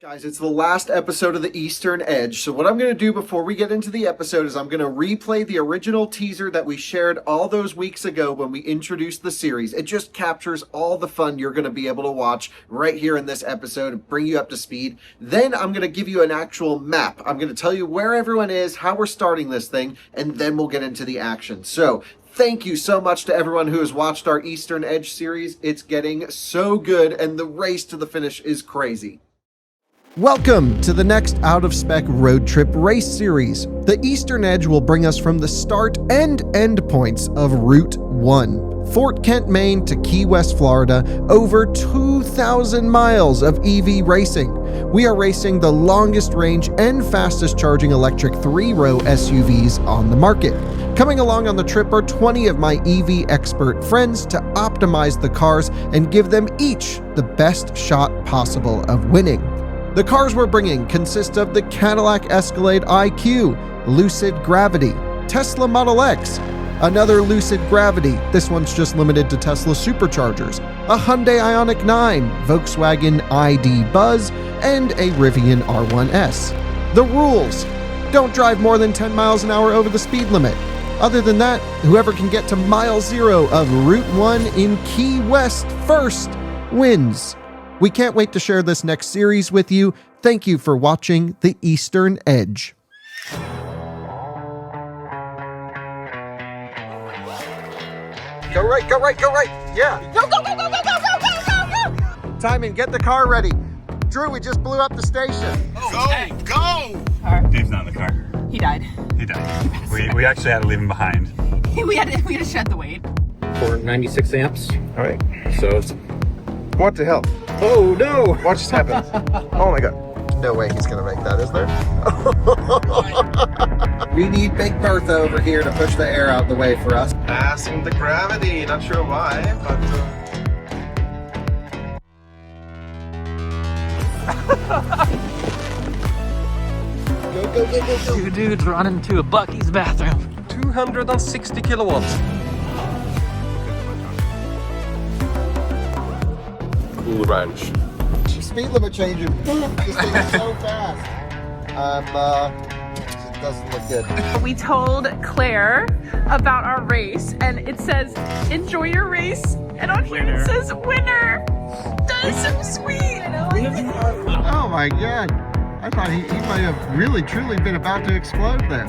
Guys, it's the last episode of the Eastern Edge, so what I'm going to do before we get into the episode is I'm going to replay the original teaser that we shared all those weeks ago when we introduced the series. It just captures all the fun you're going to be able to watch right here in this episode and bring you up to speed. Then I'm going to give you an actual map. I'm going to tell you where everyone is, how we're starting this thing, and then we'll get into the action. So, thank you so much to everyone who has watched our Eastern Edge series. It's getting so good, and the race to the finish is crazy. Welcome to the next out-of-spec road trip race series. The Eastern Edge will bring us from the start and end points of Route 1, Fort Kent, Maine to Key West, Florida, over 2,000 miles of EV racing. We are racing the longest range and fastest charging electric 3-row SUVs on the market. Coming along on the trip are 20 of my EV expert friends to optimize the cars and give them each the best shot possible of winning. The cars we're bringing consist of the Cadillac Escalade IQ, Lucid Gravity, Tesla Model X, another Lucid Gravity, this one's just limited to Tesla Superchargers, a Hyundai IONIQ 9, Volkswagen ID Buzz, and a Rivian R1S. The rules: don't drive more than 10 miles an hour over the speed limit. Other than that, whoever can get to mile 0 of Route 1 in Key West first wins. We can't wait to share this next series with you. Thank you for watching The Eastern Edge. Go right, go right, go right. Yeah. Go, go, go, go, go, go, go, go, go. Timon, get the car ready. Drew, we just blew up the station. Oh, go! Dave's not in the car. He died. He died. We actually had to leave him behind. we had to shed the weight. For 96 amps. All right. So it's... What the hell? Oh no! What just happened? Oh my god. No way he's gonna make that, is there? We need Big Bertha over here to push the air out the way for us. Passing the gravity, not sure why, but... Go, go, go, go, go. Two dudes running to a Bucky's bathroom. 260 kilowatts. Cool ranch. Speed limit changing. This thing is so fast. It doesn't look good. We told Claire about our race, and it says, enjoy your race. And on here it says, winner. That is so sweet. Oh my god. I thought he might have really truly been about to explode then.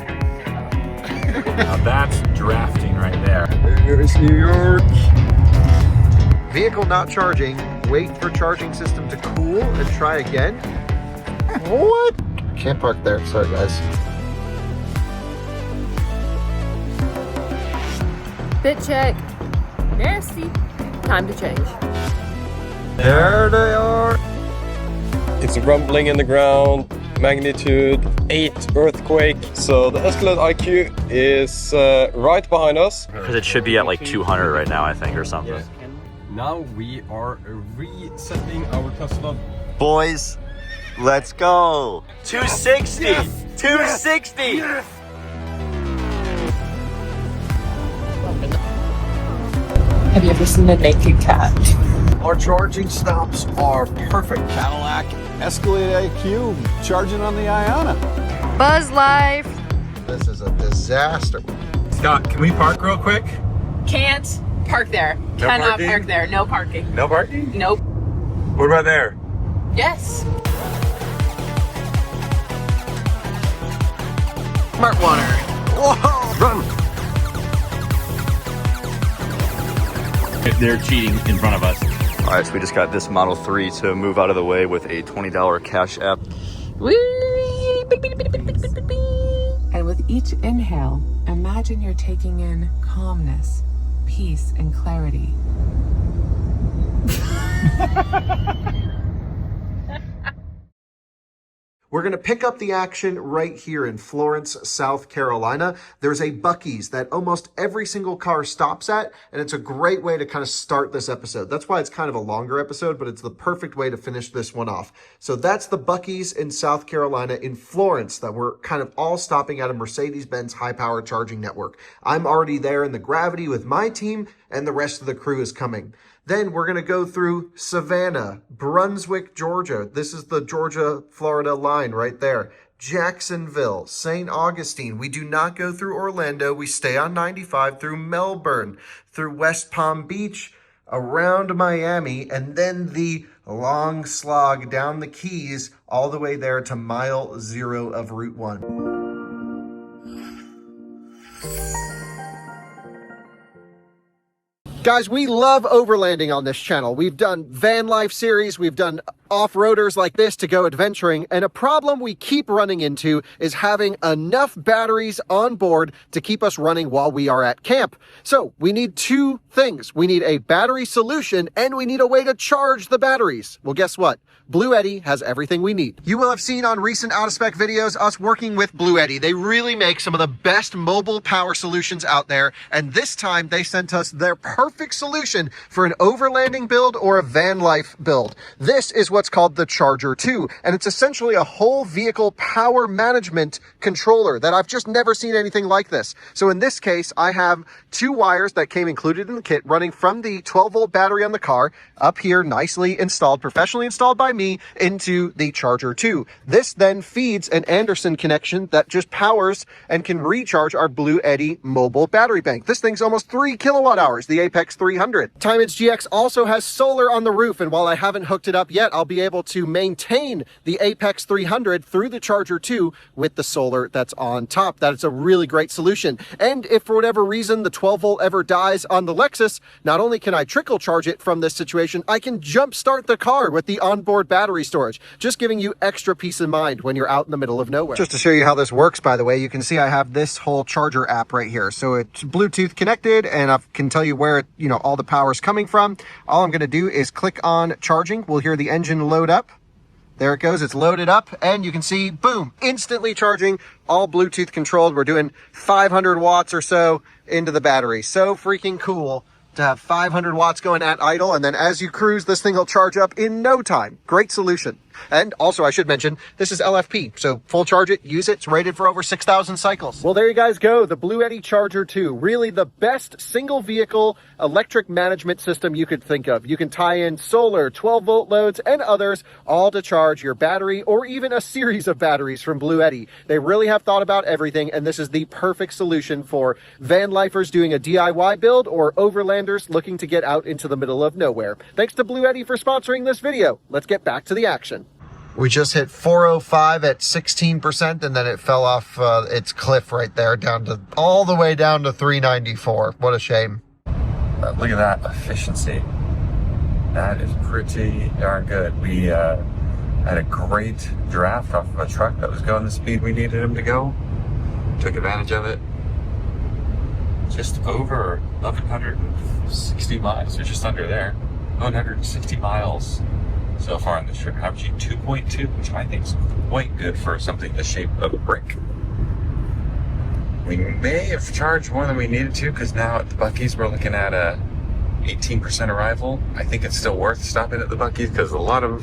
Now that's drafting right there. Here's New York. Vehicle not charging. Wait for charging system to cool and try again. What? Can't park there. Sorry, guys. Fit check. Nasty. Time to change. There they are. It's rumbling in the ground, magnitude 8 earthquake. So the Escalade IQ is right behind us. Because it should be at like 200 right now, I think, or something. Yeah. Now we are resetting our Tesla. Boys, let's go. 260! Yes! 260! Yes! Have you ever seen a naked cat? Our charging stops are perfect. Cadillac Escalade IQ charging on the Iona. Buzz Life. This is a disaster. Scott, can we park real quick? Can't park there. No Cannot parking? park there. No parking. No parking? Nope. What about there? Yes. Smart water. Whoa! Run! They're cheating in front of us. All right, so we just got this Model 3 to move out of the way with a $20 cash app. And with each inhale, imagine you're taking in calmness, peace, and clarity. We're going to pick up the action right here in Florence, South Carolina. There's a Buc-ee's that almost every single car stops at, and it's a great way to kind of start this episode. That's why it's kind of a longer episode, but it's the perfect way to finish this one off. So that's the Buc-ee's in South Carolina in Florence that we're kind of all stopping at a Mercedes-Benz high-power charging network. I'm already there in the Gravity with my team, and the rest of the crew is coming. Then we're going to go through Savannah, Brunswick, Georgia. This is the Georgia-Florida line right there. Jacksonville, St. Augustine. We do not go through Orlando. We stay on 95 through Melbourne, through West Palm Beach, around Miami, and then the long slog down the Keys all the way there to mile 0 of Route 1. Guys, we love overlanding on this channel. We've done van life series, we've done off-roaders like this to go adventuring, and a problem we keep running into is having enough batteries on board to keep us running while we are at camp. So we need two things. We need a battery solution and we need a way to charge the batteries. Well, guess what? Bluetti has everything we need. You will have seen on recent out-of-spec videos us working with Bluetti. They really make some of the best mobile power solutions out there, and this time they sent us their perfect solution for an overlanding build or a van life build. This is what's called the Charger 2, and it's essentially a whole vehicle power management controller that I've just never seen anything like this. So in this case, I have two wires that came included in the kit running from the 12-volt battery on the car up here, nicely installed, professionally installed by me, into the Charger 2. This then feeds an Anderson connection that just powers and can recharge our Bluetti mobile battery bank. This thing's almost 3 kilowatt hours, the Apex 300. Timage GX also has solar on the roof, and while I haven't hooked it up yet, I'll be able to maintain the Apex 300 through the Charger 2 with the solar that's on top. That is a really great solution. And if for whatever reason the 12-volt ever dies on the Lexus, not only can I trickle charge it from this situation, I can jump start the car with the onboard battery storage, just giving you extra peace of mind when you're out in the middle of nowhere. Just to show you how this works, by the way, you can see I have this whole Charger app right here. So it's Bluetooth connected, and I can tell you where, all the power is coming from. All I'm going to do is click on charging. We'll hear the engine load up. There it goes. It's loaded up, and you can see, boom, instantly charging, all Bluetooth controlled. We're doing 500 watts or so into the battery. So freaking cool to have 500 watts going at idle, and then as you cruise, this thing will charge up in no time. Great solution. And also, I should mention, this is LFP, so full charge it, use it. It's rated for over 6,000 cycles. Well, there you guys go, the Bluetti Charger 2. Really the best single vehicle electric management system you could think of. You can tie in solar, 12-volt loads, and others, all to charge your battery or even a series of batteries from Bluetti. They really have thought about everything, and this is the perfect solution for van lifers doing a DIY build or overlanders looking to get out into the middle of nowhere. Thanks to Bluetti for sponsoring this video. Let's get back to the action. We just hit 405 at 16%, and then it fell off its cliff right there, all the way down to 394. What a shame. Look at that efficiency. That is pretty darn good. We had a great draft off of a truck that was going the speed we needed him to go. Took advantage of it. Just over 1,160 miles, or just under there. 160 miles. So far on this trip, averaging 2.2, which I think is quite good for something the shape of a brick. We may have charged more than we needed to, because now at the Buc-ee's we're looking at a 18% arrival. I think it's still worth stopping at the Buc-ee's, because a lot of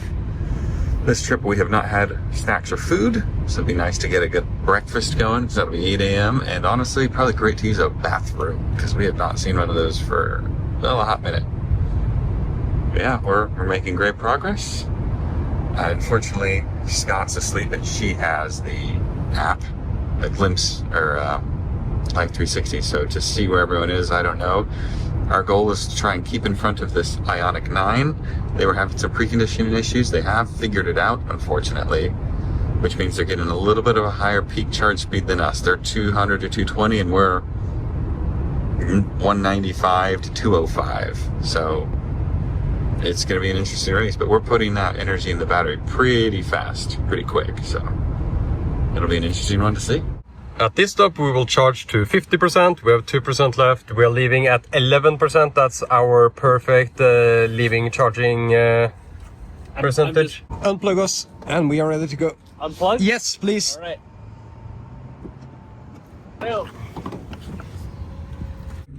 this trip we have not had snacks or food, so it'd be nice to get a good breakfast going. So that'll be 8 a.m. And honestly, probably great to use a bathroom, because we have not seen one of those for, well, a hot minute. Yeah, we're making great progress. Unfortunately, Scott's asleep, and she has the app, the Glimpse, or Life 360. So to see where everyone is, I don't know. Our goal is to try and keep in front of this IONIQ 9. They were having some preconditioning issues. They have figured it out, unfortunately, which means they're getting a little bit of a higher peak charge speed than us. They're 200 to 220, and we're 195 to 205. So it's going to be an interesting race, but we're putting that energy in the battery pretty fast, pretty quick, so it'll be an interesting one to see. At this stop we will charge to 50%, we have 2% left, we are leaving at 11%, that's our perfect leaving charging percentage. Unplug us and we are ready to go. Unplug? Yes, please. Alright.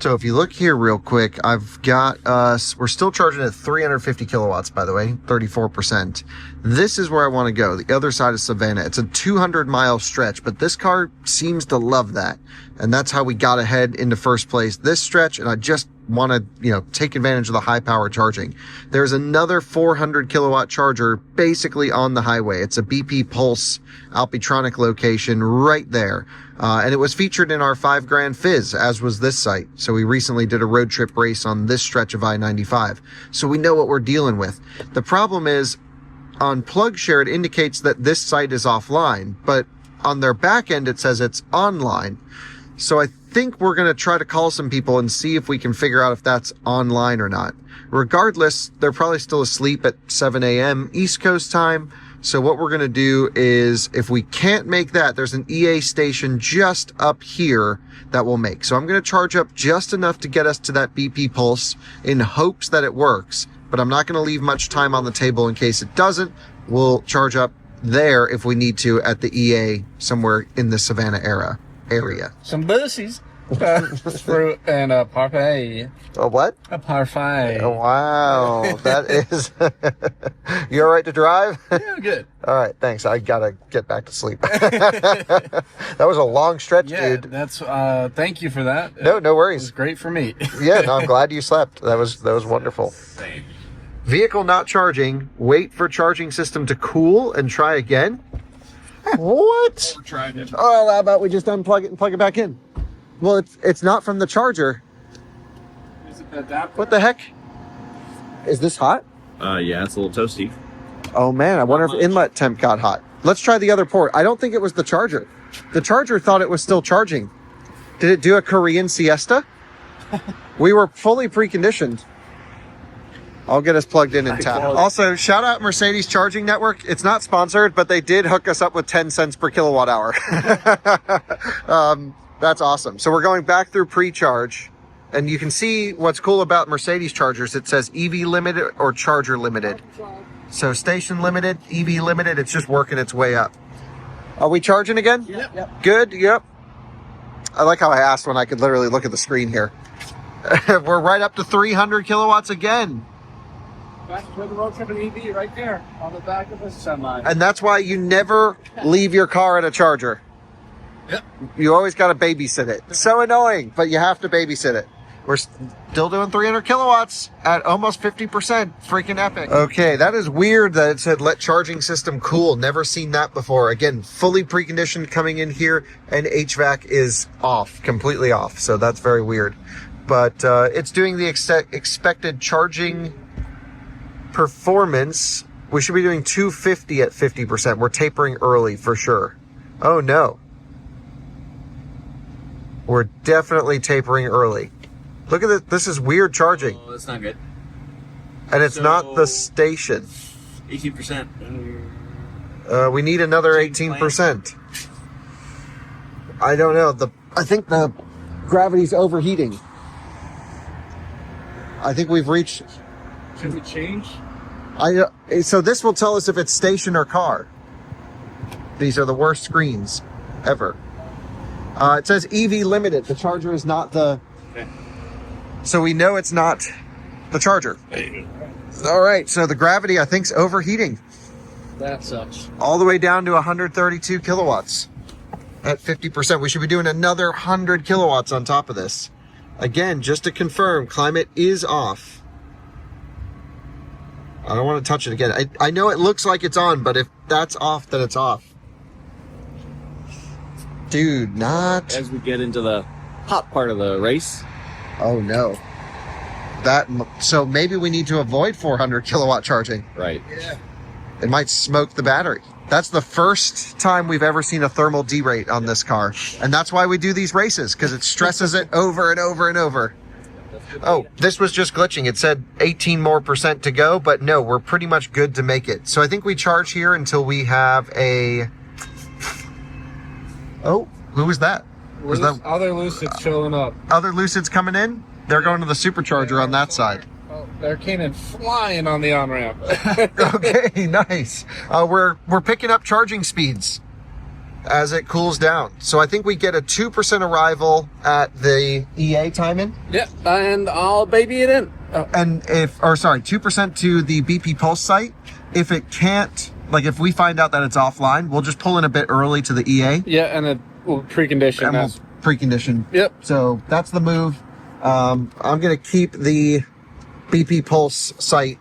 So if you look here real quick, I've got us, we're still charging at 350 kilowatts, by the way, 34%. This is where I want to go. The other side of Savannah. It's a 200-mile stretch, but this car seems to love that. And that's how we got ahead into first place this stretch. And I just want to, take advantage of the high power charging. There's another 400 kilowatt charger basically on the highway. It's a BP Pulse Alpitronic location right there. And it was featured in our $5,000 Fizz, as was this site. So we recently did a road trip race on this stretch of I-95. So we know what we're dealing with. The problem is, on PlugShare, it indicates that this site is offline, but on their back end, it says it's online. So I think we're going to try to call some people and see if we can figure out if that's online or not. Regardless, they're probably still asleep at 7 a.m. East Coast time. So what we're going to do is, if we can't make that, there's an EA station just up here that we'll make. So I'm going to charge up just enough to get us to that BP Pulse in hopes that it works. But I'm not going to leave much time on the table in case it doesn't. We'll charge up there if we need to at the EA somewhere in the Savannah area. Some bussies. Fruit and a parfait. A what? A parfait. Oh, wow. That is... You all right to drive? Yeah, good. All right, thanks. I got to get back to sleep. That was a long stretch, dude. That's, thank you for that. No worries. It was great for me. Yeah, no, I'm glad you slept. That was wonderful. Same. Vehicle not charging. Wait for charging system to cool and try again. What? We're trying it. Oh, how about we just unplug it and plug it back in? Well, it's not from the charger. Is it the adapter? What the heck? Is this hot? Yeah, it's a little toasty. Oh man, I wonder if inlet temp got hot. Let's try the other port. I don't think it was the charger. The charger thought it was still charging. Did it do a Korean siesta? We were fully preconditioned. I'll get us plugged in and tap. Also, shout out Mercedes Charging Network. It's not sponsored, but they did hook us up with 10 cents per kilowatt hour. That's awesome. So we're going back through pre-charge, and you can see what's cool about Mercedes chargers. It says EV limited or charger limited. So station limited, EV limited, it's just working its way up. Are we charging again? Yep. Good, yep. I like how I asked when I could literally look at the screen here. We're right up to 300 kilowatts again. That's where the road trip and EV right there on the back of the semi. And that's why you never leave your car at a charger. Yep. You always got to babysit it. It's so annoying, but you have to babysit it. We're still doing 300 kilowatts at almost 50%. Freaking epic. Okay, that is weird that it said let charging system cool. Never seen that before. Again, fully preconditioned coming in here, and HVAC is off, completely off. So that's very weird. But it's doing the expected charging performance. We should be doing 250 at 50%. We're tapering early for sure. Oh no. We're definitely tapering early. Look at this. This is weird charging. Oh, that's not good. And it's not the station. 18%. We need another 18%. I don't know. I think the gravity's overheating. I think we've reached... Should we change? So this will tell us if it's station or car. These are the worst screens ever. It says EV limited. The charger is not the... Okay. So we know it's not the charger. All right, so the gravity, I think, is overheating. That sucks. All the way down to 132 kilowatts at 50%. We should be doing another 100 kilowatts on top of this. Again, just to confirm, climate is off. I don't want to touch it again. I know it looks like it's on, but if that's off, then it's off. Dude, not... As we get into the hot part of the race. Oh, no. So maybe we need to avoid 400 kilowatt charging. Right. Yeah. It might smoke the battery. That's the first time we've ever seen a thermal derate on this car. And that's why we do these races, because it stresses it over and over and over. Oh, this was just glitching. It said 18% more to go, but no, we're pretty much good to make it. So I think we charge here until we have a... Oh, who was that? Was that other Lucids showing up? other Lucids coming in? They're going to the Supercharger on that side. Oh, they're Canaan flying on the on-ramp. Okay, nice. We're picking up charging speeds as it cools down. So I think we get a 2% arrival at the EA timing. Yep, and I'll baby it in. And 2% to the BP Pulse site. If it can't, if we find out that it's offline, we'll just pull in a bit early to the EA. Yeah, and it will precondition. And we'll precondition. Yep. So that's the move. I'm going to keep the BP Pulse site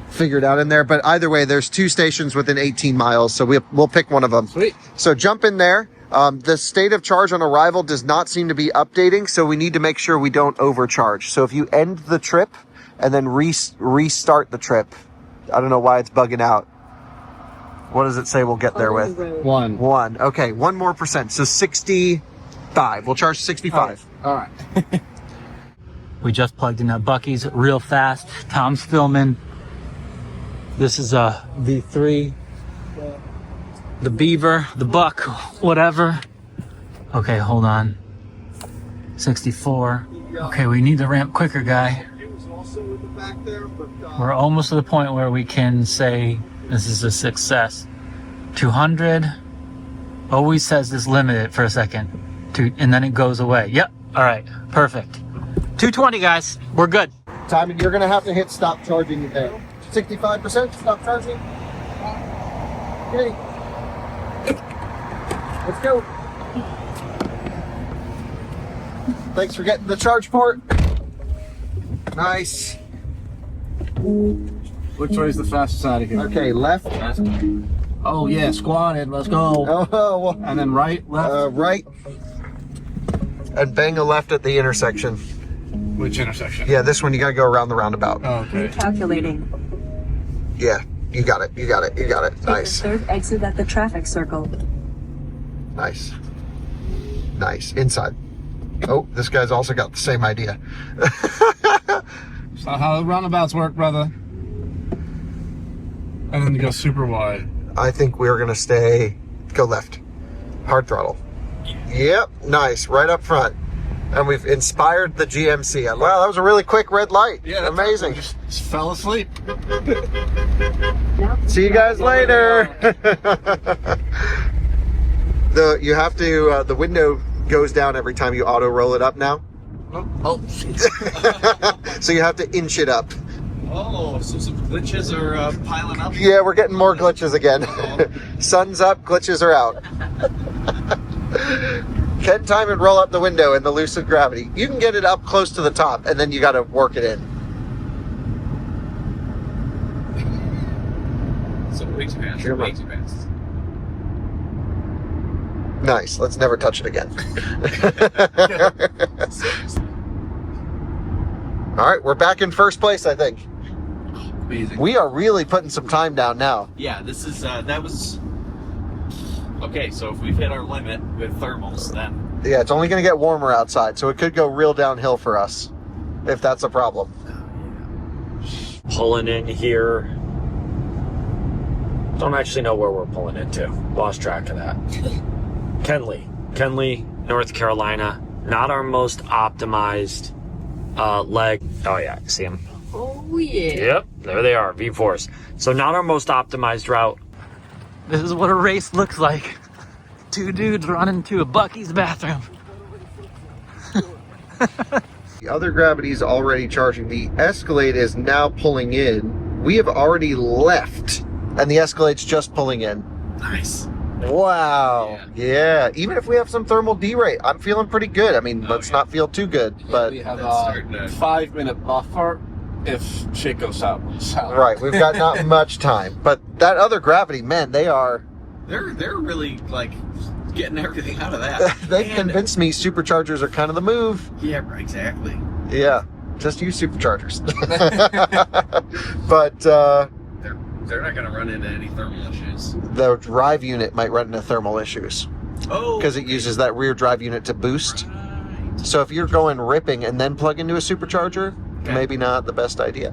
figured out in there, but either way, there's 2 stations within 18 miles, so we'll pick one of them. Sweet. So jump in there. The state of charge on arrival does not seem to be updating, so we need to make sure we don't overcharge. So if you end the trip and then restart the trip, I don't know why it's bugging out. What does it say we'll get there with? 1. Okay, 1 more percent. So 65. We'll charge 65. All right. We just plugged in at Buc-ee's real fast. Tom's filming. This is a V3. The Beaver, the Buck, whatever. Okay, hold on. 64. Okay, we need to ramp quicker, guy. We're almost to the point where we can say this is a success. 200 always says this limited for a second, and then it goes away. Yep. All right. Perfect. 220, guys. We're good. Timon, you're going to have to hit stop charging there. 65% stop charging. Okay. Let's go. Thanks for getting the charge port. Nice. Which way is the fastest out of here? Okay, left. Oh yeah, squatted. Let's go. Oh, well, And then right, left. right. And bang a left at the intersection. Which intersection? Yeah, this one you gotta go around the roundabout. Oh, okay. Calculating. Yeah, you got it. You got it. You got it. Nice. Third exit at the traffic circle. Nice. Nice. Inside. Oh, this guy's also got the same idea. That's not how the roundabouts work, brother. And then you go super wide. I think we're gonna go left. Hard throttle. Yep, nice, right up front. And we've inspired the GMC. Wow, that was a really quick red light. Yeah, amazing. Just fell asleep. See you guys later. You have to, the window goes down every time you auto roll it up now. Oh. So you have to inch it up. Oh, so some glitches are piling up? Yeah, we're getting more glitches again. Sun's up, glitches are out. Can time and roll up the window in the Lucid Gravity. You can get it up close to the top, and then you got to work it in. So way too fast. Sure, Way too fast. Nice. Let's never touch it again. All right, we're back in first place, I think. Amazing. We are really putting some time down now. Yeah, this is, that was... Okay, so if we've hit our limit with thermals, then... Yeah, it's only going to get warmer outside, so it could go real downhill for us, if that's a problem. Pulling in here. Don't actually know where we're pulling into. Lost track of that. Kenly, North Carolina. Not our most optimized leg. Oh yeah, see them. Oh yeah. Yep, there they are, V4s. So not our most optimized route. This is what a race looks like. 2 dudes running to a Buc-ee's bathroom. The other Gravity's already charging. The Escalade is now pulling in. We have already left, and the Escalade's just pulling in. Nice. Wow. Yeah. Even if we have some thermal derate, I'm feeling pretty good. I mean, let's not feel too good, but... We have a 5-minute buffer if shit goes south. Right, we've got not much time. But that other Gravity, man, they're really, like, getting everything out of that. They've convinced me superchargers are kind of the move. Yeah, right, exactly. Yeah, just use superchargers. But they're not going to run into any thermal issues. The drive unit might run into thermal issues. Oh. Because it uses that rear drive unit to boost. So if you're going ripping and then plug into a supercharger, maybe not the best idea.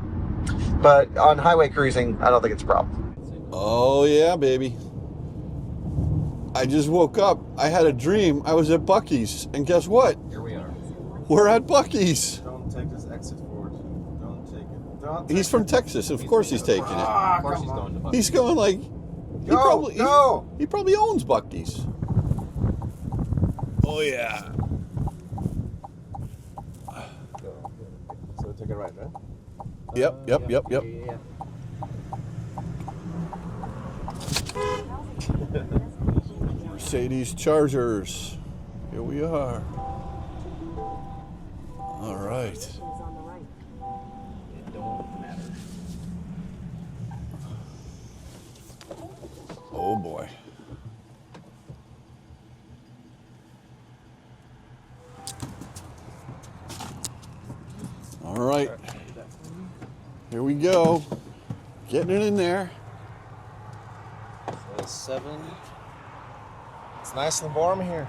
But on highway cruising, I don't think it's a problem. Oh yeah, baby. I just woke up. I had a dream. I was at Buc-ee's, and guess what? Here we are. We're at Buc-ee's. Don't take this exit forward. Don't take it. Don't He's from Texas. Of course he's taking it. Of course he's going to Buc-ee's. He's going like he probably owns Buc-ee's. Oh yeah. So take it right, right? Yep. Mercedes Chargers. Here we are. All right. It don't matter. Oh boy. All right. Here we go. Getting it in there. So 7. It's nice and warm here.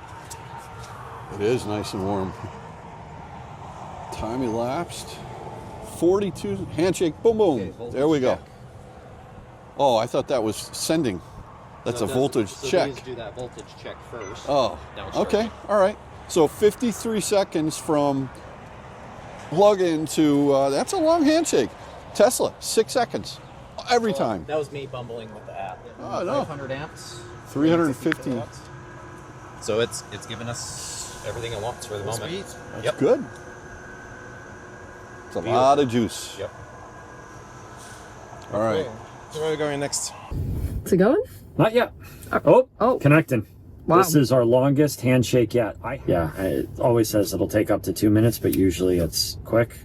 It is nice and warm. Time elapsed. 42. Handshake. Boom, boom. Okay, there we go. check. Oh, I thought that was sending. That's a voltage check. Please do that voltage check first. Oh, Downstream. okay. All right. So 53 seconds from plug-in to, that's a long handshake. Tesla, 6 seconds. Every time. That was me bumbling with the app. Oh, no. 500 amps. 350. kilowatts. So it's giving us everything it wants for the moment. That's good. It's a lot of juice. Yep. All right. So where are we going next? Is it going? Not yet. Oh, connecting. Wow. This is our longest handshake yet. It always says it'll take up to 2 minutes, but usually it's quick.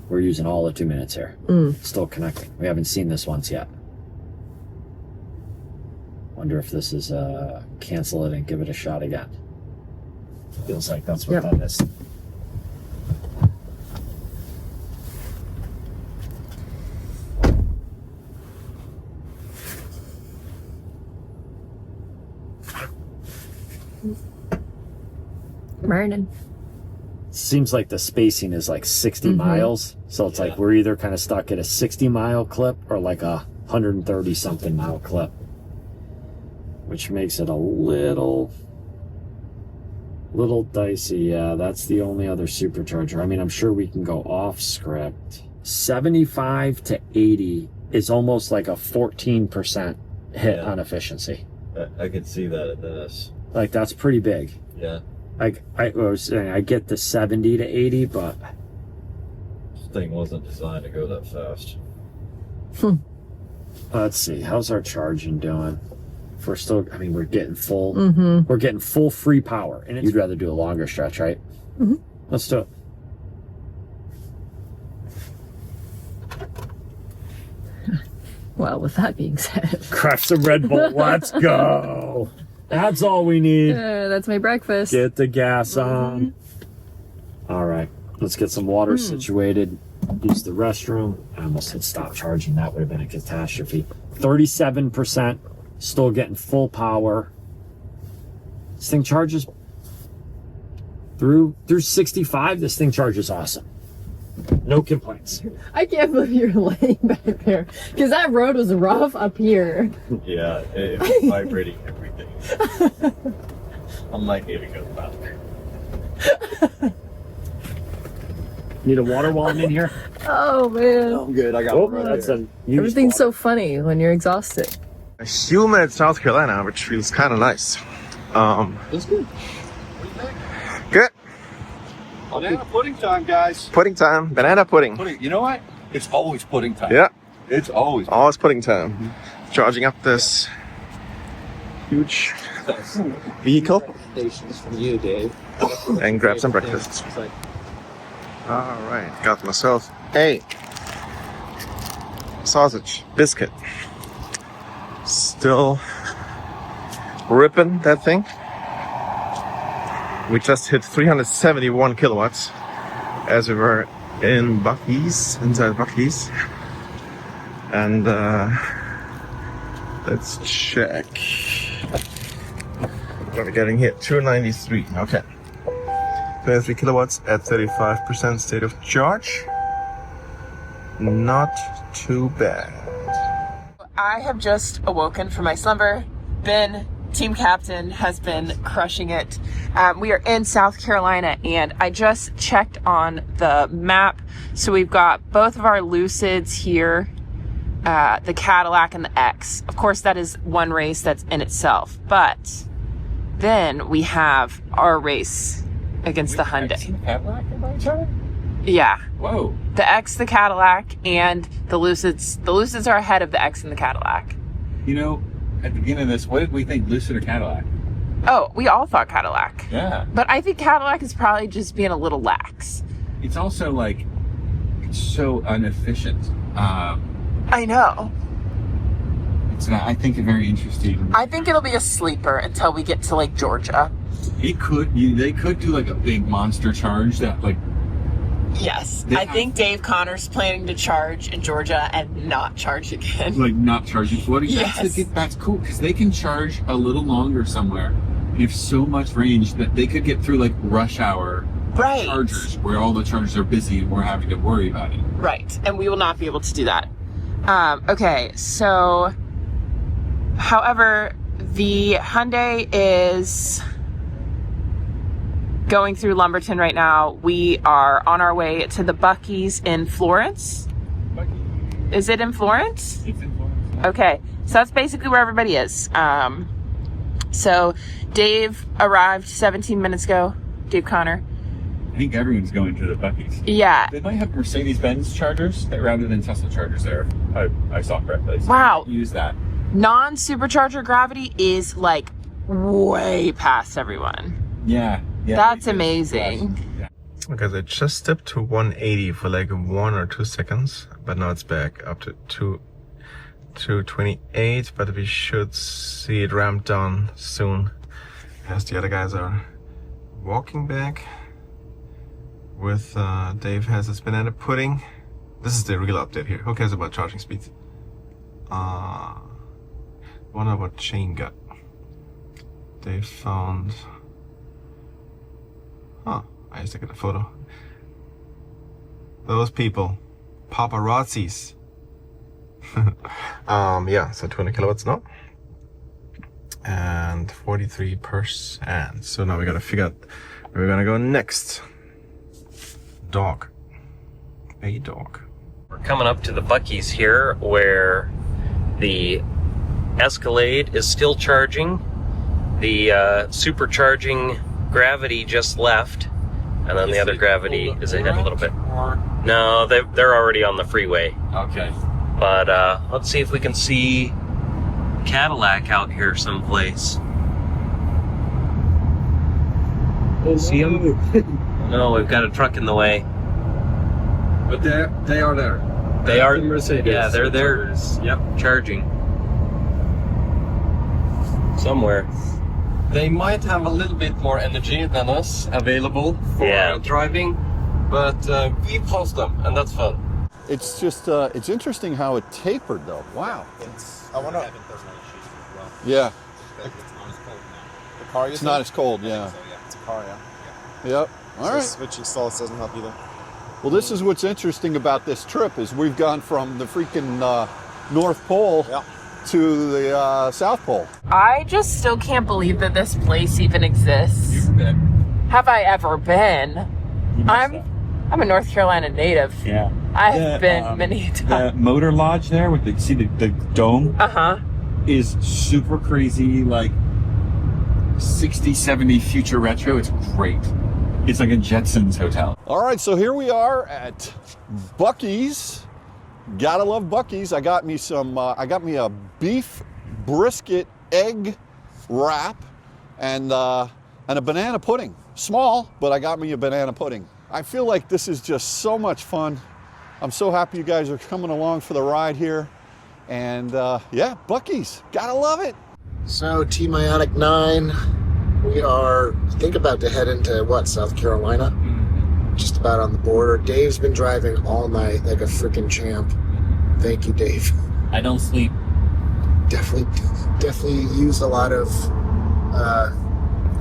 We're using all of 2 minutes here. Still connecting. We haven't seen this once yet. Wonder if this is cancel it and give it a shot again. Feels like that's what that is. Burning. Seems like the spacing is like 60 miles. So it's like we're either kind of stuck at a 60-mile clip or like a 130-something mile clip. Which makes it a little dicey. Yeah, that's the only other supercharger. I mean, I'm sure we can go off script. 75 to 80 is almost like a 14% hit on efficiency. I could see that in this. Like, that's pretty big. Yeah. I was saying, I get the 70 to 80, but This thing wasn't designed to go that fast. Let's see. How's our charging doing? If we're still, I mean, we're getting full. We're getting full free power. And you'd rather do a longer stretch, right? Let's do it. Well, with that being said, Crack some Red Bull. Let's go. That's all we need. that's my breakfast. Get the gas on. All right. Let's get some water situated. Use the restroom. I almost hit stop charging. That would have been a catastrophe. 37%. Still getting full power. This thing charges through 65. This thing charges awesome. No complaints. I can't believe you're laying back there because that road was rough up here. Yeah, it was vibrating everything. I might need to go faster. Need a water while I'm in here? Oh man. I'm good. I got one right that's here. Everything's so funny when you're exhausted. A humid South Carolina, which feels kind of nice. That's good. Good. Banana pudding time, guys. Pudding time. Banana pudding. You know what? It's always pudding time. Yeah. It's always pudding time. Charging up this huge vehicle. Recommendations from you, Dave. And grab some breakfast. All right, got myself a sausage biscuit. Still ripping that thing. We just hit 371 kilowatts as we were in Buc-ee's, inside Buc-ee's. And let's check. What are we getting here? 293. Okay. 23 kilowatts at 35% state of charge. Not too bad. I have just awoken from my slumber. Ben, team captain, has been crushing it. We are in South Carolina, and I just checked on the map. So we've got both of our Lucids here, the Cadillac and the X. Of course, that is one race that's in itself. But then we have our race against the Hyundai. Cadillac about each other? Yeah. Whoa. The X, the Cadillac, and the Lucids. The Lucids are ahead of the X and the Cadillac. You know, at the beginning of this, what did we think, Lucid or Cadillac? Oh, we all thought Cadillac. Yeah. But I think Cadillac is probably just being a little lax. it's also like, it's so inefficient. I know. It's I think it's very interesting. I think it'll be a sleeper until we get to like Georgia. They could do like a big monster charge that like. Yes, I think Dave Connor's planning to charge in Georgia and not charge again. Like not charging. Yes. That's cool because they can charge a little longer somewhere. They have so much range that they could get through like rush hour chargers where all the chargers are busy and we're having to worry about it. Right, and we will not be able to do that. Okay, so, however, the Hyundai is going through Lumberton right now. We are on our way to the Buc-ee's in Florence. Is it in Florence? It's in Florence. Yeah. Okay, so that's basically where everybody is. So Dave arrived 17 minutes ago, Dave Connor. I think everyone's going to the Buc-ee's. Yeah. They might have Mercedes-Benz chargers rather than Tesla chargers there. I saw correctly. So wow. Use that. Non-Supercharger Gravity is like way past everyone. Yeah. That's amazing. Yeah. Okay, so it just dipped to 180 for like 1 or 2 seconds, but now it's back up to 228, but we should see it ramp down soon as the other guys are walking back with Dave has his banana pudding. This is the real update here. Who cares about charging speeds? Wonder what Shane got. Dave found I just took a photo. Those people, paparazzis. Yeah, so 200 kilowatts now. And 43%. So now we gotta figure out where we're gonna go next. Dog. A dog. We're coming up to the Buc-ee's here where the Escalade is still charging. The supercharging Gravity just left. And then the other Gravity is ahead a little bit. No, they're already on the freeway. Okay. But let's see if we can see Cadillac out here someplace. See him? No, we've got a truck in the way. But they are there. They are. The Mercedes. Yeah, they're there. Yep. Charging. Somewhere. They might have a little bit more energy than us available for driving, but we passed them, and that's fun. It's just, it's interesting how it tapered though. Wow. I wonder if there's no issues as well. Yeah. It's not as cold now. The car, It's not as cold, yeah. So, yeah. It's a car, yeah. Yep. All right. Switching stalls doesn't help either. Well, this is what's interesting about this trip is we've gone from the freaking North Pole to the South Pole. I just still can't believe that this place even exists. You've been. Have I ever been? I'm a North Carolina native. Yeah. I've been many times. The motor lodge there with the dome is super crazy, like 60, 70 future retro. It's great. It's like a Jetsons hotel. All right, so here we are at Buc-ee's. Gotta love Buc-ee's. I got me some. I got me a beef brisket egg wrap and a banana pudding. Small, but I got me a banana pudding. I feel like this is just so much fun. I'm so happy you guys are coming along for the ride here. And yeah, Buc-ee's. Gotta love it. So Team IONIQ 9, we are, I think, about to head into what, South Carolina? Just about on the border. Dave's been driving all night like a freaking champ. Thank you, Dave. I don't sleep. Definitely used a lot of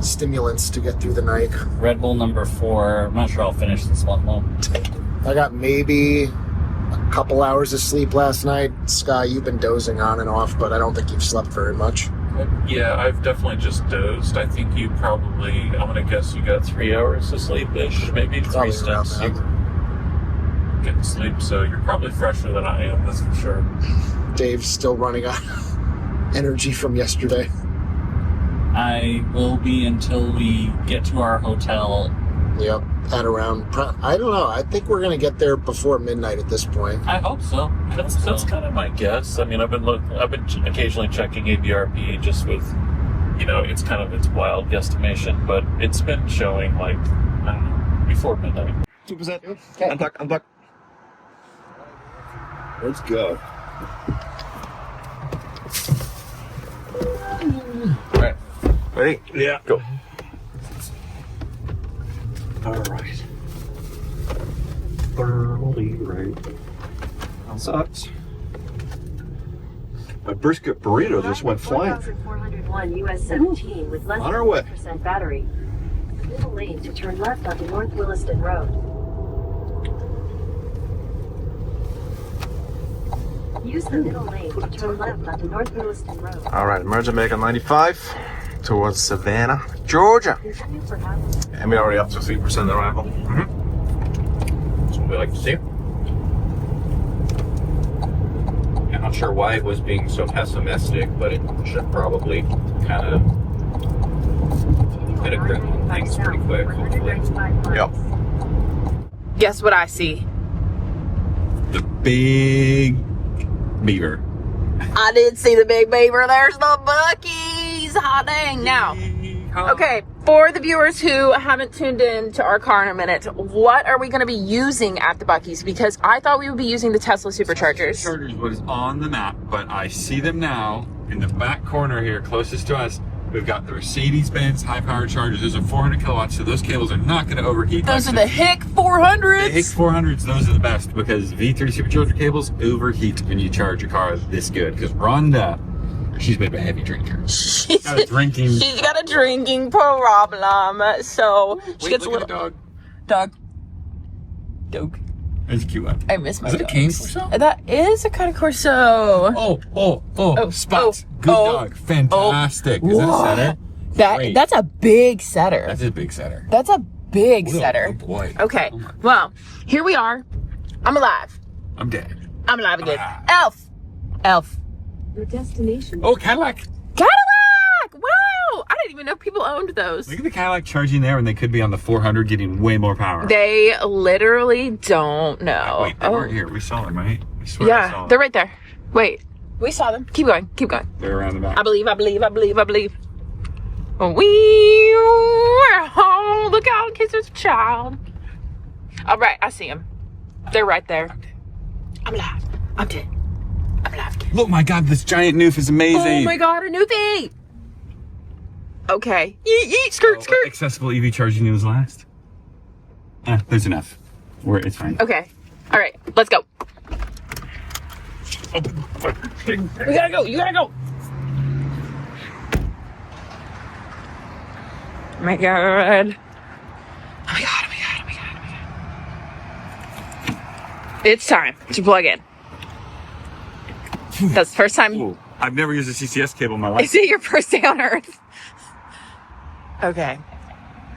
stimulants to get through the night. Red Bull number 4. I'm not sure I'll finish this one though. I got maybe a couple hours of sleep last night. Sky, you've been dozing on and off, but I don't think you've slept very much. Yeah, I've definitely just dozed. I think you probably, I'm gonna guess you got 3 hours of sleep-ish, maybe 3 steps. Getting sleep, so you're probably fresher than I am, that's for sure. Dave's still running out of energy from yesterday. I will be until we get to our hotel. Yep, at around, I don't know, I think we're going to get there before midnight at this point. I hope so. That's kind of my guess. I mean, I've been occasionally checking ABRP just with, it's kind of its wild guesstimation, but it's been showing like, I don't know, before midnight. 2%. Okay. Unplug. Let's go. Alright. Ready? Yeah. Go. Alright. Thoroughly right. Sucks. My brisket burrito just went flying. 4401 US 17 with less On than our way. 1% battery. Middle lane to turn left onto North Williston Road. Use the middle lane to turn left onto North Williston Road. Alright, emerging back on 95 towards Savannah, Georgia. And we're already up to 3% arrival. That's what we like to see. I'm not sure why it was being so pessimistic, but it should probably kind of get a grip on things pretty quick, hopefully. Yep. Guess what I see? The big beaver. I did see the big beaver. There's the Buc-ee's. Hot dang. Now, okay, for the viewers who haven't tuned in to our car in a minute, what are we going to be using at the Buc-ee's? Because I thought we would be using the Tesla Superchargers. Superchargers was on the map, but I see them now in the back corner here, closest to us. We've got the Mercedes-Benz high-power chargers. Those are 400 kilowatts, so those cables are not going to overheat. Those are the HIC 400s. The HIC 400s, those are the best because V3 supercharger cables overheat when you charge a car this good. Because Rhonda, she's a bit of a heavy drinker. She's got a drinking problem, so she gets a little dog. Dog. That's a cute one. I miss my Is it a dogs. cane Corso? That is a Cane Corso. Oh, Spots. Good dog. Fantastic. Is that a setter? That's a big setter. That's a big setter. That's a big setter. Oh boy. Okay, well, here we are. I'm alive. I'm dead. I'm alive again. Elf. Your destination. Oh, Cadillac. Wow! I didn't even know people owned those. Look at the Cadillac charging there when they could be on the 400 getting way more power. They literally don't know. Wait, they weren't here. We saw them, right? We swear we saw Yeah, them. they're right there. Wait, we saw them. Keep going. They're around the back. I believe. Oh, look out in case there's a child. All right, I see them. They're right there. I'm alive. I'm dead. I'm alive again. Look, my God, this giant noof is amazing. Oh my God, a new thing. Okay. Yeet, skirt. Accessible EV charging news last. There's enough. It's fine. Okay. All right, let's go. We gotta go. You gotta go. Oh my God. It's time to plug in. That's the first time. Ooh, I've never used a CCS cable in my life. Is it your first day on Earth? Okay.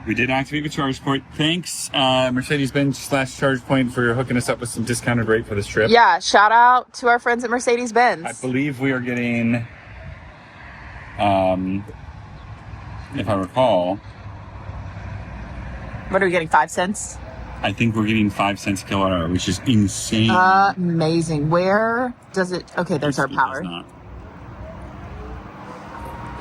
We did activate the charge point. Thanks, Mercedes-Benz / charge point for hooking us up with some discounted rate for this trip. Yeah, shout out to our friends at Mercedes-Benz. I believe we are getting, if I recall, What are we getting, 5 cents? I think we're getting 5 cents a kilowatt hour, which is insane. Amazing. Where does it... Okay, there's our power.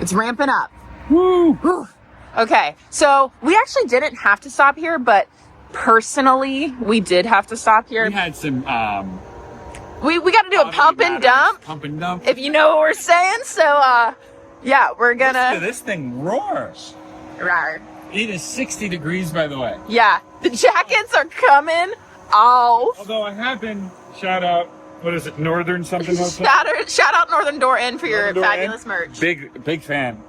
It's ramping up. Woo! Okay, so we actually didn't have to stop here, but personally, we did have to stop here. We had some... We got to do a pump and dump. Pump and dump. If you know what we're saying. So, yeah, we're gonna... Listen to this thing roar. Rawr. It is 60 degrees, by the way. Yeah, the jackets are coming off. Although I have been, shout out, what is it, Northern something? Shout out Northern Door Inn for your Northern Door fabulous Inn. merch. Big fan.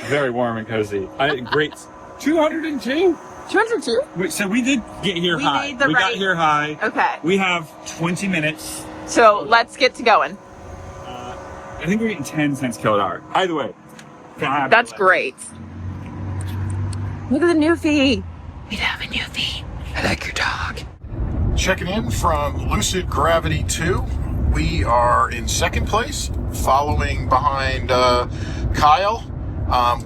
Very warm and cozy. Great. 202? 202? Wait, so we did get here high. Need the we right... got here high. Okay. We have 20 minutes. So let's get to going. I think we're getting 10 cents kilowatt hour. Either way. That's great. Look at the new fee. We have a new fee. I like your dog. Checking in from Lucid Gravity 2. We are in second place, following behind Kyle.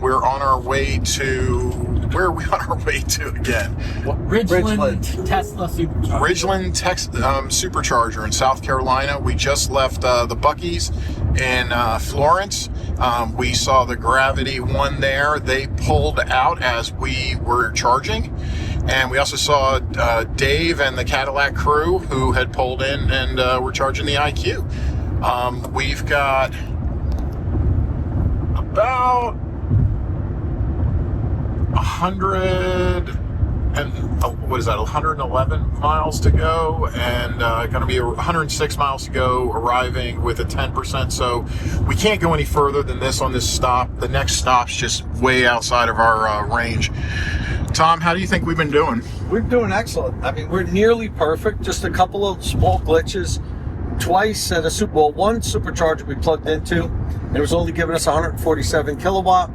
We're on our way to... Where are we on our way to again? Ridgeland Tesla Supercharger. Ridgeland Supercharger in South Carolina. We just left the Buc-ee's in Florence. We saw the Gravity one there. They pulled out as we were charging. And we also saw Dave and the Cadillac crew who had pulled in and were charging the IQ. We've got about 111 miles to go, and going to be 106 miles to go, arriving with a 10%. So we can't go any further than this on this stop. The next stop's just way outside of our range. Tom, how do you think we've been doing? We're doing excellent. I mean, we're nearly perfect. Just a couple of small glitches. Twice at a one supercharger we plugged into, and it was only giving us 147 kilowatt.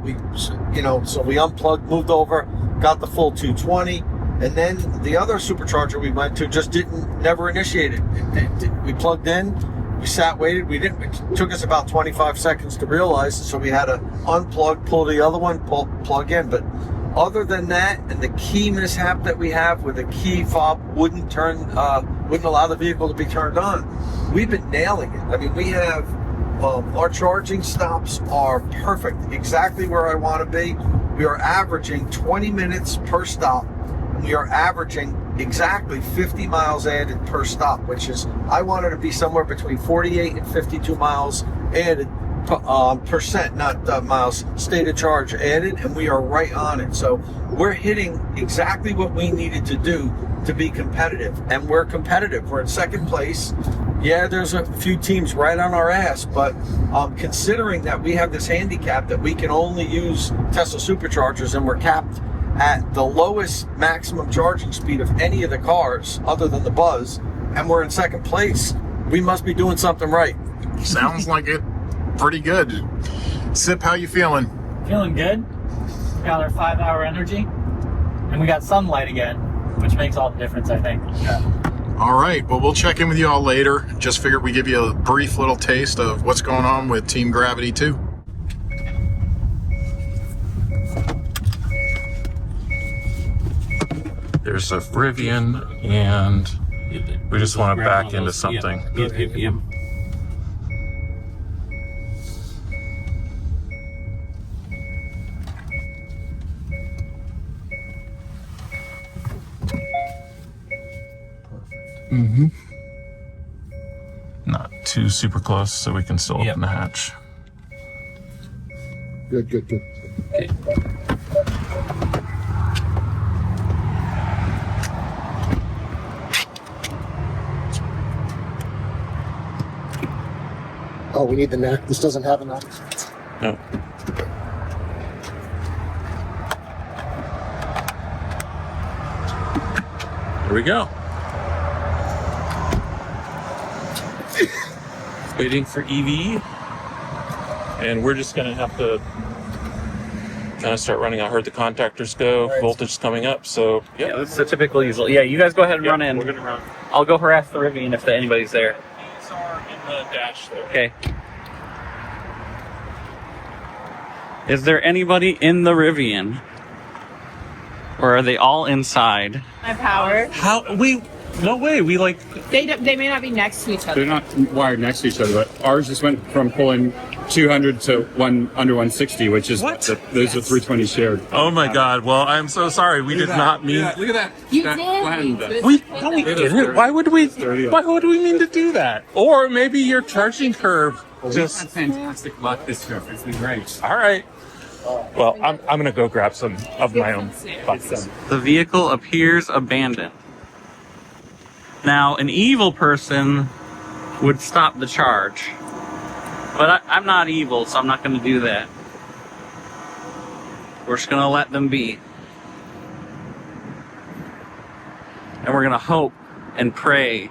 So we unplugged, moved over, got the full 220, and then the other supercharger we went to just never initiated. We plugged in, we sat, waited. It took us about 25 seconds to realize, so we had to unplug, pull the other one, plug in. But other than that, and the key mishap that we have where the key fob wouldn't allow the vehicle to be turned on, we've been nailing it. I mean, we have our charging stops are perfect, exactly where I want to be. We are averaging 20 minutes per stop, and we are averaging exactly 50 miles added per stop, which is, I wanted to be somewhere between 48 and 52 miles added percent, not miles, state of charge added, and we are right on it. So we're hitting exactly what we needed to do to be competitive, and we're competitive. We're in second place. Yeah, there's a few teams right on our ass, but considering that we have this handicap that we can only use Tesla superchargers, and we're capped at the lowest maximum charging speed of any of the cars other than the Buzz, and we're in second place, we must be doing something right. Sounds like it. Pretty good. Sip, how you feeling? Feeling good. Got our 5-hour energy, and we got sunlight again, which makes all the difference, I think. Yeah. All right, well, we'll check in with you all later. Just figured we'd give you a brief little taste of what's going on with Team Gravity 2. There's a Rivian, and we just want to back into something. Yep. Mm-hmm. Not too super close, so we can still open the hatch. Good. Okay. Oh, we need the neck. This doesn't have a neck. No. There we go. Waiting for EV, and we're just gonna have to kind of start running. I heard the contactors go, voltage is coming up, so yeah, that's the typical usual. Yeah, you guys go ahead and run in. We're gonna run. I'll go harass the Rivian if anybody's there. These are in the dash there. Okay. Is there anybody in the Rivian? Or are they all inside? My power. How we? No way. We like. They may not be next to each other. They're not wired next to each other, but ours just went from pulling 200 to under 160, which is what? Those are 320 shared. Oh my God! Well, I'm so sorry. We did not mean. Yeah, look at that. You that did. blend. We didn't. Why would we? Why would we mean to do that? Or maybe your charging curve just. We've had fantastic luck this year. It's been great. All right. Well, I'm gonna go grab some of my own buckets. The vehicle appears abandoned. Now, an evil person would stop the charge. But I'm not evil, so I'm not going to do that. We're just going to let them be. And we're going to hope and pray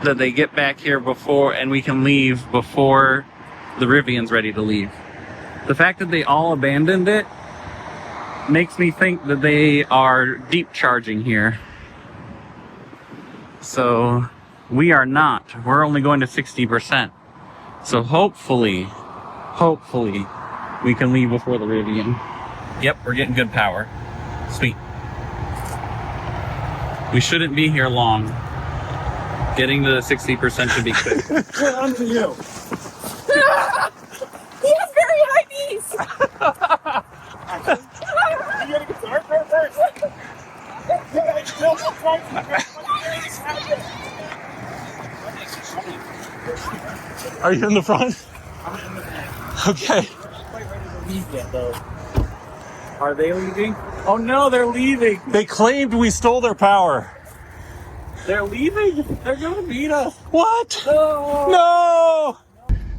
that they get back here before, and we can leave before the Rivian's ready to leave. The fact that they all abandoned it makes me think that they are deep charging here. So we are not. We're only going to 60%. So hopefully, we can leave before the Rivian. Yep, we're getting good power. Sweet. We shouldn't be here long. Getting to the 60% should be quick. What on to you? He has very high knees. You got a guitar first? Are you in the front? Okay. Are they leaving? Oh no, they're leaving. They claimed we stole their power. They're leaving. They're gonna beat us. What? No. No.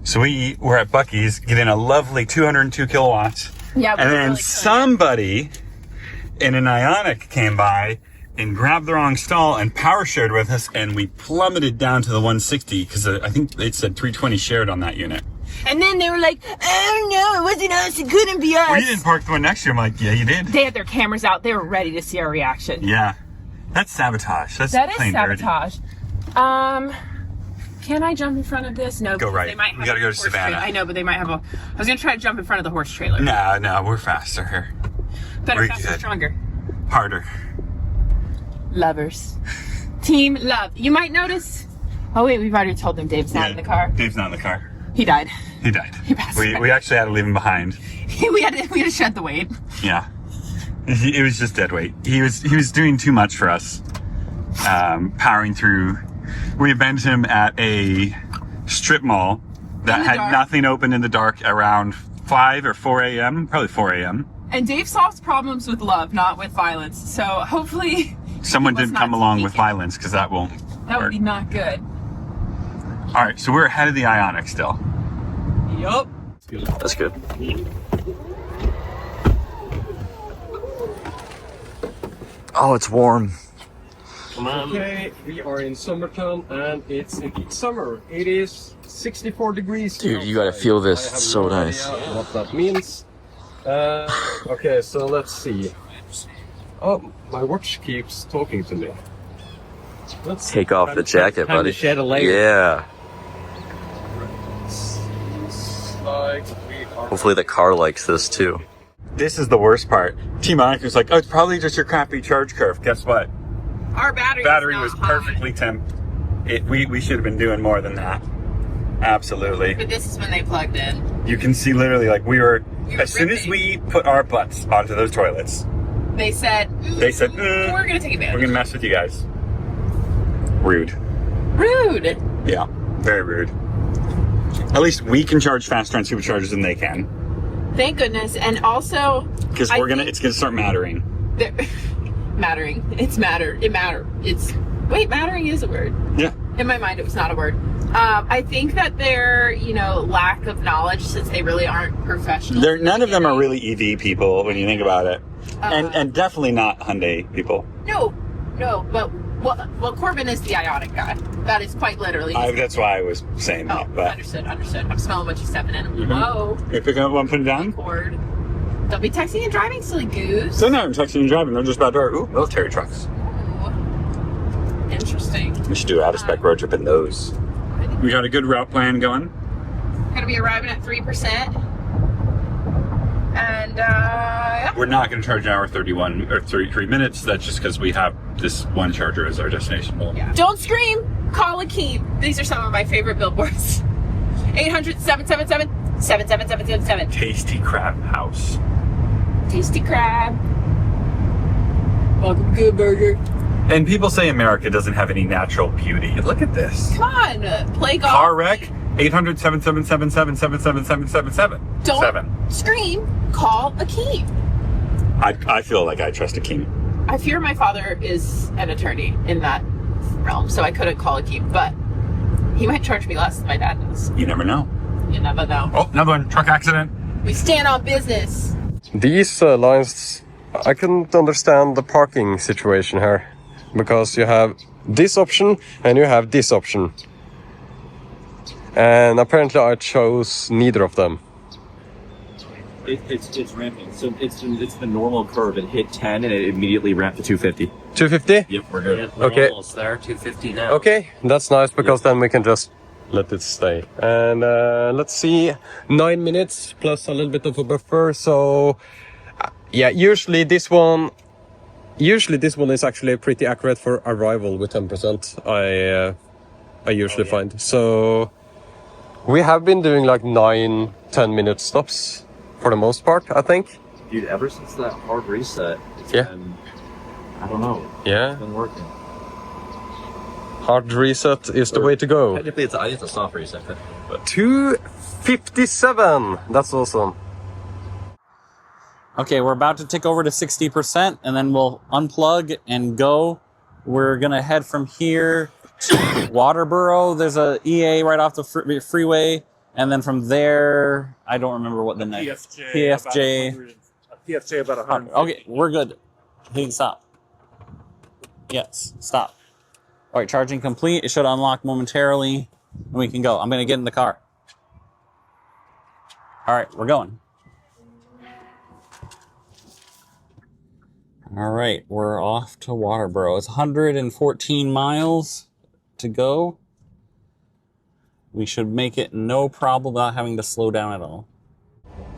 So we were at Buc-ee's getting a lovely 202 kilowatts. Yeah. And then somebody in an IONIQ came by and grabbed the wrong stall and power shared with us, and we plummeted down to the 160 because I think it said 320 shared on that unit. And then they were like, oh no, it wasn't us, it couldn't be us. Well, you didn't park the one next to you. I'm like, yeah, you did. They had their cameras out, they were ready to see our reaction. Yeah. That's sabotage. That's That is plain dirty. sabotage. Can I jump in front of this? No. Go right. They might have We gotta a go to horse Savannah. trailer. I know, but they might have a... I was gonna try to jump in front of the horse trailer. No, we're faster here. Better, we're faster, good. stronger. Harder. Lovers. Team love. You might notice... Oh wait, we've already told them Dave's not in the car. Dave's not in the car. He died. He died. He passed away. We actually had to leave him behind. we had to shed the weight. Yeah. It was just dead weight. He was doing too much for us. Powering through. We abandoned him at a strip mall that had nothing open in the dark around 5 or 4 a.m. Probably 4 a.m. And Dave solves problems with love, not with violence. So hopefully... Someone didn't come along with violence, because that won't That would work. be not good. All right, so we're ahead of the IONIQ still. Yup. That's good. Oh, it's warm. Okay, we are in summertime and it's indeed summer. It is 64 degrees. Dude, you gotta feel this. I have It's so no nice. idea what that means. Okay, so let's see. Oh, my watch keeps talking to me. Let's Take off the jacket, time buddy. to shed a layer. Yeah. Like we are... Hopefully the car likes this too. This is the worst part. Team IONIQ was like, oh, it's probably just your crappy charge curve. Guess what? Our battery was perfectly temp. We should have been doing more than that. Absolutely. But this is when they plugged in. You can see literally like we were as soon as we put our butts onto those toilets, They said, we're gonna take advantage. we're gonna mess with you guys. Rude. Rude. Yeah, very rude. At least we can charge faster on superchargers than they can. Thank goodness. And also, Because it's gonna start mattering. mattering. Mattering is a word. Yeah. In my mind, it was not a word. I think that their, lack of knowledge, since they really aren't professionals. None of them are really EV people when you think about it. And definitely not Hyundai people. No, but well, Corbin is the IONIQ guy. That is quite literally. That's why I was saying that. But Understood. I'm smelling what you're stepping in. Mhm. Whoa. You're picking up one, put it down? Cord. Don't be texting and driving, silly goose. So no, I'm texting and driving. They're just about to military trucks. Interesting. We should do an out-of-spec road trip in those. We got a good route plan going. Gonna be arriving at 3%. And, yeah. We're not going to charge an hour 31 or 33 minutes. That's just because we have this one charger as our destination. Yeah. Don't scream. Call Akeem. These are some of my favorite billboards. 800-777-77777. Tasty Crab House. Tasty crab. Welcome to Good Burger. And people say America doesn't have any natural beauty. Look at this. Come on. Play golf. Car wreck. 800-777-77777. Don't scream. Call Akeem. I feel like I trust Akeem. I fear my father is an attorney in that realm, so I couldn't call Akeem, but he might charge me less than my dad does. You never know. You never know. Oh, another one. Truck accident. We stand on business. These lines, I couldn't understand the parking situation here. Because you have this option and you have this option. And apparently I chose neither of them. It's ramping. So it's the normal curve. It hit 10 and it immediately ramped to 250. 250? Yep, we're good. Yeah, we're Okay. almost there, 250 now. Okay, that's nice because then we can just let it stay. And let's see, 9 minutes plus a little bit of a buffer. So yeah, usually this one is actually pretty accurate for arrival with 10%. I usually find. So we have been doing like 9-10 minute stops for the most part, I think. Dude, ever since that hard reset, it's been, I don't know. Yeah. It's been working. Hard reset is the way to go. Technically, I think it's a soft reset. 257. That's awesome. Okay, we're about to tick over to 60%, and then we'll unplug and go. We're gonna head from here to Waterboro. There's a EA right off the freeway, and then from there, I don't remember what the next PFJ. PFJ about 100. Okay, we're good. You can stop. Yes, stop. All right, charging complete. It should unlock momentarily, and we can go. I'm gonna get in the car. All right, we're going. All right, we're off to Waterboro. It's 114 miles to go. We should make it no problem without having to slow down at all.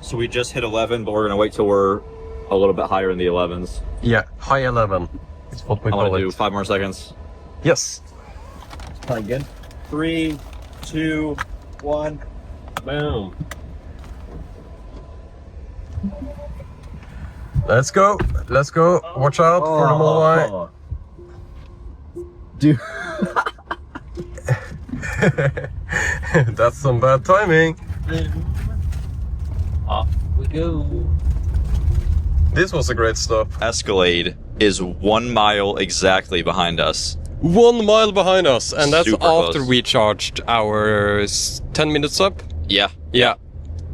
So we just hit 11, but we're gonna wait till we're a little bit higher in the 11s. Yeah, high 11. That's what we I call want to it. do 5 more seconds. Yes. Probably good. 3, 2, 1, boom. Let's go. Let's go. Watch out for the Moai. Dude. That's some bad timing. Off we go. This was a great stop. Escalade is 1 mile exactly behind us. 1 mile behind us, and that's Super after close. we charged our 10 minutes up. Yeah. Yeah.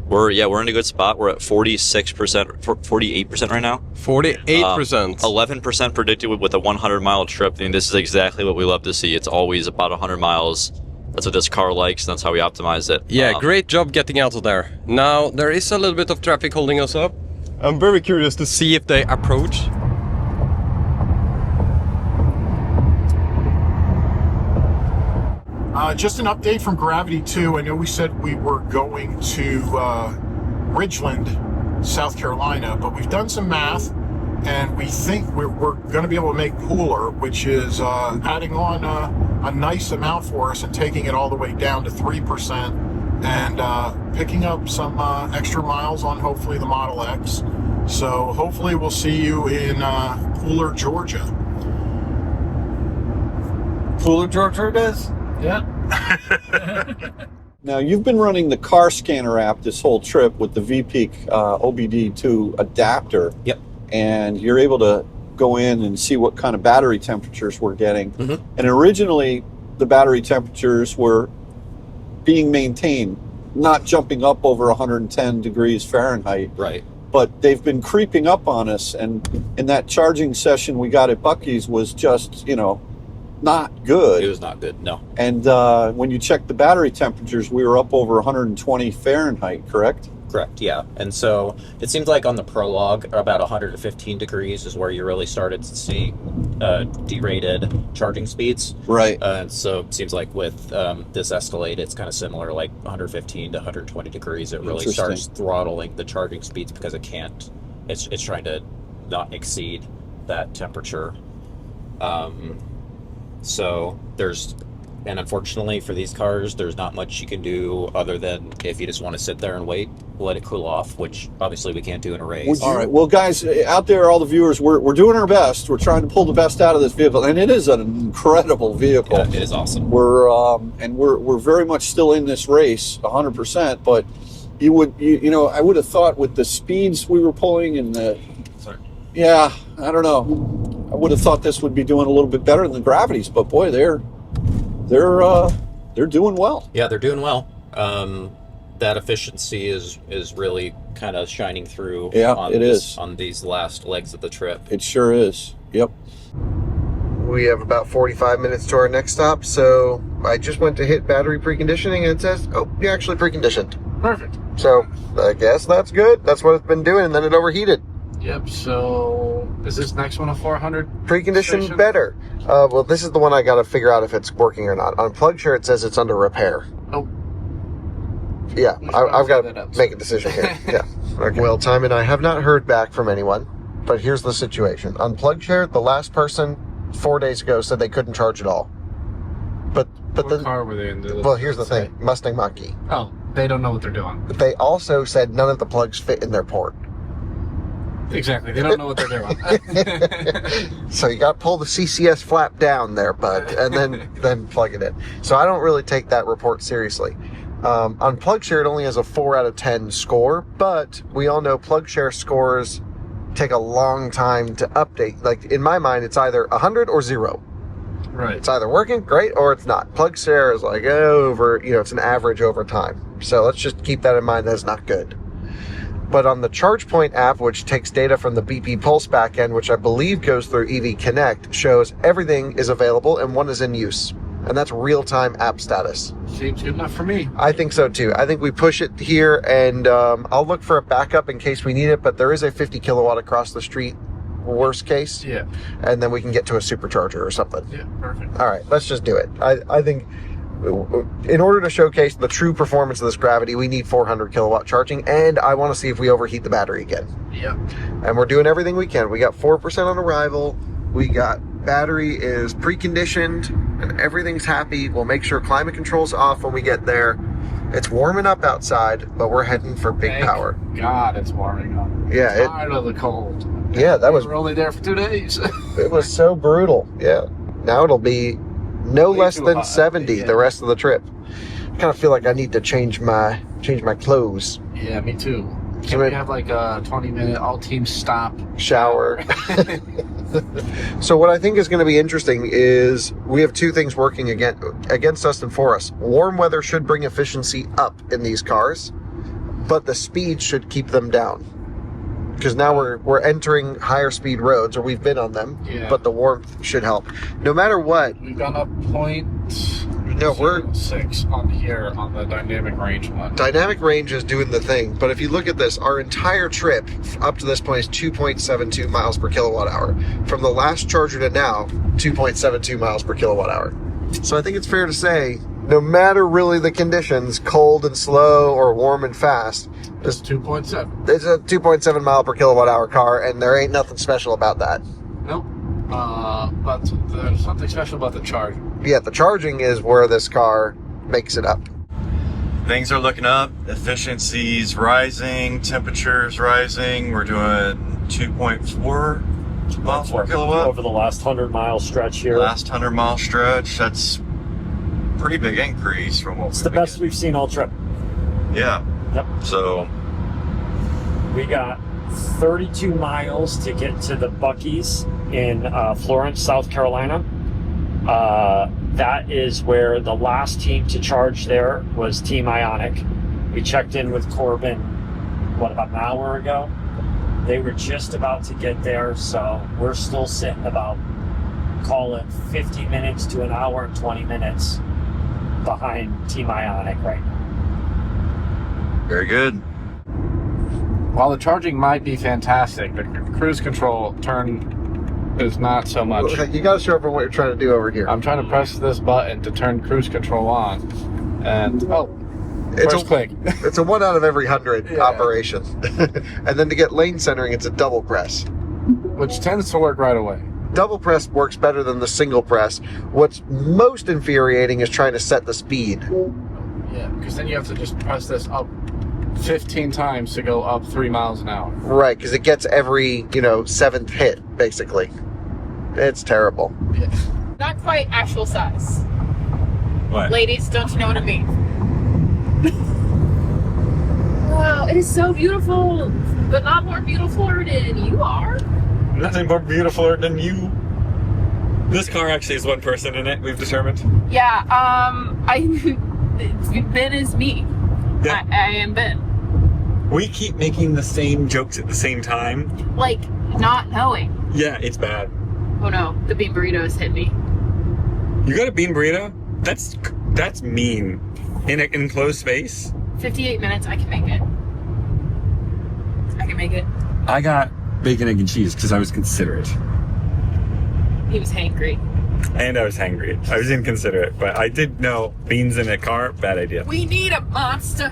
We're in a good spot. We're at 46%, 48% right now. 48%. 11% predicted with a 100-mile trip. I mean, this is exactly what we love to see. It's always about 100 miles. That's what this car likes, and that's how we optimize it. Yeah, great job getting out of there. Now, there is a little bit of traffic holding us up. I'm very curious to see if they approach. Just an update from Gravity 2. I know we said we were going to Ridgeland, South Carolina, but we've done some math, and we think we're going to be able to make Pooler, which is adding on a nice amount for us and taking it all the way down to 3%, and picking up some extra miles on hopefully the Model X. So hopefully we'll see you in Pooler, Georgia. Pooler, Georgia it is? Yeah. Now, you've been running the car scanner app this whole trip with the VPeak OBD2 adapter. Yep. And you're able to go in and see what kind of battery temperatures we're getting. Mm-hmm. And originally, the battery temperatures were being maintained, not jumping up over 110 degrees Fahrenheit. Right. But they've been creeping up on us. And in that charging session we got at Buc-ee's was just, not good. It was not good, no. And when you check the battery temperatures, we were up over 120 Fahrenheit, correct? Correct, yeah. And so it seems like on the prologue, about 115 degrees is where you really started to see derated charging speeds. Right. So it seems like with this Escalade, it's kind of similar, like 115 to 120 degrees. It really starts throttling the charging speeds because it can't. It's trying to not exceed that temperature. So and unfortunately for these cars, there's not much you can do other than if you just want to sit there and wait, let it cool off, which obviously we can't do in a race. All right. Well, guys, out there, all the viewers, we're doing our best. We're trying to pull the best out of this vehicle, and it is an incredible vehicle. Yeah, it is awesome. We're very much still in this race, 100%. But I would have thought with the speeds we were pulling and I don't know. I would have thought this would be doing a little bit better than the Gravities, but boy, they're doing well. Yeah, they're doing well. That efficiency is really kind of shining through. Yeah, on these last legs of the trip. It sure is. Yep. We have about 45 minutes to our next stop, so I just went to hit battery preconditioning, and it says, "Oh, you're actually preconditioned." Perfect. So I guess that's good. That's what it's been doing, and then it overheated. Yep, so is this next one a 400? Preconditioned station? better. Well, this is the one I got to figure out if it's working or not. On PlugShare, it says it's under repair. Oh. Yeah, I've got to make a decision here. Yeah. Okay. Well, Time and I have not heard back from anyone, but here's the situation. On PlugShare, the last person 4 days ago said they couldn't charge at all. But What car were they in? Well, here's the thing. Mustang Mach-E. Oh, they don't know what they're doing. But they also said none of the plugs fit in their port. Exactly. They don't know what they're doing. So you got to pull the CCS flap down there, bud, and then plug it in. So I don't really take that report seriously. On PlugShare, it only has a 4 out of 10 score, but we all know PlugShare scores take a long time to update. Like, in my mind, it's either 100 or 0. Right. It's either working great or it's not. PlugShare is like it's an average over time. So let's just keep that in mind. That's not good. But on the ChargePoint app, which takes data from the BP Pulse backend, which I believe goes through EV Connect, shows everything is available and one is in use. And that's real-time app status. Seems good enough for me. I think so too. I think we push it here, and I'll look for a backup in case we need it, but there is a 50 kilowatt across the street, worst case. Yeah. And then we can get to a supercharger or something. Yeah, perfect. All right, let's just do it. I think in order to showcase the true performance of this Gravity, we need 400 kilowatt charging, and I want to see if we overheat the battery again. Yeah. And we're doing everything we can. We got 4% on arrival. We got battery is preconditioned and everything's happy. We'll make sure climate control's off when we get there. It's warming up outside, but we're heading for big power. God, it's warming up. Yeah, Tired of the cold. Yeah, that was. We're only there for 2 days. It was so brutal. Yeah. Now it'll be no Way less too than hot. 70 the rest of the trip. I kind of feel like I need to change my clothes. Yeah, me too. Can we have like a 20-minute all-team stop? Shower. So what I think is going to be interesting is we have two things working against us and for us. Warm weather should bring efficiency up in these cars, but the speed should keep them down. Because now we're entering higher speed roads, or we've been on them, but the warmth should help. No matter what. We've gone up 0.06 on here on the dynamic range one. Dynamic range is doing the thing, but if you look at this, our entire trip up to this point is 2.72 miles per kilowatt hour. From the last charger to now, 2.72 miles per kilowatt hour. So I think it's fair to say, no matter really the conditions, cold and slow or warm and fast, it's 2.7. It's a 2.7 mile per kilowatt hour car, and there ain't nothing special about that. Nope. But there's something special about the charging. Yeah, the charging is where this car makes it up. Things are looking up. Efficiency's rising. Temperature's rising. We're doing 2.4 miles per kilowatt over the last 100-mile stretch here. Last 100-mile stretch. That's a pretty big increase from what it's the best we've seen all trip. Yeah. Yep. So we got 32 miles to get to the Buc-ee's in Florence, South Carolina. That is where the last team to charge there was Team IONIQ. We checked in with Corbin, about an hour ago? They were just about to get there, so we're still sitting about, call it 50 minutes to an hour and 20 minutes behind Team IONIQ right now. Very good. While the charging might be fantastic, the cruise control turn is not so much. You got to show everyone what you're trying to do over here. I'm trying to press this button to turn cruise control on, and first click. It's a 1 out of every 100 operation. And then to get lane centering, it's a double press, which tends to work right away. Double press works better than the single press. What's most infuriating is trying to set the speed. Yeah, because then you have to just press this up 15 times to go up 3 miles an hour. Right, because it gets every, 7th hit, basically. It's terrible. Yeah. Not quite actual size. What? Ladies, don't you know what I mean? Wow, it is so beautiful, but not more beautiful than you are. Nothing more beautiful than you. This car actually has one person in it, we've determined. Yeah, Ben is me. Yeah. I am Ben. We keep making the same jokes at the same time. Like, not knowing. Yeah, it's bad. Oh no, the bean burritos hit me. You got a bean burrito? That's mean. In an enclosed space? 58 minutes, I can make it. I can make it. I got bacon, egg, and cheese because I was considerate. He was hangry. And I was hangry. I was inconsiderate, but I did know beans in a car, bad idea. We need a monster.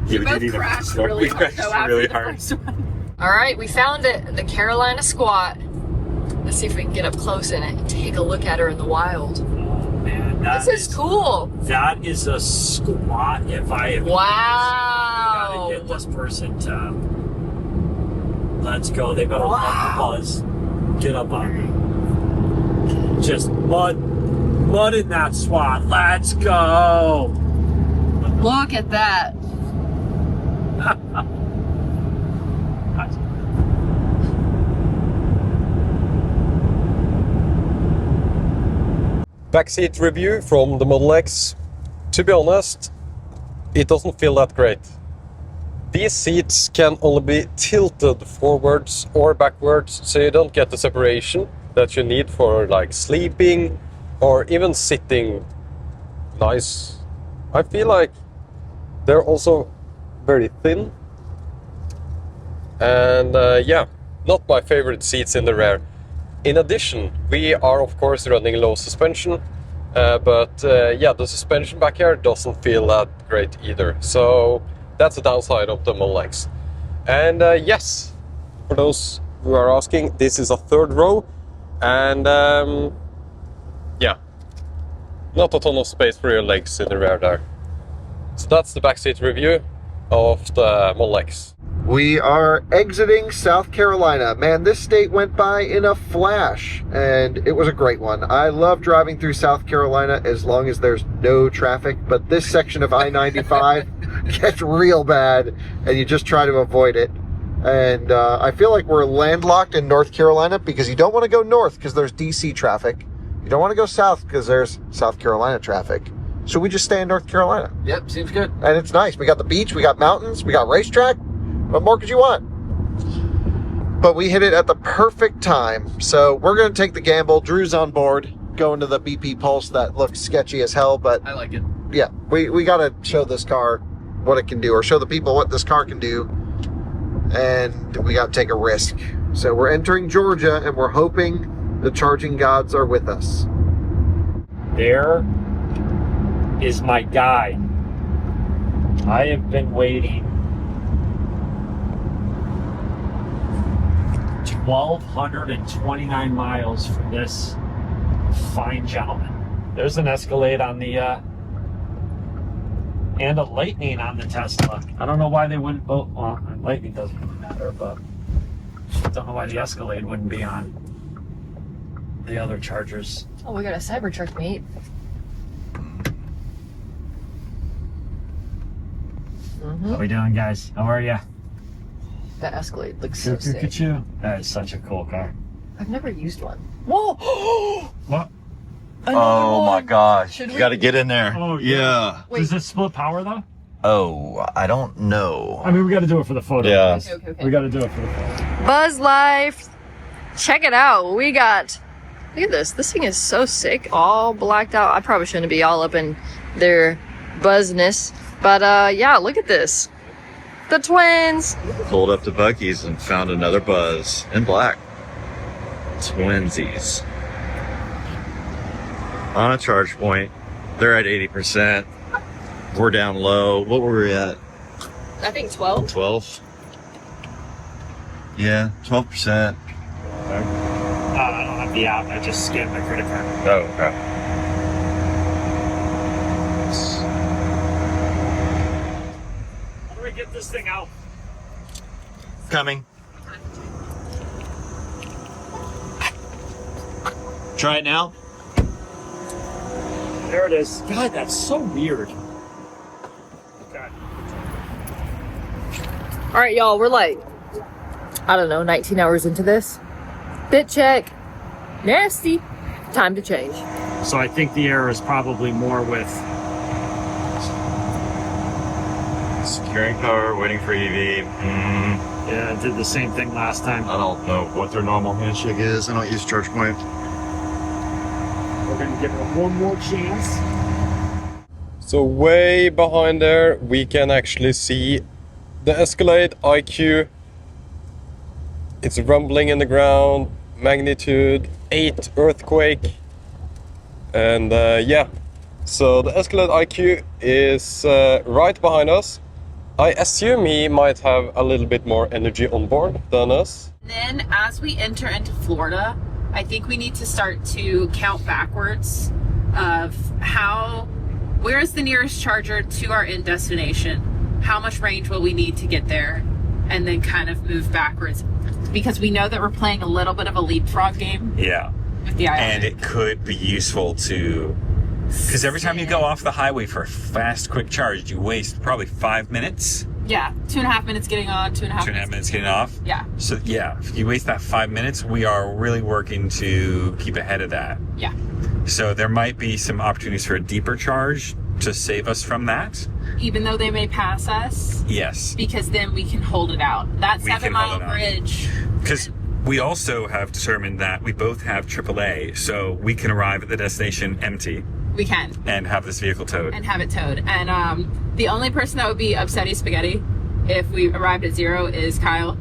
Yeah, we both did eat crashed a really We hard, crashed though, after really the hard. first one. All right, we found it, the Carolina Squat. Let's see if we can get up close in it and take a look at her in the wild. Man, This is cool. That is a squat. If I have Wow. we gotta get this person to. Let's go. They better love the buzz. Get up on me. Just mud in that SWAT. Let's go. Look at that. Backseat review from the Model X. To be honest, it doesn't feel that great. These seats can only be tilted forwards or backwards, so you don't get the separation that you need for like sleeping or even sitting nice. I feel like they're also very thin. And yeah, not my favorite seats in the rear. In addition, we are of course running low suspension, but yeah, the suspension back here doesn't feel that great either. So that's the downside of the Model X. And yes, for those who are asking, this is a third row, and yeah, not a ton of space for your legs in the rear there. So that's the backseat review of the Model X. We are exiting South Carolina. Man, this state went by in a flash, and it was a great one. I love driving through South Carolina as long as there's no traffic, but this section of I-95 gets real bad, and you just try to avoid it. And I feel like we're landlocked in North Carolina because you don't want to go north because there's DC traffic. You don't want to go south because there's South Carolina traffic. So we just stay in North Carolina. Yep, seems good. And it's nice. We got the beach, we got mountains, we got racetrack. What more could you want? But we hit it at the perfect time. So we're going to take the gamble. Drew's on board, going to the BP Pulse that looks sketchy as hell, but I like it. Yeah, we got to show this car what it can do, or show the people what this car can do, and we got to take a risk. So we're entering Georgia, and we're hoping the charging gods are with us. There is my guy. I have been waiting 1,229 miles for this fine gentleman. There's an Escalade on the and a Lightning on the Tesla. I don't know why they wouldn't both. Well, Lightning doesn't really matter, but I don't know why the Escalade wouldn't be on the other Chargers. Oh, we got a Cybertruck, mate. How we doing, guys? How are ya? That Escalade looks so sick. Choo-choo-choo. That is such a cool car. I've never used one. Whoa! What? Oh my gosh. Should You we? got to get in there. Oh, yeah. Wait. Does it split power, though? Oh, I don't know. I mean, we got to do it for the photo. Yeah. Okay. We got to do it for the photo. Buzz Life. Check it out. We got... Look at this. This thing is so sick. All blacked out. I probably shouldn't be all up in their buzzness. But yeah, look at this. The twins. Pulled up to Buc-ee's and found another Buzz in black. Twinsies. On a charge point. They're at 80%. We're down low. What were we at? I think 12. 12? Yeah, 12%. I don't have the app. I just scanned my credit card. Oh, okay. How do we get this thing out? Coming. Try it now. There it is. God, that's so weird. Okay. All right, y'all. We're like, I don't know, 19 hours into this. Bit check. Nasty. Time to change. So I think the error is probably more with Securing power, waiting for EV. Yeah, I did the same thing last time. I don't know what their normal handshake is. I don't use charge point. We're gonna give it one more chance. So way behind there, we can actually see the Escalade IQ. It's rumbling in the ground, magnitude 8 earthquake. And yeah, so the Escalade IQ is right behind us. I assume he might have a little bit more energy on board than us. Then as we enter into Florida, I think we need to start to count backwards of where is the nearest charger to our end destination? How much range will we need to get there? And then kind of move backwards. Because we know that we're playing a little bit of a leapfrog game. Yeah. With the IONIQ. And it could be useful to Because every time you go off the highway for a fast, quick charge, you waste probably 5 minutes. Yeah, 2.5 minutes getting on, 2.5 minutes getting off. Yeah. So yeah, if you waste that 5 minutes, we are really working to keep ahead of that. Yeah. So there might be some opportunities for a deeper charge to save us from that. Even though they may pass us. Yes. Because then we can hold it out. That We can 7 hold mile it out. bridge. Because we also have determined that we both have AAA, so we can arrive at the destination empty. We can. And have this vehicle towed. And have it towed. And the only person that would be upsetty spaghetti if we arrived at 0 is Kyle.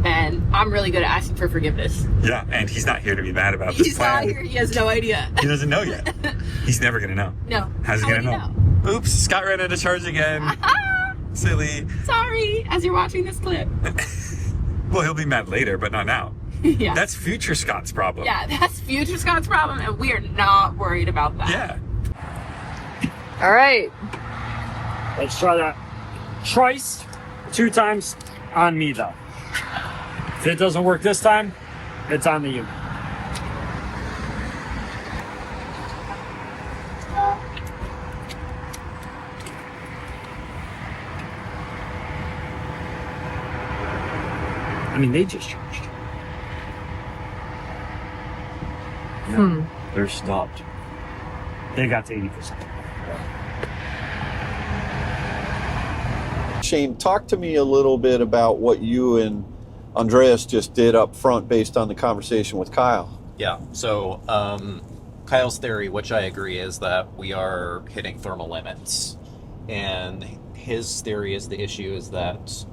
And I'm really good at asking for forgiveness. Yeah, and he's not here to be mad about this He's plan. not here. He has no idea. He doesn't know yet. He's never gonna know. No. How's he How gonna would know? Oops, Scott ran out of charge again. Silly. Sorry, as you're watching this clip. Well, he'll be mad later, but not now. Yeah. That's future Scott's problem. Yeah, that's future Scott's problem, and we are not worried about that. Yeah. All right. Let's try that twice, 2 times on me though. If it doesn't work this time, it's on the unit. I mean, they just charged. No, they're stopped. They got to 80%. Shane, talk to me a little bit about what you and Andreas just did up front based on the conversation with Kyle. Yeah, so Kyle's theory, which I agree, is that we are hitting thermal limits. And his theory is the issue is that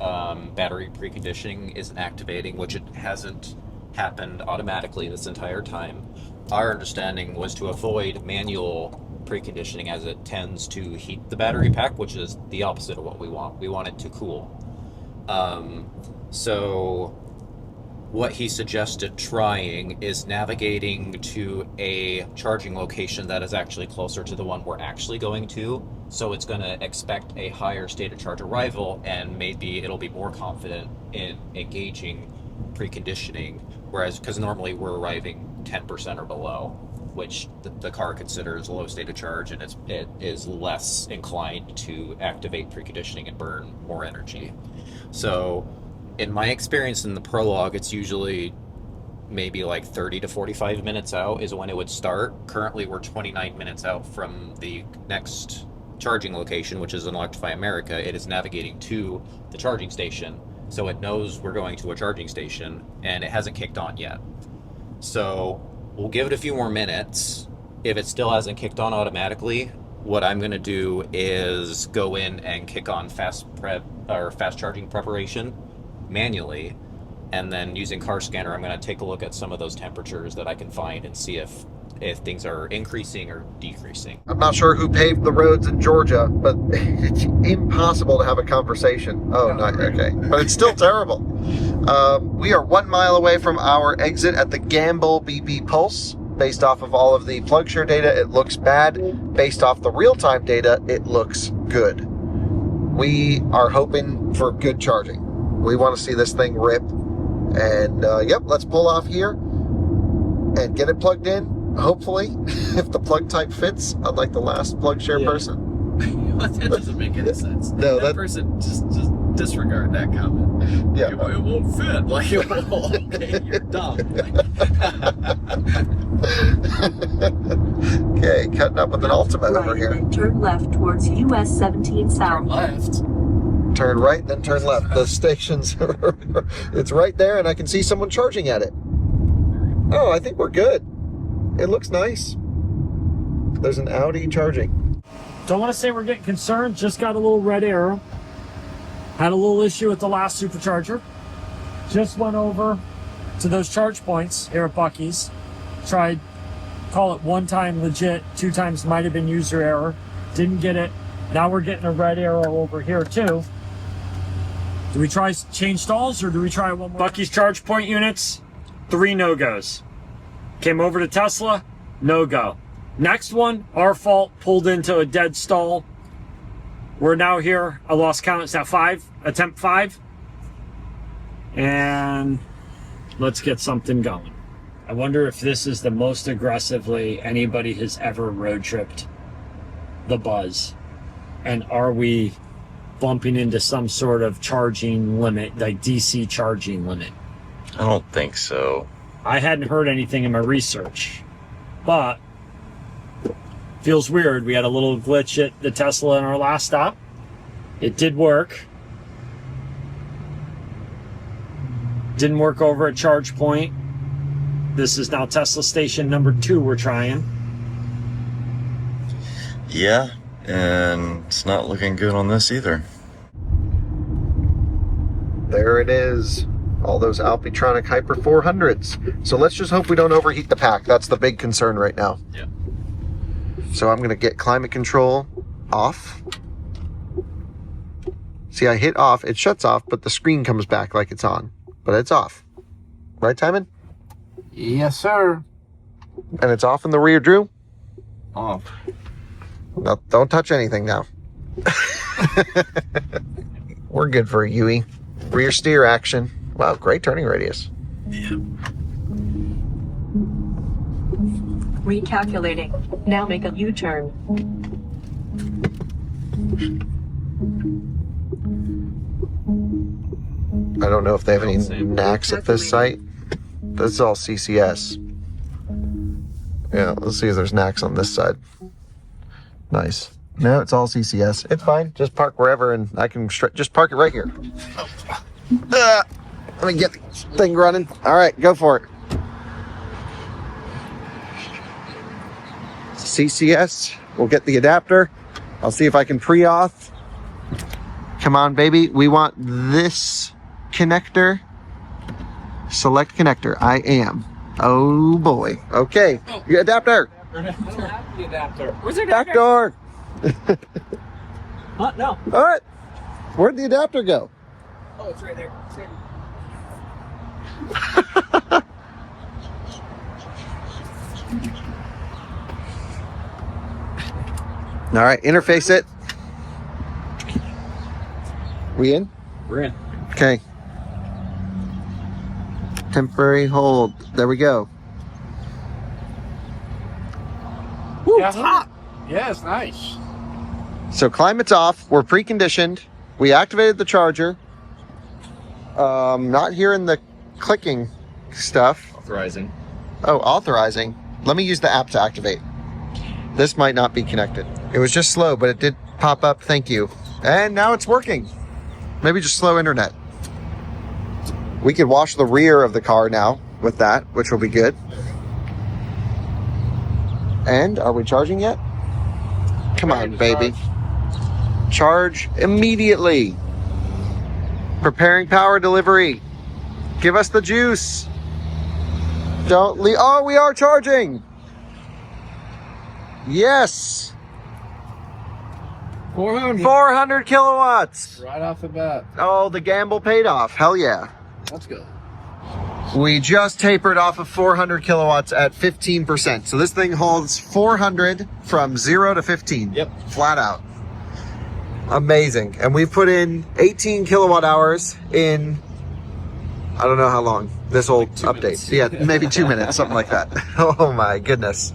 battery preconditioning isn't activating, which it hasn't happened automatically this entire time. Our understanding was to avoid manual preconditioning as it tends to heat the battery pack, which is the opposite of what we want. We want it to cool. So what he suggested trying is navigating to a charging location that is actually closer to the one we're actually going to. So it's going to expect a higher state of charge arrival, and maybe it'll be more confident in engaging preconditioning. Whereas, because normally we're arriving 10% or below, which the car considers a low state of charge, and it is less inclined to activate preconditioning and burn more energy. So in my experience in the prologue, it's usually maybe like 30 to 45 minutes out is when it would start. Currently, we're 29 minutes out from the next charging location, which is in Electrify America. It is navigating to the charging station, so it knows we're going to a charging station, and it hasn't kicked on yet. So we'll give it a few more minutes. If it still hasn't kicked on automatically, what I'm going to do is go in and kick on fast charging preparation manually, and then using car scanner, I'm going to take a look at some of those temperatures that I can find and see if things are increasing or decreasing. I'm not sure who paved the roads in Georgia, but it's impossible to have a conversation. Oh, not okay. But it's still terrible. We are 1 mile away from our exit at the Gamble BP Pulse. Based off of all of the PlugShare data, it looks bad. Based off the real-time data, it looks good. We are hoping for good charging. We want to see this thing rip. And yep, let's pull off here and get it plugged in. Hopefully, if the plug type fits, unlike the last PlugShare person. That doesn't make any sense. No, that person just disregard that comment. Yeah, it won't fit. Like, okay, you're dumb. Okay, cutting up with an Ultimate over here. Then turn left towards US 17 South. Turn right, then turn left. The station's it's right there, and I can see someone charging at it. Oh, I think we're good. It looks nice. There's an Audi charging. Don't want to say we're getting concerned, just got a little red arrow. Had a little issue with the last Supercharger. Just went over to those charge points here at Buc-ee's. Tried, call it 1 time legit, 2 times might have been user error. Didn't get it. Now we're getting a red arrow over here too. Do we try change stalls or do we try one more? Buc-ee's charge point units, 3 no-goes. Came over to Tesla, no go. Next one, our fault, pulled into a dead stall. We're now here, I lost count, it's at 5, attempt 5. And let's get something going. I wonder if this is the most aggressively anybody has ever road tripped the buzz? And are we bumping into some sort of charging limit, like DC charging limit? I don't think so. I hadn't heard anything in my research, but feels weird. We had a little glitch at the Tesla in our last stop. It did work. Didn't work over at Charge Point. This is now Tesla station number 2 we're trying. Yeah, and it's not looking good on this either. There it is. All those Alpitronic Hyper 400s. So let's just hope we don't overheat the pack. That's the big concern right now. Yeah. So I'm going to get climate control off. See, I hit off. It shuts off, but the screen comes back like it's on. But it's off. Right, Timon? Yes, sir. And it's off in the rear, Drew? Off. No, don't touch anything now. We're good for a Yui. Rear steer action. Wow, great turning radius. Yeah. Recalculating. Now make a U-turn. I don't know if they have any knacks at this site. This is all CCS. Yeah, let's see if there's knacks on this side. Nice. No, it's all CCS. It's fine. Just park wherever, and I can just park it right here. Let me get the thing running. All right, go for it. CCS. We'll get the adapter. I'll see if I can pre-auth. Come on, baby. We want this connector. Select connector. I am. Oh boy. Okay. Your adapter. I don't have the adapter. Where's the Back door. Huh? No. All right. Where'd the adapter go? Oh, it's right there. It's right. All right. Interface it. We in? We're in. Okay. Temporary hold. There we go. Woo, yeah, it's hot. Yeah, it's nice. So climate's off. We're preconditioned. We activated the charger. Not hearing the clicking stuff. Authorizing. Oh, authorizing. Let me use the app to activate. This might not be connected. It was just slow, but it did pop up. Thank you. And now it's working. Maybe just slow internet. We could wash the rear of the car now with that, which will be good. And are we charging yet? Come on, baby. Charge immediately. Preparing power delivery. Give us the juice. Don't leave. Oh, we are charging. Yes. 400 kilowatts. Right off the bat. Oh, the gamble paid off. Hell yeah. That's good. We just tapered off of 400 kilowatts at 15%. So this thing holds 400 from 0 to 15. Yep. Flat out. Amazing. And we put in 18 kilowatt hours in, I don't know how long, this whole update. Minutes. Yeah, maybe 2 minutes, something like that. Oh my goodness.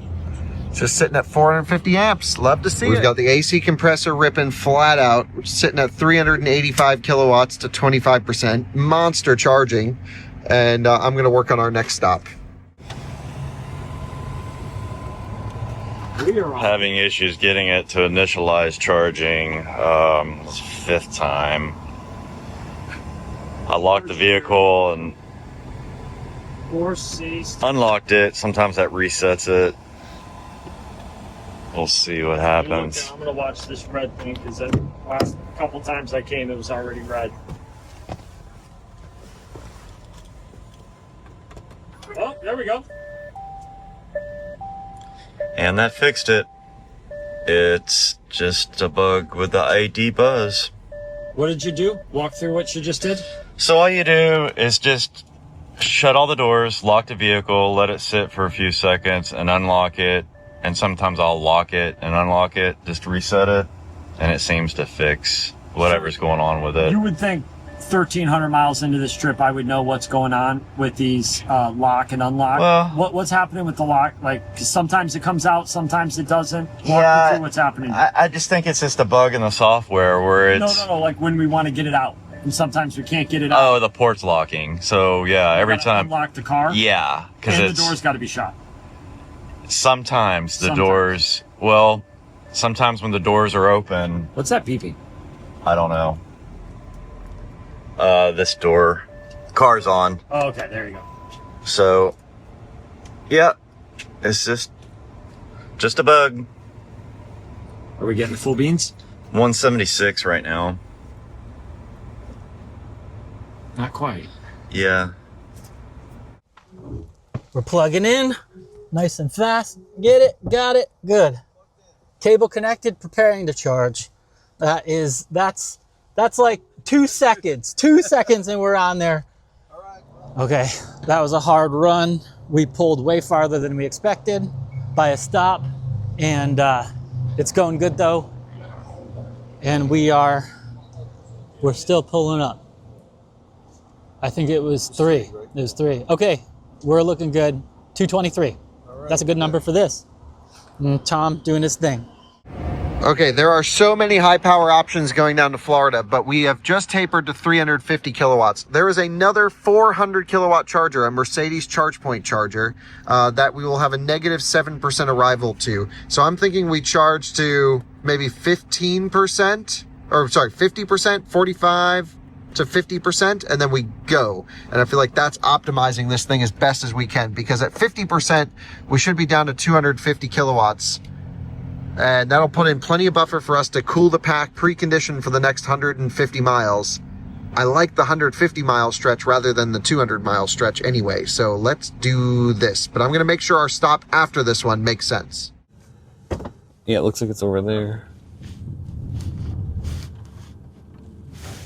Just sitting at 450 amps. Love to see it. We've got the AC compressor ripping flat out, which is sitting at 385 kilowatts to 25%. Monster charging. And I'm going to work on our next stop. Having issues getting it to initialize charging. It's 5th time. I locked the vehicle and unlocked it. Sometimes that resets it. We'll see what happens. I'm gonna watch this red thing because the last couple times I came, it was already red. Oh, there we go. And that fixed it. It's just a bug with the ID buzz. What did you do? Walk through what you just did? So all you do is just shut all the doors, lock the vehicle, let it sit for a few seconds and unlock it. And sometimes I'll lock it and unlock it, just reset it. And it seems to fix whatever's going on with it. You would think 1,300 miles into this trip, I would know what's going on with these lock and unlock. What's happening with the lock? Like, 'cause sometimes it comes out, sometimes it doesn't. Walk me through what's happening. I just think it's just a bug in the software where it's... No. Like when we want to get it out, and sometimes we can't get it out. Oh, the port's locking. So yeah, every time. Unlock the car. Yeah, because the door's got to be shut. Sometimes the doors. Well, sometimes when the doors are open. What's that beeping? I don't know. This door, car's on. Oh, okay, there you go. So, yeah, it's just a bug. Are we getting the full beans? 176 right now. Not quite. Yeah. We're plugging in, nice and fast. Get it, got it, good. Cable connected, preparing to charge. That's like 2 seconds. 2 seconds and we're on there. Okay, that was a hard run. We pulled way farther than we expected by a stop, and it's going good though. And we're still pulling up. I think it was 3. It was 3. Okay, we're looking good. 223. That's a good number for this. And Tom doing his thing. Okay, there are so many high power options going down to Florida, but we have just tapered to 350 kilowatts. There is another 400 kilowatt charger, a Mercedes ChargePoint charger, that we will have a negative 7% arrival to. So I'm thinking we charge to maybe 15%, or sorry, 50%, 45 to 50%, and then we go. And I feel like that's optimizing this thing as best as we can, because at 50%, we should be down to 250 kilowatts. And that'll put in plenty of buffer for us to cool the pack, precondition for the next 150 miles. I like the 150 mile stretch rather than the 200 mile stretch anyway. So let's do this. But I'm going to make sure our stop after this one makes sense. Yeah, it looks like it's over there.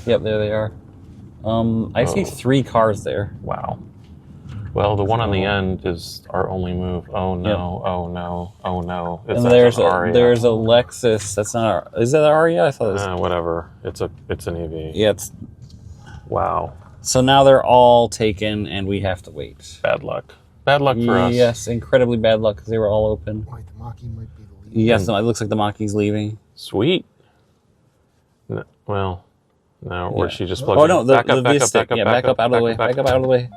Yep, there they are. I see 3 cars there. Wow. Well, the one on the end is our only move. Oh no! Yep. Oh no! Oh no! It's and there's a Lexus. That's not. Is that Aria? I thought it was. Whatever. It's an EV. Yeah. It's. Wow. So now they're all taken, and we have to wait. Bad luck. Bad luck for us. Yes, incredibly bad luck because they were all open. Wait, the Mach-E might be the lead. Yes, no, it looks like the Mach-E's leaving. Sweet. No, well, no, or she just plugged. Oh no, back up out of the way. Back up out of the way.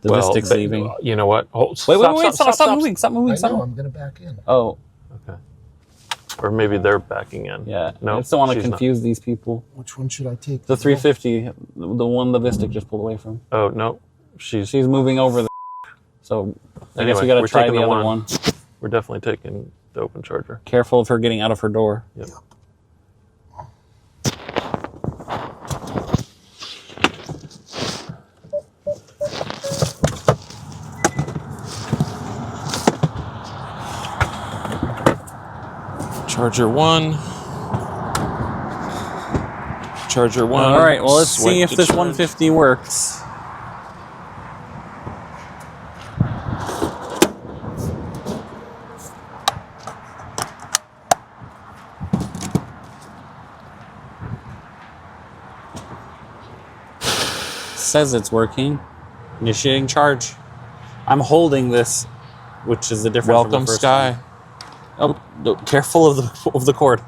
The Vistic's leaving. You know what? Wait, stop moving. Stop moving. I know, I'm going to back in. Oh. Okay. Or maybe they're backing in. Yeah. No, I just don't want to confuse these people. Which one should I take? The 350, the one the Vistic just pulled away from. Oh, no. She's moving over the... So I guess we got to try the other one. We're definitely taking the open charger. Careful of her getting out of her door. Yep. Charger 1. Charger 1. All right, well, let's see if this 150 works. Says it's working. Initiating charge. I'm holding this, which is the difference. Welcome, Sky. Oh, careful of the cord.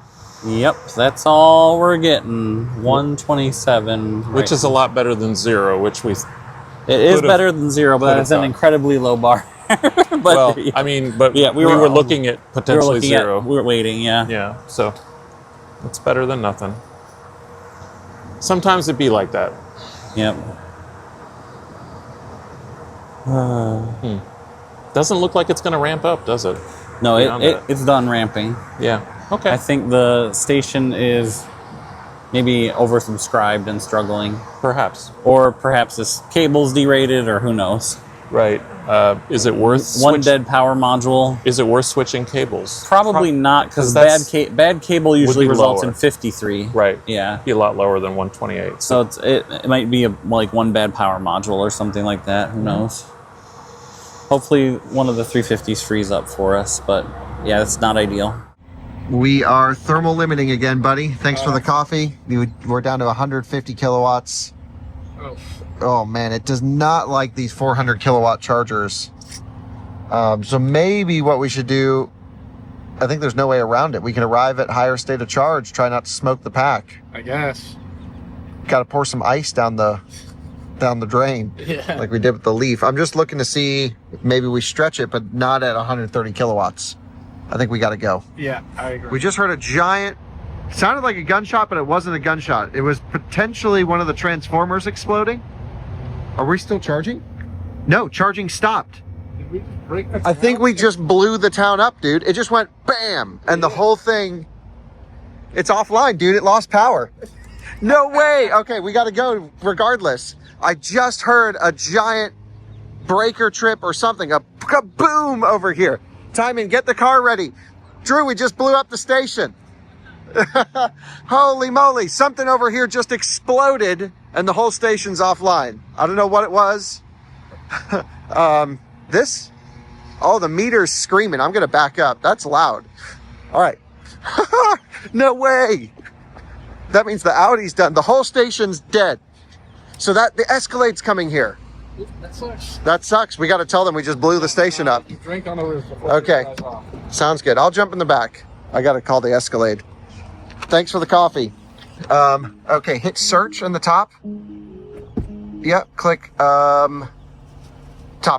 Yep, that's all we're getting. 127, which is a lot better than 0, which we. It is better than 0, but it's an incredibly low bar. But, well, I mean, but yeah, we were looking at potentially 0. We were waiting, yeah. Yeah, so it's better than nothing. Sometimes it'd be like that. Yep. Doesn't look like it's going to ramp up, does it? No, it's done ramping. Yeah. Okay. I think the station is maybe oversubscribed and struggling. Perhaps. Or perhaps this cable's derated, or who knows. Right. Is it worth one dead power module? Is it worth switching cables? Probably not, because bad cable usually results in 53. Right. Yeah. Be a lot lower than 128. So it might be like one bad power module or something like that. Who knows? Hopefully one of the 350s frees up for us, but yeah, it's not ideal. We are thermal limiting again, buddy. Thanks for the coffee. We're down to 150 kilowatts. Oh man, it does not like these 400 kilowatt chargers. So maybe what we should do, I think there's no way around it. We can arrive at higher state of charge, try not to smoke the pack. I guess. Got to pour some ice down the drain, like we did with the Leaf. I'm just looking to see if maybe we stretch it, but not at 130 kilowatts. I think we got to go. Yeah, I agree. We just heard a giant, sounded like a gunshot, but it wasn't a gunshot. It was potentially one of the transformers exploding. Are we still charging? No, charging stopped. Did we break the I think we just blew the town up, dude. It just went bam, and the whole thing, it's offline, dude. It lost power. No way. Okay, we got to go regardless. I just heard a giant breaker trip or something, a kaboom over here. Timon, get the car ready. Drew, we just blew up the station. Holy moly, something over here just exploded and the whole station's offline. I don't know what it was. This? Oh, the meter's screaming. I'm gonna back up. That's loud. All right. No way. That means the Audi's done. The whole station's dead. So the Escalade's coming here. That sucks. That sucks. We got to tell them we just blew the station up. Drink on the roof before Okay. you guys off. Sounds good. I'll jump in the back. I got to call the Escalade. Thanks for the coffee. Okay, hit search in the top. Yep, click top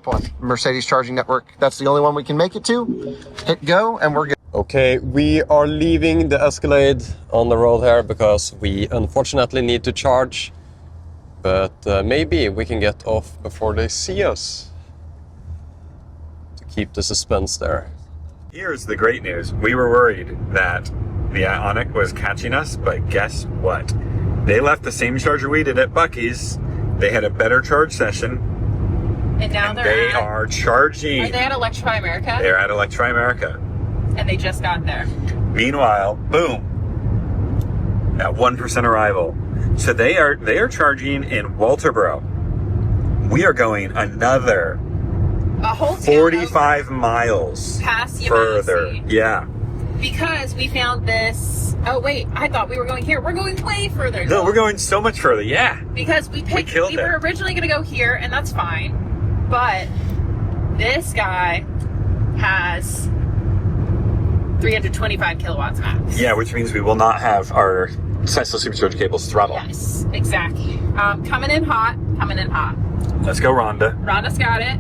one, Mercedes charging network. That's the only one we can make it to. Hit go and we're good. Okay, we are leaving the Escalade on the road here because we unfortunately need to charge. But maybe we can get off before they see us to keep the suspense there. Here's the great news. We were worried that the IONIQ was catching us, but guess what? They left the same charger we did at Buc-ee's. They had a better charge session. And now They are charging. Are they at Electrify America? They're at Electrify America. And they just got there. Meanwhile, boom, at 1% arrival. So they are charging in Walterboro. We are going another A whole 45 miles past further. Yeah. Because we found this. Oh wait, I thought we were going here. We're going way further. No, we're going so much further. Yeah. Because we were originally going to go here, and that's fine. But this guy has 325 kilowatts max. Yeah, which means we will not have our Tesla Supercharger cables throttle. Yes, exactly. Coming in hot. Coming in hot. Let's go, Rhonda. Rhonda's got it.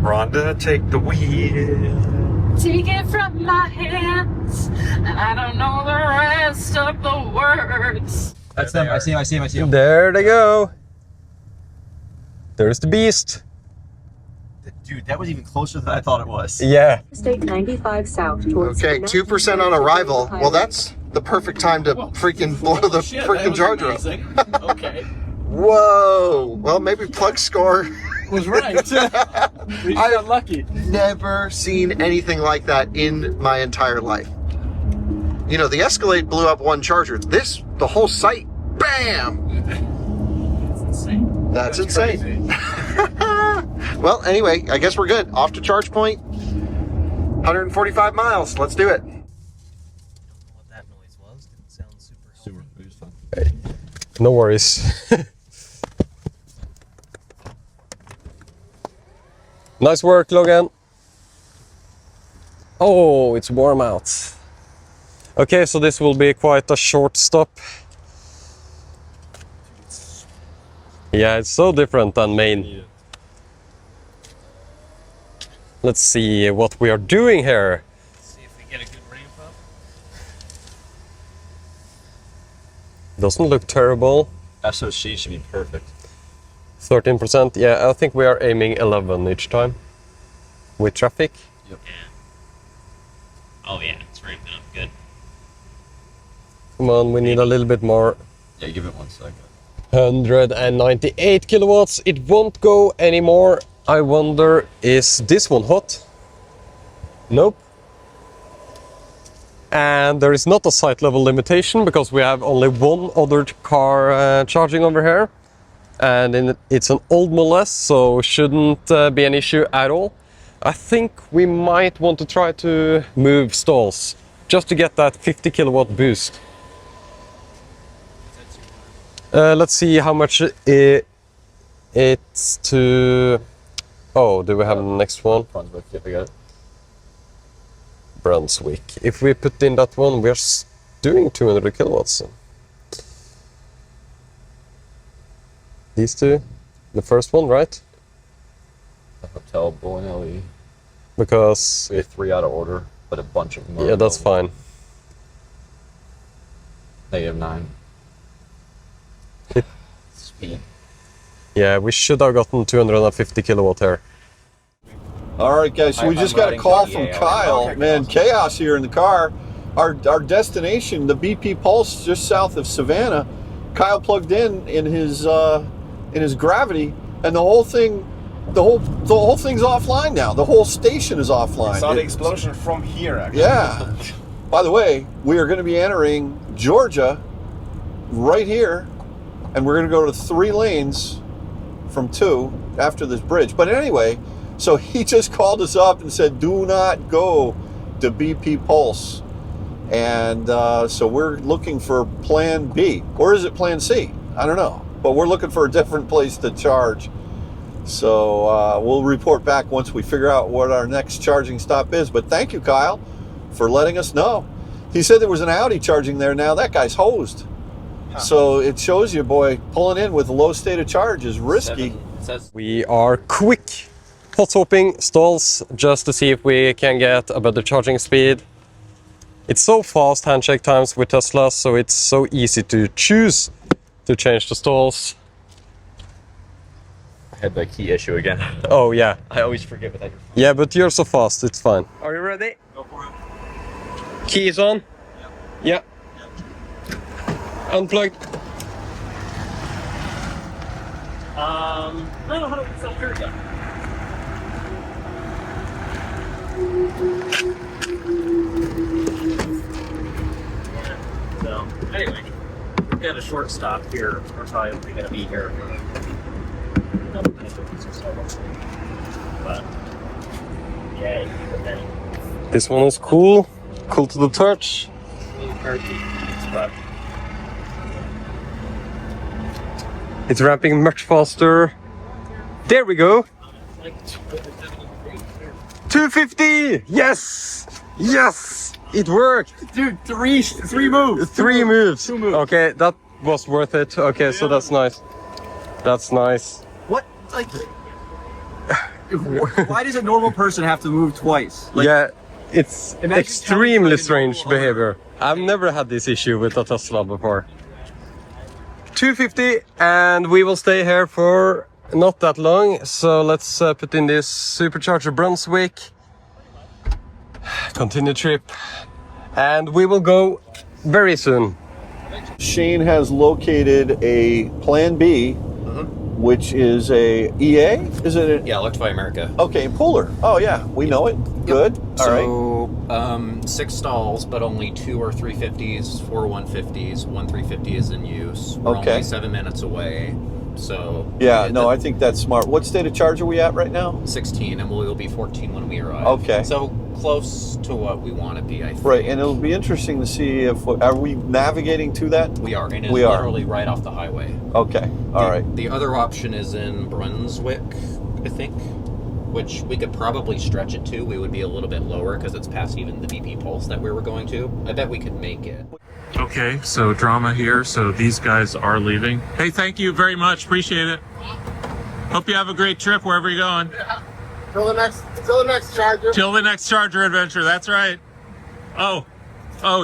Rhonda, take the wheel. Take it from my hands, and I don't know the rest of the words. That's them. I see him. There they go. There's the beast. Dude, that was even closer than I thought it was. Yeah. State 95 south towards. Okay, 2% on arrival. Well, that's the perfect time to freaking blow the freaking charger up. Okay. Whoa. Well, maybe plug score Was right. We got lucky. Never seen anything like that in my entire life. You know, the Escalade blew up one charger. This, the whole site, bam! That's insane. That's insane. Well, anyway, I guess we're good. Off to charge point. 145 miles. Let's do it. No worries. Nice work, Logan. Oh, it's warm out. Okay, so this will be quite a short stop. Yeah, it's so different than Maine. Yeah. Let's see what we are doing here. See if we get a good ramp up. Doesn't look terrible. SOC should be perfect. 13%. Yeah, I think we are aiming 11 each time. With traffic. Yep. Yeah. Oh yeah, it's ramping up good. Come on, we need a little bit more. Yeah, give it 1 second. 198 kilowatts. It won't go anymore. I wonder, is this one hot? Nope. And there is not a site level limitation because we have only one other car charging over here. And it's an old Model S, so shouldn't be an issue at all. I think we might want to try to move stalls just to get that 50 kilowatt boost. Let's see how much it's to... Oh, do we have the next one? Brunswick, yeah, we got it. Brunswick. If we put in that one, we're doing 200 kilowatts. These two, the first one, right? The hotel bowling alley. Because we have 3 out of order, but a bunch of them. Yeah, that's fine. -9. Speed. Yeah, we should have gotten 250 kilowatt here. All right, guys, so we just got a call from Kyle. Man, chaos here in the car. Our destination, the BP Pulse, just south of Savannah. Kyle plugged in his Gravity, and the whole thing's offline now. The whole station is offline. I saw the explosion from here, actually. Yeah. By the way, we are going to be entering Georgia right here, and we're going to go to 3 lanes from 2 after this bridge. But anyway, so he just called us up and said, do not go to BP Pulse. And so we're looking for plan B. Or is it plan C? I don't know. But we're looking for a different place to charge. So we'll report back once we figure out what our next charging stop is. But thank you, Kyle, for letting us know. He said there was an Audi charging there now. That guy's hosed. So it shows you, boy, pulling in with a low state of charge is risky. We are quick hot swapping stalls just to see if we can get a better charging speed. It's so fast handshake times with Tesla, so it's so easy to choose to change the stalls. I had the key issue again. Oh yeah. I always forget without your phone. Yeah, but you're so fast, it's fine. Are you ready? Go for it. Key is on? Yeah. Unplugged. I don't know how to sell here yet. So, anyway, we've got a short stop here. We're probably only going to be here for a couple minutes or so. But, yay. This one is cool. Cool to the touch. But it's ramping much faster. There we go. 250! Yes! Yes! It worked! Dude, three moves! 3 moves! 2 moves. Okay, that was worth it. Okay, so that's nice. That's nice. What? Like, why does a normal person have to move twice? Like, yeah, it's extremely strange behavior. I've never had this issue with a Tesla before. 250, and we will stay here for not that long. So let's put in this Supercharger Brunswick. Continue trip. And we will go very soon. Shane has located a plan B, which is a EA? Is it? Yeah, Electrify America. Okay, Pooler. Oh yeah, we know it. Good. All right. So, 6 stalls, but only 2 or 350s, 4 150s, 1 350 is in use. We're only 7 minutes away. So yeah, no, I think that's smart. What state of charge are we at right now? 16, and we'll be 14 when we arrive. Okay. So close to what we want to be, I think. Right, and it'll be interesting to see if are we navigating to that? We are, and it's literally right off the highway. Okay, all right. The other option is in Brunswick, I think, which we could probably stretch it to. We would be a little bit lower because it's past even the BP Pulse that we were going to. I bet we could make it. Okay, so drama here. So these guys are leaving. Hey, thank you very much. Appreciate it. Hope you have a great trip wherever you're going. Till the next charger. Till the next charger adventure. That's right. Oh,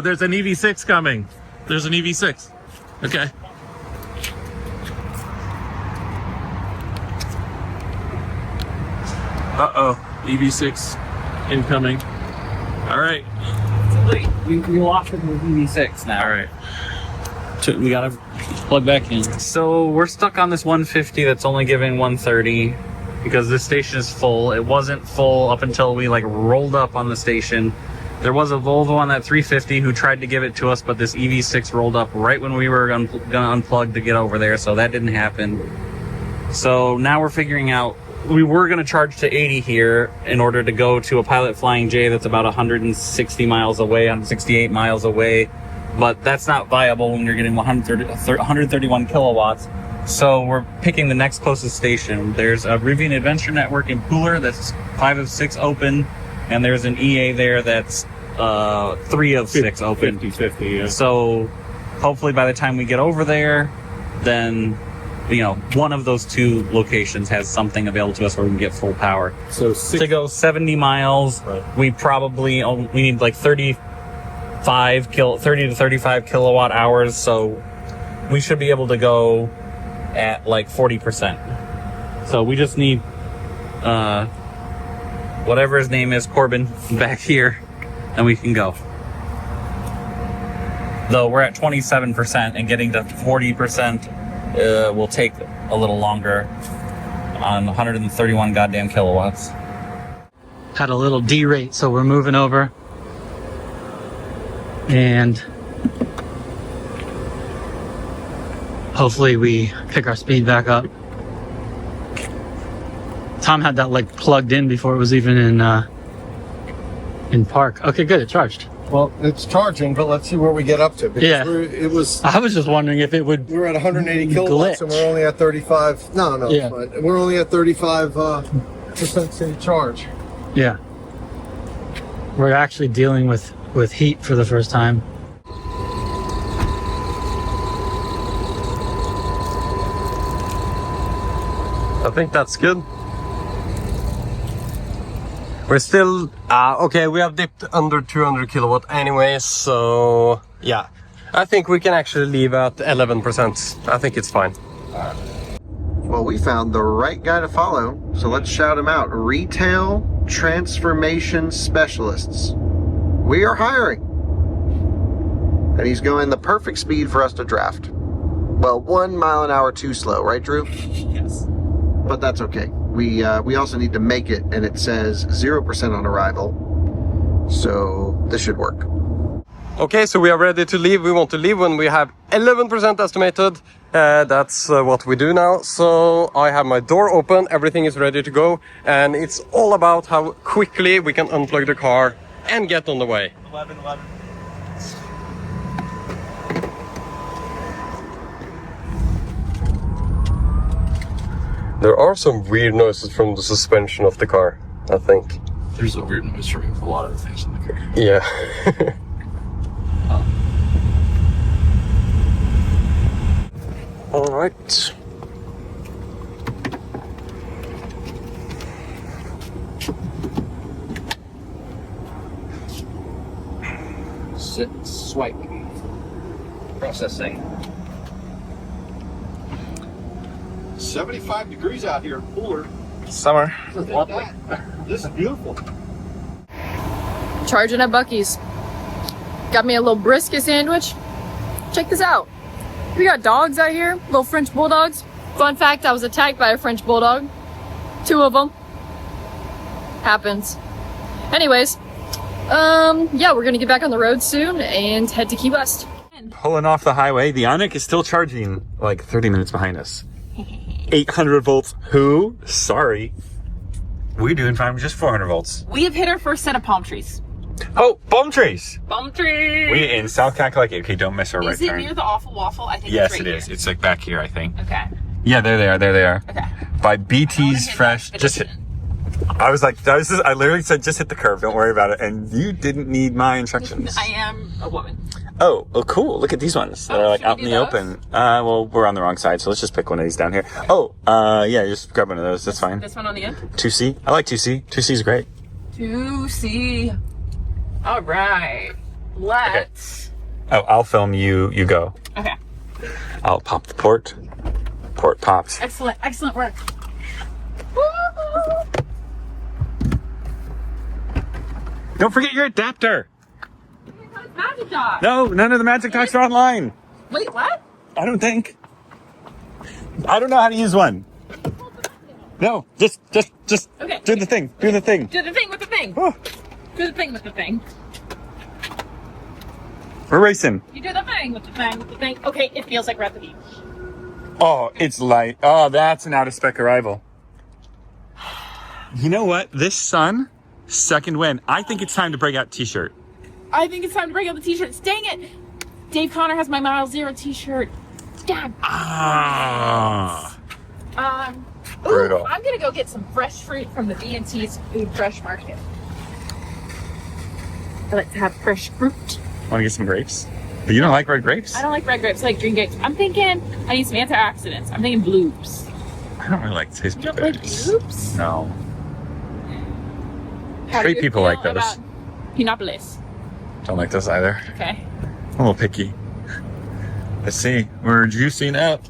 there's an EV6 coming. There's an EV6. Okay. Uh-oh, EV6 incoming. All right. We lost it with EV6 now. All right. We gotta plug back in. So we're stuck on this 150 that's only giving 130 because this station is full. It wasn't full up until we rolled up on the station. There was a Volvo on that 350 who tried to give it to us, but this EV6 rolled up right when we were gonna unplug to get over there, so that didn't happen. So now we're figuring out we were going to charge to 80 here in order to go to a Pilot Flying J that's about 160 miles away, 168 miles away. But that's not viable when you're getting 131 kilowatts. So we're picking the next closest station. There's a Rivian Adventure Network in Pooler that's 5 of 6 open. And there's an EA there that's 3 of 6 open. 50-50, yeah. So hopefully by the time we get over there, then, you know, one of those 2 locations has something available to us where we can get full power. So to go 70 miles, we probably we need like 30 to 35 kilowatt hours. So we should be able to go at like 40%. So we just need whatever his name is, Corbin, back here, and we can go. Though we're at 27%, and getting to 40% will take a little longer on 131 goddamn kilowatts. Had a little derate, so we're moving over. And hopefully we pick our speed back up. Tom had that like plugged in before it was even in park. Okay, good, it charged. Well, it's charging, but let's see where we get up to. Yeah. It was. I was just wondering if it would. We were at 180 kilowatts, and we're only at 35. No, Yeah. it's fine. We're only at 35% city charge. Yeah. We're actually dealing with heat for the first time. I think that's good. We're still, okay, we have dipped under 200 kilowatt anyway, so yeah. I think we can actually leave at 11%. I think it's fine. Well, we found the right guy to follow, so let's shout him out. Retail Transformation Specialists. We are hiring. And he's going the perfect speed for us to draft. Well, 1 mile an hour too slow, right, Drew? Yes. But that's okay. We also need to make it, and it says 0% on arrival. So this should work. Okay, so we are ready to leave. We want to leave when we have 11% estimated. That's what we do now. So I have my door open, everything is ready to go, and it's all about how quickly we can unplug the car and get on the way. 11. There are some weird noises from the suspension of the car, I think. There's a weird noise from a lot of things in the car. Yeah. All right. Swipe. Processing. 75 degrees out here in Pooler. Summer. This is beautiful. Charging at Buc-ee's. Got me a little brisket sandwich. Check this out. We got dogs out here, little French bulldogs. Fun fact, I was attacked by a French bulldog. 2 of them. Happens. Anyways, yeah, we're gonna get back on the road soon and head to Key West. Pulling off the highway, the IONIQ is still charging like 30 minutes behind us. 800 volts. Who? Sorry. We're doing fine with just 400 volts. We have hit our first set of palm trees. Oh, palm trees. Palm trees. We in South Kakalaki. Okay, don't miss our right Is it turn. near the Awful Waffle? I think Yes, it's right it is. It's like back here, I think. Okay. Yeah, there they are. There they are. Okay. By BT's Fresh. Just hit. I was like, I literally said, just hit the curve. Don't worry about it. And you didn't need my instructions. I am a woman. Oh, cool. Look at these ones. They're like out in the open. Well, we're on the wrong side, so let's just pick one of these down here. Oh, yeah, just grab one of those. That's fine. This one on the end? 2C. I like 2C. 2C is great. 2C. All right. Let's. Oh, I'll film you. You go. Okay. I'll pop the port. Port pops. Excellent. Excellent work. Don't forget your adapter. Magic dog. No, none of the magic talks are online. Wait, what? I don't think. I don't know how to use one. No, just Okay. do the thing. Do the thing. Do the thing with the thing. Oh. Do the thing with the thing. We're racing. You do the thing with the thing with the thing. Okay, it feels like we're at the beach. Oh, it's light. Oh, that's an out of spec arrival. You know what? This sun, second win. I think it's time to break out t-shirt. I think it's time to break out the t-shirts. Dang it! Dave Connor has my Mile Zero t-shirt. Damn. Brutal. I'm gonna go get some fresh fruit from the B&T's Food Fresh Market. I like to have fresh fruit. Want to get some grapes? But you don't like red grapes? I don't like red grapes, I like green grapes. I'm thinking I need some antioxidants. I'm thinking blues. I don't really like the taste of You don't like blueberries. blues? No. How do Straight you people feel like those. about Pinopolis? Don't like those either. Okay. I'm a little picky. Let's see. We're juicing up.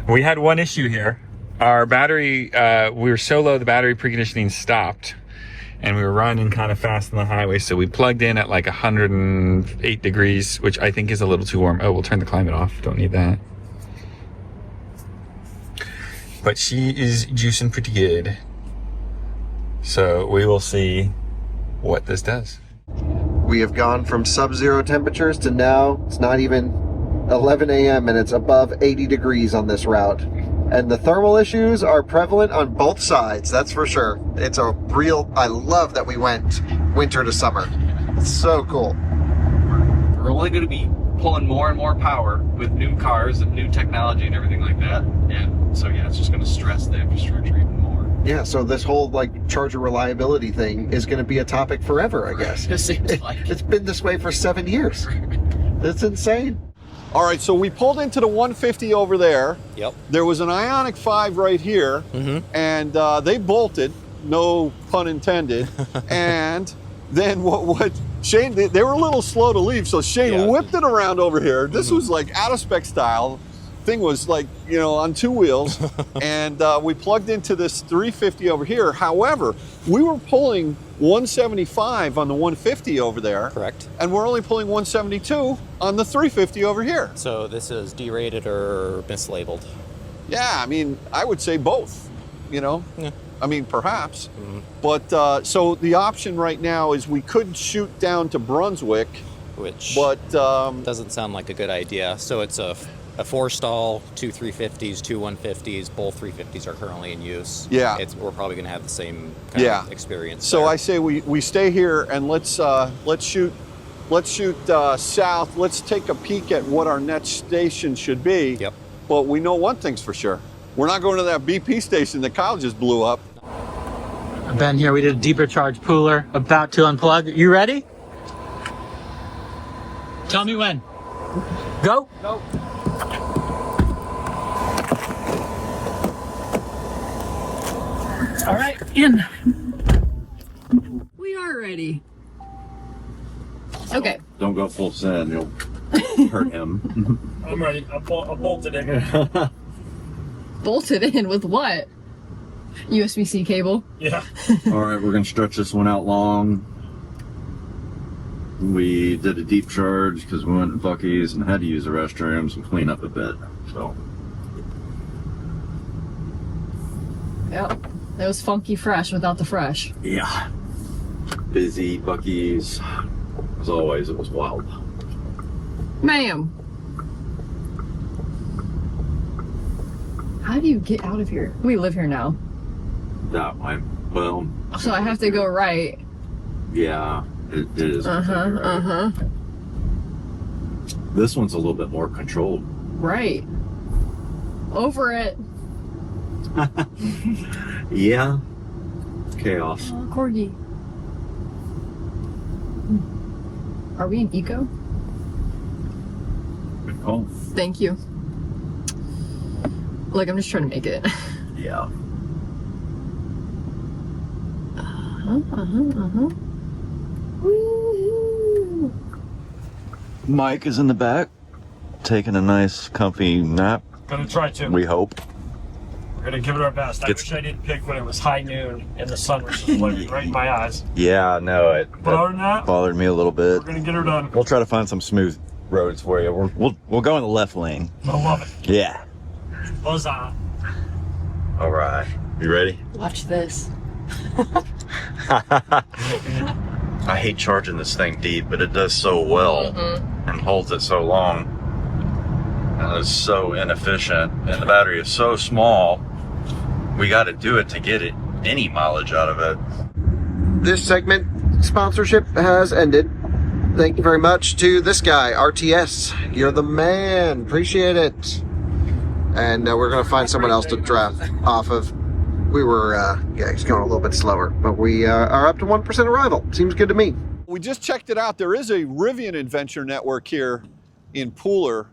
We had one issue here. Our battery, we were so low, the battery preconditioning stopped. And we were running kind of fast on the highway, so we plugged in at like 108 degrees, which I think is a little too warm. Oh, we'll turn the climate off. Don't need that. But she is juicing pretty good. So we will see what this does. We have gone from sub-zero temperatures to now it's not even 11 a.m. and it's above 80 degrees on this route. And the thermal issues are prevalent on both sides, that's for sure. It's a real, I love that we went winter to summer. It's so cool. We're only going to be pulling more and more power with new cars and new technology and everything like that. And so yeah, it's just going to stress the infrastructure even more. Yeah, so this whole like charger reliability thing is going to be a topic forever, I guess. It seems like. It's been this way for 7 years. That's insane. All right, so we pulled into the 150 over there. Yep. There was an IONIQ 5 right here, and they bolted, no pun intended. And then what Shane, they were a little slow to leave, so Shane whipped it around over here. This was like out of spec style. Thing was like, you know, on two wheels. And we plugged into this 350 over here. However, we were pulling 175 on the 150 over there. Correct. And we're only pulling 172 on the 350 over here. So this is derated or mislabeled? Yeah, I mean, I would say both, you know? Yeah. I mean, perhaps. But so the option right now is we could shoot down to Brunswick. Which but doesn't sound like a good idea. So it's a 4-stall, two 350s, two 150s. Both 350s are currently in use. Yeah. We're probably going to have the same kind of experience. So there. I say we stay here and let's shoot south. Let's take a peek at what our next station should be. Yep. But we know one thing's for sure. We're not going to that BP station that Kyle just blew up. Ben here, we did a deeper charge pooler, about to unplug. You ready? Tell me when. Go. Go. All right, in. We are ready. Okay. Don't go full send, you'll hurt him. I'm ready. I bolted in. Bolted in with what? USB-C cable? Yeah. Alright, we're gonna stretch this one out long. We did a deep charge because we went to Buc-ee's and had to use the restrooms and clean up a bit. So Yep. That was funky fresh without the fresh. yeah. Busy Buc-ee's. As always, it was wild. Ma'am. How do you get out of here? We live here now. That way. Well, So I have to go right. yeah, it is. This one's a little bit more controlled. Right. Over it. Yeah. Chaos. Oh, corgi. Are we in eco? Good call. Thank you. Look, I'm just trying to make it. Yeah. Woo-hoo. Mike is in the back, taking a nice, comfy nap. Gonna try to. We hope. We're gonna give it our best. I wish I didn't pick when it was high noon and the sun was just like right in my eyes. Yeah, no, it But other than that, bothered me a little bit. we're gonna get her done. We'll try to find some smooth roads for you. We'll go in the left lane. I love it. Yeah. Huzzah. All right. You ready? Watch this. I hate charging this thing deep, but it does so well and holds it so long. And it's so inefficient, and the battery is so small. We got to do it to get it any mileage out of it. This segment sponsorship has ended. Thank you very much to this guy, RTS. You're the man. Appreciate it. And we're going to find someone else to draft off of. We were, yeah, he's going a little bit slower, but we are up to 1% arrival. Seems good to me. We just checked it out. There is a Rivian Adventure network here in Pooler,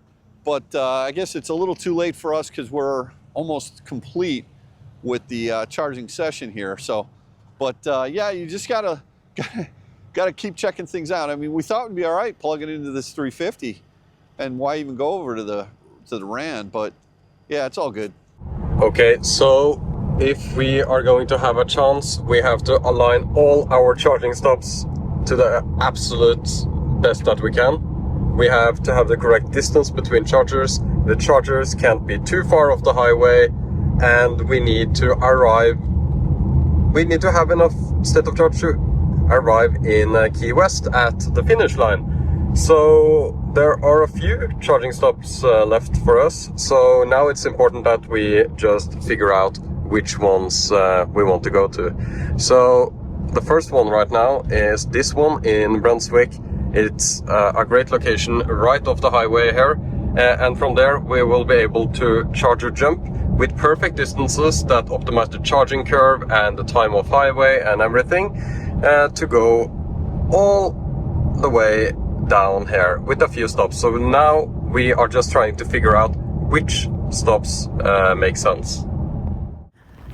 but I guess it's a little too late for us because we're almost complete with the charging session here. So, but yeah, you just gotta keep checking things out. I mean, we thought it'd be all right plugging into this 350, and why even go over to the RAN? But yeah, it's all good. Okay, so if we are going to have a chance, we have to align all our charging stops to the absolute best that we can. We have to have the correct distance between chargers. The chargers can't be too far off the highway, and we need to have enough state of charge to arrive in Key West at the finish line. So there are a few charging stops left for us. So now it's important that we just figure out which ones we want to go to. So the first one right now is this one in Brunswick. It's a great location right off the highway here. And from there we will be able to charger jump with perfect distances that optimize the charging curve and the time of highway and everything to go all the way down here with a few stops. So now we are just trying to figure out which stops make sense.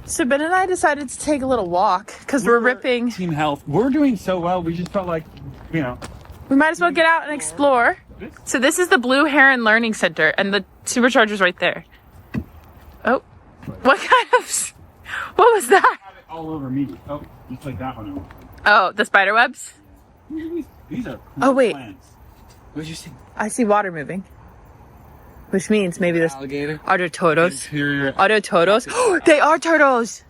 So Ben and I decided to take a little walk because we're ripping. Team health. We're doing so well. We just felt like, you know, we might as well get out and explore. So this is the Blue Heron Learning Center, and the Supercharger's right there. Oh, what was that? all over me. Oh, just like that one. Oh, the spider webs? These are cool. Oh, wait. Plants. What did you see? I see water moving. Which means maybe there's alligator. Are there turtles? Interior. Are there turtles? They are turtles!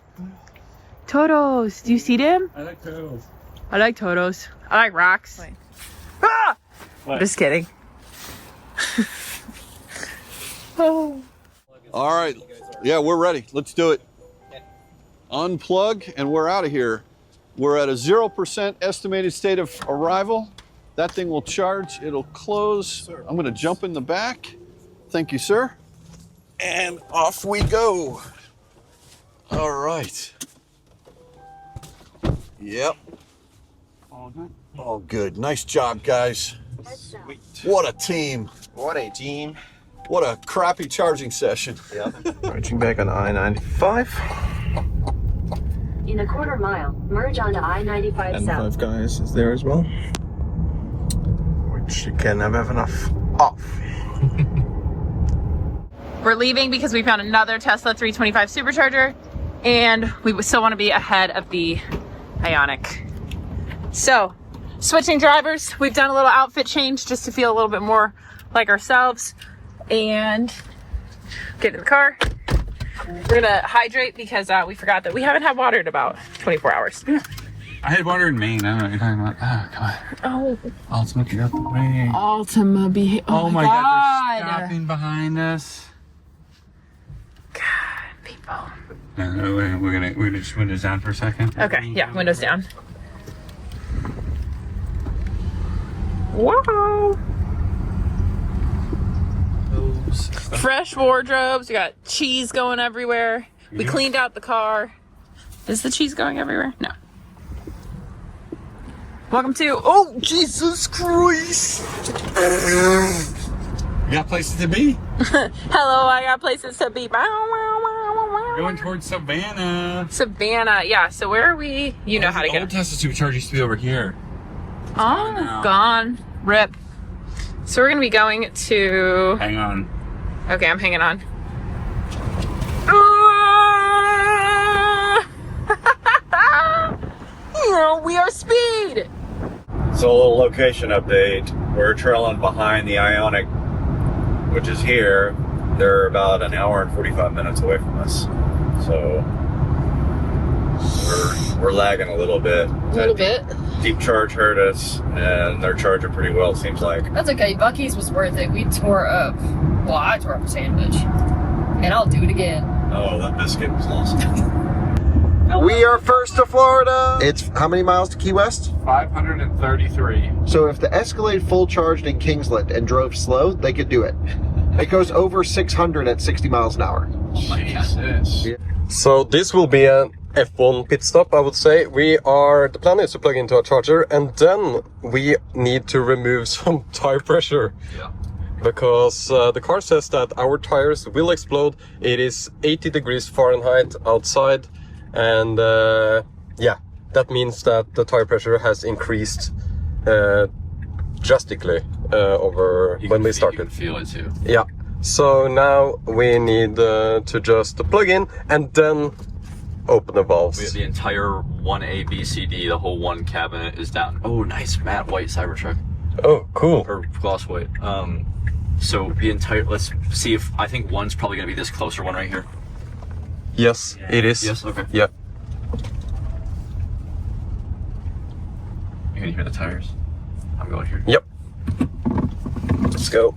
Turtles! Do you see them? I like turtles. I like turtles. I like rocks. Ah! What? Just kidding. Oh. All right. Yeah, we're ready. Let's do it. Unplug and we're out of here. We're at a 0% estimated state of arrival. That thing will charge. It'll close. I'm going to jump in the back. Thank you, sir. And off we go. All right. Yep. All good. All good. Nice job, guys. Sweet. What a team. What a team. What a crappy charging session. Yep. Reaching back on I-95. In a quarter mile, merge onto I-95 And South. Five Guys is there as well. Which you can never have enough of. We're leaving because we found another Tesla 325 Supercharger, and we still want to be ahead of the IONIQ. So, switching drivers. We've done a little outfit change just to feel a little bit more like ourselves. And get in the car. We're gonna hydrate because we forgot that we haven't had water in about 24 hours. Yeah. I had water in Maine. I don't know what you're talking about. Oh, come on. Oh. Ultima, get out the way. Ultima be. Oh my God, they're stopping behind us. God, people. No, we're gonna just windows down for a second. Okay, yeah, windows down. Wow. Fresh wardrobes. We got cheese going everywhere. We cleaned out the car. Is the cheese going everywhere? No. Welcome to. Oh, Jesus Christ! You got places to be. Hello, I got places to be. Going towards Savannah. Savannah, yeah. So where are we? You know how to get. Old Tesla Supercharger used to be over here. Oh, gone. Rip. So we're gonna be going to. Hang on. Okay, I'm hanging on. We are speed. So a little location update. We're trailing behind the IONIQ, which is here. They're about an hour and 45 minutes away from us. So we're lagging a little bit. A little bit. Deep Charge heard us, and they're charging pretty well, it seems like. That's okay. Buc-ee's was worth it. We tore up. Well, I tore up a sandwich. And I'll do it again. Oh, that biscuit was awesome. We are first to Florida. It's how many miles to Key West? 533. So if the Escalade full charged in Kingsland and drove slow, they could do it. It goes over 600 at 60 miles an hour. Oh my goodness. So this will be an F1 pit stop, I would say. The plan is to plug into a charger, and then we need to remove some tire pressure. Yeah. Because the car says that our tires will explode. It is 80 degrees Fahrenheit outside, and yeah, that means that the tire pressure has increased drastically over when we started. You can feel it too. Yeah, so now we need to just plug in and then open the valves. We have the entire 1A, B, C, D, the whole one cabinet is down. Oh, nice matte white Cybertruck. Oh, cool. Or gloss white. So the entire, let's see if, I think one's probably gonna be this closer one right here. Yes, it is. Yes, okay. Yeah. You can hear the tires. I'm going here. Yep. Let's go.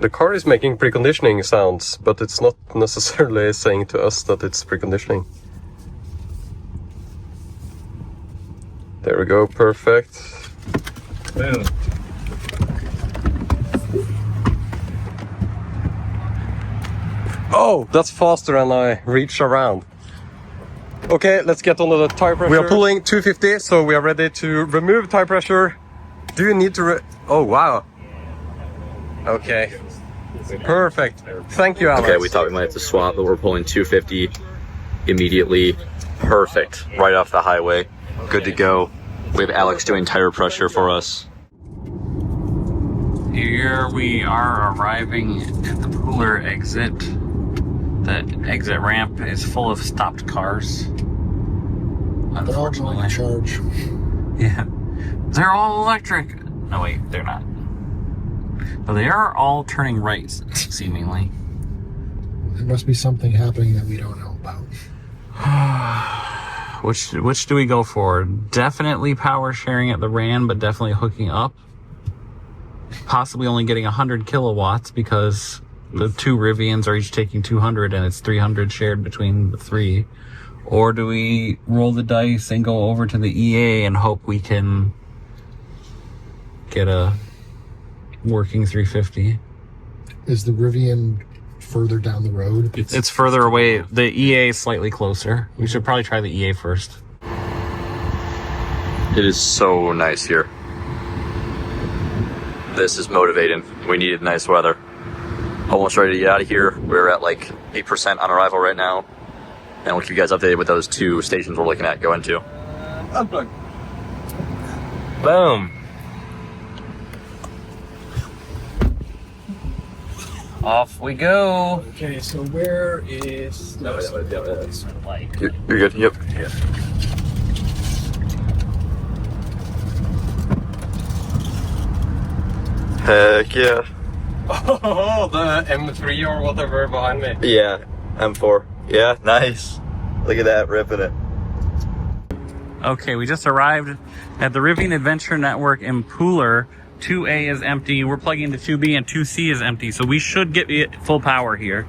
The car is making preconditioning sounds, but it's not necessarily saying to us that it's preconditioning. There we go, perfect. Boom. Oh, that's faster than I reach around. Okay, let's get on the tire pressure. We are pulling 250, so we are ready to remove tire pressure. Do you need to oh, wow. Okay. Perfect. Thank you, Alex. Okay, we thought we might have to swap, but we're pulling 250 immediately. Perfect. Right off the highway. Good to go. We have Alex doing tire pressure for us. Here we are arriving at the Pooler exit. The exit ramp is full of stopped cars. They're all going to charge. Yeah. They're all electric. No, wait, they're not. But they are all turning right, seemingly. There must be something happening that we don't know about. Which do we go for? Definitely power sharing at the RAN, but definitely hooking up. Possibly only getting 100 kilowatts because the two Rivians are each taking 200 and it's 300 shared between the three. Or do we roll the dice and go over to the EA and hope we can get a working 350? Is the Rivian further down the road? It's further away. The EA is slightly closer. We should probably try the EA first. It is so nice here. This is motivating. We needed nice weather. Almost ready to get out of here. We're at like 8% on arrival right now. And we'll keep you guys updated with those two stations we're looking at going to. Unplug. Boom. Off we go. Okay, so where is... No, that's like... You're good, yep. Yeah. Heck yeah. Oh, the M3 or whatever behind me. Yeah, M4. Yeah, nice. Look at that, ripping it. Okay, we just arrived at the Rivian Adventure Network in Pooler. 2A is empty. We're plugging into 2B and 2C is empty, so we should get full power here.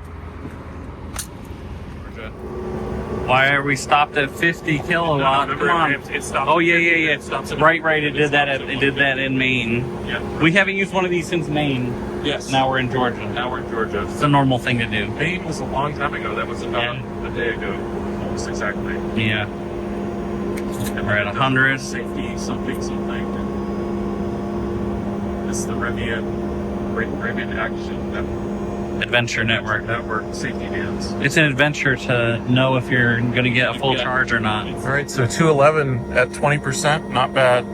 Why are we stopped at 50 kilowatt? No, come on. It stopped. Oh yeah. It stops at Right. It did that. It did that in Maine. Yeah. We haven't used one of these since Maine. Yes. Now we're in Georgia. Now we're in Georgia. It's a normal thing to do. Maine was a long time ago. That was about a day ago, almost exactly. Yeah. We're at 100. Safety something. This is the Rivian Action Adventure Network. Safety dance. It's an adventure to know if you're going to get a full charge or not. All right, so 211 at 20%. Not bad.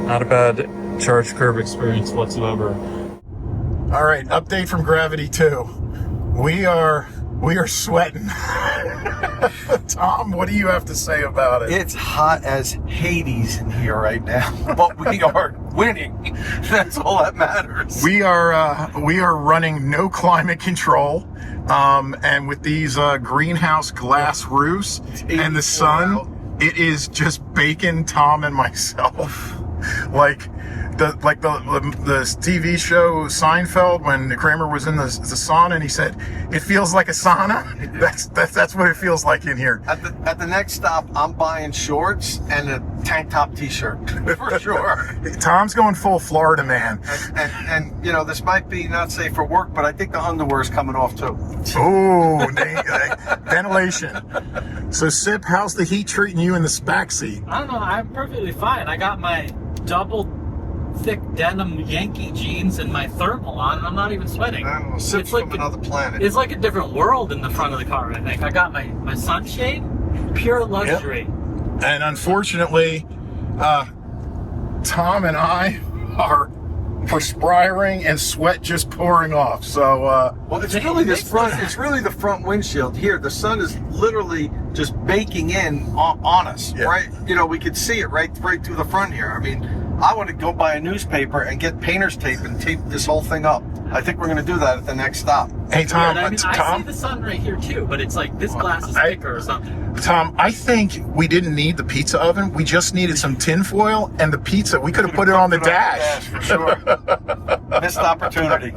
Not a bad charge curve experience whatsoever. All right, update from Gravity 2. We are sweating. Tom, what do you have to say about it? It's hot as Hades in here right now, but we are winning. That's all that matters. We are running no climate control, and with these greenhouse glass roofs and the sun, it is just baking Tom and myself. Like the TV show Seinfeld when Kramer was in the sauna and he said, "It feels like a sauna." That's what it feels like in here. At the next stop, I'm buying shorts and a tank top T-shirt for sure. Tom's going full Florida man. And you know, this might be not safe for work, but I think the underwear is coming off too. Oh, ventilation. So, Sip, how's the heat treating you in the back seat? I don't know. I'm perfectly fine. I got my double thick denim Yankee jeans and my thermal on, and I'm not even sweating. I don't know. Sip's from another planet. It's like a different world in the front of the car, I think. I got my sunshade, pure luxury. Yep. And unfortunately, Tom and I are perspiring and sweat just pouring off. So, well, it's really this front. It's really the front windshield here. The sun is literally just baking in on us, right? You know, we could see it right through the front here. I mean, I want to go buy a newspaper and get painter's tape and tape this whole thing up. I think we're going to do that at the next stop. Hey, Tom. I see the sun right here too, but it's like this glass is thicker or something. Tom, I think we didn't need the pizza oven. We just needed some tin foil and the pizza. We could have put it on the dash. For sure. Missed opportunity.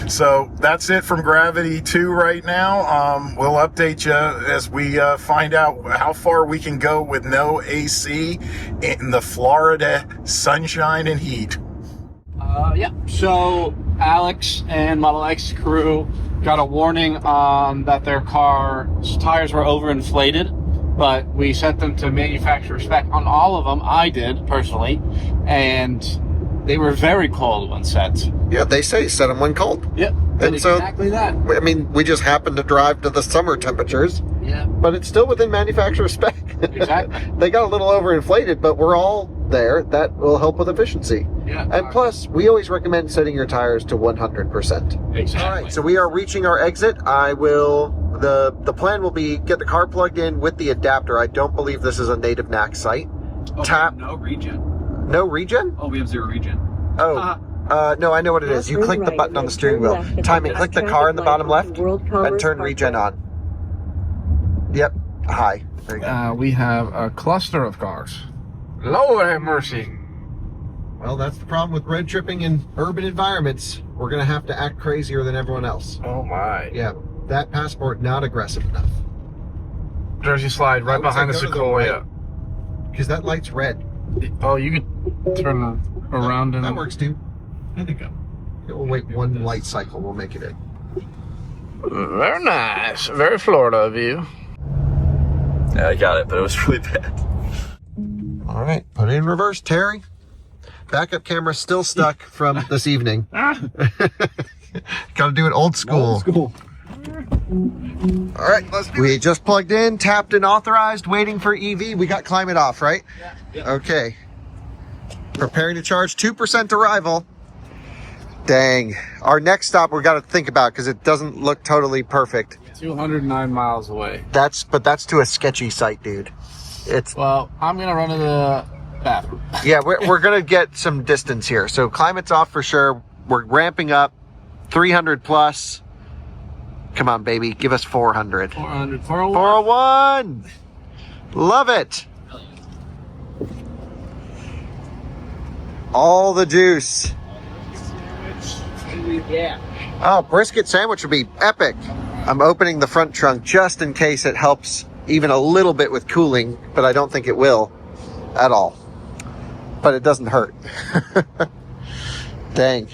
So that's it from Gravity 2 right now. We'll update you as we find out how far we can go with no AC in the Florida sunshine and heat. Yeah. So Alex and Model X crew got a warning that their car's tires were overinflated, but we sent them to manufacturer spec on all of them. I did personally, and they were very cold when set. Yeah, they say set them when cold. Yep. And so, exactly that. I mean, we just happened to drive to the summer temperatures. Yeah. But it's still within manufacturer spec. Exactly. They got a little overinflated, but we're all there. That will help with efficiency. Yeah. And plus, we always recommend setting your tires to 100%. Exactly. All right, so we are reaching our exit. The plan will be get the car plugged in with the adapter. I don't believe this is a native NAC site. Oh, Tap. no regen. No regen? Oh, we have 0 regen. Oh. No, I know what it is. You click the button on the steering wheel. Timing, click the car in the bottom left and turn regen on. Yep. Hi. There you go. We have a cluster of cars. Lord have mercy. Well, that's the problem with road tripping in urban environments. We're going to have to act crazier than everyone else. Oh my. Yeah, that Passport not aggressive enough. Jersey slide right behind the Sequoia. Because that light's red. Oh, you could turn around and... That works too. I think we'll wait one light cycle. We'll make it in. Very nice. Very Florida of you. Yeah, I got it, but it was really bad. All right, put it in reverse, Terry. Backup camera still stuck from this evening. Got to do it old school. Old school. All right, we just plugged in, tapped and authorized, waiting for EV. We got climate off, right? Yeah. Okay. Preparing to charge, 2% arrival. Dang. Our next stop we got to think about because it doesn't look totally perfect. 209 miles away. That's to a sketchy site, dude. Well, I'm gonna run to the bathroom. Yeah, we're gonna get some distance here. So climate's off for sure. We're ramping up, 300 plus. Come on, baby, give us 400. 400, 401. Love it. All the juice. Yeah. Oh, brisket sandwich would be epic. I'm opening the front trunk just in case it helps even a little bit with cooling, but I don't think it will at all. But it doesn't hurt. Dang.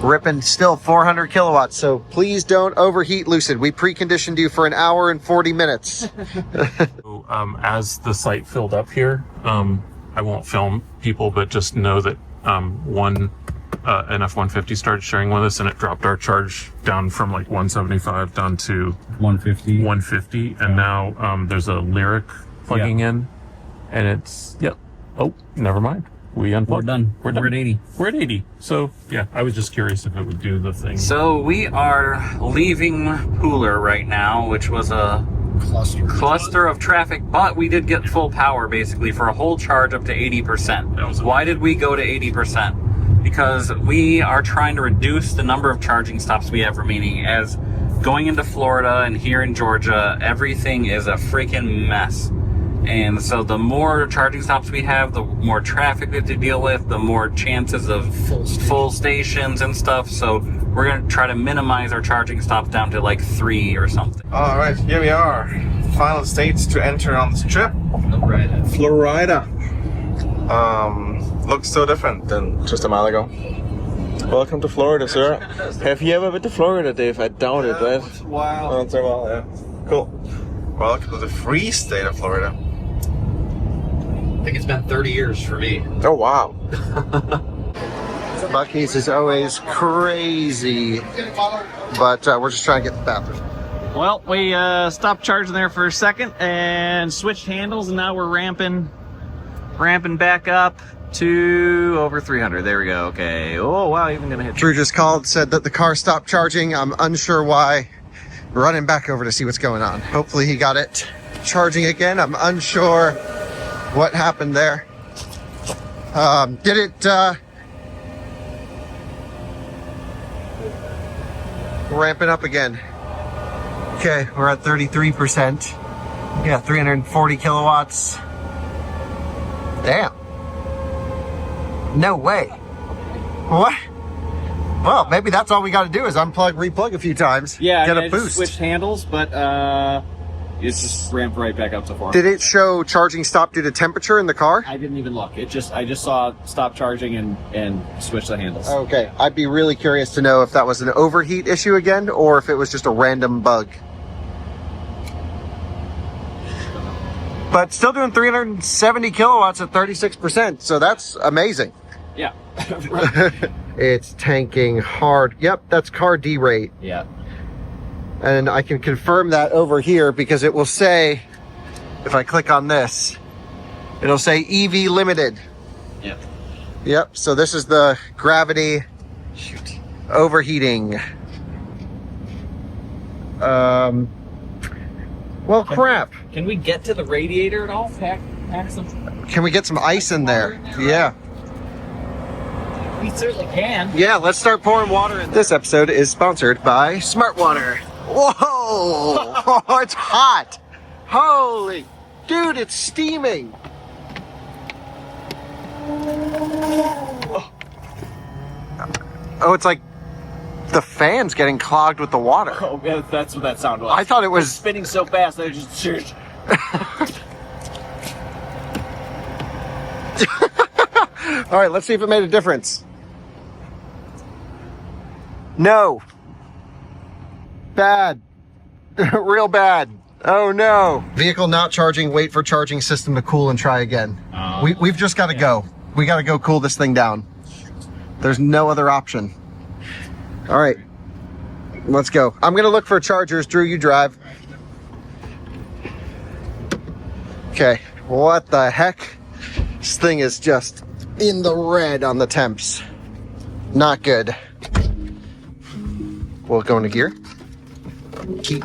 Ripping still 400 kilowatts, so please don't overheat, Lucid. We preconditioned you for an hour and 40 minutes. As the site filled up here, I won't film people, but just know that one an F-150 started sharing with us, and it dropped our charge down from like 175 down to 150, and now there's a Lyric plugging in, and it's oh, never mind. We unplugged. We're done. We're at 80. We're at 80. So yeah, I was just curious if it would do the thing. So we are leaving Pooler right now, which was a cluster of traffic, but we did get full power basically for a whole charge up to 80%. Why did we go to 80%? Because we are trying to reduce the number of charging stops we have remaining, as going into Florida and here in Georgia, everything is a freaking mess. And so the more charging stops we have, the more traffic we have to deal with, the more chances of full stations and stuff. So we're going to try to minimize our charging stops down to like 3 or something. All right, here we are. Final states to enter on this trip. Florida. Looks so different than just a mile ago. Welcome to Florida, sir. Have you ever been to Florida, Dave? I doubt it, right? Once in a while. Once in a while, yeah. Cool. Welcome to the free state of Florida. I think it's been 30 years for me. Oh, wow. Buc-ee's is always crazy, but we're just trying to get the bathroom. Well, we stopped charging there for a second and switched handles, and now we're ramping back up to over 300. There we go. Okay. Oh wow, even gonna hit. Drew just called, said that the car stopped charging. I'm unsure why. Running back over to see what's going on. Hopefully he got it charging again. I'm unsure what happened there. Did it ramping up again? Okay, we're at 33%. Yeah, 340 kilowatts. Damn. No way. What? Well, maybe that's all we got to do is unplug, replug a few times. Yeah, get I a boost. switched handles, but it's just ramped right back up to 400. Did it show charging stop due to temperature in the car? I didn't even look. I just saw stop charging and switch the handles. Okay, I'd be really curious to know if that was an overheat issue again, or if it was just a random bug. But still doing 370 kilowatts at 36%, so that's amazing. Yeah. It's tanking hard. Yep, that's car D rate. Yeah. And I can confirm that over here because it will say, if I click on this, it'll say EV limited. Yep. Yep, so this is the Gravity overheating. Well, crap. Can we get to the radiator at all? Pack some. Can we get some ice in there? Yeah. We certainly can. Yeah, let's start pouring water in. This episode is sponsored by Smart Water. Whoa! Oh, it's hot. Holy, dude, it's steaming. Oh, it's like the fan's getting clogged with the water. Oh, yeah, that's what that sound was. I thought it was spinning so fast that it just. All right, let's see if it made a difference. No. Bad. Real bad. Oh no. Vehicle not charging, wait for charging system to cool and try again. We've just got to go. We got to go cool this thing down. There's no other option. All right. Let's go. I'm going to look for chargers. Drew, you drive. Okay. What the heck? This thing is just in the red on the temps. Not good. We'll go into gear. Key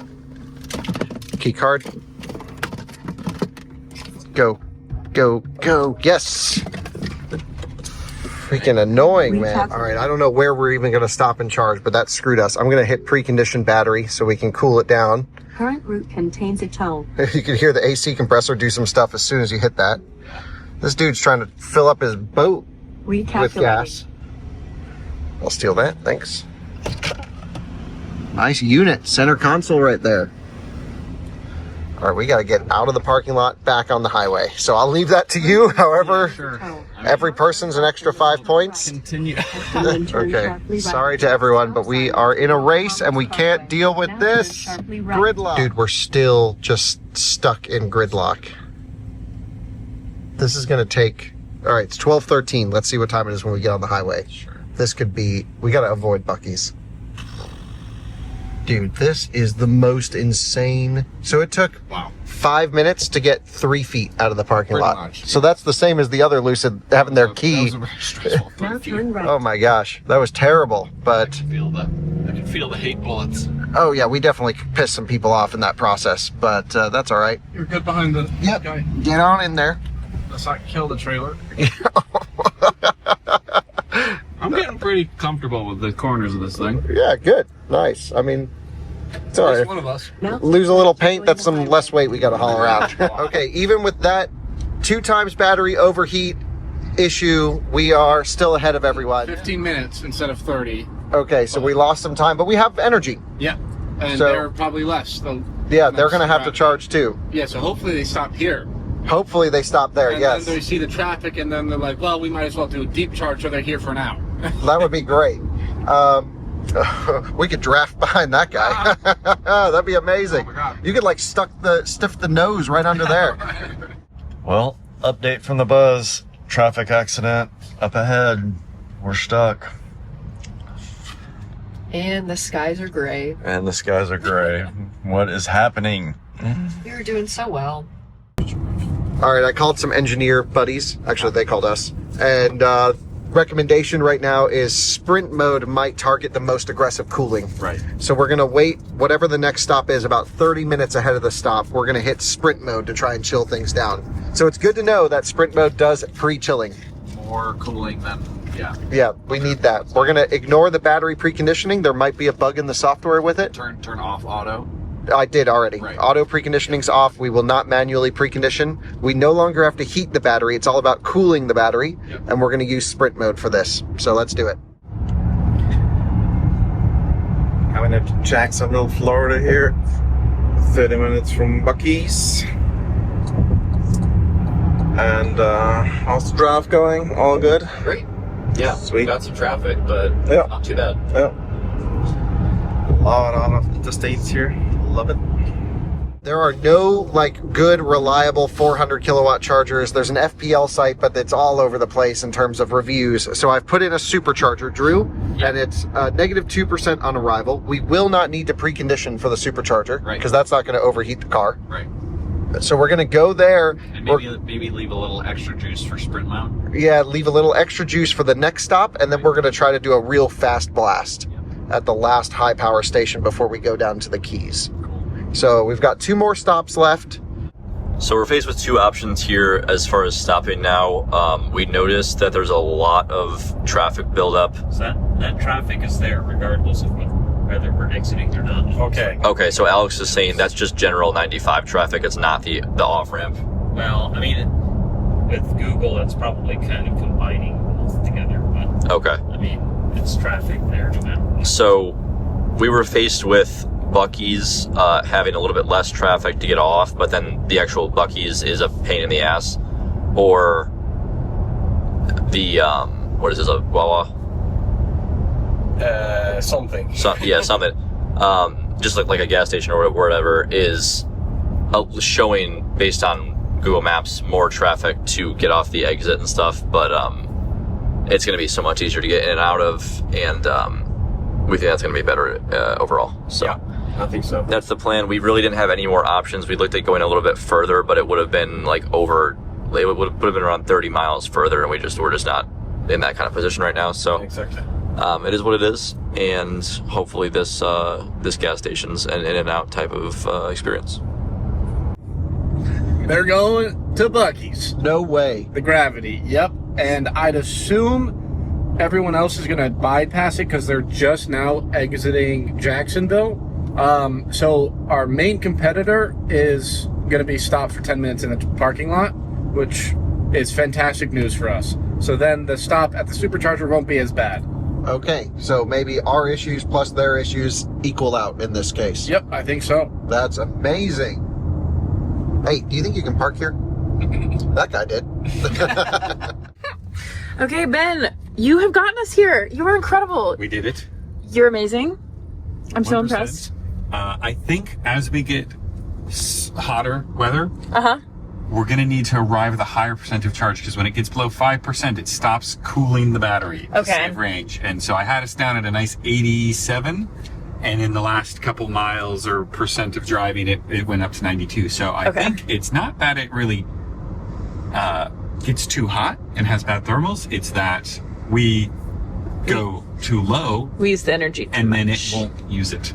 card. Go. Go. Go. Yes. Freaking annoying, man. All right, I don't know where we're even going to stop and charge, but that screwed us. I'm going to hit preconditioned battery so we can cool it down. Current route contains a tow. You can hear the AC compressor do some stuff as soon as you hit that. This dude's trying to fill up his boat with gas. I'll steal that, thanks. Nice unit, center console right there. All right, we got to get out of the parking lot, back on the highway. So I'll leave that to you. However, every person's an extra 5 points. Continue. Okay, sorry to everyone, but we are in a race and we can't deal with this gridlock. Dude, we're still just stuck in gridlock. This is going to take, all right, it's 12:13. Let's see what time it is when we get on the highway. This could be, we got to avoid Buc-ee's. Dude, this is the most insane. So it took 5 minutes to get 3 feet out of the parking lot. So that's the same as the other Lucid having their key. Oh my gosh, that was terrible. But I can feel the hate bullets. oh yeah, we definitely pissed some people off in that process. But that's all right. You're good behind the guy. Get on in there. Let's not kill the trailer. I'm getting pretty comfortable with the corners of this thing. Yeah, good, nice. I mean, It's all right. One of us. Lose a little paint, that's some less weight we got to haul around. Okay, even with that 2 times battery overheat issue, we are still ahead of everyone. 15 minutes instead of 30. Okay, so we lost some time, but we have energy. Yeah, and So- they're probably less. Yeah, they're going to have to charge too. Yeah, so hopefully they stop here. Hopefully they stop there, And yes. then they see the traffic, and then they're like, well, we might as well do a deep charge, so they're here for an hour. That would be great. We could draft behind that guy. That'd be amazing. You could like stiff the nose right under there. Well, update from the buzz. Traffic accident up ahead. We're stuck. And the skies are gray. And the skies are gray. What is happening? We were doing so well. All right, I called some engineer buddies. Actually, they called us. And recommendation right now is sprint mode might target the most aggressive cooling. Right. So we're going to wait, whatever the next stop is, about 30 minutes ahead of the stop. We're going to hit sprint mode to try and chill things down. So it's good to know that sprint mode does pre-chilling. More cooling than, yeah. Yeah, we need that. We're going to ignore the battery preconditioning. There might be a bug in the software with it. Turn off auto. I did already. Right. Auto preconditioning's off. We will not manually precondition. We no longer have to heat the battery. It's all about cooling the battery. Yep. And we're going to use sprint mode for this. So let's do it. Coming up to Jacksonville, Florida here. 30 minutes from Buc-ee's. And how's the drive going? All good? Great. Yeah, Sweet. got some traffic, but Yeah. not too bad. Yeah. Lot of interstates here. Love it. There are no like good, reliable 400 kilowatt chargers. There's an FPL site, but it's all over the place in terms of reviews. So I've put in a supercharger, Drew, and it's negative 2% on arrival. We will not need to precondition for the supercharger because that's not going to overheat the car. Right. So we're going to go there. And maybe leave a little extra juice for sprint mount. Yeah, leave a little extra juice for the next stop, and then we're going to try to do a real fast blast at the last high power station before we go down to the Keys. So we've got 2 more stops left. So we're faced with 2 options here as far as stopping now. We noticed that there's a lot of traffic buildup. So that traffic is there regardless of whether we're exiting or not. Okay. Okay, so Alex is saying that's just general 95 traffic. It's not the off-ramp. Well, I mean, with Google, it's probably kind of combining both together, but Okay. I mean, it's traffic there no matter what. So we were faced with Buc-ee's having a little bit less traffic to get off, but then the actual Buc-ee's is a pain in the ass. Or the, what is this, a Wawa? Something. Something. Just like a gas station or whatever is showing based on Google Maps more traffic to get off the exit and stuff, but it's going to be so much easier to get in and out of, and we think that's going to be better overall. So Yeah, I think so. that's the plan. We really didn't have any more options. We looked at going a little bit further, but it would have been like it would have been around 30 miles further, and we're just not in that kind of position right now. So Exactly. it is what it is, and hopefully this gas station's an in and out type of experience. They're going to Buc-ee's. No way. The Gravity, yep. And I'd assume everyone else is going to bypass it because they're just now exiting Jacksonville. So our main competitor is going to be stopped for 10 minutes in the parking lot, which is fantastic news for us. So then the stop at the Supercharger won't be as bad. Okay, so maybe our issues plus their issues equal out in this case. Yep, I think so. That's amazing. Hey, do you think you can park here? That guy did. Okay, Ben, you have gotten us here. You were incredible. We did it. You're amazing. I'm so 100%. impressed. I think as we get hotter weather, Uh-huh. we're going to need to arrive at a higher percent of charge, because when it gets below 5%, it stops cooling the battery to Okay. save range. And so I had us down at a nice 87, and in the last couple miles or percent of driving, it went up to 92. So I think it's not that it really gets too hot and has bad thermals. It's that we go too low. We use the energy and then it won't use it.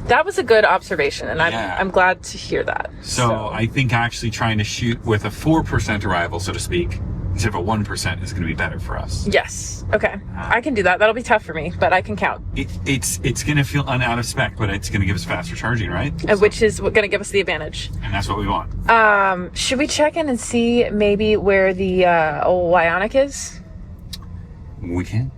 That was a good observation, and Yeah. I'm glad to hear that. So I think actually trying to shoot with a 4% arrival, so to speak, instead of a 1% is going to be better for us. Yes. Okay. I can do that. That'll be tough for me, but I can count. It's going to feel out of spec, but it's going to give us faster charging, right? Which is going to give us the advantage. And that's what we want. Should we check in and see maybe where the old IONIQ is? We can.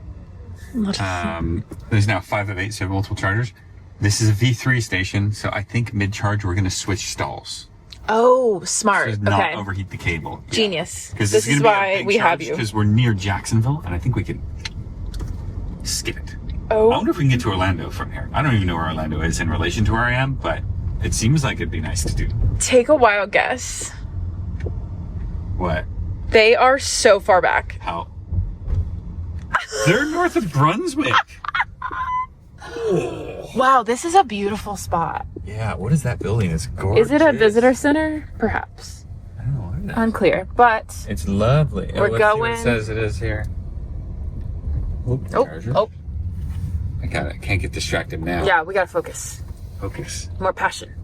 There's now 5 of 8, so multiple chargers. This is a V3 station, so I think mid-charge we're going to switch stalls. Oh, smart. So not overheat the cable. Genius. Because This is why we have you. Because we're near Jacksonville, and I think we can skip it. Oh. I wonder if we can get to Orlando from here. I don't even know where Orlando is in relation to where I am, but it seems like it'd be nice to do. Take a wild guess. What? They are so far back. How? They're north of Brunswick. Wow, this is a beautiful spot. Yeah, what is that building? It's gorgeous. Is it a visitor center? Perhaps. I don't know. Unclear, but It's lovely. We're Let's see going- what it says it is here. oh, I can't get distracted now. yeah, we gotta focus. Focus. More passion.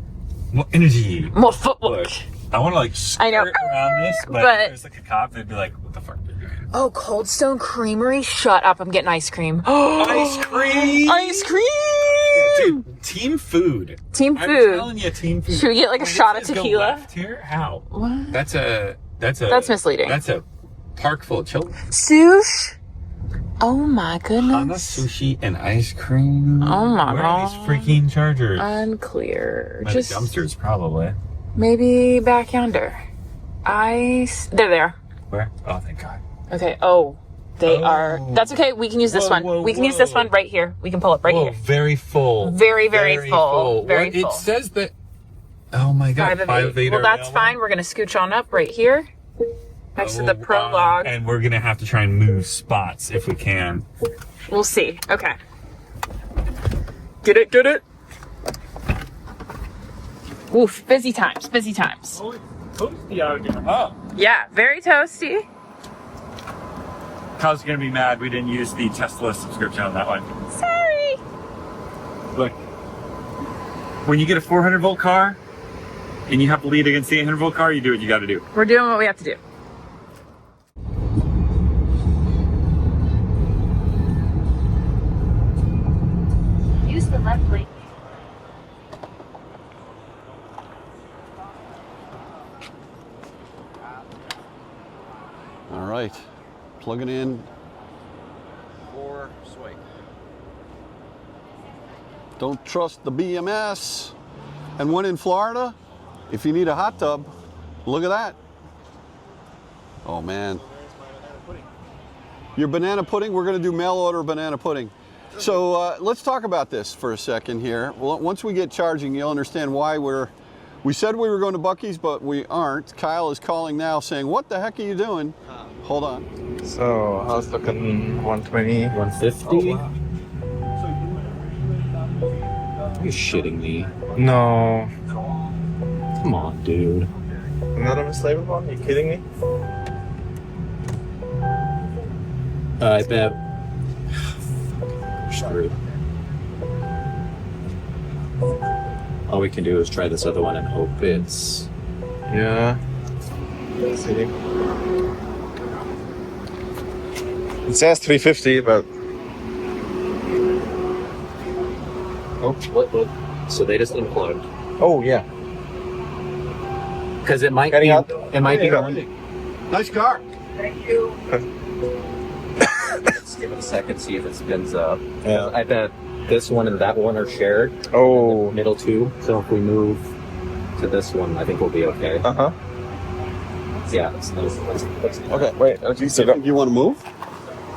More energy. More footwork. I want to like skirt I know. around this, but, But- if there's like a cop, they'd be like, "What the fuck are you doing?" Oh, Cold Stone Creamery. Shut up! I'm getting ice cream. Ice cream. Ice cream. Dude, team food. Team I'm food. telling you, team food. Should we get like a When it shot of says go tequila? left here? How? What? That's misleading. That's a park full of children. Sush. Oh my goodness. Hana sushi and ice cream. Oh my Where are these freaking chargers? Unclear. By Just the dumpsters, probably. maybe back yonder. Ice. There they are. Where? Oh, thank God. Okay. Oh, they are. That's okay. We can use this one. We can use this one right here. We can pull it right here. Very full. Very, very full. Very What? full. It says that. Oh my God. 5 of 8. Well, are that's available? fine. We're gonna scooch on up right here, next to the prologue. And we're gonna have to try and move spots if we can. We'll see. Okay. Get it. Get it. Oof. Busy times. Busy times. Toasty out here, huh? Yeah. Very toasty. Kyle's gonna be mad we didn't use the Tesla subscription on that one. Sorry. Look, when you get a 400-volt car and you have to lead against the 800-volt car, you do what you got to do. We're doing what we have to do. Use the left lane. All right, plug it in for swipe. Don't trust the BMS. And when in Florida, if you need a hot tub, look at that. Oh man. Your banana pudding, we're gonna do mail order banana pudding. So let's talk about this for a second here. Well, once we get charging, you'll understand why we said we were going to Buc-ee's, but we aren't. Kyle is calling now saying, what the heck are you doing? Hold on. So, how's looking? 120, 150? Oh, wow. You're shitting me. No. Come on, dude. Another mislabeled one? Are you kidding me? I bet. Screwed. All we can do is try this other one and hope it's. Yeah. Let's see. It says 350, but. Oh, what? So they just unplugged. Oh, yeah. Because it might Getting be. out. It might be. Nice car. Thank you. Let's give it a second, see if it spins up. Yeah. I bet this one and that one are shared. Oh. The middle two. So if we move to this one, I think we'll be okay. Uh-huh. Yeah. Let's Okay, wait. You want to move?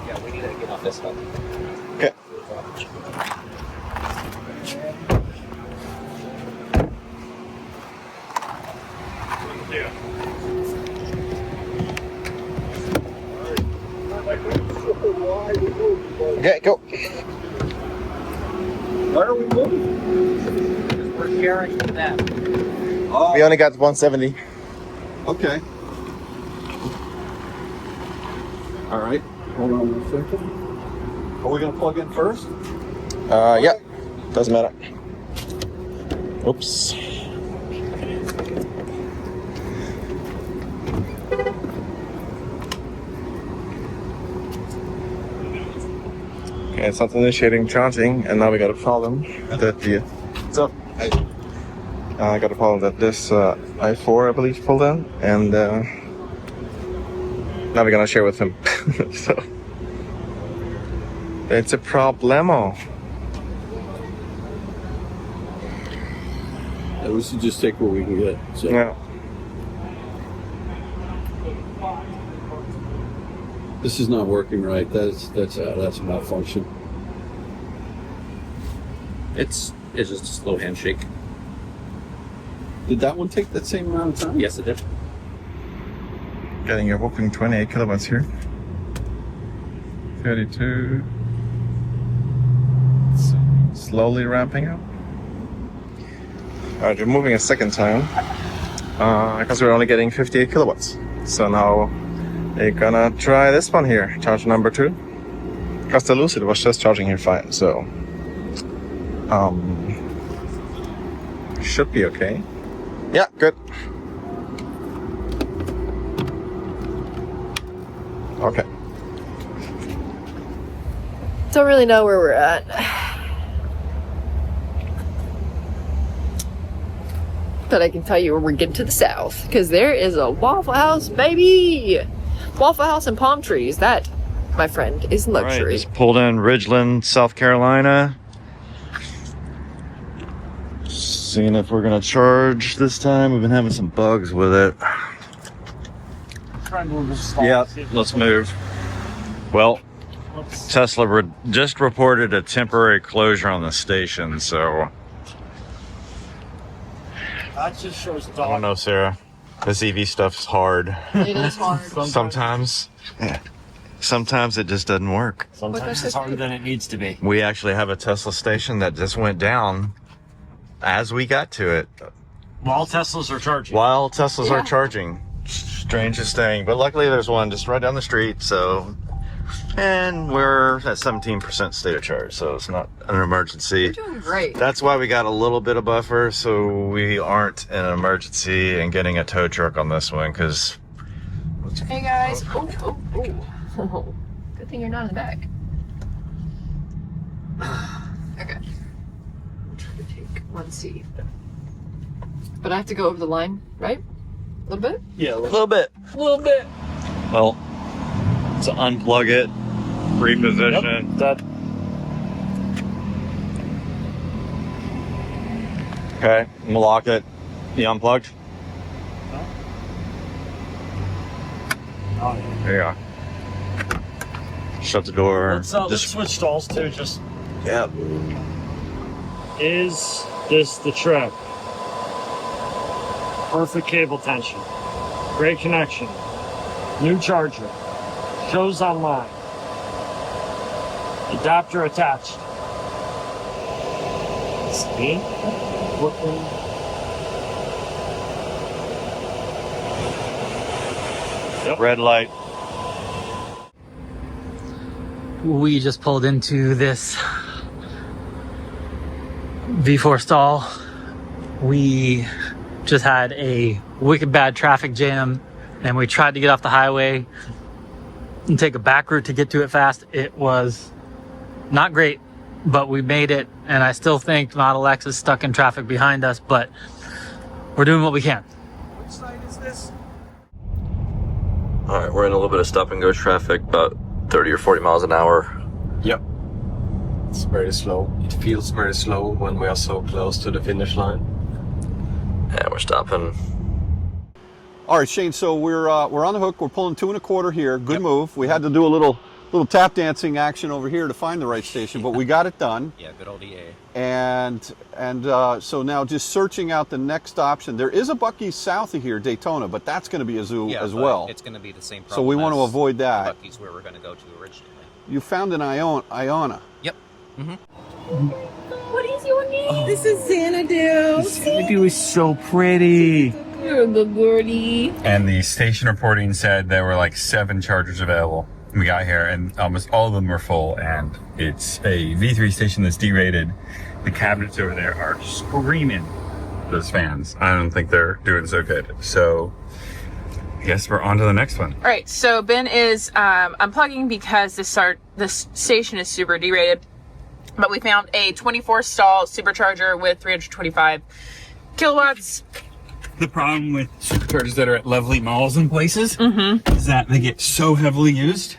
Yeah, we need to get on this one. Okay. Okay, go. Why are we moving? Because we're sharing with them. Oh, We only got 170. okay. All right. Hold on 1 second. Are we going to plug in first? Yeah. Doesn't matter. Oops. It's not initiating charging, and now we got a problem that I got a problem that this i4, I believe, pulled in, and now we're gonna share with him. So it's a problemo. Yeah, we should just take what we can get. So. Yeah. This is not working right. That's a malfunction. It's just a slow handshake. Did that one take that same amount of time? Yes, it did. Getting a whopping 28 kilowatts here. 32. Slowly ramping up. Alright, we're moving a second time because we're only getting 58 kilowatts. So now we're gonna try this one here, charge number 2. Because the Lucid was just charging here fine, so should be okay. Yeah, good. Okay. Don't really know where we're at. But I can tell you when we're getting to the south, because there is a Waffle House, baby! Waffle House and palm trees. That, my friend, is luxury. Right, just pulled in Ridgeland, South Carolina. Seeing if we're gonna charge this time. We've been having some bugs with it. Yeah, let's move. Well, Tesla just reported a temporary closure on the station, so That just shows I don't know, Sarah. This EV stuff's hard. It is hard. Sometimes it just doesn't work. Sometimes it's harder than it needs to be. We actually have a Tesla station that just went down as we got to it. While Teslas are charging. While Teslas are charging. Strangest thing. But luckily there's one just right down the street, so. And we're at 17% state of charge, so it's not an emergency. You're doing great. That's why we got a little bit of buffer, so we aren't in an emergency and getting a tow truck on this one, because. Hey guys. Oh. Good thing you're not in the back. Okay. I'm trying to take 1C. But I have to go over the line, right? A little bit? Yeah, a little bit. A little bit. Well, to unplug it, reposition. Yep, Okay, I'm gonna lock it. You unplugged? There you go. Shut the door. Let's switch stalls too. Just. Yep. Is this the trip? Perfect cable tension. Great connection. New charger. Shows online. Adapter attached. See? Yep. Red light. We just pulled into this V4 stall. We just had a wicked bad traffic jam, and we tried to get off the highway and take a back route to get to it fast. It was not great, but we made it, and I still think Model X is stuck in traffic behind us, but we're doing what we can. Which side is this? All right, we're in a little bit of stop and go traffic, about 30 or 40 miles an hour. Yep. It's very slow. It feels very slow when we are so close to the finish line. Yeah, we're stopping. All right, Shane. So we're on the hook. We're pulling 2 1/4 here. Good move. We had to do a little tap dancing action over here to find the right station, but we got it done. Yeah, good old EA. And so now just searching out the next option. There is a Buc-ee's south of here, Daytona, but that's going to be a zoo as well. It's going to be the same problem. So we want to avoid that. Buc-ee's where we're going to go to originally. You found an Iona. Yep. What is your name? This is Xanadu. Xanadu is so pretty. You're a good birdie. And the station reporting said there were like 7 chargers available. We got here and almost all of them were full, and it's a V3 station that's derated. The cabinets over there are screaming, those fans. I don't think they're doing so good. So I guess we're on to the next one. All right, so Ben is unplugging because this station is super derated, but we found a 24 stall supercharger with 325 kilowatts. The problem with superchargers that are at lovely malls and places is that they get so heavily used,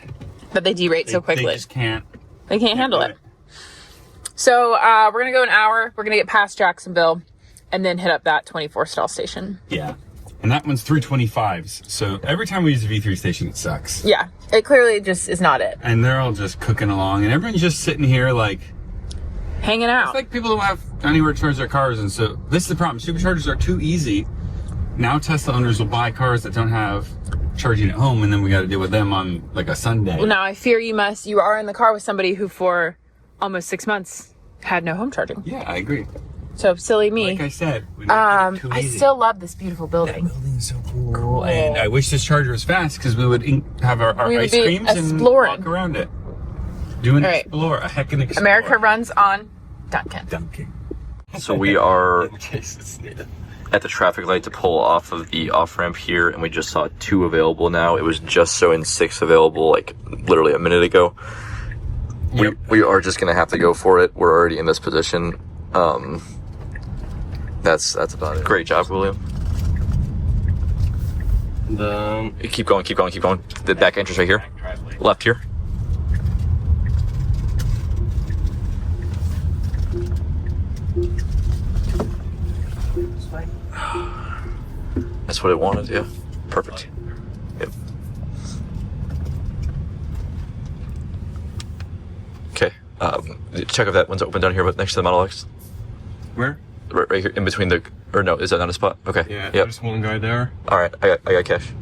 but they derate so quickly. They just can't. They can't handle it. So we're gonna go an hour. We're gonna get past Jacksonville, and then hit up that 24 stall station. Yeah. And that one's 325s. So every time we use a V3 station, it sucks. Yeah, it clearly just is not it. And they're all just cooking along, and everyone's just sitting here like hanging out. It's like people don't have anywhere to charge their cars, and so this is the problem. Superchargers are too easy. Now Tesla owners will buy cars that don't have charging at home, and then we got to deal with them on like a Sunday. Well, now I fear you are in the car with somebody who for almost 6 months had no home charging. Yeah, I agree. So silly me. Like I said, I still love this beautiful building. That building's so cool. And I wish this charger was fast because we would have our ice creams and walk around it. Do an explore, a heckin' explore. America runs on Dunkin'. So we are at the traffic light to pull off of the off-ramp here, and we just saw 2 available now. It was just showing 6 available like literally a minute ago. Yep. We are just gonna have to go for it. We're already in this position. That's about it. Great job, William. Keep going. The back entrance right here. Left here. That's what it wanted, yeah. Perfect. Yep. Okay. Check if that one's open down here, but next to the Model X. Where? Right here, in between the, or no, is that not a spot? Okay. Yeah, yep. There's one guy there. All right, I got cash.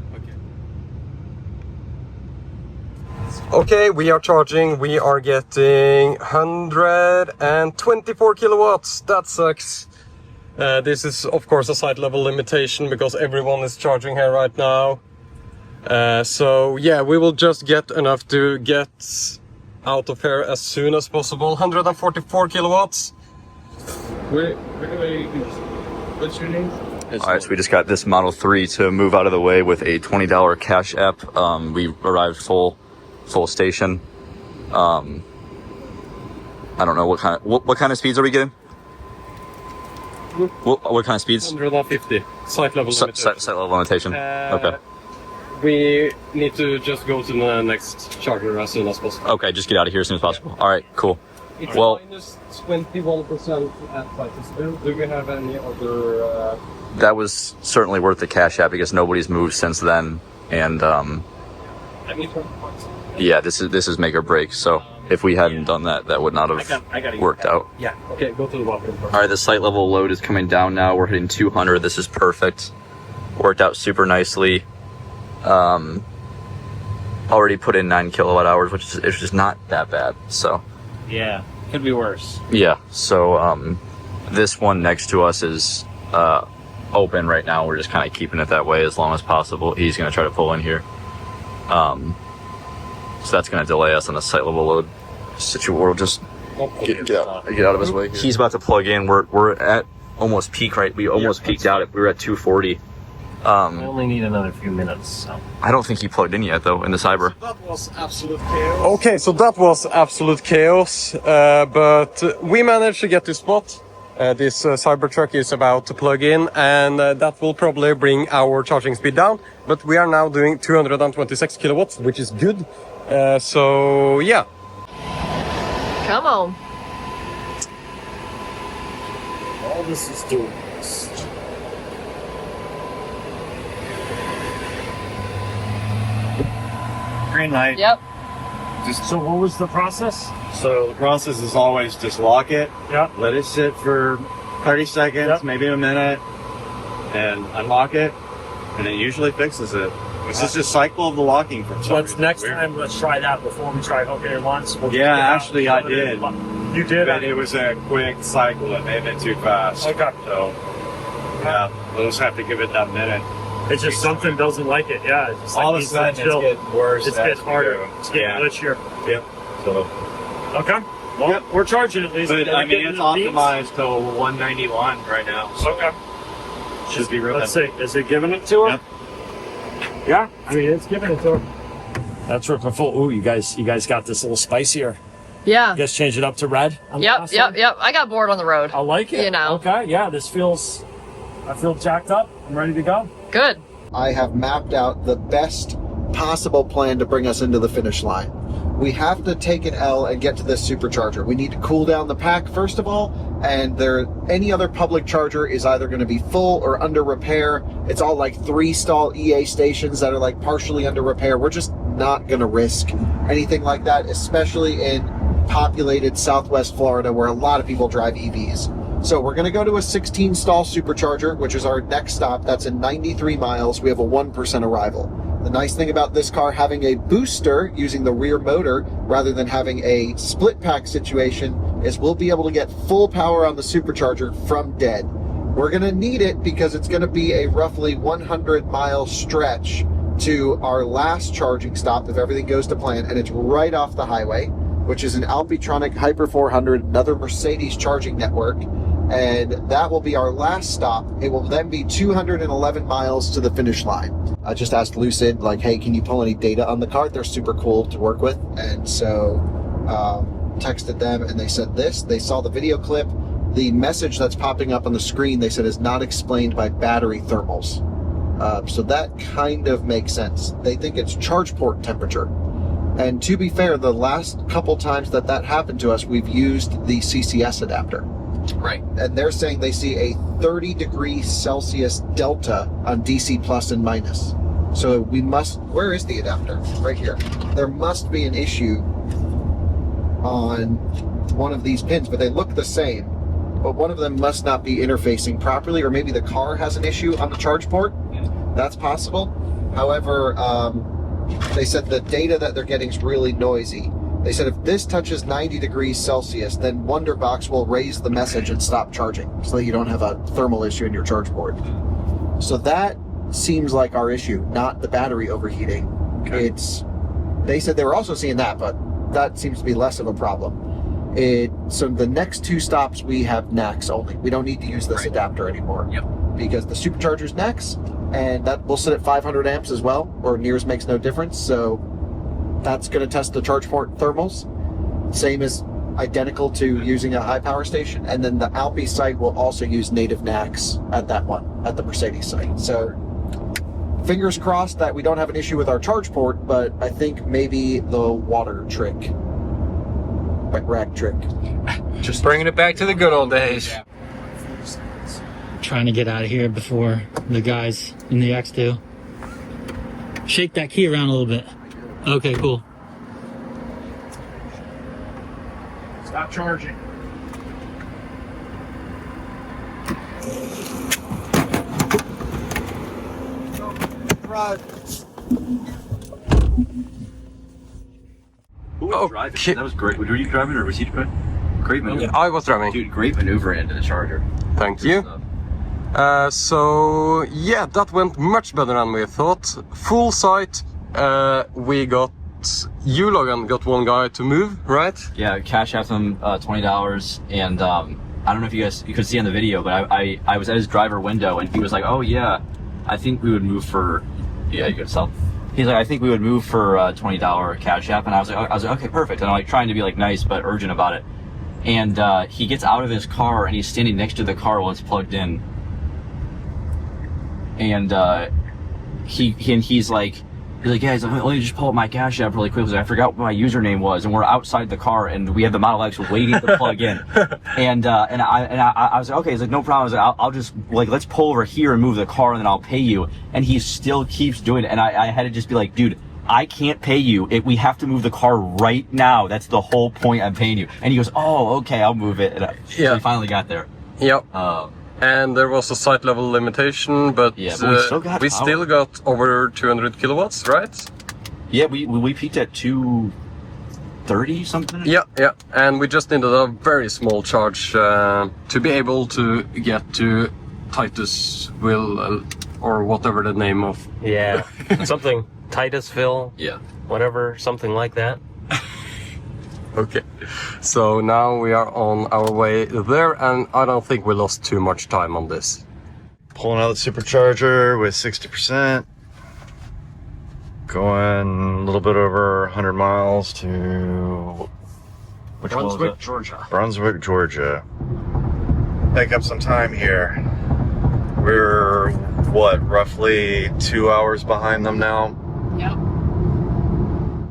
Okay, we are charging. We are getting 124 kilowatts. That sucks. This is, of course, a site level limitation because everyone is charging here right now. So yeah, we will just get enough to get out of here as soon as possible. 144 kilowatts. What's your name? Alright, so we just got this Model 3 to move out of the way with a $20 cash app. We arrived full station. I don't know what kind of speeds are we getting? What kind of speeds? 150. Site level limitation. Site level limitation. Okay. We need to just go to the next charger as soon as possible. Okay, just get out of here as soon as possible. Alright, cool. It's well, minus 21% at Titusville. Do we have any other... That was certainly worth the cash app because nobody's moved since then. And yeah, this is make or break. So if we hadn't done that, that would not have worked out. Yeah, okay, go to the walk-in. Alright, the site level load is coming down now. We're hitting 200. This is perfect. Worked out super nicely. Already put in 9 kilowatt hours, which is just not that bad. So yeah, could be worse. Yeah, so this one next to us is open right now. We're just kind of keeping it that way as long as possible. He's going to try to pull in here. So that's going to delay us on the site level load situation. We'll just get out of his way. He's about to plug in. We're at almost peak, right? We almost peaked out. We were at 240. We only need another few minutes. So. I don't think he plugged in yet, though, in the Cyber. That was absolute chaos. Okay, so that was absolute chaos, but we managed to get this spot. This Cybertruck is about to plug in, and that will probably bring our charging speed down. But we are now doing 226 kilowatts, which is good. So yeah. Come on. All this is doing. Green light. Yep. So what was the process? So the process is always just lock it. Yep. Let it sit for 30 seconds, maybe a minute, and unlock it, and it usually fixes it. It's just a cycle of the locking from some reason. Next time, let's try that before we try hooking it once. Yeah, actually I did. You did? But it was a quick cycle. It may have been too fast. Okay. So, yeah, we'll just have to give it that minute. It's just something doesn't like it, yeah. It's just all of a sudden it's getting worse. It's getting harder. It's getting glitchier. Yep. So. Okay. Well, we're charging at least. But I mean, it's optimized to 191 right now. So okay. Should be real. Let's see. Is it giving it to her? Yep. Yeah, I mean, it's giving it to her. That's ripping full. Ooh, you guys got this a little spicier. Yeah. You guys change it up to red? Yep. I got bored on the road. I like it. You know. Okay, yeah, I feel jacked up. I'm ready to go. Good. I have mapped out the best possible plan to bring us into the finish line. We have to take an L and get to this supercharger. We need to cool down the pack first of all, and any other public charger is either going to be full or under repair. It's all like 3-stall EA stations that are like partially under repair. We're just not going to risk anything like that, especially in populated Southwest Florida where a lot of people drive EVs. So we're going to go to a 16-stall supercharger, which is our next stop. That's in 93 miles. We have a 1% arrival. The nice thing about this car having a booster using the rear motor rather than having a split pack situation is we'll be able to get full power on the supercharger from dead. We're going to need it because it's going to be a roughly 100-mile stretch to our last charging stop if everything goes to plan, and it's right off the highway, which is an Alpitronic Hyper 400, another Mercedes charging network, and that will be our last stop. It will then be 211 miles to the finish line. I just asked Lucid, like, hey, can you pull any data on the car? They're super cool to work with, and so texted them, and they said this. They saw the video clip. The message that's popping up on the screen, they said, is not explained by battery thermals. So that kind of makes sense. They think it's charge port temperature. And to be fair, the last couple times that happened to us, we've used the CCS adapter. Right. And they're saying they see a 30°C delta on DC plus and minus. So we must, where is the adapter? Right here. There must be an issue on one of these pins, but they look the same. But one of them must not be interfacing properly, or maybe the car has an issue on the charge port. That's possible. However, they said the data that they're getting is really noisy. They said if this touches 90°C, then Wonderbox will raise the message and stop charging so that you don't have a thermal issue in your charge port. So that seems like our issue, not the battery overheating. Okay. They said they were also seeing that, but that seems to be less of a problem. So the next 2 stops we have NACS only. We don't need to use this adapter anymore. Yep. Because the supercharger's NACS, and that will sit at 500 amps as well, or nears makes no difference. So that's going to test the charge port thermals. Same as identical to using a high power station. And then the Alpi site will also use native NACS at that one, at the Mercedes site. So fingers crossed that we don't have an issue with our charge port, but I think maybe the water trick, like rag trick. Just bringing it back to the good old days. Trying to get out of here before the guys in the X do. Shake that key around a little bit. Okay, cool. Stop charging. Who was driving? That was great. Were you driving or was he driving? Great maneuver. Yeah, I was driving. Dude, great maneuver into the charger. Thank you. So yeah, that went much better than we thought. Full site. We got Logan got one guy to move, right? Yeah, cash out them $20, and I don't know if you could see on the video, but I was at his driver window, and he was like, "Oh yeah, I think we would move for." Yeah, you could tell. He's like, "I think we would move for $20 cash app," and I was like, "Okay, perfect." And I'm like trying to be like nice but urgent about it, and he gets out of his car and he's standing next to the car while it's plugged in, and he's like, yeah, he's like, let me just pull up my Cash App really quickly. I forgot what my username was, and we're outside the car, and we have the Model X waiting to plug in. And I was like, okay. He's like, no problem. I was like, I'll just like, let's pull over here and move the car, and then I'll pay you. And he still keeps doing it, and I had to just be like, dude, I can't pay you. We have to move the car right now. That's the whole point. I'm paying you. And he goes, oh, okay, I'll move it. And so he finally got there. Yep. And there was a site level limitation, but, yeah, but we still got over 200 kilowatts, right? Yeah, we peaked at 230 something. Yeah, and we just needed a very small charge to be able to get to Titusville or whatever the name of. Yeah, something Titusville. Yeah, whatever, something like that. Okay, so now we are on our way there, and I don't think we lost too much time on this. Pulling out the supercharger with 60%. going a little bit over 100 miles to which one was Brunswick, it? Georgia. Brunswick, Georgia. Take up some time here. We're what, roughly 2 hours behind them now. Yep.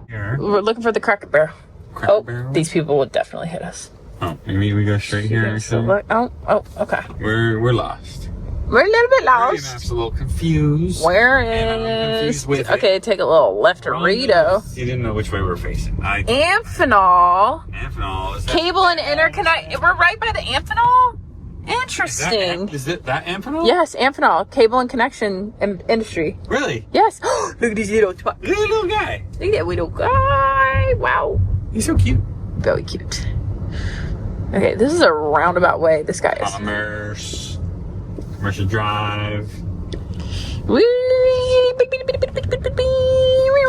Here. We're looking for the Cracker Barrel. These people would definitely hit us. Oh, maybe we go straight here. Okay. We're lost. We're a little bit lost. Maps a little confused. Where confused is? with it. Okay, take a little left-orito. You didn't know which way we were facing. Amphenol. Amphenol. Is that Cable and interconnect. We're right by the Amphenol. Interesting. Is it that Amphenol? Yes, Amphenol. Cable and connection industry. Really? Yes. Look at these little. Look at the little guy. Look at that little guy. Wow. He's so cute. Very cute. Okay, this is a roundabout way. This guy is. Commercial Drive. Whee!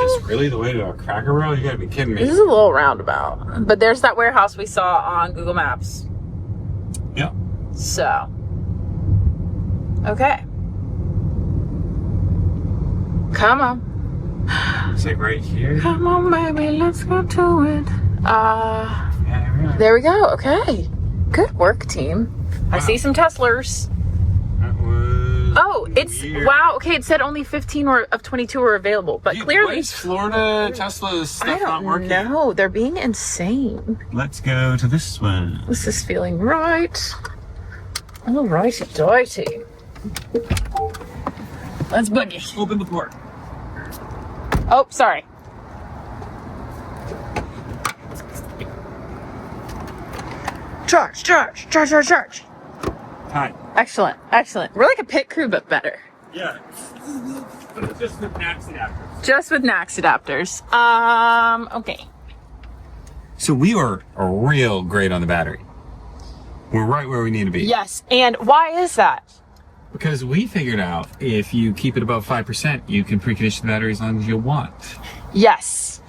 Just really the way to a Cracker Barrel? You gotta be kidding me. This is a little roundabout, but there's that warehouse we saw on Google Maps. Yep. So, okay. Come on. It's like right here. Come on, baby, let's go to it. There we go. Okay. Good work, team. I see some Teslas. That was. Oh, it's weird. wow. Okay, it said only 15 of 22 were available, but Dude, clearly why is Florida Tesla stuff not working? No, they're being insane. Let's go to this one. This is feeling right. All righty doity. Let's boogie. Open the port. Oh, sorry. Charge. Hi. Excellent. We're like a pit crew, but better. Yeah. But it's just with NACS adapters. Just with NACS adapters. Okay. So we are real great on the battery. We're right where we need to be. Yes, and why is that? Because we figured out if you keep it above 5%, you can precondition the battery as long as you want. Yes.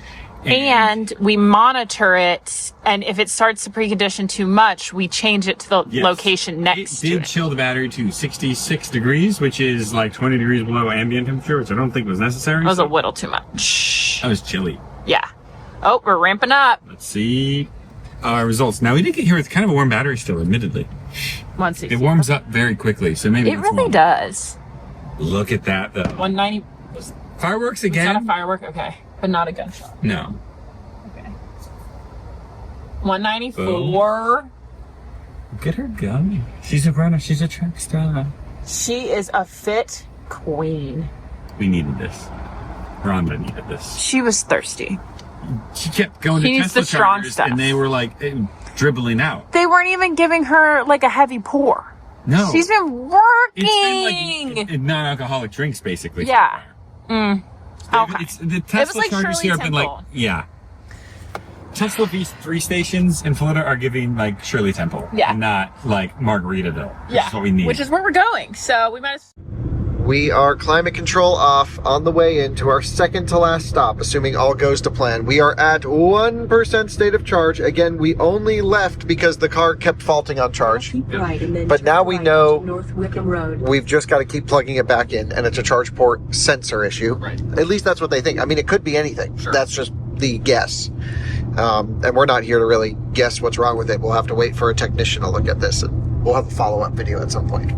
And we monitor it, and if it starts to precondition too much, we change it to the location next to It did it. chill the battery to 66 degrees, which is like 20 degrees below ambient temperature, which I don't think was necessary. That was a little too much. That was chilly. Yeah. Oh, we're ramping up. Let's see our results. Now, we did get here with kind of a warm battery still, admittedly. 160. It warms up very quickly, so maybe It really does. Look at that, though. 190. Fireworks Is again? that a firework? Okay. But not a gunshot. No. Okay. 194. Look at her go. She's a runner. She's a track star. She is a fit queen. We needed this. Rhonda needed this. She was thirsty. She kept going She to needs Tesla the strong chargers, stuff. and they were like dribbling out. They weren't even giving her like a heavy pour. No. She's been working. It's been like non-alcoholic drinks, basically. Yeah. Okay. It's, the Tesla like chargers Shirley here have been like, Temple. yeah. Tesla V3 stations in Florida are giving like Shirley Temple. Yeah. And not like Margaritaville. Yeah. That's what we need. Which is where we're going. So we might as We are climate control off on the way into our second to last stop, assuming all goes to plan. We are at 1% state of charge. Again, we only left because the car kept faulting on charge. But now we know we've just got to keep plugging it back in, and it's a charge port sensor issue. Right. At least that's what they think. I mean, it could be anything. Sure. That's just the guess. And we're not here to really guess what's wrong with it. We'll have to wait for a technician to look at this, and we'll have a follow-up video at some point.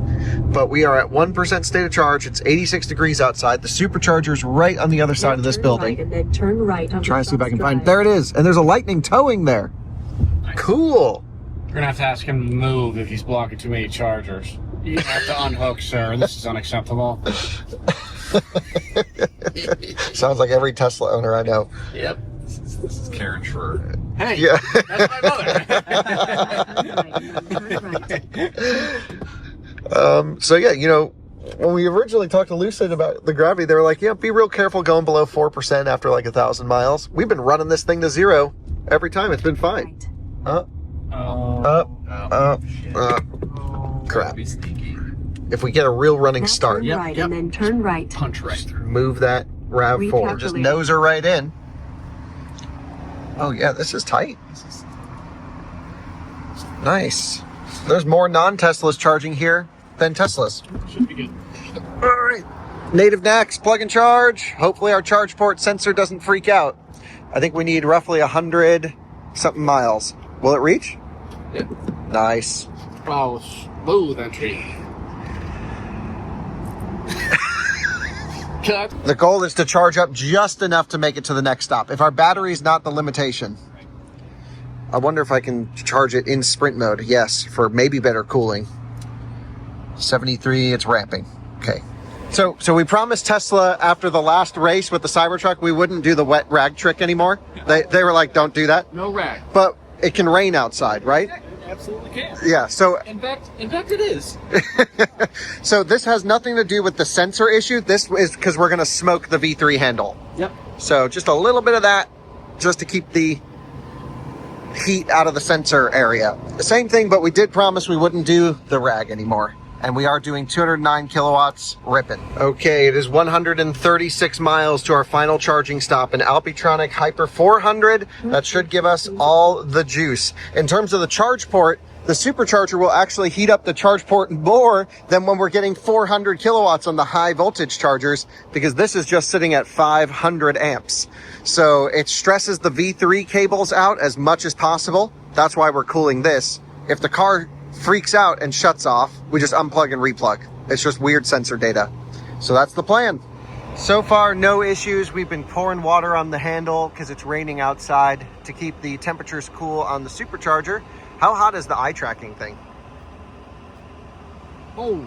But we are at 1% state of charge. It's 86 degrees outside. The Supercharger's right on the other side of this building. And then turn right on Try to see if I can find. There it is. And there's a lightning towing there. Cool. You're gonna have to ask him to move if he's blocking too many chargers. You have to unhook, sir. This is unacceptable. Sounds like every Tesla owner I know. Yep. This is Karen Schroer. Hey, Yeah. that's my mother. So yeah, you know, when we originally talked to Lucid about the Gravity, they were like, yeah, be real careful going below 4% after like 1,000 miles. We've been running this thing to zero every time. It's been fine. Crap. If we get a real running start, Turn right and then turn right. Punch right. move that RAV4. Just nose her right in. Oh yeah, this is tight. Nice. There's more non-Teslas charging here than Teslas. Should be good. All right. Native next, plug and charge. Hopefully our charge port sensor doesn't freak out. I think we need roughly 100 something miles. Will it reach? Yeah. Nice. Wow, smooth entry. The goal is to charge up just enough to make it to the next stop. If our battery is not the limitation. I wonder if I can charge it in sprint mode. Yes, for maybe better cooling. 73, it's ramping. Okay. So we promised Tesla after the last race with the Cybertruck we wouldn't do the wet rag trick anymore. They were like, don't do that. No rag. But it can rain outside, right? Absolutely can. Yeah, so In fact, it is. so this has nothing to do with the sensor issue. This is because we're going to smoke the V3 handle. Yep. So just a little bit of that just to keep the heat out of the sensor area. The same thing, but we did promise we wouldn't do the rag anymore. And we are doing 209 kilowatts ripping. Okay, it is 136 miles to our final charging stop, an Alpitronic Hyper 400. That should give us all the juice. In terms of the charge port, the Supercharger will actually heat up the charge port more than when we're getting 400 kilowatts on the high voltage chargers, because this is just sitting at 500 amps. So it stresses the V3 cables out as much as possible. That's why we're cooling this. If the car freaks out and shuts off, we just unplug and replug. It's just weird sensor data. So that's the plan. So far, no issues. We've been pouring water on the handle because it's raining outside to keep the temperatures cool on the Supercharger. How hot is the eye tracking thing? Oh,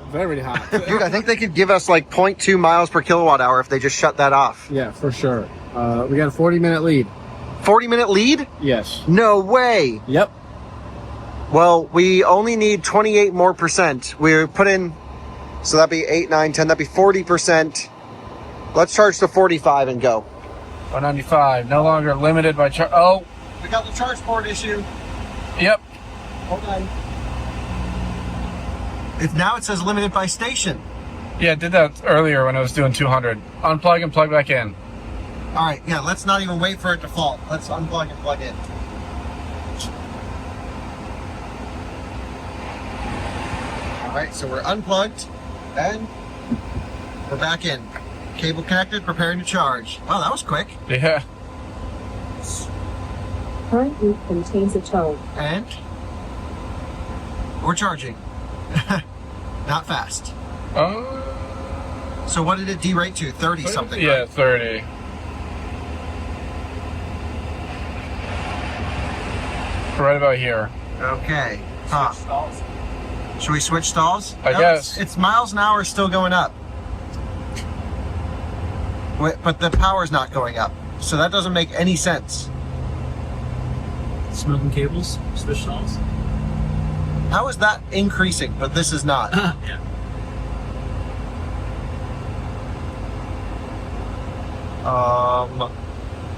very hot. Dude, I think they could give us like 0.2 miles per kilowatt hour if they just shut that off. Yeah, for sure. We got a 40-minute lead. 40-minute lead? Yes. No way. Yep. Well, we only need 28 more percent. We put in, so that'd be 8, 9, 10, that'd be 40%. Let's charge to 45 and go. 195, no longer limited by charge. Oh, we got the charge port issue. Yep. Hold on. Now it says limited by station. Yeah, I did that earlier when I was doing 200. Unplug and plug back in. All right, yeah, let's not even wait for it to fall. Let's unplug and plug in. All right, so we're unplugged and we're back in. Cable connected, preparing to charge. Wow, that was quick. Yeah. Current loop contains a tone. And we're charging. Not fast. So what did it derate to? 30 something, Yeah, right? 30. Right about here. Okay. Huh. Should we switch stalls? I guess. It's miles an hour still going up. But the power's not going up. So that doesn't make any sense. Smoking cables, switch stalls. How is that increasing, but this is not? Yeah.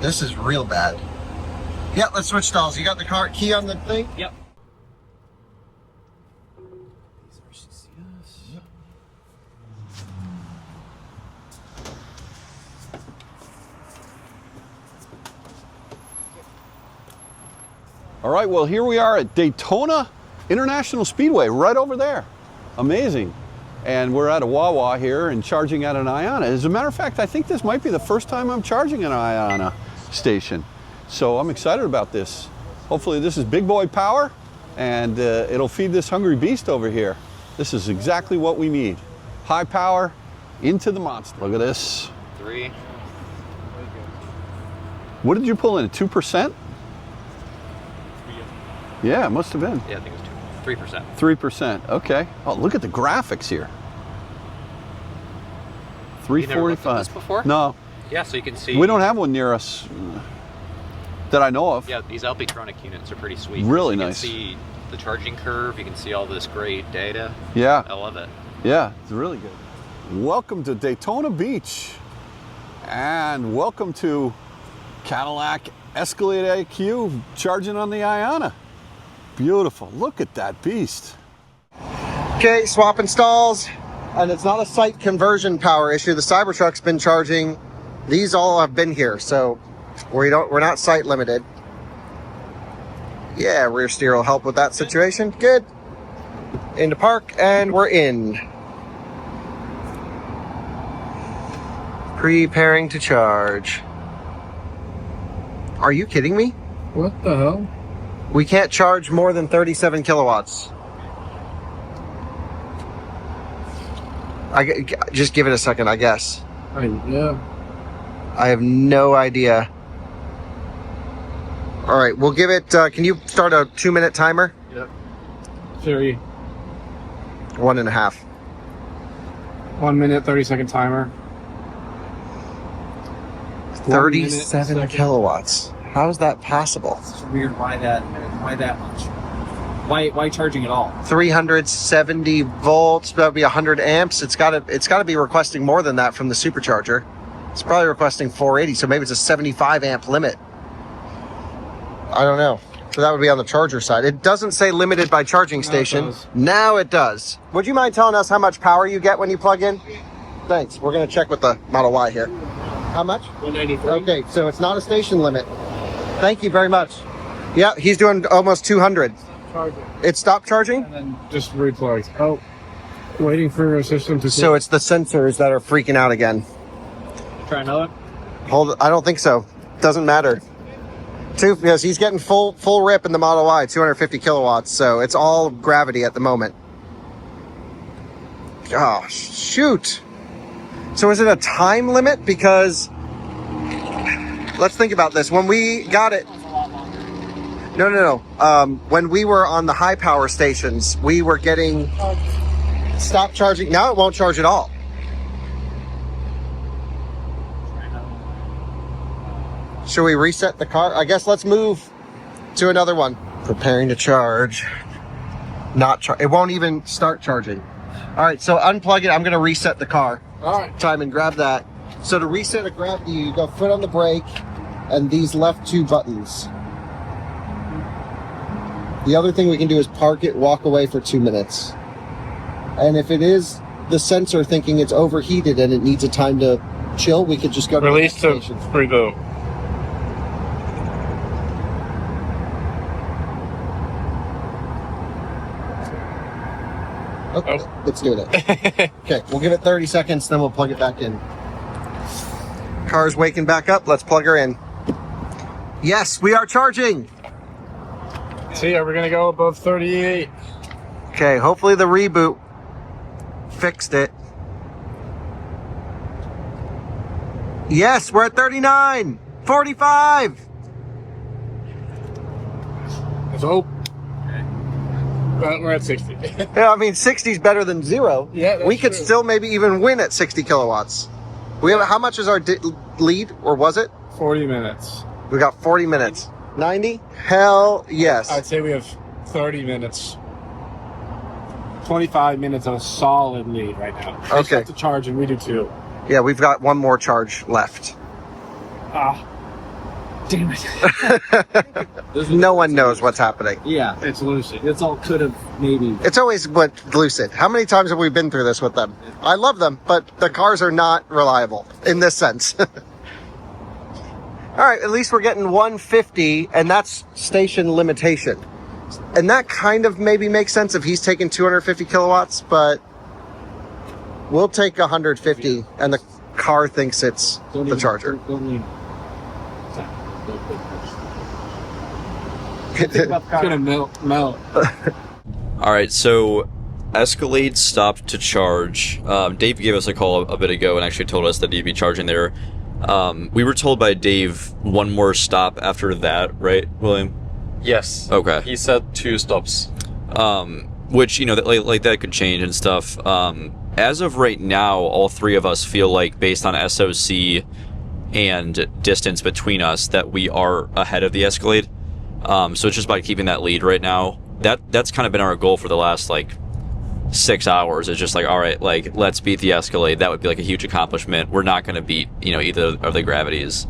This is real bad. Yeah, let's switch stalls. You got the car key on the thing? Yep. All right, well, here we are at Daytona International Speedway, right over there. Amazing. And we're at a Wawa here and charging at an Iona. As a matter of fact, I think this might be the first time I'm charging an Iona station. So I'm excited about this. Hopefully this is big boy power and it'll feed this hungry beast over here. This is exactly what we need. High power into the monster. Look at this. 3. What did you pull in, 2%? Yeah, it must have been. Yeah, I think it was 3%. 3%, okay. Oh, look at the graphics here. 345. You never looked at this before? No. Yeah, so you can see. We don't have one near us that I know of. Yeah, these Alpitronic units are pretty sweet. Really so you nice. You can see the charging curve. You can see all this great data. Yeah. I love it. Yeah, it's really good. Welcome to Daytona Beach. And welcome to Cadillac Escalade IQ charging on the Iona. Beautiful. Look at that beast. Okay, swapping stalls. And it's not a site conversion power issue. The Cybertruck's been charging. These all have been here, so we're not site limited. Yeah, rear steer will help with that situation. Good. Into park, and we're in. Preparing to charge. Are you kidding me? What the hell? We can't charge more than 37 kilowatts. Just give it a second, I guess. Yeah. I have no idea. All right, we'll give it, can you start a 2-minute timer? Yep. 3. 1.5. 1 minute, 30-second timer. 37 kilowatts. How is that possible? It's weird. Why that much? Why charging at all? 370 volts. That would be 100 amps. It's got to be requesting more than that from the Supercharger. It's probably requesting 480. So maybe it's a 75 amp limit. I don't know. So that would be on the charger side. It doesn't say limited by charging station. Now it does. Would you mind telling us how much power you get when you plug in? Thanks. We're going to check with the Model Y here. How much? 193. Okay, so it's not a station limit. Thank you very much. Yeah, he's doing almost 200. Charging. It stopped charging? And then just replugged. Oh, waiting for your system to... So it's the sensors that are freaking out again. Try another? Hold it. I don't think so. Doesn't matter. Because he's getting full rip in the Model Y, 250 kilowatts, so it's all gravity at the moment. Gosh, shoot. So is it a time limit? Because let's think about this. When we got it, no. When we were on the high power stations, we were getting stop charging. Now it won't charge at all. Should we reset the car? I guess let's move to another one. Preparing to charge. It won't even start charging. All right, so unplug it. I'm going to reset the car. All right. Time and grab that. So to reset a Gravity, you go foot on the brake and these left 2 buttons. The other thing we can do is park it, walk away for 2 minutes. And if it is the sensor thinking it's overheated and it needs a time to chill, we could just go to release to preview. Okay, it's doing it. Okay, we'll give it 30 seconds, then we'll plug it back in. Car's waking back up. Let's plug her in. Yes, we are charging. See, are we going to go above 38? Okay, hopefully the reboot fixed it. Yes, we're at 39, 45. Let's hope. But we're at 60. Yeah, I mean, 60 is better than 0. Yeah, that's we could true. still maybe even win at 60 kilowatts. We have. How much is our lead, or was it? 40 minutes. We got 40 minutes. 90? Hell yes. I'd say we have 30 minutes. 25 minutes of a solid lead right now. They Okay. have to charge, and we do too. Yeah, we've got one more charge left. Damn it. No one knows what's happening. Yeah, It's Lucid. it's all could have maybe. It's always what Lucid. How many times have we been through this with them? I love them, but the cars are not reliable in this sense. All right, at least we're getting 150, and that's station limitation. And that kind of maybe makes sense if he's taking 250 kilowatts, but we'll take 150, and the car thinks it's the charger. It's gonna melt. All right, so Escalade stopped to charge. Dave gave us a call a bit ago and actually told us that he'd be charging there. We were told by Dave one more stop after that, right, William? Yes. Okay. He said 2 stops. Which, you know, like that could change and stuff. As of right now, all 3 of us feel like, based on SOC and distance between us, that we are ahead of the Escalade. So it's just by keeping that lead right now. That's kind of been our goal for the last, 6 hours. It's just all right, let's beat the Escalade. That would be a huge accomplishment. We're not going to beat, either of the Gravities.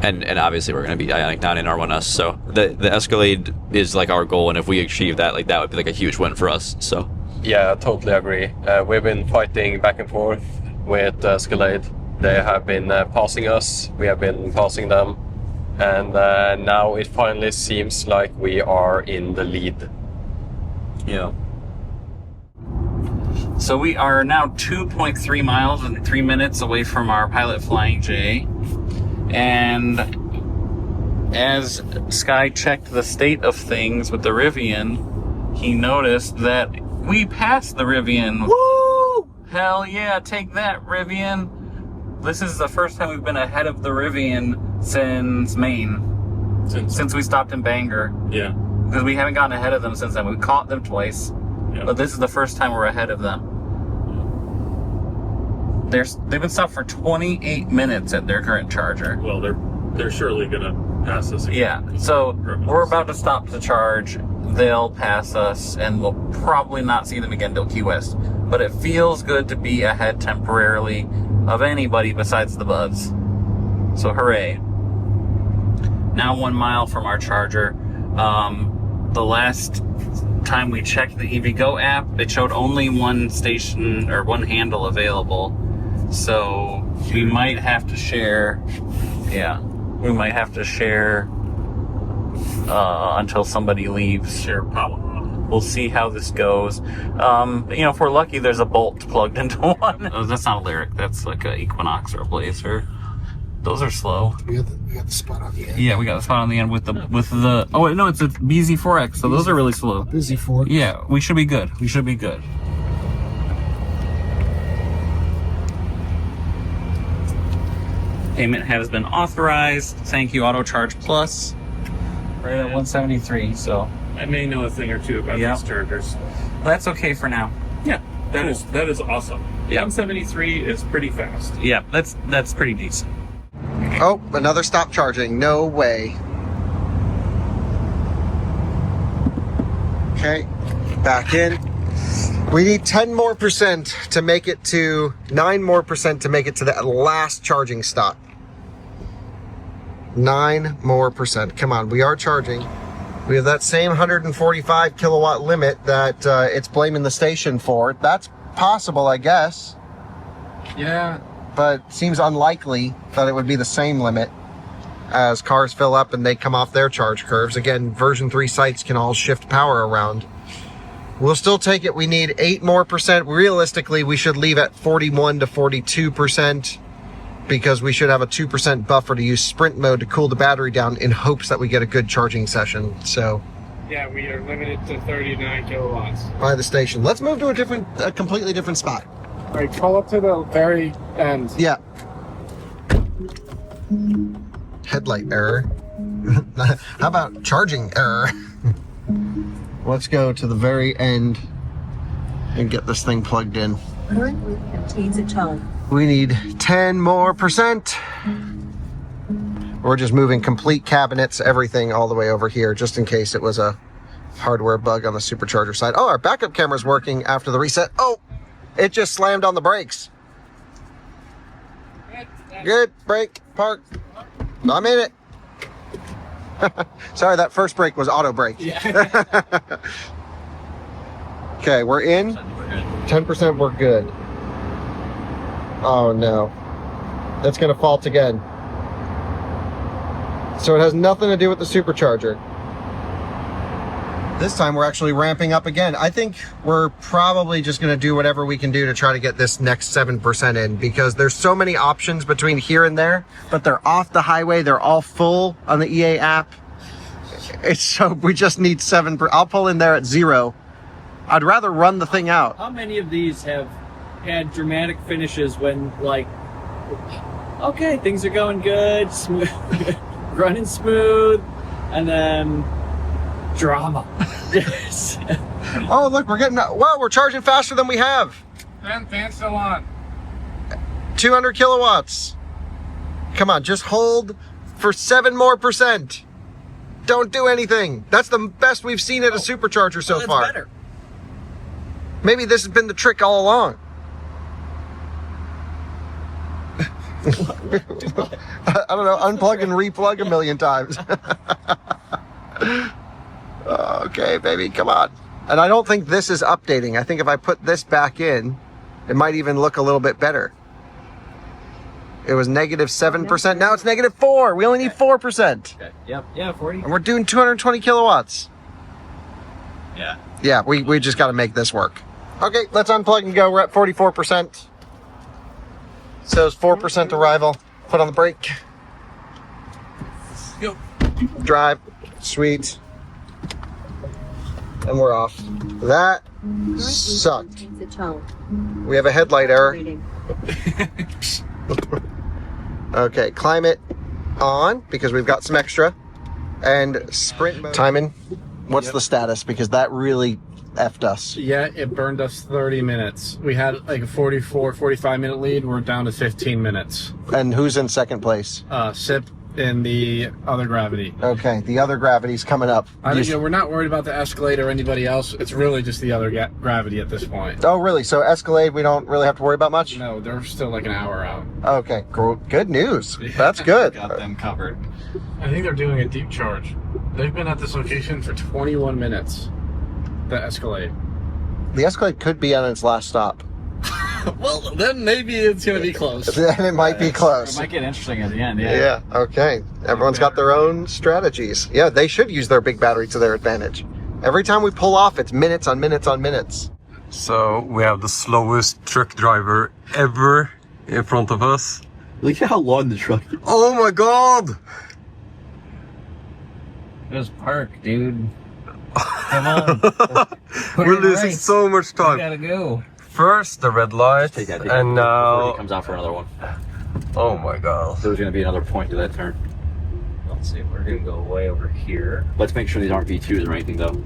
And obviously we're going to beat IONIQ 9 and R1S. So the Escalade is our goal, and if we achieve that, that would be a huge win for us. So Yeah, I totally agree. We've been fighting back and forth with Escalade. They have been passing us, we have been passing them, and now it finally seems like we are in the lead. Yeah. So we are now 2.3 miles and 3 minutes away from our Pilot Flying J. And as Sky checked the state of things with the Rivian, he noticed that we passed the Rivian. Woo! Hell yeah, take that, Rivian. This is the first time we've been ahead of the Rivian since Maine. Since we stopped in Bangor. Yeah. Because we haven't gotten ahead of them since then. We caught them twice. Yeah. But this is the first time we're ahead of them. They've been stopped for 28 minutes at their current charger. Well, they're surely gonna pass us again. Yeah, so we're about to stop to charge. They'll pass us, and we'll probably not see them again till Key West. But it feels good to be ahead temporarily of anybody besides the buds. So hooray. Now 1 mile from our charger. The last time we checked the EVgo app, it showed only one station or one handle available. So we might have to share, we might have to share until somebody leaves. Share power. We'll see how this goes. If we're lucky, there's a bolt plugged into one. Oh, that's not a Lyric. That's like a Equinox or a Blazer. Those are slow. We got the spot on the end. Yeah, we got the spot on the end with the. Oh wait, no, it's a BZ4X. So those are really slow. BZ4. Yeah, we should be good. We should be good. Payment has been authorized. Thank you, Auto Charge Plus. Right at 173. So I may know a thing or two about these chargers. That's okay for now. Yeah, that is awesome. Yeah. 173 is pretty fast. Yeah, that's pretty decent. Oh, another stop charging. No way. Okay, back in. We need 10 more percent to make it to 9 more percent to make it to that last charging stop. 9 more percent. Come on, we are charging. We have that same 145 kilowatt limit that it's blaming the station for. That's possible, I guess. Yeah. But seems unlikely that it would be the same limit as cars fill up and they come off their charge curves. Again, version 3 sites can all shift power around. We'll still take it. We need 8 more percent. Realistically, we should leave at 41 to 42% because we should have a 2% buffer to use sprint mode to cool the battery down in hopes that we get a good charging session. So yeah, we are limited to 39 kilowatts. By the station. Let's move to a completely different spot. All right, pull up to the very end. Yeah. Headlight error. How about charging error? Let's go to the very end and get this thing plugged in. We need 10 more percent. We're just moving complete cabinets, everything all the way over here, just in case it was a hardware bug on the Supercharger side. Oh, our backup camera's working after the reset. Oh, it just slammed on the brakes. Good, brake, park. I'm in it. Sorry, that first brake was auto brake. Yeah. Okay, we're in. 10% we're good. Oh no. That's gonna fault again. So it has nothing to do with the Supercharger. This time we're actually ramping up again. I think we're probably just gonna do whatever we can do to try to get this next 7% in, because there's so many options between here and there, but they're off the highway. They're all full on the EA app. It's so, we just need 7%. I'll pull in there at 0. I'd rather run the thing out. How many of these have had dramatic finishes when, like, okay, things are going good, smooth, running smooth, and then drama. Yes. Oh, look, we're getting, wow, we're charging faster than we have. Fan's still on. 200 kilowatts. Come on, just hold for 7 more percent. Don't do anything. That's the best we've seen at a Supercharger so far. Better. Maybe this has been the trick all along. I don't know, unplug and replug a million times. Okay, baby, come on. And I don't think this is updating. I think if I put this back in, it might even look a little bit better. It was negative 7%. Now it's negative 4. We only need 4%. Okay. Yep. Yeah, 40. And we're doing 220 kilowatts. Yeah. Yeah, we just got to make this work. Okay, let's unplug and go. We're at 44%. Says 4% arrival. Put on the brake. Go. Drive. Sweet. And we're off. That sucked. We have a headlight error. Okay, climate on because we've got some extra. And sprint mode. Timing. What's the status? Because that really effed us. Yeah, it burned us 30 minutes. We had like a 45 minute lead. We're down to 15 minutes. And who's in second place? SIP in the other Gravity. Okay, the other Gravity's coming up. We're not worried about the Escalade or anybody else. It's really just the other Gravity at this point. Oh, really? So Escalade, we don't really have to worry about much? No, they're still like an hour out. Okay, cool. Good news. That's good. Got them covered. I think they're doing a deep charge. They've been at this location for 21 minutes. The Escalade. The Escalade could be on its last stop. Well, then maybe it's going to be close. Then it might be close. It might get interesting at the end, yeah. Yeah, okay. Everyone's got their own strategies. Yeah, they should use their big battery to their advantage. Every time we pull off, it's minutes on minutes on minutes. So we have the slowest truck driver ever in front of us. Look at how long the truck is. Oh my god! Just park, dude. Come on. We're losing so much time. We gotta go. First the red light, and now he comes out for another one. Oh my god. So there's gonna be another point to that turn. Let's see, we're gonna go way over here. Let's make sure these aren't V2s or anything though.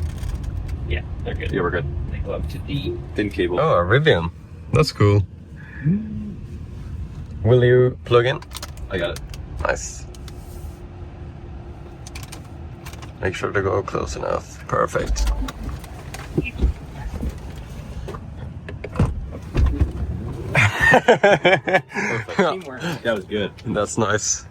Yeah, they're good. Yeah, we're good. They go up to D. Thin cable. Oh, a Rivian. That's cool. Will you plug in? I got it. Nice. Make sure to go close enough. Perfect. Teamwork. That was good. That's nice.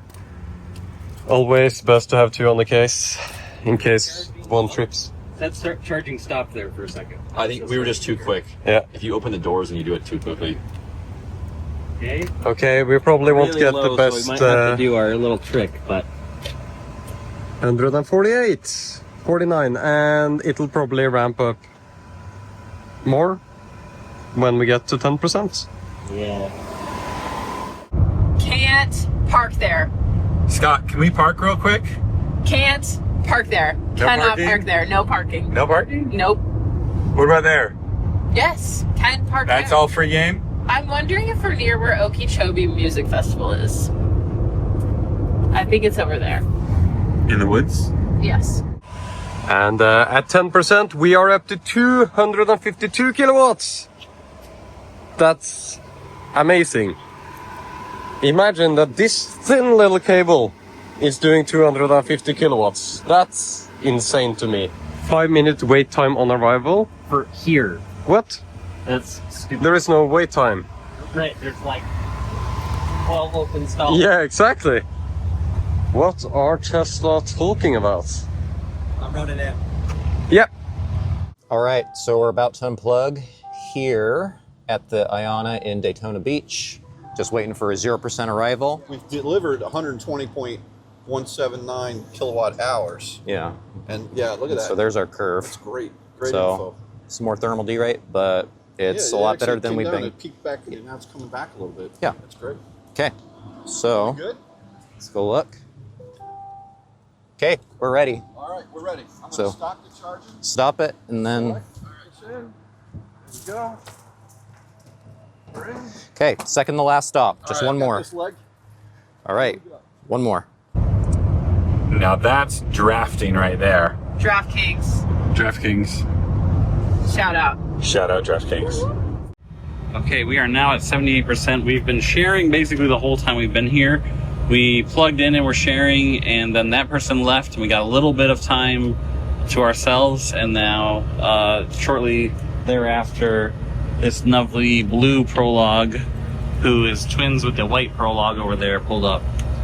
Always best to have two on the case, in case one trips. That charging stopped there for a second. I think we were just too quick. Yeah. If you open the doors and you do it too quickly. Okay. Okay, we probably won't get low, the best. So we might have to do our little trick, but 148, 49, and it'll probably ramp up more when we get to 10%. yeah. Can't park there. Scott, can we park real quick? Can't park there. No Cannot parking? park there. No parking. No parking? Nope. What about there? Yes, can park That's there. all free game? I'm wondering if we're near where Okeechobee Music Festival is. I think it's over there. In the woods? Yes. And at 10%, we are up to 252 kilowatts. That's amazing. Imagine that this thin little cable is doing 250 kilowatts. That's insane to me. 5-minute wait time on arrival. For here. What? That's stupid. There is no wait time. Right, there's like 12 open stalls. Yeah, exactly. What are Tesla talking about? I'm running in. Yep. All right, so we're about to unplug here at the Iona in Daytona Beach. Just waiting for a 0% arrival. We've delivered 120.179 kilowatt hours. Yeah. And yeah, look at that. So there's our curve. That's great. Great so, info. some more thermal derate, but it's Yeah, a lot it better actually than came we've down, been. It peaked back and now it's coming back a little bit. Yeah. That's great. Okay, so Good? let's go look. Okay, we're ready. All right, we're ready. I'm So- going to stop the charging. Stop it, and then, All right, Shan. Here we go. okay, second to last stop. Just All right, one got more. this leg. All right, one more. Now that's drafting right there. DraftKings. DraftKings. Shout out. Shout out DraftKings. Okay, we are now at 78%. We've been sharing basically the whole time we've been here. We plugged in and we're sharing, and then that person left, and we got a little bit of time to ourselves, and now shortly thereafter, this lovely blue Prologue, who is twins with the white Prologue over there, pulled up.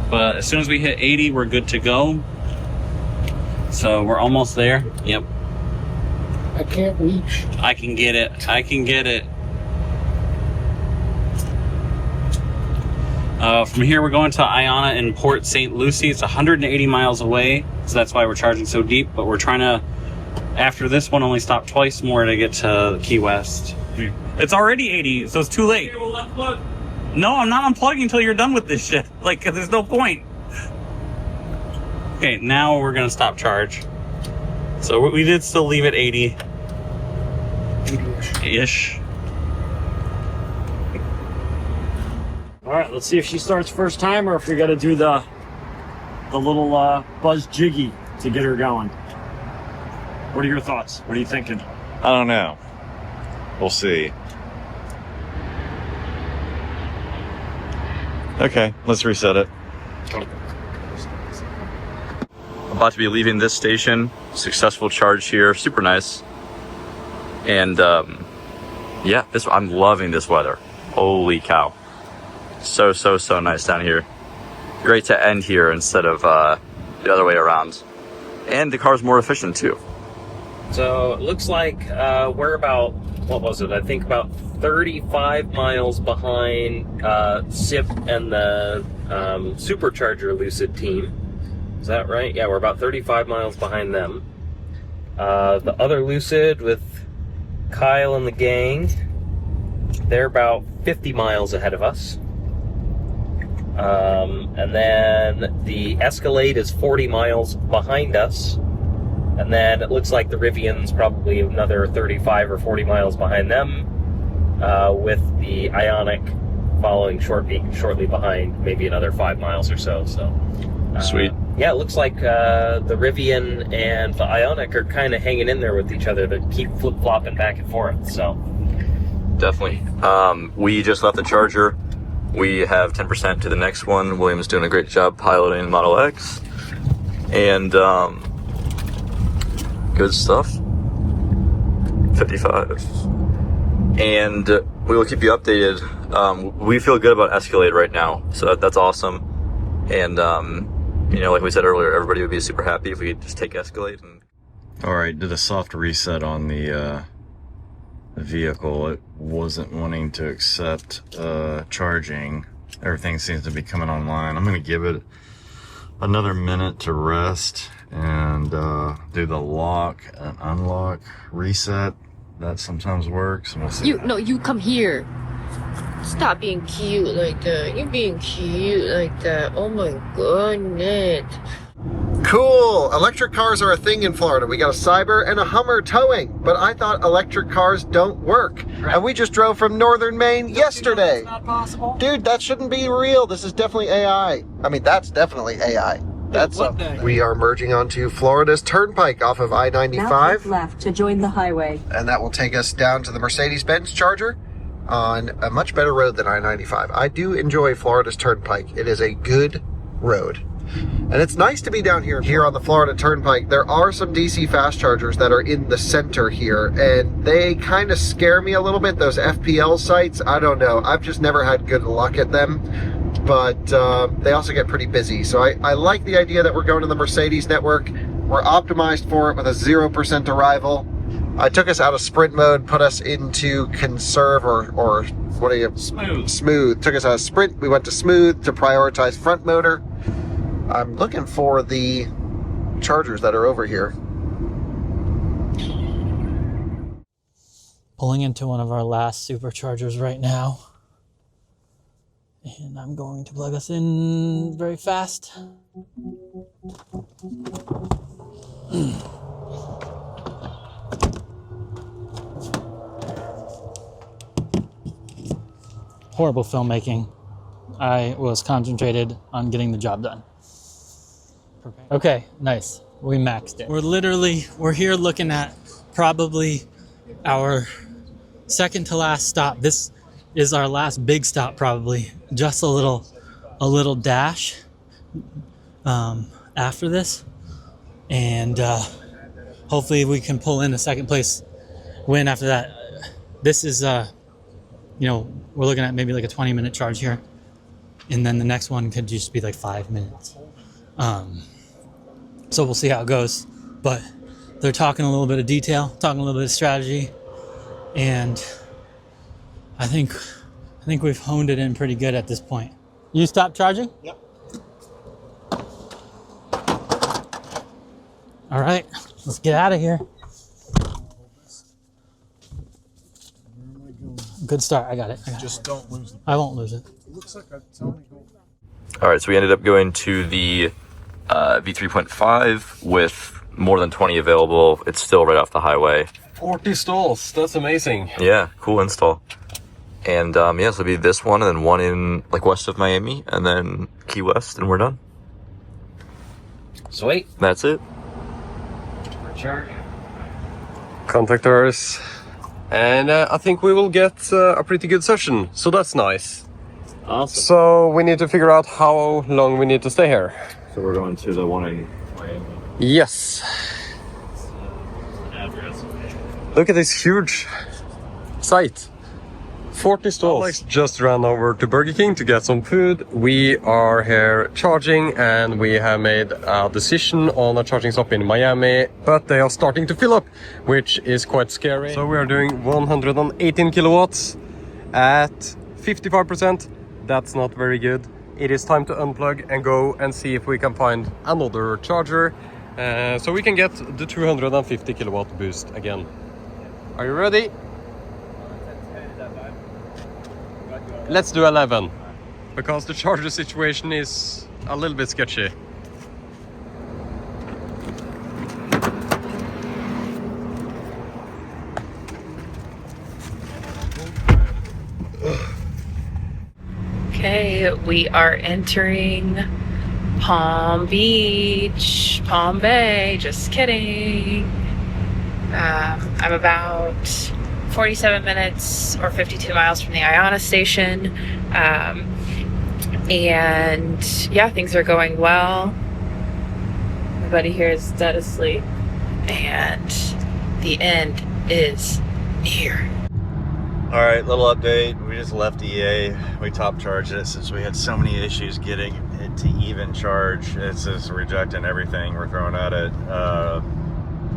But as soon as we hit 80, we're good to go. So we're almost there. Yep. I can't reach. I can get it. I can get it. From here, we're going to Iona in Port St. Lucie. It's 180 miles away, so that's why we're charging so deep. But we're trying to, after this one, only stop twice more to get to Key West. It's already 80, so it's too late. No, I'm not unplugging until you're done with this shit. Like, there's no point. Okay, now we're gonna stop charge. So we did still leave it 80. Ish. All right, let's see if she starts first time or if we got to do the little buzz jiggy to get her going. What are your thoughts? What are you thinking? I don't know. We'll see. Okay, let's reset it. About to be leaving this station. Successful charge here, super nice. And yeah, I'm loving this weather. Holy cow. So nice down here. Great to end here instead of the other way around. And the car's more efficient too. So it looks like we're about, what was it? I think about 35 miles behind SIP and the Supercharger Lucid team. Is that right? Yeah, we're about 35 miles behind them. The other Lucid with Kyle and the gang, they're about 50 miles ahead of us. And then the Escalade is 40 miles behind us. And then it looks like the Rivian's probably another 35 or 40 miles behind them, with the IONIQ following shortly behind, maybe another 5 miles or so. Sweet. Yeah, it looks like the Rivian and the IONIQ are kind of hanging in there with each other. They keep flip-flopping back and forth, so. Definitely. We just left the Charger. We have 10% to the next one. William's doing a great job piloting Model X. And good stuff. 55. And we will keep you updated. We feel good about Escalade right now, so that's awesome. And you know, like we said earlier, everybody would be super happy if we could just take Escalade. And All right, did a soft reset on the vehicle. It wasn't wanting to accept charging. Everything seems to be coming online. I'm going to give it another minute to rest and do the lock and unlock reset. That sometimes works. I'm gonna see. You come here. Stop being cute like that. You're being cute like that. Oh my goodness. Cool! Electric cars are a thing in Florida. We got a Cyber and a Hummer towing, but I thought electric cars don't work. Right. And we just drove from northern Maine yesterday. That's not possible? Dude, that shouldn't be real. This is definitely AI. I mean, that's definitely AI. That's we are merging onto Florida's Turnpike off of I-95. Now take left to join the highway. And that will take us down to the Mercedes-Benz Charger on a much better road than I-95. I do enjoy Florida's Turnpike. It is a good road. And it's nice to be down here on the Florida Turnpike. There are some DC fast chargers that are in the center here, and they kind of scare me a little bit, those FPL sites. I don't know. I've just never had good luck at them, but they also get pretty busy. So I like the idea that we're going to the Mercedes network. We're optimized for it with a 0% arrival. I took us out of sprint mode, put us into conserve or what are you? Smooth. Took us out of sprint. We went to smooth to prioritize front motor. I'm looking for the chargers that are over here. Pulling into one of our last superchargers right now. And I'm going to plug us in very fast. Horrible filmmaking. I was concentrated on getting the job done. Okay, nice. We maxed it. We're here looking at probably our second to last stop. This is our last big stop probably. Just a little dash after this. And hopefully we can pull in a second place win after that. This is, you know, we're looking at maybe like a 20-minute charge here. And then the next one could just be like 5 minutes. So we'll see how it goes. But they're talking a little bit of detail, talking a little bit of strategy. And I think we've honed it in pretty good at this point. You stopped charging? Yep. All right, let's get out of here. Where am I Good start. I got it. Just don't lose it. I won't lose it. It looks like a Tony Gold. All right, so we ended up going to the V3.5 with more than 20 available. It's still right off the highway. 40 stalls. That's amazing. Yeah, cool install. And yeah, so it'll be this one and then one in like west of Miami and then Key West and we're done. Sweet. That's it. Contact us. And I think we will get a pretty good session. So that's nice. Awesome. So we need to figure out how long we need to stay here. So we're going to the one in Miami. Yes. Address. Look at this huge site. 40 stalls. Alex just ran over to Burger King to get some food. We are here charging and we have made a decision on a charging stop in Miami, but they are starting to fill up, which is quite scary. So we are doing 118 kilowatts at 55%. That's not very good. It is time to unplug and go and see if we can find another charger so we can get the 250 kilowatt boost again. Are you ready? Let's do 11 because the charger situation is a little bit sketchy. Okay, we are entering Palm Beach, Palm Bay, just kidding. I'm about 47 minutes or 52 miles from the IONIQ station. And yeah, things are going well. Everybody here is dead asleep. And the end is near. All right, little update. We just left EA. We top charged it since we had so many issues getting it to even charge. It's just rejecting everything we're throwing at it.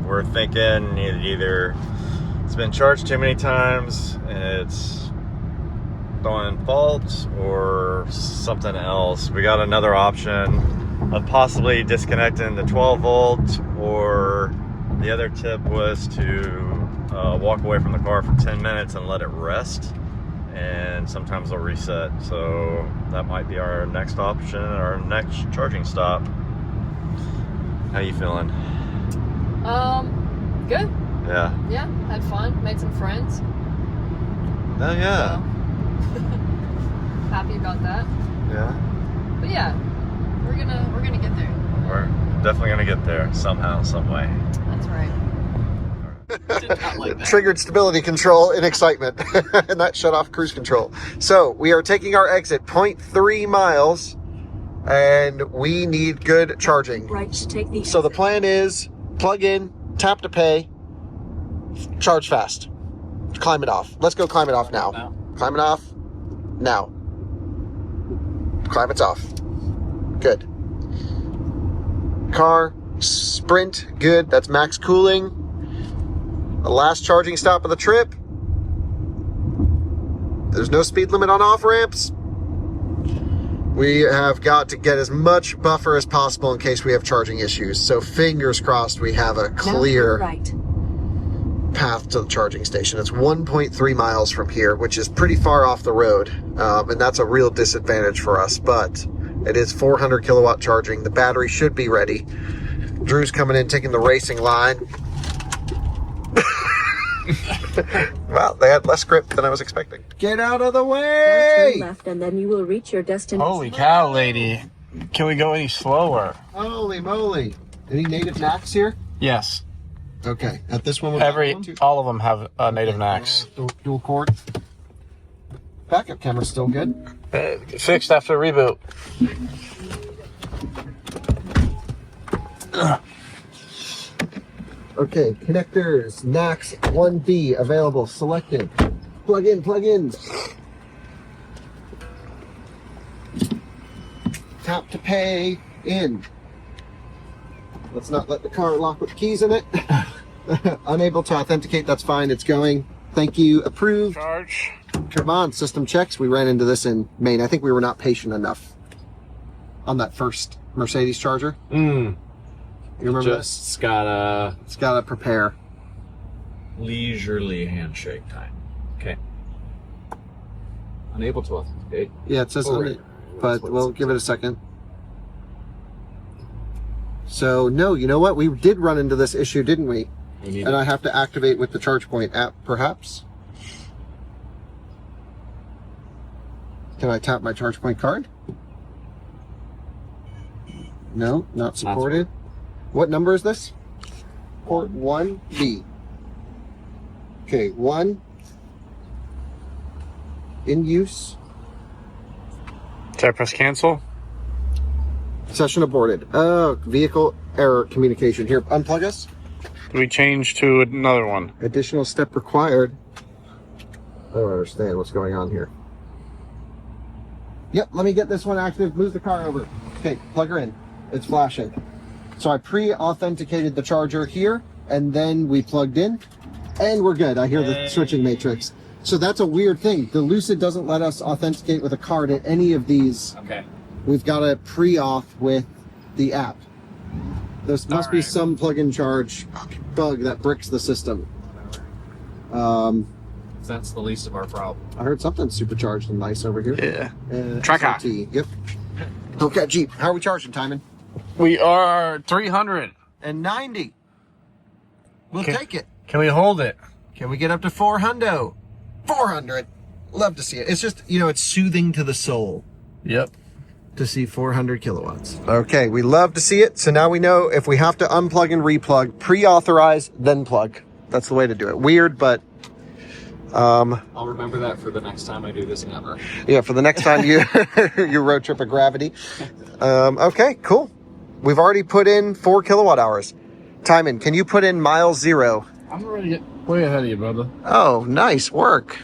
We're thinking either it's been charged too many times and it's throwing faults or something else. We got another option of possibly disconnecting the 12 volt, or the other tip was to walk away from the car for 10 minutes and let it rest, and sometimes they'll reset. So that might be our next option, our next charging stop. How you feeling? Good. Yeah. Yeah, had fun, made some friends. Oh yeah. So, happy about that. Yeah. But yeah, we're gonna get there. We're definitely gonna get there somehow, some way. That's right. Triggered stability control in excitement, and that shut off cruise control. So we are taking our exit 0.3 miles, and we need good charging. Right to take the So the plan is plug in, tap to pay, charge fast, climb it off. Let's go climb it off now. Climb it off now. Climb it off. Good. Car, sprint, good. That's max cooling. The last charging stop of the trip. There's no speed limit on off-ramps. We have got to get as much buffer as possible in case we have charging issues. So fingers crossed we have a clear path to the charging station. It's 1.3 miles from here, which is pretty far off the road. And that's a real disadvantage for us, but it is 400 kilowatt charging. The battery should be ready. Drew's coming in, taking the racing line. Well, they had less grip than I was expecting. Get out of the way! Turn left and then you will reach your destination. Holy cow, lady. Can we go any slower? Holy moly. Any native NACs here? Yes. Okay. At this one, All of them have native NACs. Dual cord. Backup camera's still good. Fixed after reboot. Okay, connectors, NACS 1B available, selected. Plug in, plug in. Tap to pay, in. Let's not let the car lock with the keys in it. Unable to authenticate, that's fine, it's going. Thank you, approved. Charge. Come on, system checks. We ran into this in Maine. I think we were not patient enough on that first Mercedes Charger. You remember It's gotta prepare. leisurely handshake time. Okay. Unable to authenticate. Yeah, it says Oh, on right. it, but we'll give it a second. So, no, you know what? We did run into this issue, didn't we? And I have to activate with the ChargePoint app, perhaps? Can I tap my ChargePoint card? No, not supported. What number is this? Port 1B. Okay, 1. In use. Did I press cancel? Session aborted. Oh, vehicle error communication. Here, unplug us. We change to another one. Additional step required. I don't understand what's going on here. Yep, let me get this one active. Move the car over. Okay, plug her in. It's flashing. So I pre-authenticated the charger here, and then we plugged in, and we're good. I hear the switching matrix. So that's a weird thing. The Lucid doesn't let us authenticate with a card at any of these. Okay. We've got to pre-auth with the app. There must be some plug-in charge bug that bricks the system. That's the least of our problem. I heard something supercharged and nice over here. Yeah. Tracker. Yep. Okay, Jeep. How are we charging, Timon? We are 390. We'll take it. Can we hold it? Can we get up to 400? 400. Love to see it. It's just, you know, it's soothing to the soul. Yep. To see 400 kilowatts. Okay, we love to see it. So now we know if we have to unplug and replug, pre-authorize, then plug. That's the way to do it. Weird, but I'll remember that for the next time I do this ever. yeah, for the next time you you road trip a Gravity. Okay, cool. We've already put in 4 kilowatt hours. Timon, can you put in mile 0? I'm already way ahead of you, brother. Oh, nice work.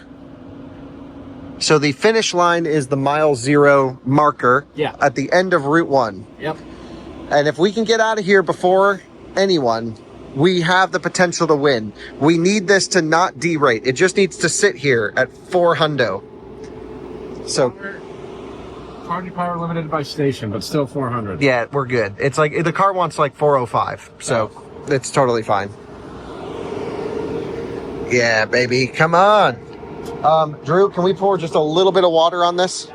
So the finish line is the mile 0 marker at the end of Route 1. Yep. And if we can get out of here before anyone, we have the potential to win. We need this to not derate. It just needs to sit here at 400. So Charging power limited by station, but still 400. yeah, we're good. It's like the car wants like 405, so it's totally fine. Yeah, baby, come on. Drew, can we pour just a little bit of water on this?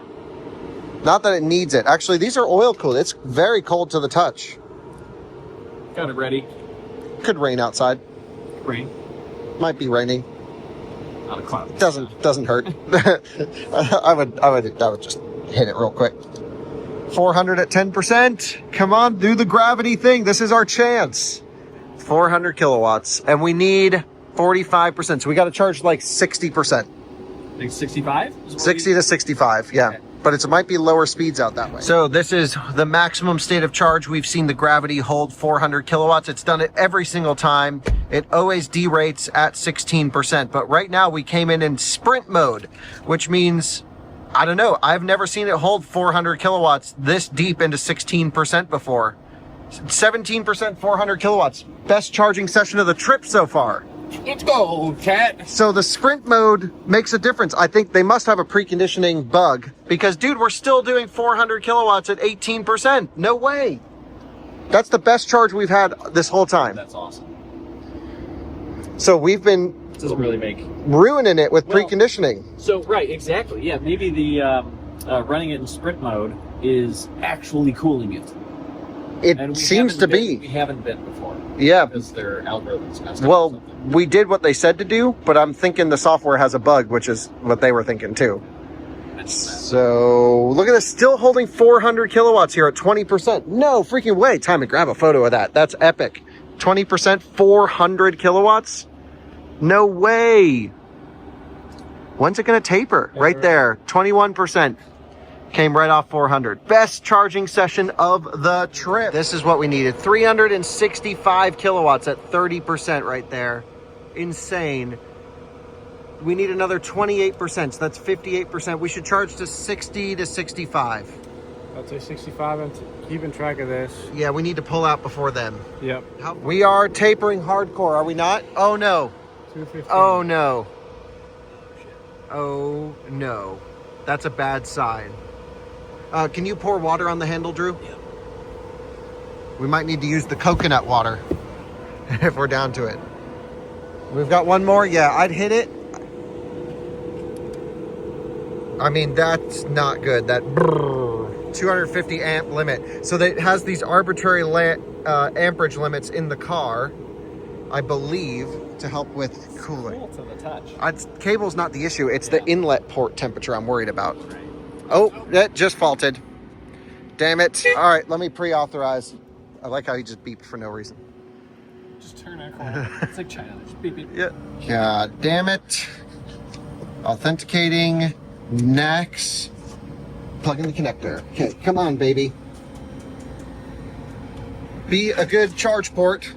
Not that it needs it. Actually, these are oil cooled. It's very cold to the touch. Got it ready. Could rain outside. Rain. Might be raining. Not a cloud. Doesn't hurt. I would just hit it real quick. 400 at 10%. Come on, do the gravity thing. This is our chance. 400 kilowatts, and we need 45%. So we got to charge like 60%. Like 65? 60 to 65, yeah. Okay. But it might be lower speeds out that way. So this is the maximum state of charge. We've seen the Gravity hold 400 kilowatts. It's done it every single time. It always derates at 16%. But right now we came in sprint mode, which means, I don't know, I've never seen it hold 400 kilowatts this deep into 16% before. 17%, 400 kilowatts. Best charging session of the trip so far. Let's go, cat. So the sprint mode makes a difference. I think they must have a preconditioning bug because, dude, we're still doing 400 kilowatts at 18%. No way. That's the best charge we've had this whole time. That's awesome. So we've been Doesn't really make ruining it with preconditioning. So, right, exactly. Yeah, maybe the running it in sprint mode is actually cooling it. It seems to be. We haven't been before. Yeah. Because their algorithms messed up. Well, we did what they said to do, but I'm thinking the software has a bug, which is what they were thinking too. So look at this, still holding 400 kilowatts here at 20%. No freaking way. Time to grab a photo of that. That's epic. 20%, 400 kilowatts. No way. When's it going to taper? Right there. 21%. Came right off 400. Best charging session of the trip. This is what we needed. 365 kilowatts at 30% right there. Insane. We need another 28%, so that's 58%. We should charge to 60 to 65. I'd say 65 and keeping track of this. Yeah, we need to pull out before then. Yep. We are tapering hardcore, are we not? Oh no. 215. Oh no. Oh no. That's a bad sign. Can you pour water on the handle, Drew? Yeah. We might need to use the coconut water if we're down to it. We've got one more. Yeah, I'd hit it. I mean, that's not good. That 250 amp limit. So that it has these arbitrary amperage limits in the car, I believe, to help with cooling. Cool to the touch. Cable's not the issue. It's the inlet port temperature I'm worried about. Oh, that just faulted. Damn it. All right, let me pre-authorize. I like how he just beeped for no reason. Just turn our corner. It's like China. Just beep, beep. Yeah. God damn it. Authenticating. Next. Plug in the connector. Okay, come on, baby. Be a good charge port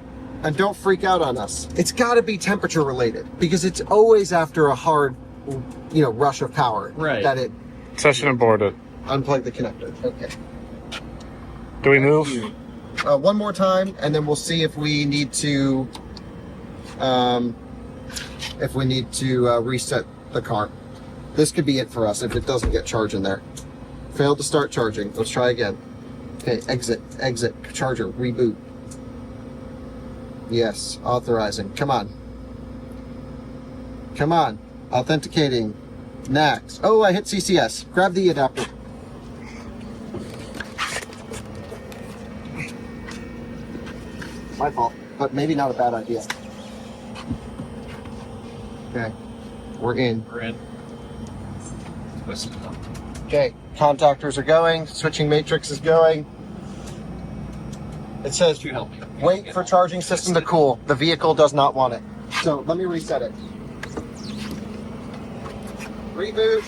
and don't freak out on us. It's got to be temperature related because it's always after a hard, rush of power. Right. That it. Session aborted. Unplug the connector. Okay. Do we move? One more time, and then we'll see if we need to reset the car. This could be it for us if it doesn't get charged in there. Failed to start charging. Let's try again. Okay, exit, charger, reboot. Yes, authorizing. Come on. Authenticating. Next. Oh, I hit CCS. Grab the adapter. My fault, but maybe not a bad idea. Okay, we're in. Okay, contactors are going, switching matrix is going. It says, wait for charging system to cool. The vehicle does not want it. So let me reset it. Reboot.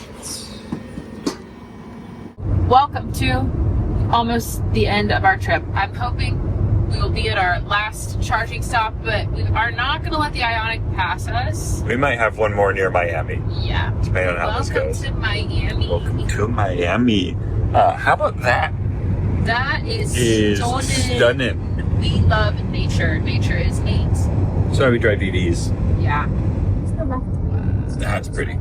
Welcome to almost the end of our trip. I'm hoping we will be at our last charging stop, but we are not going to let the IONIQ pass us. We might have one more near Miami. Yeah. Depending on how this goes. Welcome to Miami. Welcome to Miami. How about that? That is stunning. We love nature. Nature is neat. That's why we drive EVs. Yeah. That's pretty.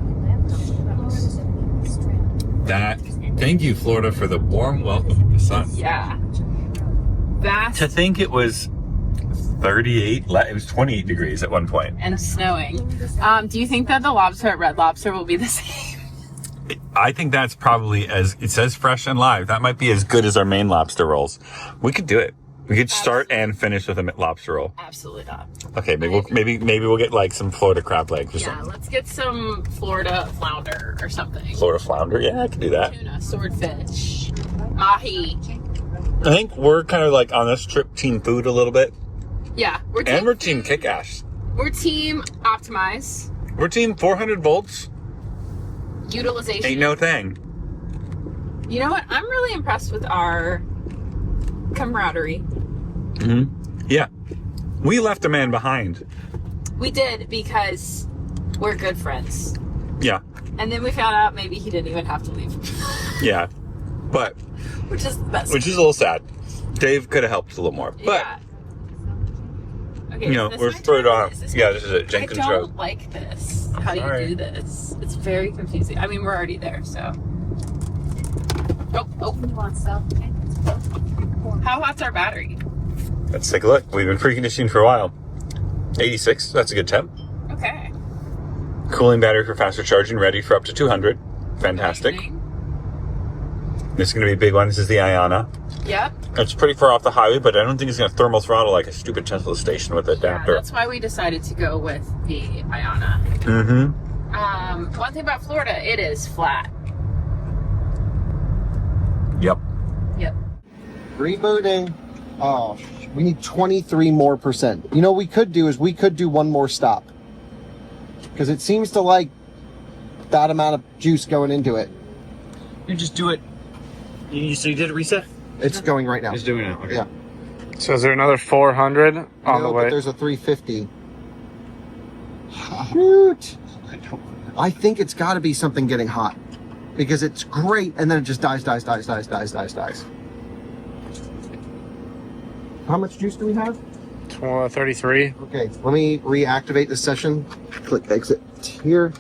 Thank you, Florida, for the warm welcome of the sun. Yeah. To think it was 38, it was 28 degrees at one point. And snowing. Do you think that the lobster at Red Lobster will be the same? I think that's probably it says fresh and live. That might be as good as our Maine lobster rolls. We could do it. We could start and finish with a lobster roll. Absolutely not. Okay, maybe we'll get like some Florida crab legs or something. Yeah, let's get some Florida flounder or something. Florida flounder? Yeah, I could do that. Tuna, swordfish, mahi. I think we're kind of like on this trip team food a little bit. Yeah, we're team kick-ass. We're team optimize. We're team 400 volts. Utilization. Ain't no thing. You know what? I'm really impressed with our camaraderie. Yeah. We left a man behind. We did because we're good friends. Yeah. And then we found out maybe he didn't even have to leave. Yeah. But Which is the best. Which is a little sad. Dave could have helped a little more. But Yeah. Okay, we're straight on. Yeah, this is it. Jenkins I Road. don't like this. How do you Sorry. do this? It's very confusing. I mean, we're already there, so. How hot's our battery? Let's take a look. We've been preconditioning for a while. 86. That's a good temp. Okay. Cooling battery for faster charging, ready for up to 200. Fantastic. This is going to be a big one. This is the Iona. Yep. It's pretty far off the highway, but I don't think it's going to thermal throttle like a stupid Tesla station with an Yeah, adapter. that's why we decided to go with the Iona. One thing about Florida, it is flat. Yep. Yep. Rebooting. Oh, we need 23 more %. You know what we could do is we could do one more stop. Because it seems to like that amount of juice going into it. You just do it. So you did a reset? It's going right now. It's doing it now. Okay. Yeah. So is there another 400 on the way? But there's a 350. Shoot. I think it's got to be something getting hot. Because it's great, and then it just dies. How much juice do we have? 33. Okay, let me reactivate the session. Click exit here.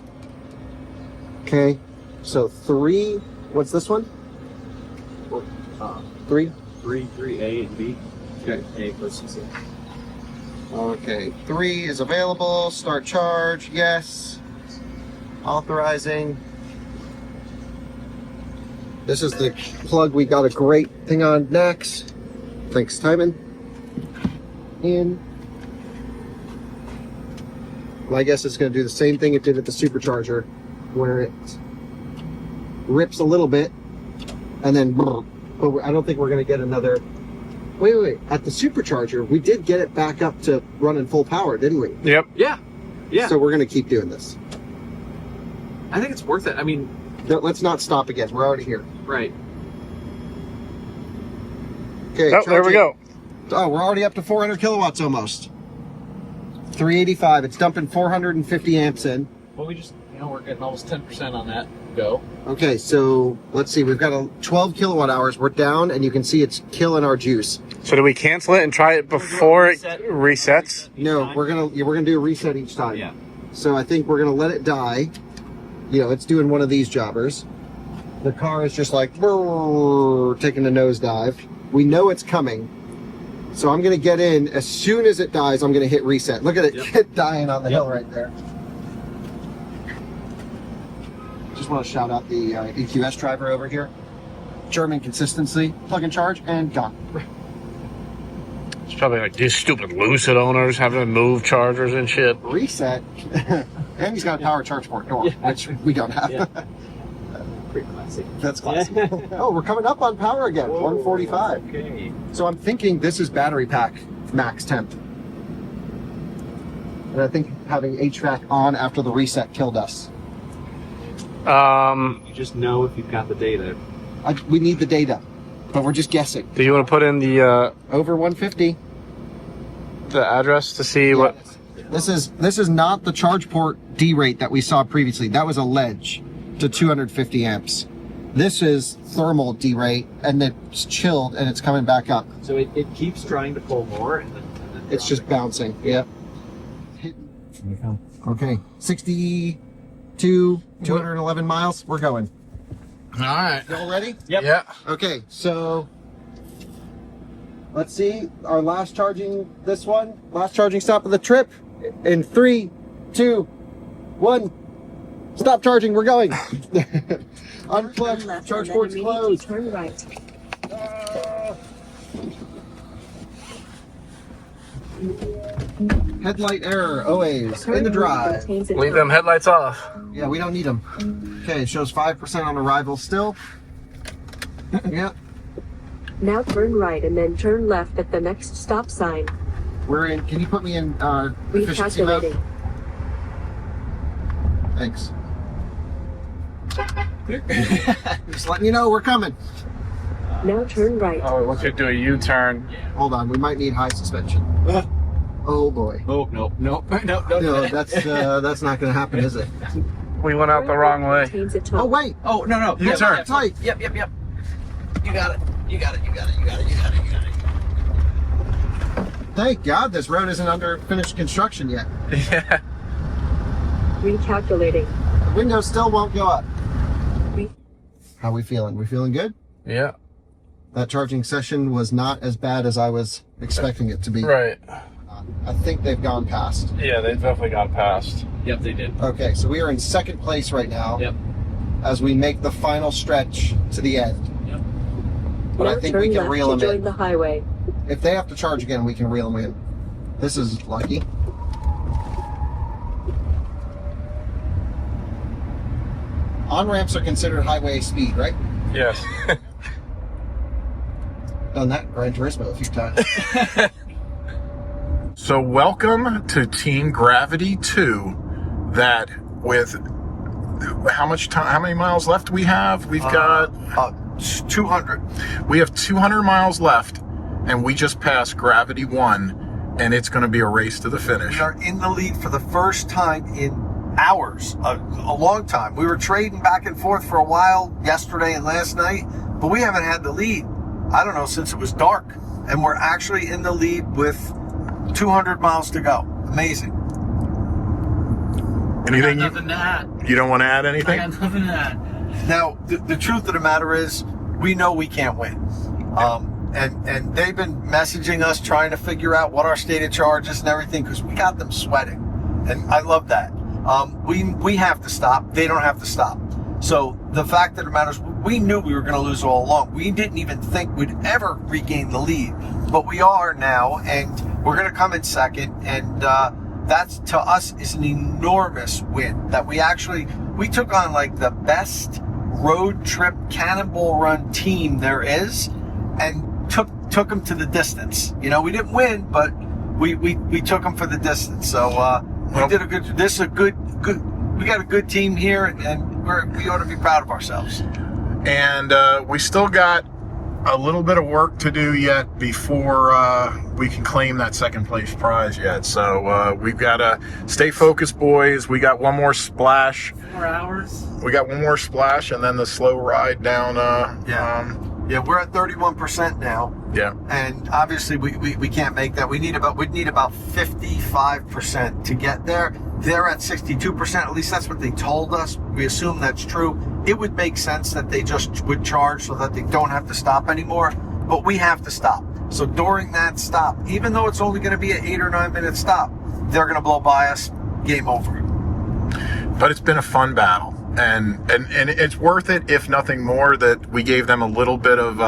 Okay, so 3. What's this one? 3? 3, A, and B. Okay. A plus C. Okay, 3 is available. Start charge, yes. Authorizing. This is the plug we got a great thing on next. Thanks, Timon. In. My guess it's going to do the same thing it did at the Supercharger, where it rips a little bit, and then, but I don't think we're going to get another. Wait. At the Supercharger, we did get it back up to running full power, didn't we? Yep. Yeah. So we're going to keep doing this. I think it's worth it. I mean, no, let's not stop again. We're already here. Right. Okay. Oh, there we go. Oh, we're already up to 400 kilowatts almost. 385. It's dumping 450 amps in. Well, we're getting almost 10% on that. Go. Okay, so let's see. We've got a 12 kilowatt hours. We're down, and you can see it's killing our juice. So do we cancel it and try it before it resets? No, we're gonna do a reset each time. Yeah. So I think we're gonna let it die. You know, it's doing one of these jobbers. The car is just like taking a nosedive. We know it's coming. So I'm going to get in. As soon as it dies, I'm going to hit reset. Look at it dying on the hill right there. Just want to shout out the EQS driver over here. German consistency. Plug and charge and gone. It's probably like these stupid Lucid owners having to move chargers and shit. Reset. And he's got a power charge port door, which we don't have. Pretty classic. That's classic. Oh, we're coming up on power again. 145. Okay. So I'm thinking this is battery pack max temp. And I think having HVAC on after the reset killed us. You just know if you've got the data. We need the data, but we're just guessing. Do you want to put in the over 150? The address to see what? This is not the charge port D rate that we saw previously. That was a ledge to 250 amps. This is thermal D rate, and it's chilled and it's coming back up. So it keeps trying to pull more, and then it's just bouncing. Yep. Okay, 62, 211 miles. We're going. All right. Y'all ready? Yep. Yeah. Okay, so let's see our last charging stop of the trip in 3, 2, 1. Stop charging. We're going. Unplug. Charge port's closed. Turn right. Headlight error. Always in the drive. Leave them headlights off. Yeah, we don't need them. Okay, it shows 5% on arrival still. Yeah. Now turn right and then turn left at the next stop sign. We're in. Can you put me in efficiency mode? Thanks. Just letting you know we're coming. Now turn right. Oh, we want you to do a U-turn. Hold on, we might need high suspension. Oh boy. Oh no. No, that's not going to happen, is it? We went out the wrong way. Oh wait. Oh no. U-turn. Tight. Yep. You got it. Thank God this road isn't under finished construction yet. Yeah. Recalculating. The window still won't go up. How we feeling? We feeling good? Yeah. That charging session was not as bad as I was expecting it to be. Right. I think they've gone past. Yeah, they've definitely gone past. Yep, they did. Okay, so we are in second place right now. Yep. As we make the final stretch to the end. Yep. But now I think we can reel them join in. the highway. If they have to charge again, we can reel them in. This is lucky. On-ramps are considered highway speed, right? Yes. Done that in Gran Turismo a few times. So welcome to Team Gravity 2, that with how many miles left we have? We've got 200. We have 200 miles left, and we just passed Gravity 1, and it's going to be a race to the finish. We are in the lead for the first time in hours, a long time. We were trading back and forth for a while yesterday and last night, but we haven't had the lead, I don't know, since it was dark. And we're actually in the lead with 200 miles to go. Amazing. Anything Nothing to add. you don't want to add anything? I got nothing to add. Now, the truth of the matter is, we know we can't win. And they've been messaging us trying to figure out what our state of charge is and everything, because we got them sweating. And I love that. We have to stop. They don't have to stop. So the fact of the matter is, we knew we were going to lose all along. We didn't even think we'd ever regain the lead, but we are now, and we're going to come in second. And that's, to us, is an enormous win. That we took on like the best road trip cannonball run team there is, and took them to the distance. You know, we didn't win, but we took them for the distance. So we did a good. This is a good. We got a good team here, and we ought to be proud of ourselves. And we still got a little bit of work to do yet before we can claim that second place prize yet. So we've got to stay focused, boys. We got one more splash. 4 hours. We got one more splash, and then the slow ride down. Yeah, we're at 31% now. Yeah. And obviously we can't make that. We'd need about 55% to get there. They're at 62%. At least that's what they told us. We assume that's true. It would make sense that they just would charge so that they don't have to stop anymore. But we have to stop. So during that stop, even though it's only going to be an 8 or 9 minute stop, they're going to blow by us. Game over. But it's been a fun battle. And it's worth it, if nothing more, that we gave them a little bit of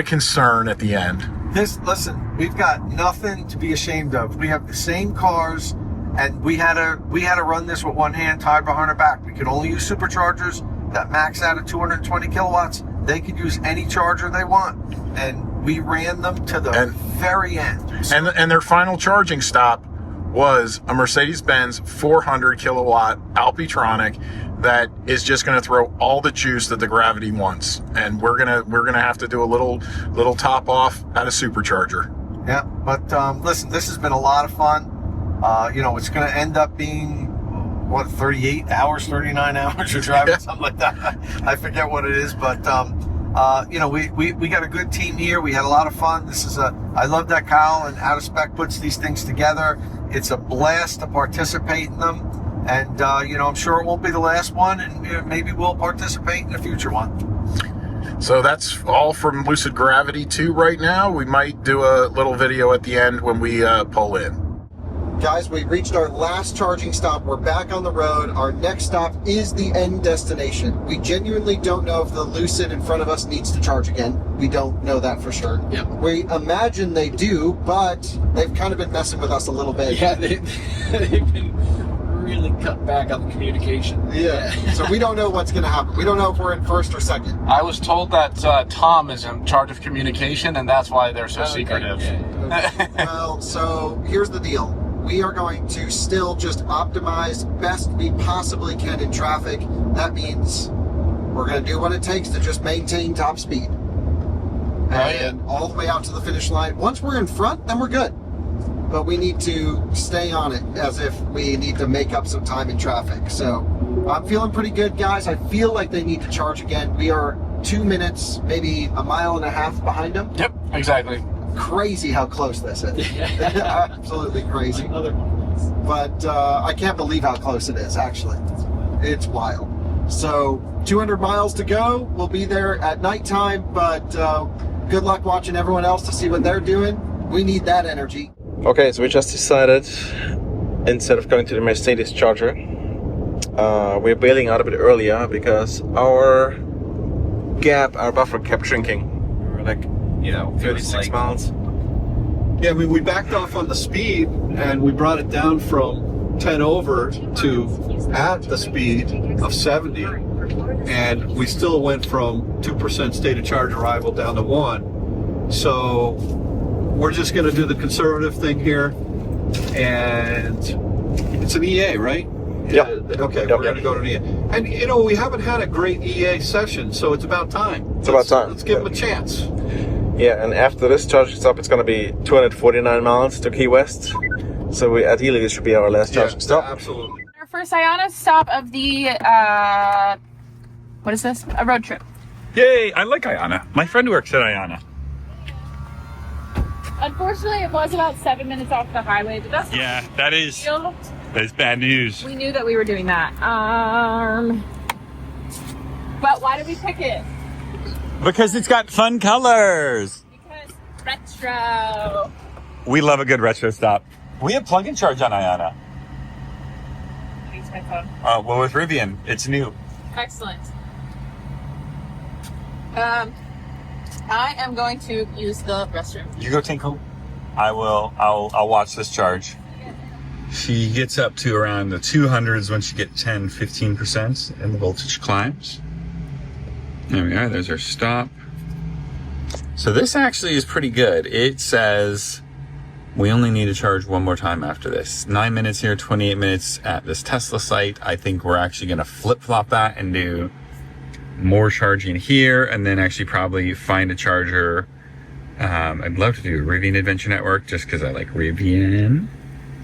concern at the end. Listen, we've got nothing to be ashamed of. We have the same cars, and we had to run this with one hand tied behind our back. We could only use superchargers that max out at 220 kilowatts. They could use any charger they want, and we ran them to the very end. And their final charging stop was a Mercedes-Benz 400 kilowatt Alpitronic that is just going to throw all the juice that the Gravity wants, and we're gonna have to do a little top off at a supercharger. Yeah, but listen, this has been a lot of fun. It's going to end up being 38 hours, 39 hours of driving, something like that. I forget what it is, but we got a good team here. We had a lot of fun. I love that Kyle and Out of Spec puts these things together. It's a blast to participate in them. And, I'm sure it won't be the last one, and maybe we'll participate in a future one. So that's all from Lucid Gravity 2 right now. We might do a little video at the end when we pull in. Guys, we reached our last charging stop. We're back on the road. Our next stop is the end destination. We genuinely don't know if the Lucid in front of us needs to charge again. We don't know that for sure. Yep. We imagine they do, but they've kind of been messing with us a little bit. Yeah, they've been really cut back on the communication. Yeah. So we don't know what's going to happen. We don't know if we're in first or second. I was told that Tom is in charge of communication, and that's why they're so secretive. Yeah. Well, so here's the deal. We are going to still just optimize best we possibly can in traffic. That means we're going to do what it takes to just maintain top speed. And all the way out to the finish line. Once we're in front, then we're good. But we need to stay on it as if we need to make up some time in traffic. So I'm feeling pretty good, guys. I feel like they need to charge again. We are 2 minutes, maybe a mile and a half behind them. Yep, exactly. Crazy how close this is. Absolutely crazy. But I can't believe how close it is, actually. It's wild. So 200 miles to go. We'll be there at nighttime, but good luck watching everyone else to see what they're doing. We need that energy. Okay, so we just decided, instead of going to the Mercedes charger, we're bailing out a bit earlier because our buffer kept shrinking. We were like, 36 miles. Yeah, we backed off on the speed and we brought it down from 10 over to at the speed of 70. And we still went from 2% state of charge arrival down to 1. So we're just going to do the conservative thing here. And it's an EA, right? Yeah. Okay, we're going to go to an EA. And, we haven't had a great EA session, so it's about time. Let's give them a chance. Yeah, and after this charging stop, it's going to be 249 miles to Key West. So ideally, this should be our last charging stop. Absolutely. Our first IONIQ stop of the, what is this? A road trip. Yay, I like IONIQ. My friend works at IONIQ. Unfortunately, it was about 7 minutes off the highway, but that's that is bad news. We knew that we were doing that. But why did we pick it? Because it's got fun colors. Because retro. We love a good retro stop. We have plug-in charge on IONIQ. Use my phone. Well, with Rivian, it's new. Excellent. I am going to use the restroom. You go, Tinkle. I'll watch this charge. She gets up to around the 200s when she gets 10-15% and the voltage climbs. There we are, there's our stop. So this actually is pretty good. It says we only need to charge one more time after this. 9 minutes here, 28 minutes at this Tesla site. I think we're actually gonna flip-flop that and do more charging here and then actually probably find a charger. I'd love to do a Rivian Adventure Network just because I like Rivian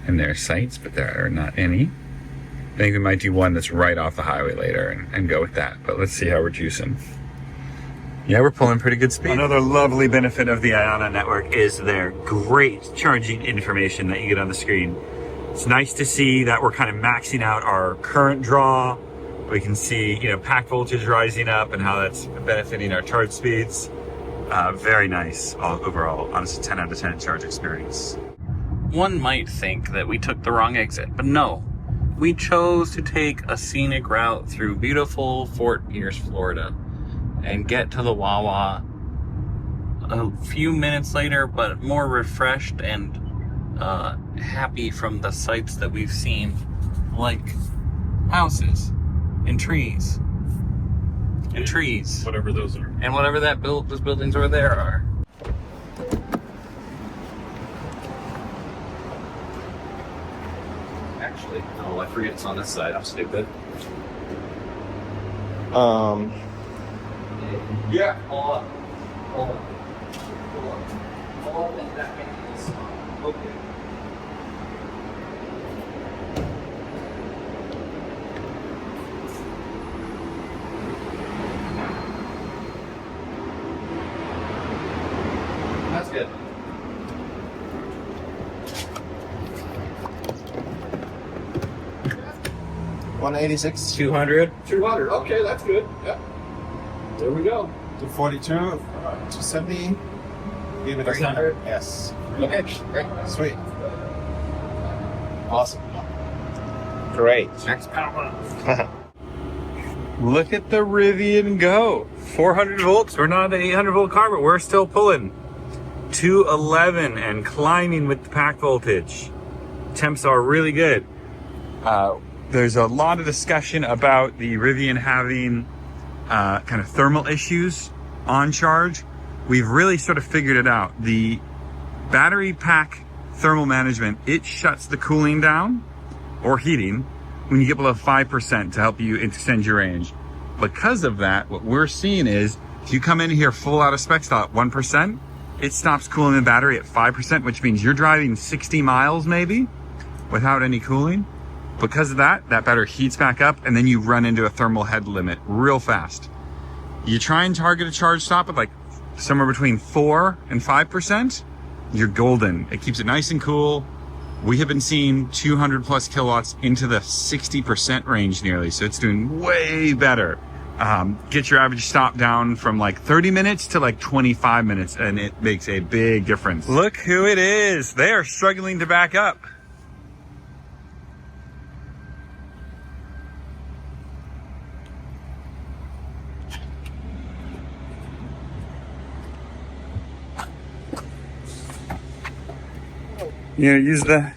and their sites, but there are not any. I think we might do one that's right off the highway later and go with that, but let's see how we're juicing. Yeah, we're pulling pretty good speed. Another lovely benefit of the IONIQ network is their great charging information that you get on the screen. It's nice to see that we're kind of maxing out our current draw. We can see, you know, pack voltage rising up and how that's benefiting our charge speeds. Very nice overall. Honestly, 10 out of 10 charge experience. One might think that we took the wrong exit, but no. We chose to take a scenic route through beautiful Fort Pierce, Florida, and get to the Wawa a few minutes later, but more refreshed and happy from the sights that we've seen, like houses and trees and trees, whatever those are, and whatever those buildings over there are. Actually, no, I forget it's on this side. I'm stupid. Yeah. Hold on. Okay. That's good. $186. 200. 200. Okay, that's good. Yep. There we go. 242, 270. Give it 300. Yes. Okay, great. Sweet. Awesome. Great. Next power. Look at the Rivian go. 400 volts. We're not an 800 volt car, but we're still pulling 211 and climbing with the pack voltage. Temps are really good. There's a lot of discussion about the Rivian having kind of thermal issues on charge. We've really sort of figured it out. The battery pack thermal management, it shuts the cooling down or heating when you get below 5% to help you extend your range. Because of that, what we're seeing is if you come in here full out of spec stop 1%, it stops cooling the battery at 5%, which means you're driving 60 miles maybe without any cooling. Because of that, that battery heats back up and then you run into a thermal head limit real fast. You try and target a charge stop at like somewhere between 4 and 5%, you're golden. It keeps it nice and cool. We have been seeing 200 plus kilowatts into the 60% range nearly, so it's doing way better. Get your average stop down from like 30 minutes to like 25 minutes, and it makes a big difference. Look who it is. They are struggling to back up. You use the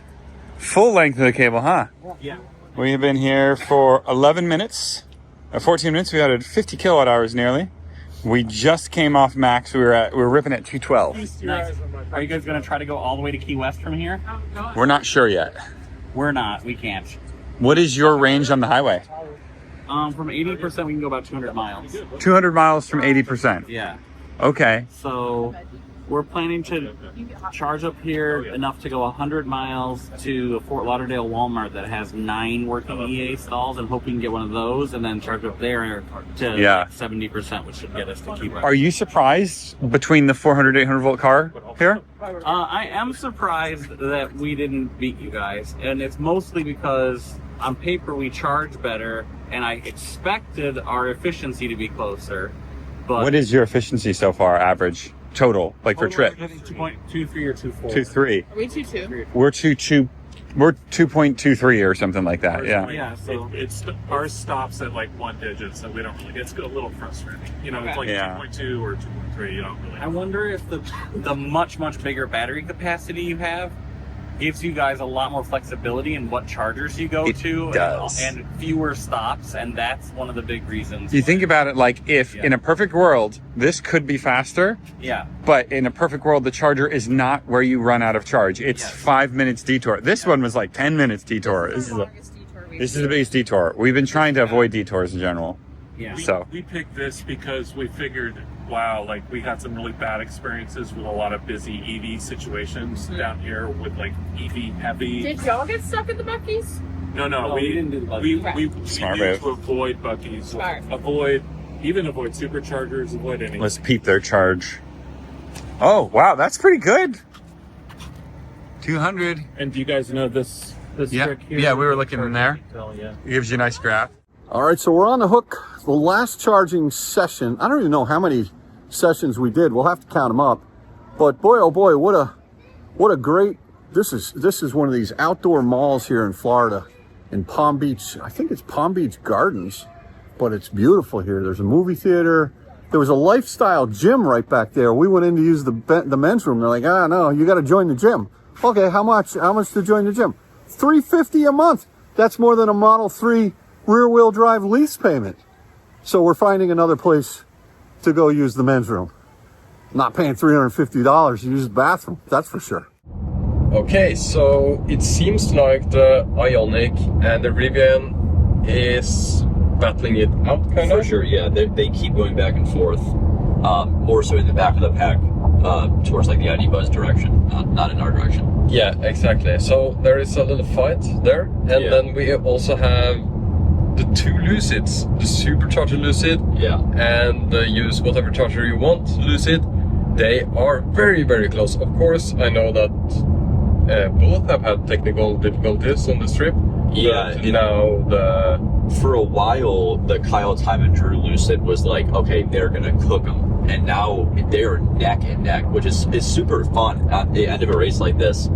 full length of the cable, huh? Yeah. We have been here for 11 minutes, 14 minutes. We added 50 kilowatt hours nearly. We just came off max. We were ripping at 212. Nice. Are you guys gonna try to go all the way to Key West from here? We're not sure yet. We're not. We can't. What is your range on the highway? From 80%, we can go about 200 miles. 200 miles from 80%. Yeah. Okay. So we're planning to charge up here enough to go 100 miles to a Fort Lauderdale Walmart that has 9 working EA stalls, and hope we can get one of those and then charge up there to 70%, which should get us to Key West. Are you surprised between the 400, 800 volt car here? I am surprised that we didn't beat you guys, and it's mostly because on paper we charge better, and I expected our efficiency to be closer. But What is your efficiency so far, average? Total, like for trip? 2.23 or 2.4. 2.3. Are we 2-2? We're 2.2 We're 2.23 or something like that. Yeah. Yeah, so it's ours stops at like 1 digit, so we don't really. It's a little frustrating. You know, it's like 2.2 or 2.3. You don't really. I wonder if the much bigger battery capacity you have gives you guys a lot more flexibility in what chargers you go to and fewer stops, and that's one of the big reasons. You think about it like if in a perfect world, this could be faster. Yeah. But in a perfect world, the charger is not where you run out of charge. It's 5 minutes detour. This one was like 10 minutes detour. This is the biggest detour. We've been trying to avoid detours in general. Yeah. So we picked this because we figured, wow, like we had some really bad experiences with a lot of busy EV situations down here with like EV heavy. Did y'all get stuck in the Buc-ee's? No, we didn't do the Buc-ee's. We need to avoid Buc-ee's. Smart. Avoid superchargers, avoid anything. let's peep their charge. Oh, wow, that's pretty good. 200. And do you guys know this trick here? Yeah, we were looking in there. Yeah. It gives you a nice graph. All right, so we're on the hook. The last charging session, I don't even know how many sessions we did. We'll have to count them up. But boy, oh boy, what a great, this is one of these outdoor malls here in Florida, in Palm Beach. I think it's Palm Beach Gardens, but it's beautiful here. There's a movie theater. There was a lifestyle gym right back there. We went in to use the men's room. They're like, no, you got to join the gym. Okay, how much to join the gym? $350 a month. That's more than a Model 3 rear-wheel drive lease payment. So we're finding another place to go use the men's room. Not paying $350 to use the bathroom, that's for sure. Okay, so it seems like the IONIQ and the Rivian is battling it out, kind of. For sure, yeah. They keep going back and forth. More so in the back of the pack, towards like the ID Buzz direction, not in our direction. Yeah, exactly. So there is a little fight there, and then we also have the two Lucids, the Supercharger Lucid, and the use whatever charger you want Lucid. They are very, very close. Of course, I know that both have had technical difficulties on this trip. Yeah, for a while, the Kyle, Time, and Drew Lucid was like, okay, they're gonna cook them, and now they're neck and neck, which is super fun at the end of a race like this.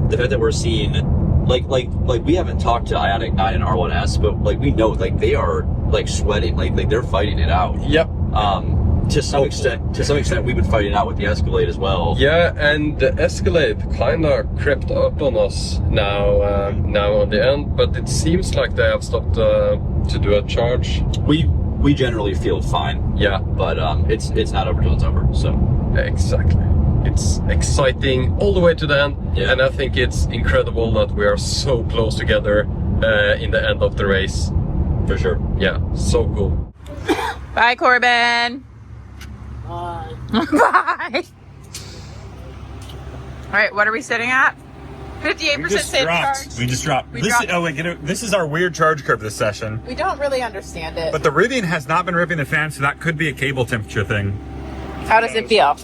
The fact that we're seeing, like we haven't talked to IONIQ 9 and R1S, but like we know, like they are like sweating, like they're fighting it out. Yep. To some extent, we've been fighting it out with the Escalade as well. Yeah, and the Escalade kind of crept up on us now on the end, but it seems like they have stopped to do a charge. We generally feel fine. Yeah, but it's not over till it's over. So exactly, it's exciting all the way to the end, and I think it's incredible that we are so close together in the end of the race. For sure. Yeah, so cool. Bye, Corbin. Bye. Bye. All right, what are we sitting at? 58% safe charge. We just dropped. This is our weird charge curve this session. We don't really understand it. But the Rivian has not been ripping the fan, so that could be a cable temperature thing. How does it feel?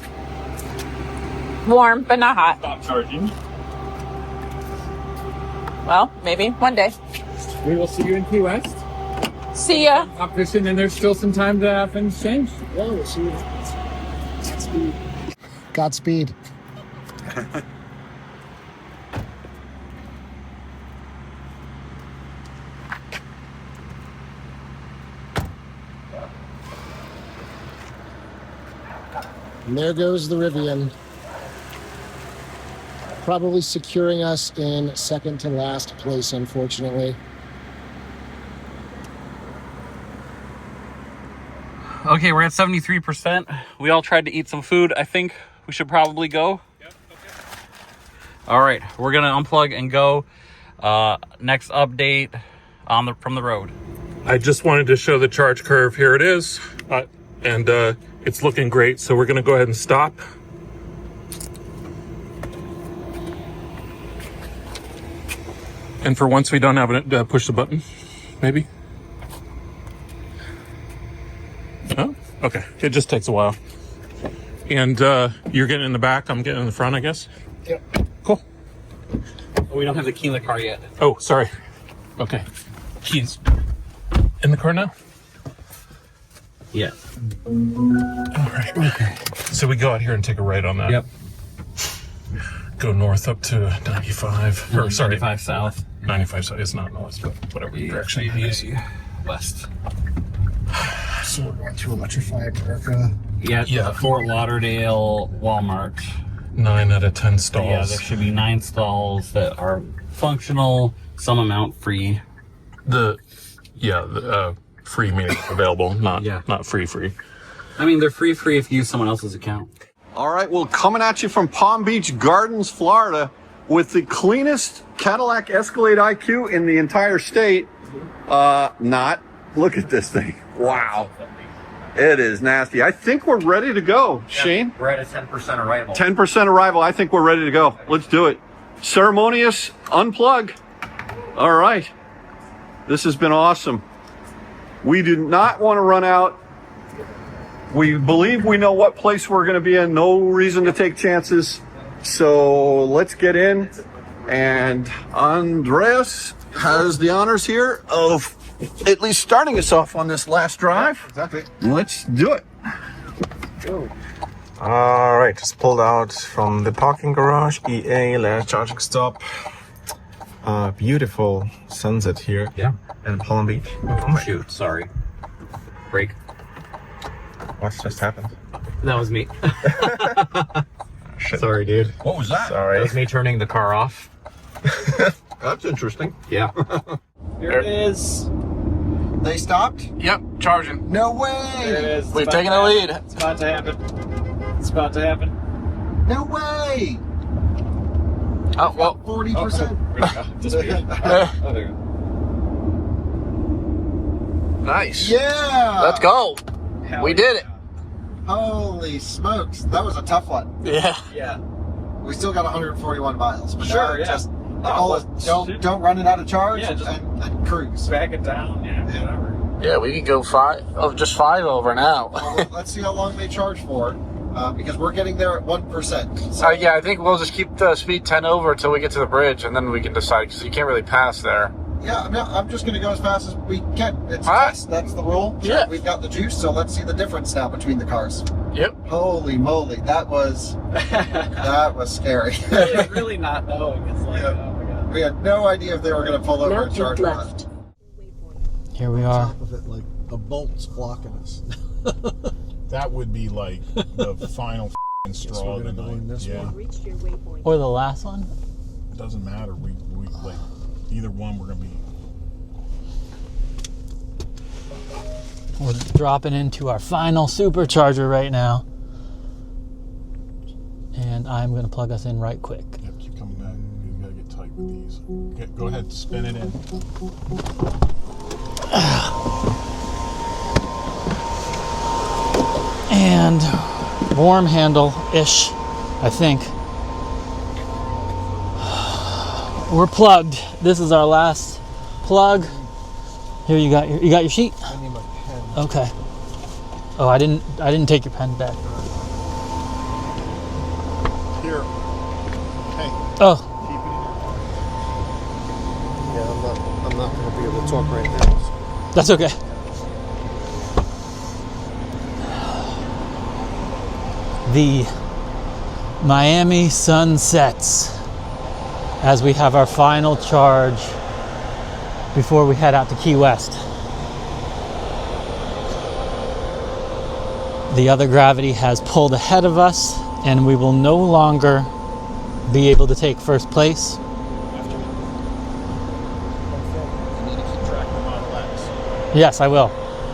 Warm, but not hot. Stop charging. Well, maybe one day. We will see you in Key West. See ya. Competition, and there's still some time to have things change. Yeah, we'll see you. Godspeed. And there goes the Rivian. Probably securing us in second to last place, unfortunately. Okay, we're at 73%. We all tried to eat some food. I think we should probably go. Yep, okay. All right, we're gonna unplug and go. Next update from the road. I just wanted to show the charge curve. Here it is, and it's looking great. So we're gonna go ahead and stop. And for once, we don't have to push the button. Maybe. Oh, okay. It just takes a while. And you're getting in the back. I'm getting in the front, I guess. Yep. Cool. We don't have the key in the car yet. Oh, sorry. Okay. Keys in the car now? Yeah. All right. Okay. So we go out here and take a ride on that. Yep. go north up to 95. Or sorry, 95 south. 95 south. It's not north, but whatever direction it is. West. So we're going to electrify America. Yeah, Fort Lauderdale Walmart. 9 out of 10 stalls. Yeah, there should be 9 stalls that are functional, some amount free. The free meaning available, not free. I mean, they're free if you use someone else's account. All right, well, coming at you from Palm Beach Gardens, Florida, with the cleanest Cadillac Escalade IQ in the entire state. Look at this thing. Wow. It is nasty. I think we're ready to go, Shane. We're at a 10% arrival. 10% arrival. I think we're ready to go. Let's do it. Ceremonious unplug. All right. This has been awesome. We do not want to run out. We believe we know what place we're going to be in. No reason to take chances. So let's get in. And Andreas has the honors here of at least starting us off on this last drive. Exactly. Let's do it. Go. All right, just pulled out from the parking garage. EA last charging stop. Beautiful sunset here. Yeah. In Palm Beach. Oh, shoot, sorry. Break. What just happened? That was me. Shit. Sorry, dude. What was that? That was me turning the car off. That's interesting. Yeah. Here it is. They stopped? Yep, charging. No way! There it is. It's We've about taken to a lead. happen. It's about to happen. It's about to happen. No way! Oh, well. 40%. Just weird. Oh, there you go. Nice. Yeah! Let's go. Hell We did it. Holy smokes. That was a tough one. Yeah. Yeah. We still got 141 miles. But Sure, now yeah. just the goal is don't run it out of charge Yeah, just and cruise. back it down. Yeah, whatever. Yeah, we can go just 5 over now. Well, let's see how long they charge for, because we're getting there at 1%. So, Yeah, I think we'll just keep the speed 10 over until we get to the bridge, and then we can decide, because you can't really pass there. yeah, I'm just going to go as fast as we can. It's All right. test. That's the rule. Yeah. We've got the juice, so let's see the difference now between the cars. Yep. Holy moly, that was scary. It's really not knowing. It's like, oh my god. We had no idea if they were going to pull over and charge us. Here we are. Top of it, like a bolt's blocking us. That would be like the final straw of the night. Yeah. Or the last one. It doesn't matter. We like either one. We're gonna be. We're dropping into our final supercharger right now. And I'm going to plug us in right quick. Yeah, keep coming back. You gotta get tight with these. Go ahead, spin it in. And warm handle-ish, I think. We're plugged. This is our last plug. Here, you got your sheet? I need my pen. Okay. Oh, I didn't take your pen back. Here. Hey. Oh. Yeah, I'm not going to be able to talk right now. That's okay. The Miami sun sets as we have our final charge before we head out to Key West. The other Gravity has pulled ahead of us, and we will no longer be able to take first place. Yes, I will.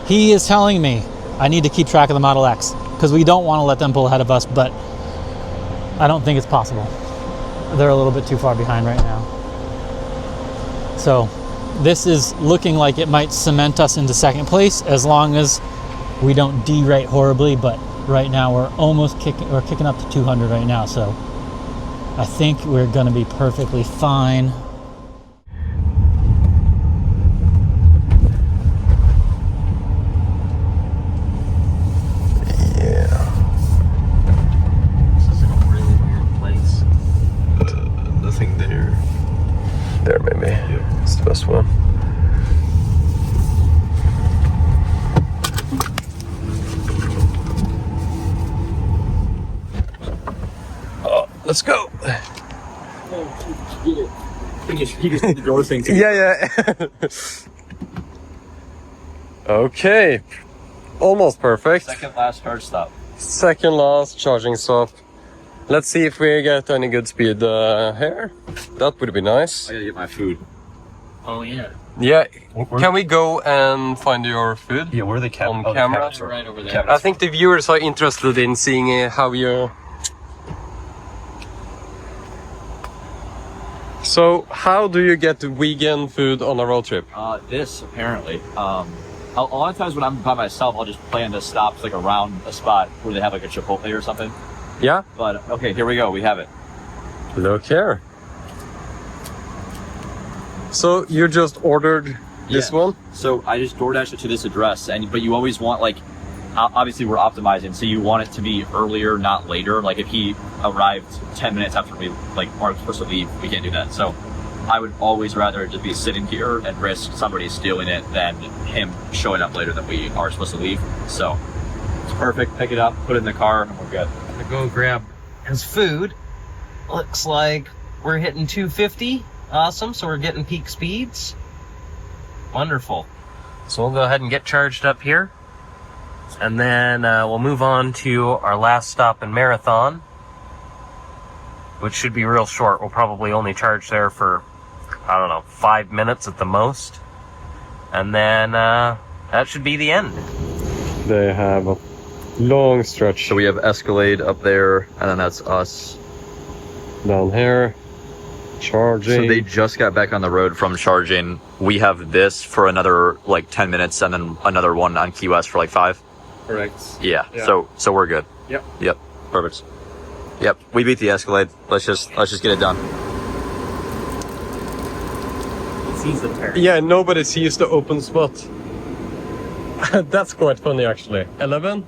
He is telling me I need to keep track of the Model X because we don't want to let them pull ahead of us, but I don't think it's possible. They're a little bit too far behind right now. So this is looking like it might cement us into second place as long as we don't derate horribly, but right now we're almost kicking up to 200 right now, so I think we're going to be perfectly fine. There, maybe. Yep. It's the best one. Oh, let's go. He just did the door thing. Yeah. Okay. Almost perfect. Second last charge stop. Second last charging stop. Let's see if we get any good speed here. That would be nice. I gotta get my food. Oh yeah. Yeah. Can we go and find your food? Yeah, where are the on camera? Right over there. I think the viewers are interested in seeing how you. So, how do you get vegan food on a road trip? This apparently. A lot of times when I'm by myself, I'll just plan to stop like around a spot where they have like a Chipotle or something. Yeah. But okay, here we go. We have it. Look here. So you just ordered this one? So I just DoorDashed it to this address, but you always want like, obviously we're optimizing, so you want it to be earlier, not later. Like if he arrived 10 minutes after we are supposed to leave, we can't do that. So I would always rather just be sitting here and risk somebody stealing it than him showing up later than we are supposed to leave. So it's perfect. Pick it up, put it in the car, and we're good. I'm gonna go grab his food. Looks like we're hitting 250. Awesome. So we're getting peak speeds. Wonderful. So we'll go ahead and get charged up here. And then we'll move on to our last stop in Marathon, which should be real short. We'll probably only charge there for, I don't know, 5 minutes at the most. And then that should be the end. They have a long stretch. So we have Escalade up there, and then that's us. Down here. Charging. So they just got back on the road from charging. We have this for another like 10 minutes, and then another one on Key West for like 5. Correct. Yeah. So we're good. Yep. Perfect. Yep. We beat the Escalade. Let's just get it done. Sees the turn. Yeah, nobody sees the open spot. That's quite funny actually. 11?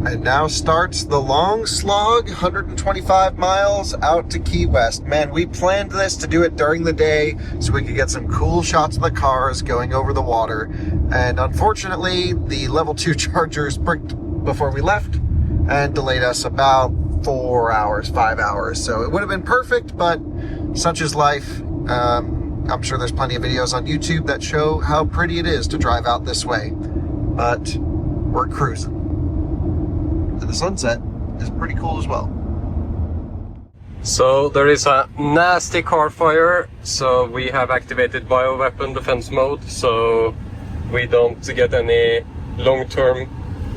And now starts the long slog, 125 miles out to Key West. Man, we planned this to do it during the day so we could get some cool shots of the cars going over the water. And unfortunately, the level 2 chargers bricked before we left and delayed us about 4 hours, 5 hours. So it would have been perfect, but such is life. I'm sure there's plenty of videos on YouTube that show how pretty it is to drive out this way. But we're cruising. And the sunset is pretty cool as well. So there is a nasty car fire, so we have activated bioweapon defense mode, so we don't get any long-term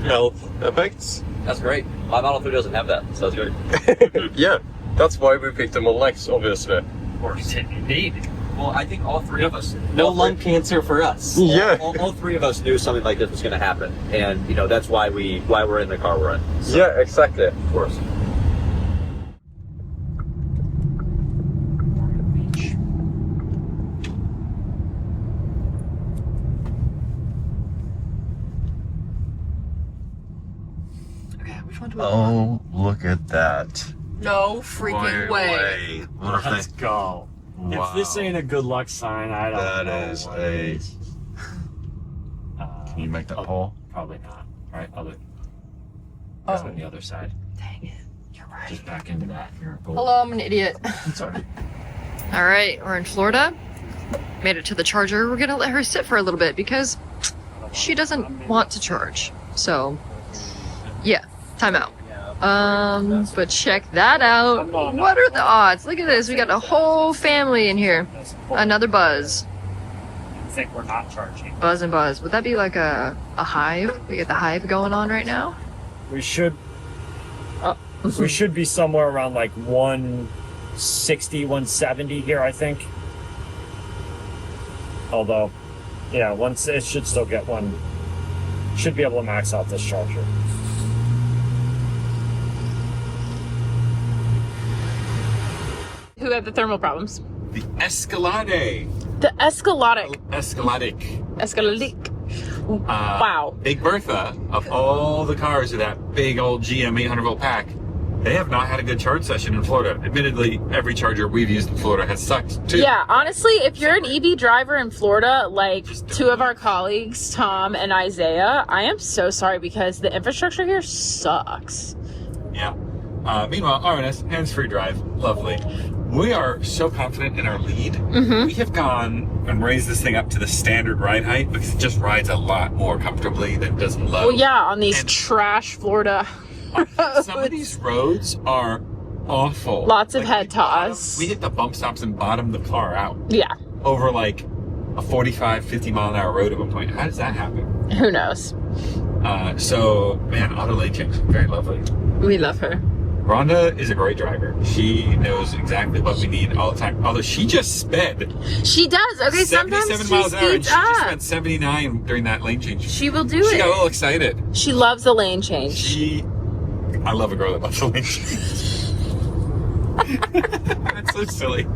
health effects. That's great. My Model 3 doesn't have that, so that's good. Yeah, that's why we picked the Model X, obviously. Of course, indeed. Well, I think all three of us. No lung cancer for us. Yeah. All three of us knew something like this was going to happen, and that's why we're in the car we're in. So, yeah, exactly. Of course. Oh, look at that. No freaking way. What if Let's go. Wow. If this ain't a good luck sign, I don't know. That is a. Can you make that hole? Probably not. All right, I'll look. Oh. On the other side. Dang it. You're right. Just back into that. You're a bull. Hello, I'm an idiot. Sorry. All right, we're in Florida. Made it to the charger. We're gonna let her sit for a little bit because she doesn't want to charge. So, yeah, time out. But check that out. What are the odds? Look at this. We got a whole family in here. Another Buzz. I think we're not charging. Buzz and Buzz. Would that be like a hive? We got the hive going on right now. We should. We should be somewhere around like 160, 170 here, I think. Although, yeah, once it should still get one. Should be able to max out this charger. Who had the thermal problems? The Escalade. The Escalade. Escalade. Escalade. Wow. Big Bertha, of all the cars of that big old GM 800 volt pack, they have not had a good charge session in Florida. Admittedly, every charger we've used in Florida has sucked too. Yeah, honestly, if you're an EV driver in Florida, like two of our colleagues, Tom and Isaiah, I am so sorry because the infrastructure here sucks. Yeah. Meanwhile, R1S, hands-free drive, lovely. We are so confident in our lead. We have gone and raised this thing up to the standard ride height because it just rides a lot more comfortably than it does in low. Well, yeah, on these trash Florida roads. Some of these roads are awful. Lots of head toss. We hit the bump stops and bottomed the car out. Yeah. Over like a 45, 50 mile an hour road at one point. How does that happen? Who knows? So, man, auto lane change, very lovely. We love her. Rhonda is a great driver. She knows exactly what we need all the time. Although she just sped. She does. Okay, sometimes 77 she miles an hour, and speeds she just up. went 79 during that lane change. She will do She it. got a little excited. She loves the lane change. I love a girl that loves the lane change. That's so silly.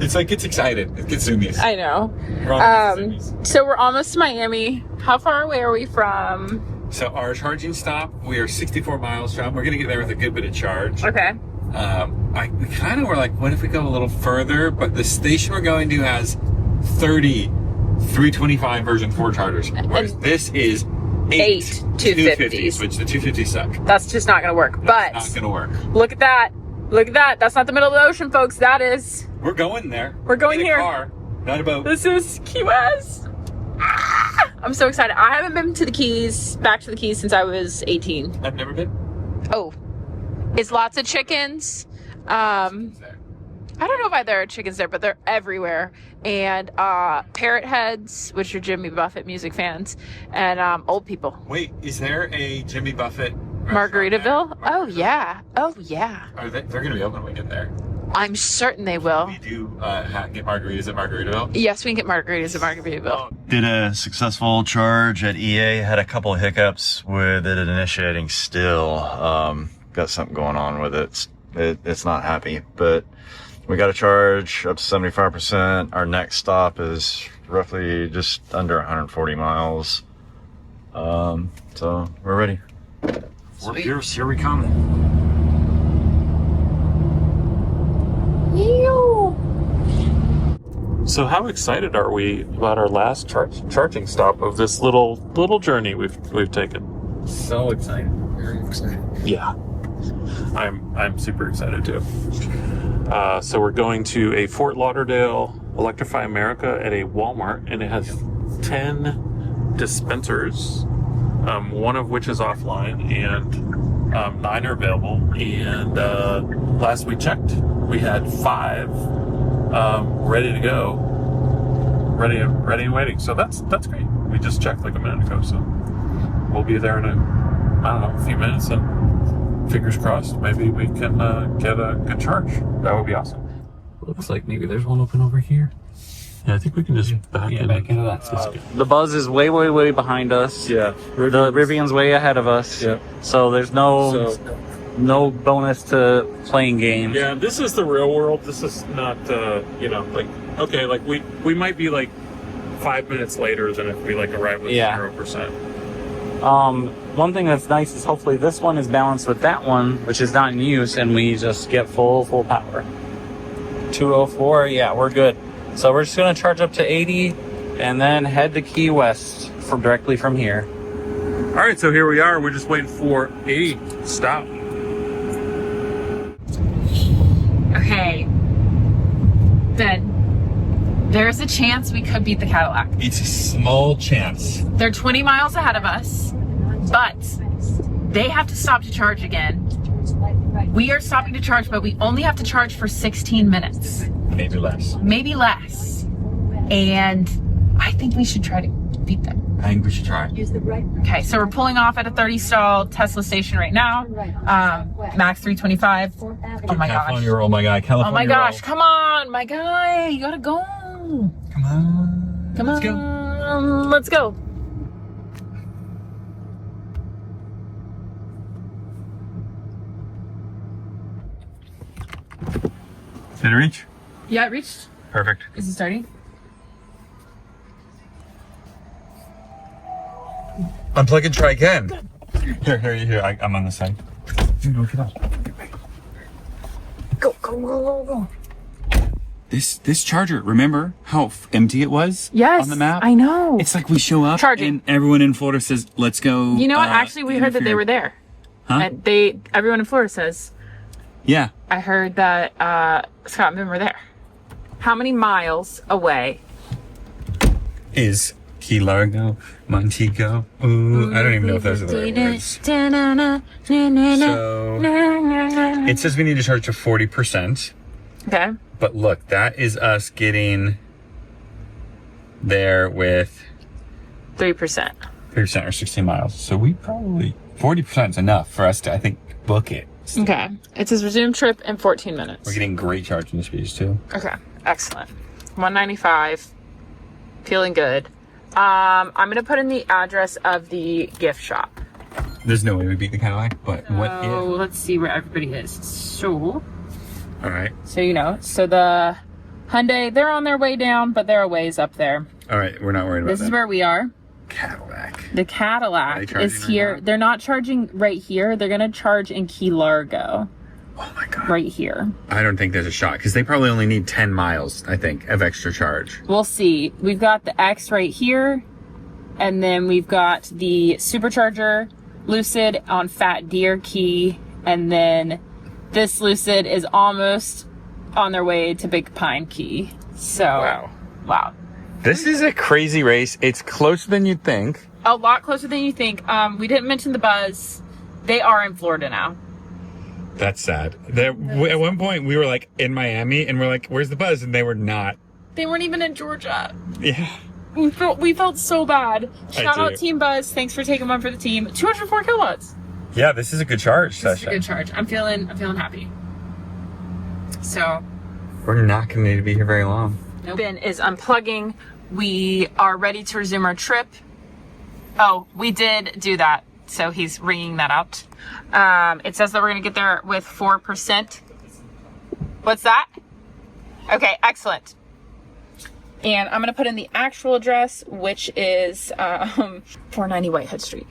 It's like it's excited. It gets zoomies. I know. Rhonda gets zoomies. So we're almost to Miami. How far away are we from? So our charging stop, we are 64 miles from. We're going to get there with a good bit of charge. Okay. We kind of were like, what if we go a little further? But the station we're going to has 30 325 version 4 chargers. Whereas this is 8 250s, which the 250s suck. That's just not going to work. But Not going to work. look at that. Look at that. That's not the middle of the ocean, folks. That is. We're going there. We're going in a here. Car, not a boat. This is Key West. Ah, I'm so excited. I haven't been to the Keys, back to the Keys since I was 18. I've never been. Oh, it's lots of chickens. I don't know if there are chickens there, but they're everywhere. And parrot heads, which are Jimmy Buffett music fans, and old people. Wait, is there a Jimmy Buffett Margaritaville? Oh yeah. Oh yeah. They're going to be open when we get there. I'm certain they will. We do get margaritas at Margaritaville. Yes, we can get margaritas at Margaritaville. Did a successful charge at EA. Had a couple of hiccups with it initiating still. Got something going on with it. It's not happy, but we got a charge up to 75%. Our next stop is roughly just under 140 miles. So we're ready. Here we come. So how excited are we about our last charging stop of this little journey we've taken? So excited. Very excited. Yeah. I'm super excited too. So we're going to a Fort Lauderdale Electrify America at a Walmart, and it has 10 dispensers, one of which is offline, and 9 are available. And last we checked, we had 5 ready to go, ready and waiting. So that's great. We just checked like a minute ago, so we'll be there in a few minutes, and fingers crossed, maybe we can get a good charge. That would be awesome. Looks like maybe there's one open over here. Yeah, I think we can just back into that. The Buzz is way behind us. Yeah. The Rivian's way ahead of us. Yeah. So there's no bonus to playing games. Yeah, this is the real world. This is not, we might be like 5 minutes later than if we arrive with 0%. One thing that's nice is hopefully this one is balanced with that one, which is not in use, and we just get full power. 204, yeah, we're good. So we're just gonna charge up to 80 and then head to Key West directly from here. All right, so here we are. We're just waiting for a stop. Okay. Ben, there's a chance we could beat the Cadillac. It's a small chance. They're 20 miles ahead of us, but they have to stop to charge again. We are stopping to charge, but we only have to charge for 16 minutes. Maybe less. Maybe less. And I think we should try to beat them. I think we should try. Okay, so we're pulling off at a 30 stall Tesla station right now. Max 325. Oh my gosh. California roll, my guy. California Oh my gosh, come on, my guy. You gotta go. Come on. Come Let's on. Let's go. Did it reach? Yeah, it reached. Perfect. Is it starting? Unplug and try again. Here. I'm on this side. Go, go, go, go, go. This charger, remember how empty it was? Yes, on the map? I know. It's like we show up and everyone in Florida says, let's go. You know what? Actually, we heard that they were there. Huh? And everyone in Florida says. Yeah. I heard that Scott and Ben were there. How many miles away Is Key Largo, Montego? Ooh, I don't even know if those are the right words. So, it says we need to charge to 40%. Okay. But look, that is us getting there with 3%. 3% or 16 miles. So we probably, 40% is enough for us to, I think, book it. Okay. It says resume trip in 14 minutes. We're getting great charging speeds too. Okay. Excellent. 195. Feeling good. I'm going to put in the address of the gift shop. There's no way we beat the Cadillac, but what if? So let's see where everybody is. So, All right. so you know, so the Hyundai, they're on their way down, but they're a ways up there. All right, we're not worried about This that. is where we are. Cadillac. The Cadillac charging is right here. They're not charging right here. They're going to charge in Key Largo. Oh my God. Right here. I don't think there's a shot because they probably only need 10 miles, I think, of extra charge. We'll see. We've got the X right here. And then we've got the Supercharger Lucid on Fat Deer Key. And then this Lucid is almost on their way to Big Pine Key. So, wow. This is a crazy race. It's closer than you'd think. A lot closer than you think. We didn't mention the Buzz. They are in Florida now. That's sad. At one point, we were like in Miami and we're like, where's the Buzz? And they were not. They weren't even in Georgia. Yeah. We felt so bad. Shout do. out Team Buzz. Thanks for taking one for the team. 204 kilowatts. Yeah, this is a good charge This is session. a good charge. I'm feeling happy. So, We're not going to need to be here very long. Ben is unplugging. We are ready to resume our trip. Oh, we did do that. So he's ringing that out. It says that we're going to get there with 4%. What's that? Okay, excellent. And I'm going to put in the actual address, which is 490 Whitehead Street.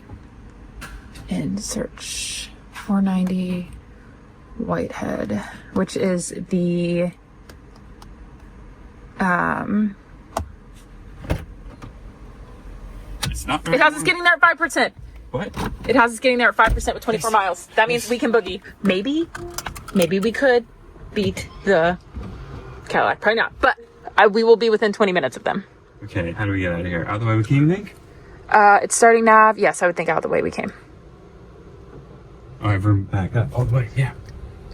And search 490 Whitehead, which is the It's not it has us getting there at 5%. What? It has us getting there at 5% with 24 miles. That means we can boogie. Maybe we could beat the Cadillac. Probably not, but we will be within 20 minutes of them. Okay, how do we get out of here? Out of the way we came, think? It's starting nav. Yes, I would think out of the way we came. Oh, I have room back up. Oh, wait, yeah.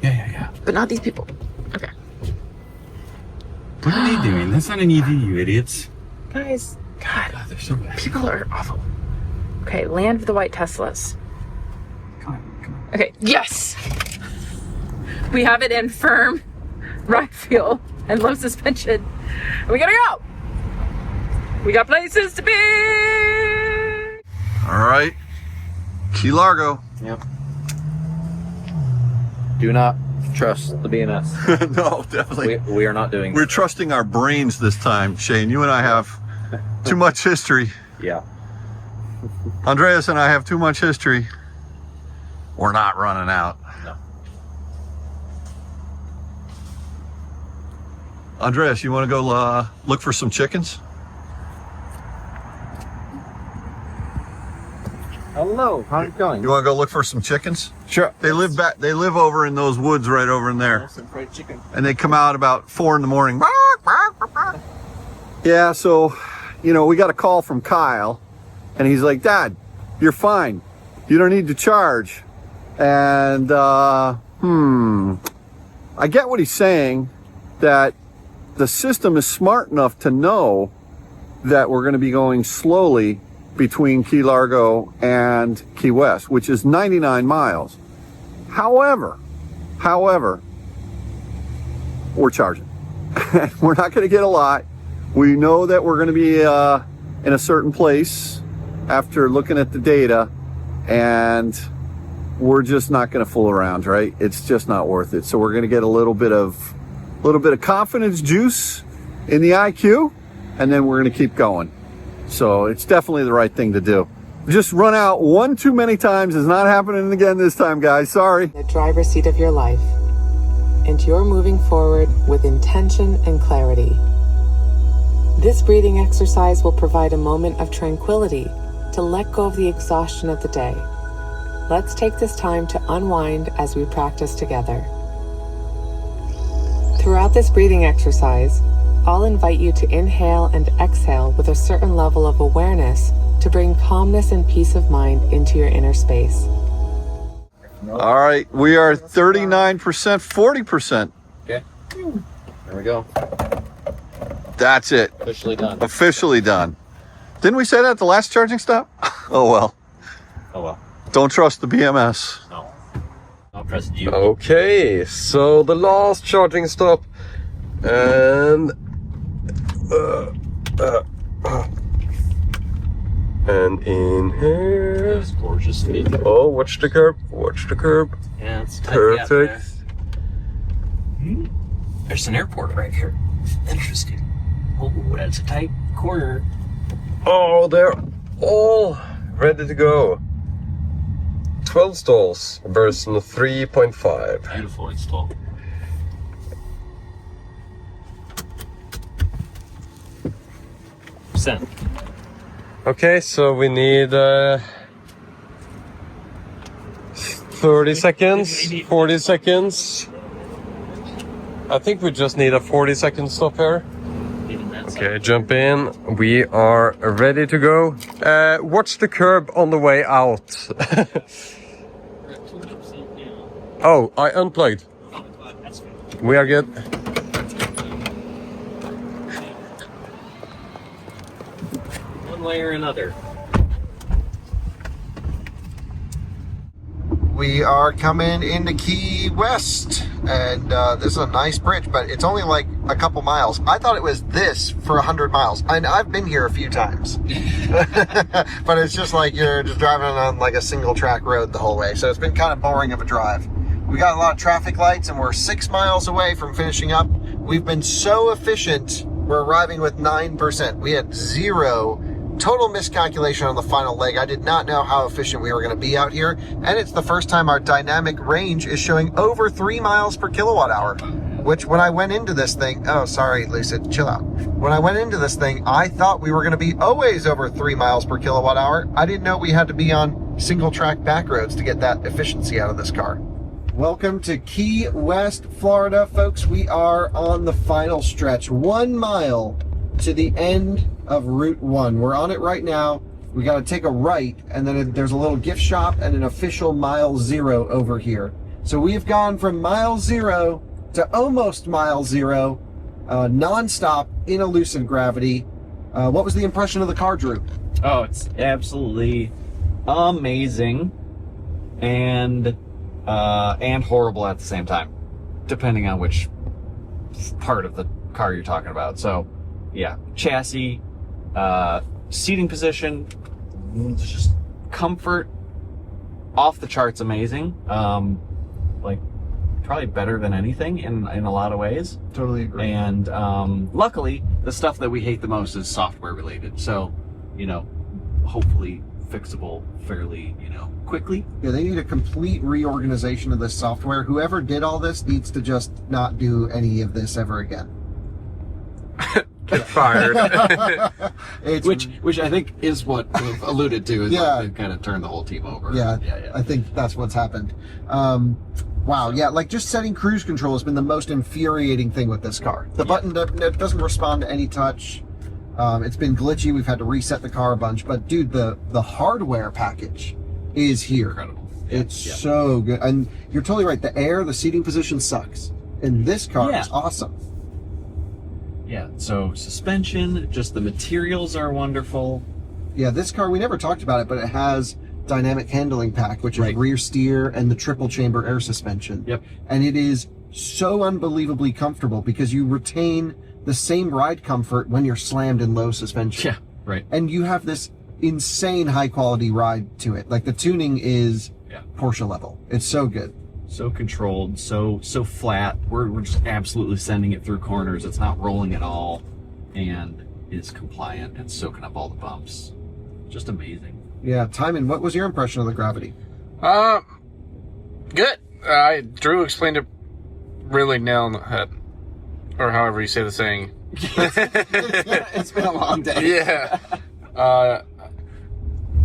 Yeah. But not these people. Okay. What are they doing? That's not an EV, you idiots. Guys, God, they're so bad. People are awful. Okay, land of the white Teslas. Come on. Okay, yes! We have it in firm ride feel and low suspension. We gotta go! We got places to be! All right. Key Largo. Yep. Do not trust the BMS. No, definitely. We are not doing We're trusting our brains this time, Shane. You and I have too much history. Yeah. Andreas and I have too much history. We're not running out. No. Andreas, you want to go look for some chickens? Hello, how's it going? You want to go look for some chickens? Sure. They live over in those woods right over in there. Some fried chicken. And they come out about 4 in the morning. Yeah, so, we got a call from Kyle, and he's like, Dad, you're fine. You don't need to charge. And, I get what he's saying, that the system is smart enough to know that we're going to be going slowly between Key Largo and Key West, which is 99 miles. However, we're charging. We're not going to get a lot. We know that we're going to be in a certain place after looking at the data, and we're just not going to fool around, right? It's just not worth it. So we're going to get a little bit of confidence juice in the IQ, and then we're going to keep going. So it's definitely the right thing to do. just run out one too many times. It's not happening again this time, guys. Sorry. The driver's seat of your life, and you're moving forward with intention and clarity. This breathing exercise will provide a moment of tranquility to let go of the exhaustion of the day. Let's take this time to unwind as we practice together. Throughout this breathing exercise, I'll invite you to inhale and exhale with a certain level of awareness to bring calmness and peace of mind into your inner space. All right, we are 39%, 40%. Okay. There we go. That's it. Officially done. Officially done. Didn't we say that at the last charging stop? Oh well. Oh well. Don't trust the BMS. No. I'll trust you. Okay, so the last charging stop, and in here. This gorgeous speed. Oh, watch the curb. Watch the curb. Yeah, it's tight. Perfect. There's an airport right here. Interesting. Oh, that's a tight corner. Oh, they're all ready to go. 12 stalls, version 3.5. Beautiful install. Send. Okay, so we need 30 seconds, 40 seconds. I think we just need a 40-second stop here. Okay, jump in. We are ready to go. Watch the curb on the way out. Oh, I unplugged. We are good. One way or another. We are coming into Key West, and this is a nice bridge, but it's only like a couple miles. I thought it was this for 100 miles, and I've been here a few times. But it's just like you're just driving on like a single track road the whole way, so it's been kind of boring of a drive. We got a lot of traffic lights, and we're 6 miles away from finishing up. We've been so efficient, we're arriving with 9%. We had 0 total miscalculation on the final leg. I did not know how efficient we were going to be out here, and it's the first time our dynamic range is showing over 3 miles per kilowatt hour, which when I went into this thing, oh sorry Lucid, chill out. When I went into this thing, I thought we were going to be always over 3 miles per kilowatt hour. I didn't know we had to be on single track back roads to get that efficiency out of this car. Welcome to Key West, Florida, folks. We are on the final stretch, 1 mile to the end of Route 1. We're on it right now. We got to take a right, and then there's a little gift shop and an official mile 0 over here. So we've gone from mile 0 to almost mile 0, non-stop in a Lucid Gravity. What was the impression of the car, Drew? Oh, it's absolutely amazing and horrible at the same time, depending on which part of the car you're talking about. So yeah, chassis, seating position, just comfort, off the charts amazing. Like probably better than anything in a lot of ways. Totally agree. And luckily, the stuff that we hate the most is software related. So, you know, hopefully fixable fairly, quickly. Yeah, they need a complete reorganization of this software. Whoever did all this needs to just not do any of this ever again. Get fired. which I think is what we've alluded to, is like they've kind of turned the whole team over. Yeah, I think that's what's happened. Wow, yeah, like just setting cruise control has been the most infuriating thing with this car. The button doesn't respond to any touch. It's been glitchy. We've had to reset the car a bunch, but dude, the hardware package is here. Incredible. It's so good. And you're totally right. The seating position sucks. And this car is awesome. Yeah, so suspension, just the materials are wonderful. Yeah, this car, we never talked about it, but it has dynamic handling pack, which is rear steer and the triple chamber air suspension. Yep. And it is so unbelievably comfortable because you retain the same ride comfort when you're slammed in low suspension. Yeah, right. And you have this insane high quality ride to it. Like the tuning is Porsche level. It's so good. So controlled, so flat. We're just absolutely sending it through corners. It's not rolling at all, and is compliant and soaking up all the bumps. Just amazing. Yeah, Timon, what was your impression of the Gravity? Good. Drew explained it really nail on the head, or however you say the saying. It's been a long day. Yeah.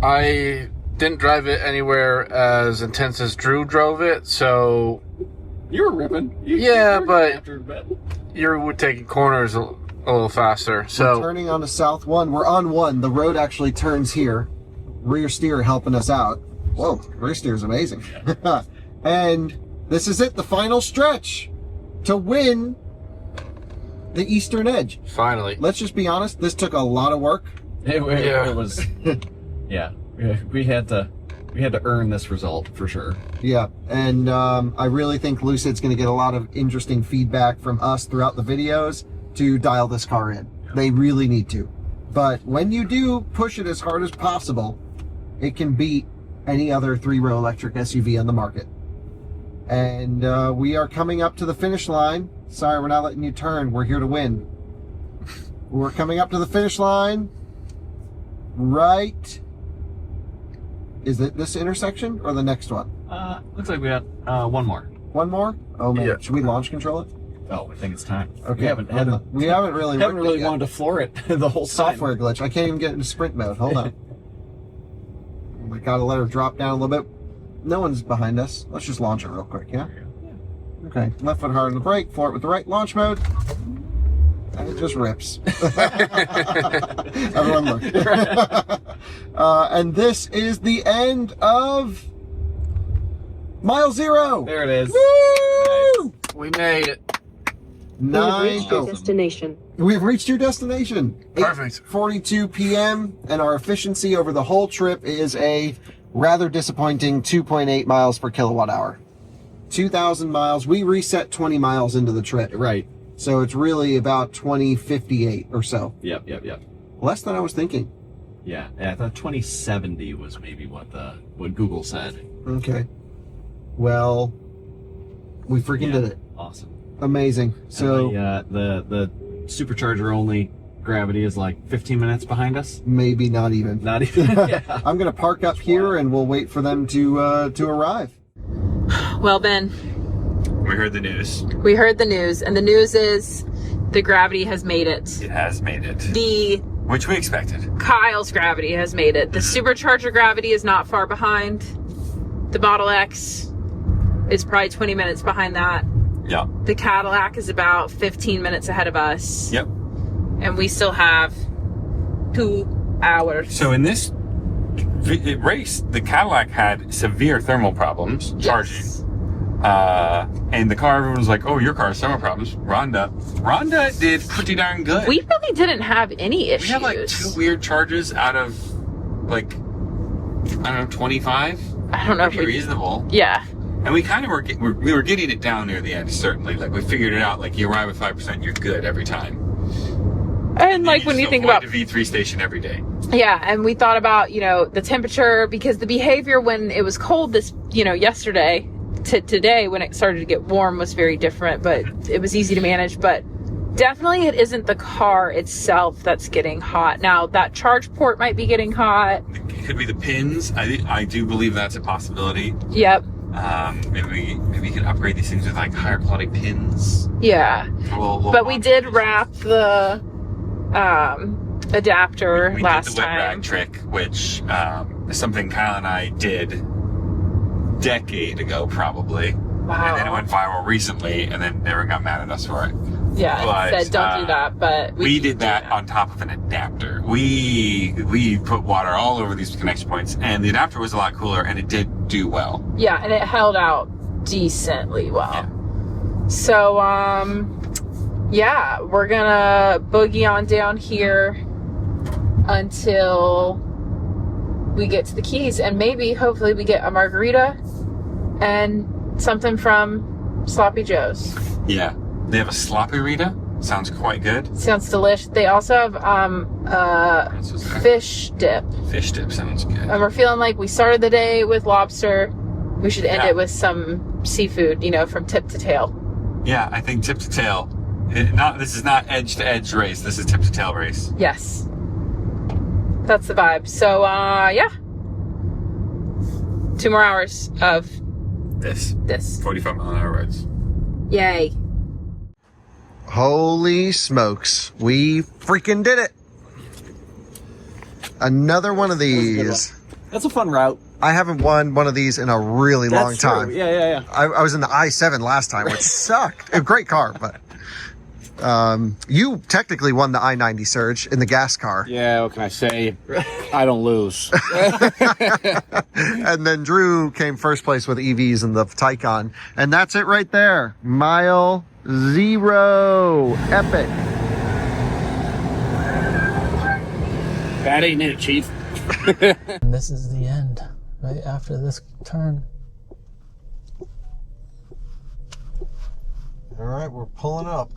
I didn't drive it anywhere as intense as Drew drove it, so You were ripping. but you're taking corners a little faster. So we're turning onto South 1. We're on 1. The road actually turns here. Rear steer helping us out. Whoa, rear steer is amazing. And this is it, the final stretch to win the Eastern Edge. Finally. Let's just be honest, this took a lot of work. It was, yeah. We had to earn this result for sure. Yeah, and I really think Lucid's going to get a lot of interesting feedback from us throughout the videos to dial this car in. They really need to. But when you do push it as hard as possible, it can beat any other 3-row electric SUV on the market. And we are coming up to the finish line. Sorry, we're not letting you turn. We're here to win. We're coming up to the finish line. Right. Is it this intersection or the next one? Looks like we got one more. One more? Oh man, Yeah. Should we launch control it? Oh, I think it's time. Okay. We haven't really wanted to floor it the whole software glitch. I can't even get into sprint mode. Hold on. We gotta let her drop down a little bit. No one's behind us. Let's just launch it real quick, yeah? Okay. Left foot hard on the brake, floor it with the right launch mode. And it just rips. Everyone look. And this is the end of Mile 0. There it is. Woo! We made it. We've reached your destination. We've reached your destination. Perfect. 8:42 p.m. and our efficiency over the whole trip is a rather disappointing 2.8 miles per kilowatt hour. 2,000 miles. We reset 20 miles into the trip. Right. So it's really about 2058 or so. Yep. Less than I was thinking. Yeah, I thought 2070 was maybe what Google said. Okay. Well, we freaking did it. Awesome. Amazing. So the supercharger only Gravity is like 15 minutes behind us. Maybe not even. Not even. Yeah. I'm gonna park up here and we'll wait for them to arrive. Well, Ben, We heard the news. we heard the news, and the news is the Gravity has made it. It has made it. Which we expected. Kyle's Gravity has made it. The Supercharger Gravity is not far behind. The Model X is probably 20 minutes behind that. Yep. The Cadillac is about 15 minutes ahead of us. Yep. And we still have 2 hours. So in this race, the Cadillac had severe thermal problems charging. And the car, everyone was like, oh, your car has thermal problems. Rhonda did pretty darn good. We really didn't have any issues. We had like 2 weird charges out of like, I don't know, 25? I don't know if pretty reasonable. Yeah. And we kind of we were getting it down near the end, certainly. Like, we figured it out. Like, you arrive at 5%, you're good every time. And like when you think about the V3 station every day. Yeah, and we thought about, the temperature, because the behavior when it was cold yesterday to today when it started to get warm was very different, but it was easy to manage. But definitely it isn't the car itself that's getting hot. Now, that charge port might be getting hot. It could be the pins. I do believe that's a possibility. Yep. Maybe we could upgrade these things with like higher quality pins. Yeah. But we did wrap the adapter we last did the wet time. rag trick, which is something Kyle and I did a decade ago, probably. Wow. And then it went viral recently, and then everyone got mad at us for it. Yeah, But, it said don't do that, but we did that on top of an adapter. We put water all over these connection points, and the adapter was a lot cooler, and it did do well. yeah, and it held out decently well. Yeah. So, yeah, we're gonna boogie on down here until we get to the Keys, and maybe, hopefully, we get a margarita and something from Sloppy Joe's. Yeah. They have a sloppy Rita. Sounds quite good. Sounds delicious. They also have fish dip. Fish dip sounds good. And we're feeling like we started the day with lobster. We should end it with some seafood, from tip to tail. Yeah, I think tip to tail. This is not edge to edge race. This is tip to tail race. Yes. That's the vibe. So, yeah. 2 more hours of this 45-mile-an-hour rides. Yay. Holy smokes. We freaking did it. Another one of these. That's a fun route. I haven't won one of these in a really long time. True. Yeah. I was in the I-7 last time, which sucked. A great car, but you technically won the I-90 Surge in the gas car. Yeah, what can I say? I don't lose. And then Drew came first place with EVs in the Taycan. And that's it right there. Mile 0. Epic. That ain't it, Chief. And this is the end, right after this turn. All right, we're pulling up.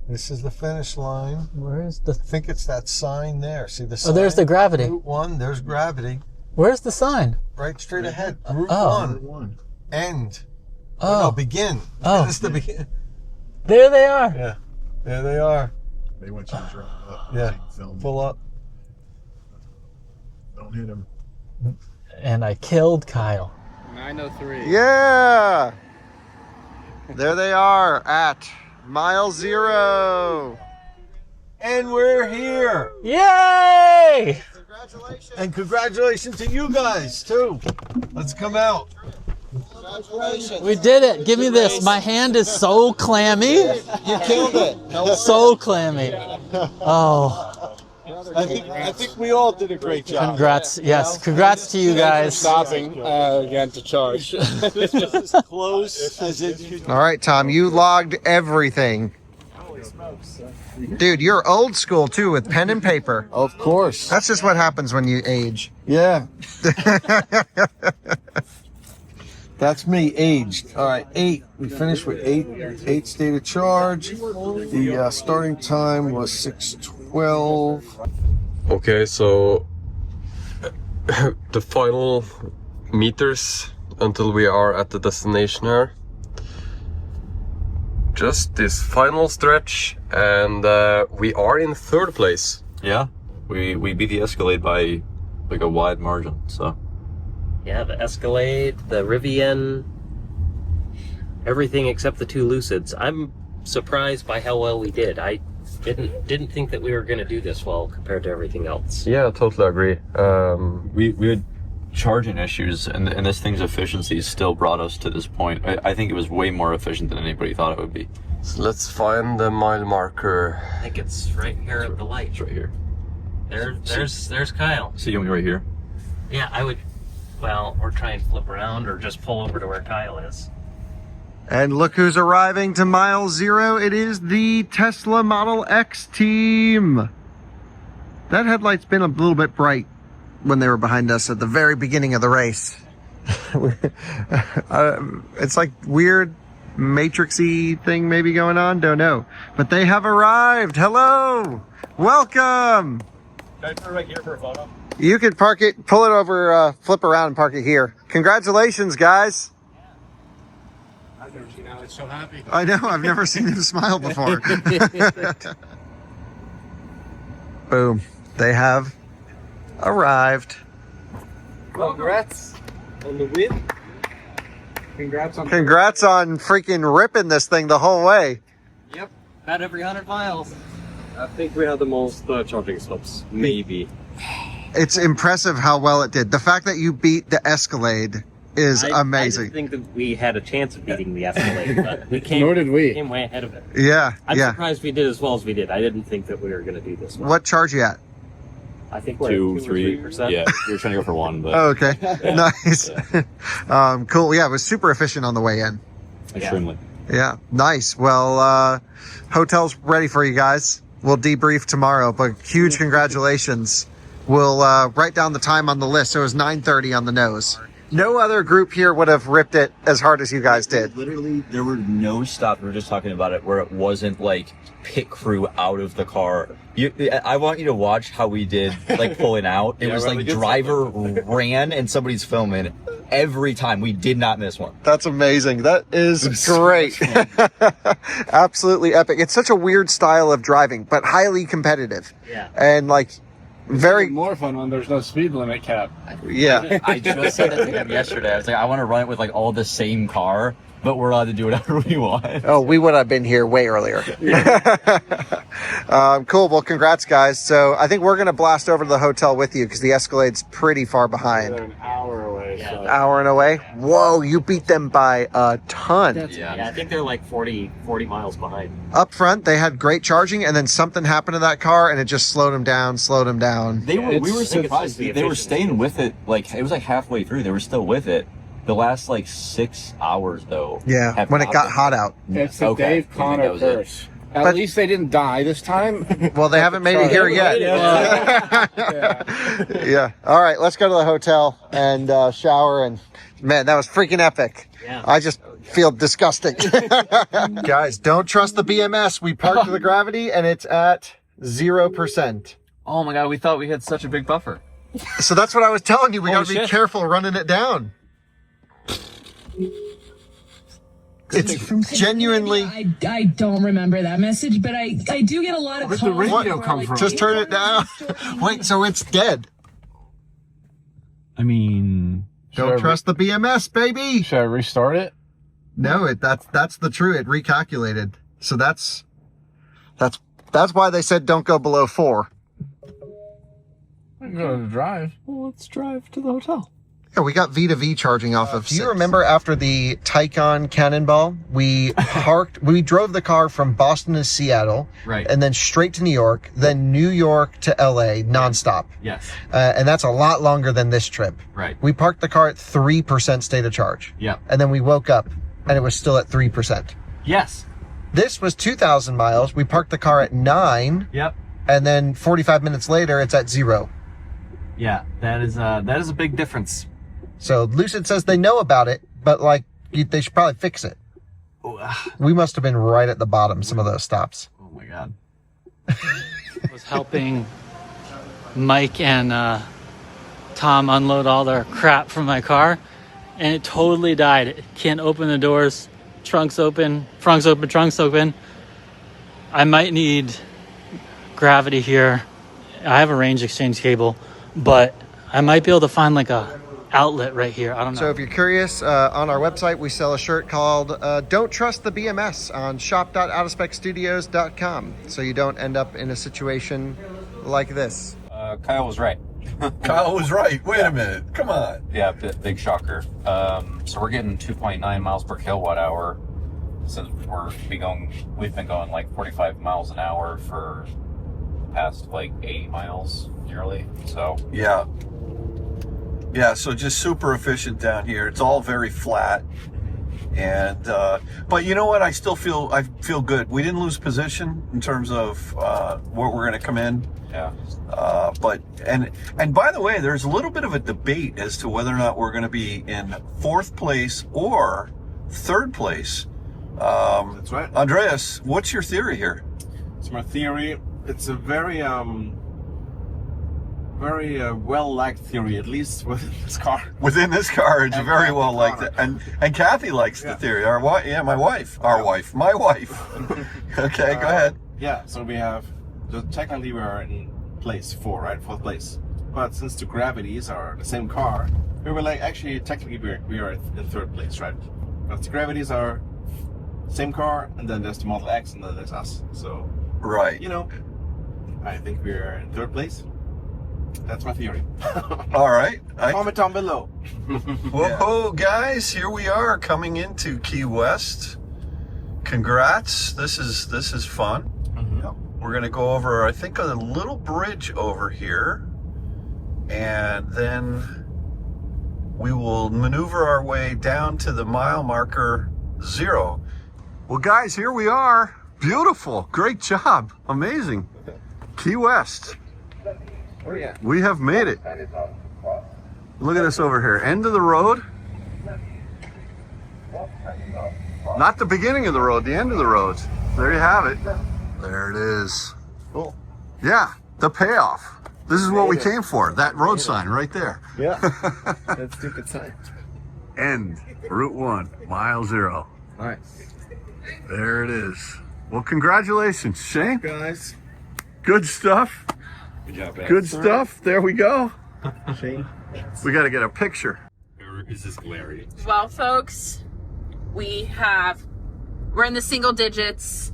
This is the finish line. Where is the... I think it's that sign there. See the sign? Oh, there's the Gravity. Route 1, there's Gravity. Where's the sign? Right straight ahead. Route Oh. 1. End. Oh. No, begin. Oh. This is the begin. There they are. Yeah. There they are. They want you to drive up. Yeah. Film. Pull up. Don't hit him. And I killed Kyle. 903. Yeah. There they are at mile 0. And we're here. Yay! And congratulations to you guys, too. Let's come out. We did it. Give me this. My hand is so clammy. You killed it. So clammy. Oh. I think we all did a great job. Congrats. Yes. Congrats to you guys. Stopping again to charge. As close as it could. All right, Tom, you logged everything. Dude, you're old school too with pen and paper. Of course. That's just what happens when you age. Yeah. That's me, aged. All right, 8. We finished with 8 state of charge. The starting time was 6:12. Okay, so the final meters until we are at the destination here. Just this final stretch, and we are in 3rd place. Yeah, we beat the Escalade by like a wide margin, so. Yeah, the Escalade, the Rivian, everything except the 2 Lucids. I'm surprised by how well we did. I didn't think that we were going to do this well compared to everything else. Yeah, I totally agree. We had charging issues, and this thing's efficiency still brought us to this point. I think it was way more efficient than anybody thought it would be. So let's find the mile marker. I think it's right here at the light. It's right here. There's Kyle. So you want me right here? Yeah, I would, well, or try and flip around or just pull over to where Kyle is. And look who's arriving to mile 0. It is the Tesla Model X team. That headlight's been a little bit bright when they were behind us at the very beginning of the race. It's like weird matrixy thing maybe going on, don't know. But they have arrived. Hello, welcome. Can I turn right here for a photo? You could park it, pull it over, flip around and park it here. Congratulations, guys. I've never seen Alex so happy. I know, I've never seen him smile before. Boom, they have arrived. Congrats on the win. Congrats on freaking ripping this thing the whole way. Yep, about every 100 miles. I think we had the most charging stops, maybe. It's impressive how well it did. The fact that you beat the Escalade is amazing. I didn't think that we had a chance of beating the Escalade, but we came, Nor did we. Came way ahead of it. Yeah, I'm yeah. surprised we did as well as we did. I didn't think that we were going to do this well. What charge you at? I think we're 2, at 3. 3%. Yeah, we were trying to go for 1, but. Oh, okay, nice. Cool. Yeah, it was super efficient on the way in. Extremely. Yeah, nice. Well, hotel's ready for you guys. We'll debrief tomorrow, but huge congratulations. We'll write down the time on the list. So it was 9:30 on the nose. No other group here would have ripped it as hard as you guys did. Literally, there were no stops. We were just talking about it where it wasn't like pit crew out of the car. I want you to watch how we did like pulling out. It was like driver ran and somebody's filming every time. We did not miss one. That's amazing. That is great. Absolutely epic. It's such a weird style of driving, but highly competitive. Yeah. And like, Very more fun when there's no speed limit cap. Yeah. I just said that to him yesterday. I was like, I want to run it with like all the same car, but we're allowed to do whatever we want. Oh, we would have been here way earlier. Cool. Well, congrats, guys. So I think we're going to blast over to the hotel with you because the Escalade's pretty far behind. They're an hour away. Yeah. An hour and away? Whoa, you beat them by a ton. Yeah, I think they're like 40 miles behind. Up front, they had great charging, and then something happened to that car, and it just slowed them down. We were surprised. They were staying with it. Like, it was like halfway through. They were still with it. The last like 6 hours, though. Yeah, when it got hot out. It's the Dave Connor curse. At least they didn't die this time. Well, they haven't made it here yet. Yeah. All right, let's go to the hotel and shower. And man, that was freaking epic. Yeah. I just feel disgusting. Guys, don't trust the BMS. We parked the Gravity, and it's at 0%. Oh my god, we thought we had such a big buffer. So that's what I was telling you. We got to Holy be shit. careful running it down. It's genuinely. I don't remember that message, but I do get a lot of calls. Where'd the radio come from? Just turn it down. Wait, so it's dead. I mean, Don't trust the BMS, baby. Should I restart it? No, that's the true. It recalculated. So that's why they said don't go below 4. I'm going to drive. Well, let's drive to the hotel. Yeah, we got V2V charging off of. Do you remember after the Taycan Cannonball, we drove the car from Boston to Seattle, Right. and then straight to New York, then New York to LA nonstop. Yes. And that's a lot longer than this trip. Right. We parked the car at 3% state of charge. Yep. And then we woke up and it was still at 3%. Yes. This was 2,000 miles. We parked the car at 9. Yep. And then 45 minutes later, it's at 0. Yeah, that is a big difference. So Lucid says they know about it, but like they should probably fix it. We must have been right at the bottom, some of those stops. Oh my god. I was helping Mike and Tom unload all their crap from my car, and it totally died. It can't open the doors, trunks open. I might need Gravity here. I have a range exchange cable, but I might be able to find like a outlet right here. I don't know. So if you're curious, on our website, we sell a shirt called Don't Trust the BMS on shop.outofspecstudios.com, so you don't end up in a situation like this. Kyle was right. Kyle was right. Wait a minute. Come on. Yeah, big shocker. So we're getting 2.9 miles per kilowatt hour. Since we've been going like 45 miles an hour for the past like 80 miles nearly. So Yeah. Yeah, so just super efficient down here. It's all very flat. And but you know what? I feel good. We didn't lose position in terms of where we're going to come in. Yeah. But and by the way, there's a little bit of a debate as to whether or not we're going to be in 4th place or 3rd place. That's right. Andreas, what's your theory here? It's my theory. It's a very well-liked theory, at least within this car. Within this car, it's very well liked. And Kathy likes the theory. My wife. Okay, go ahead. Yeah, so we have, technically we are in place 4, right? 4th place. But since the Gravities are the same car, we were like, actually, technically we are in 3rd place, right? But the Gravities are same car, and then there's the Model X, and then there's us. So, right. You know, I think we're in 3rd place. That's my theory. All right. Comment down below. Whoa, guys, here we are coming into Key West. Congrats. This is fun. Mm-hmm. Yep. We're going to go over, I think, a little bridge over here. And then we will maneuver our way down to the mile marker 0. Well, guys, here we are. Beautiful. Great job. Amazing. Key West. We have made it. Look at this over here. End of the road. Not the beginning of the road, the end of the road. There you have it. There it is. Cool. Yeah, the payoff. This is what we came for. That road sign right there. Yeah. That's a good sign. End. Route 1, mile 0. Nice. There it is. Well, congratulations, Shane. Guys. Good stuff. Good stuff. There we go. We got to get a picture. Is this glary? Well, folks, we're in the single digits.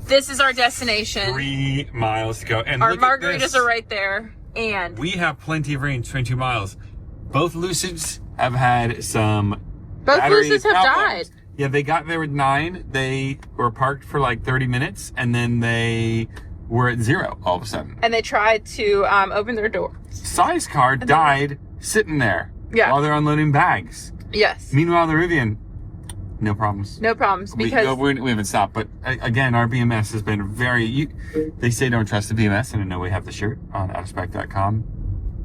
This is our destination. 3 miles to go. And our look at margaritas this. are right there. And We have plenty of range, 22 miles. Both Lucids have had some both battery Lucids have problems. died. Yeah, they got there at 9. They were parked for like 30 minutes, and then they were at 0 all of a sudden. And they tried to open their door. Size car died sitting there while they're unloading bags. Yes. Meanwhile, the Rivian, no problems. No problems because we haven't stopped. But again, our BMS has been very. They say don't trust the BMS, and I know we have the shirt on outofspec.com.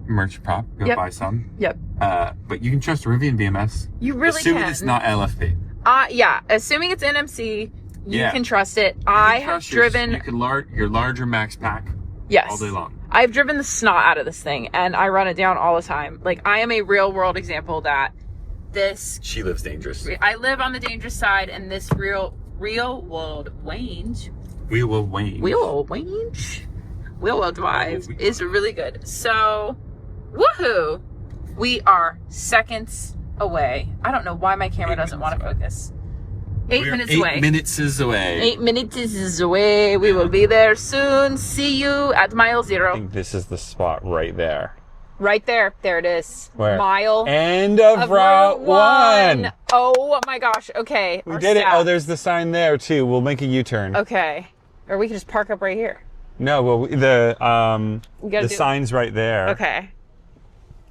Merch prop. Go buy some. Yep. But you can trust Rivian BMS. You really assuming can. It's not LFP. Yeah. Assuming it's NMC, you Yeah. can trust it. I have Trust your driven. your larger max pack. Yes. All day long. I've driven the snot out of this thing, and I run it down all the time. Like, I am a real world example that this. She lives dangerous. I live on the dangerous side, and this real world range. We will wane. Wheel well drive is really good. So, woohoo! We are seconds away. I don't know why my camera doesn't want to focus. 8 minutes away. 8 minutes is away. 8 minutes is away. We will be there soon. See you at mile 0. I think this is the spot right there. Right there. There it is. Where? Mile. End of Route 1. Oh my gosh. Okay. We did it. Oh, there's the sign there too. We'll make a U-turn. Okay. Or we can just park up right here. No, well, the sign's right there. Okay.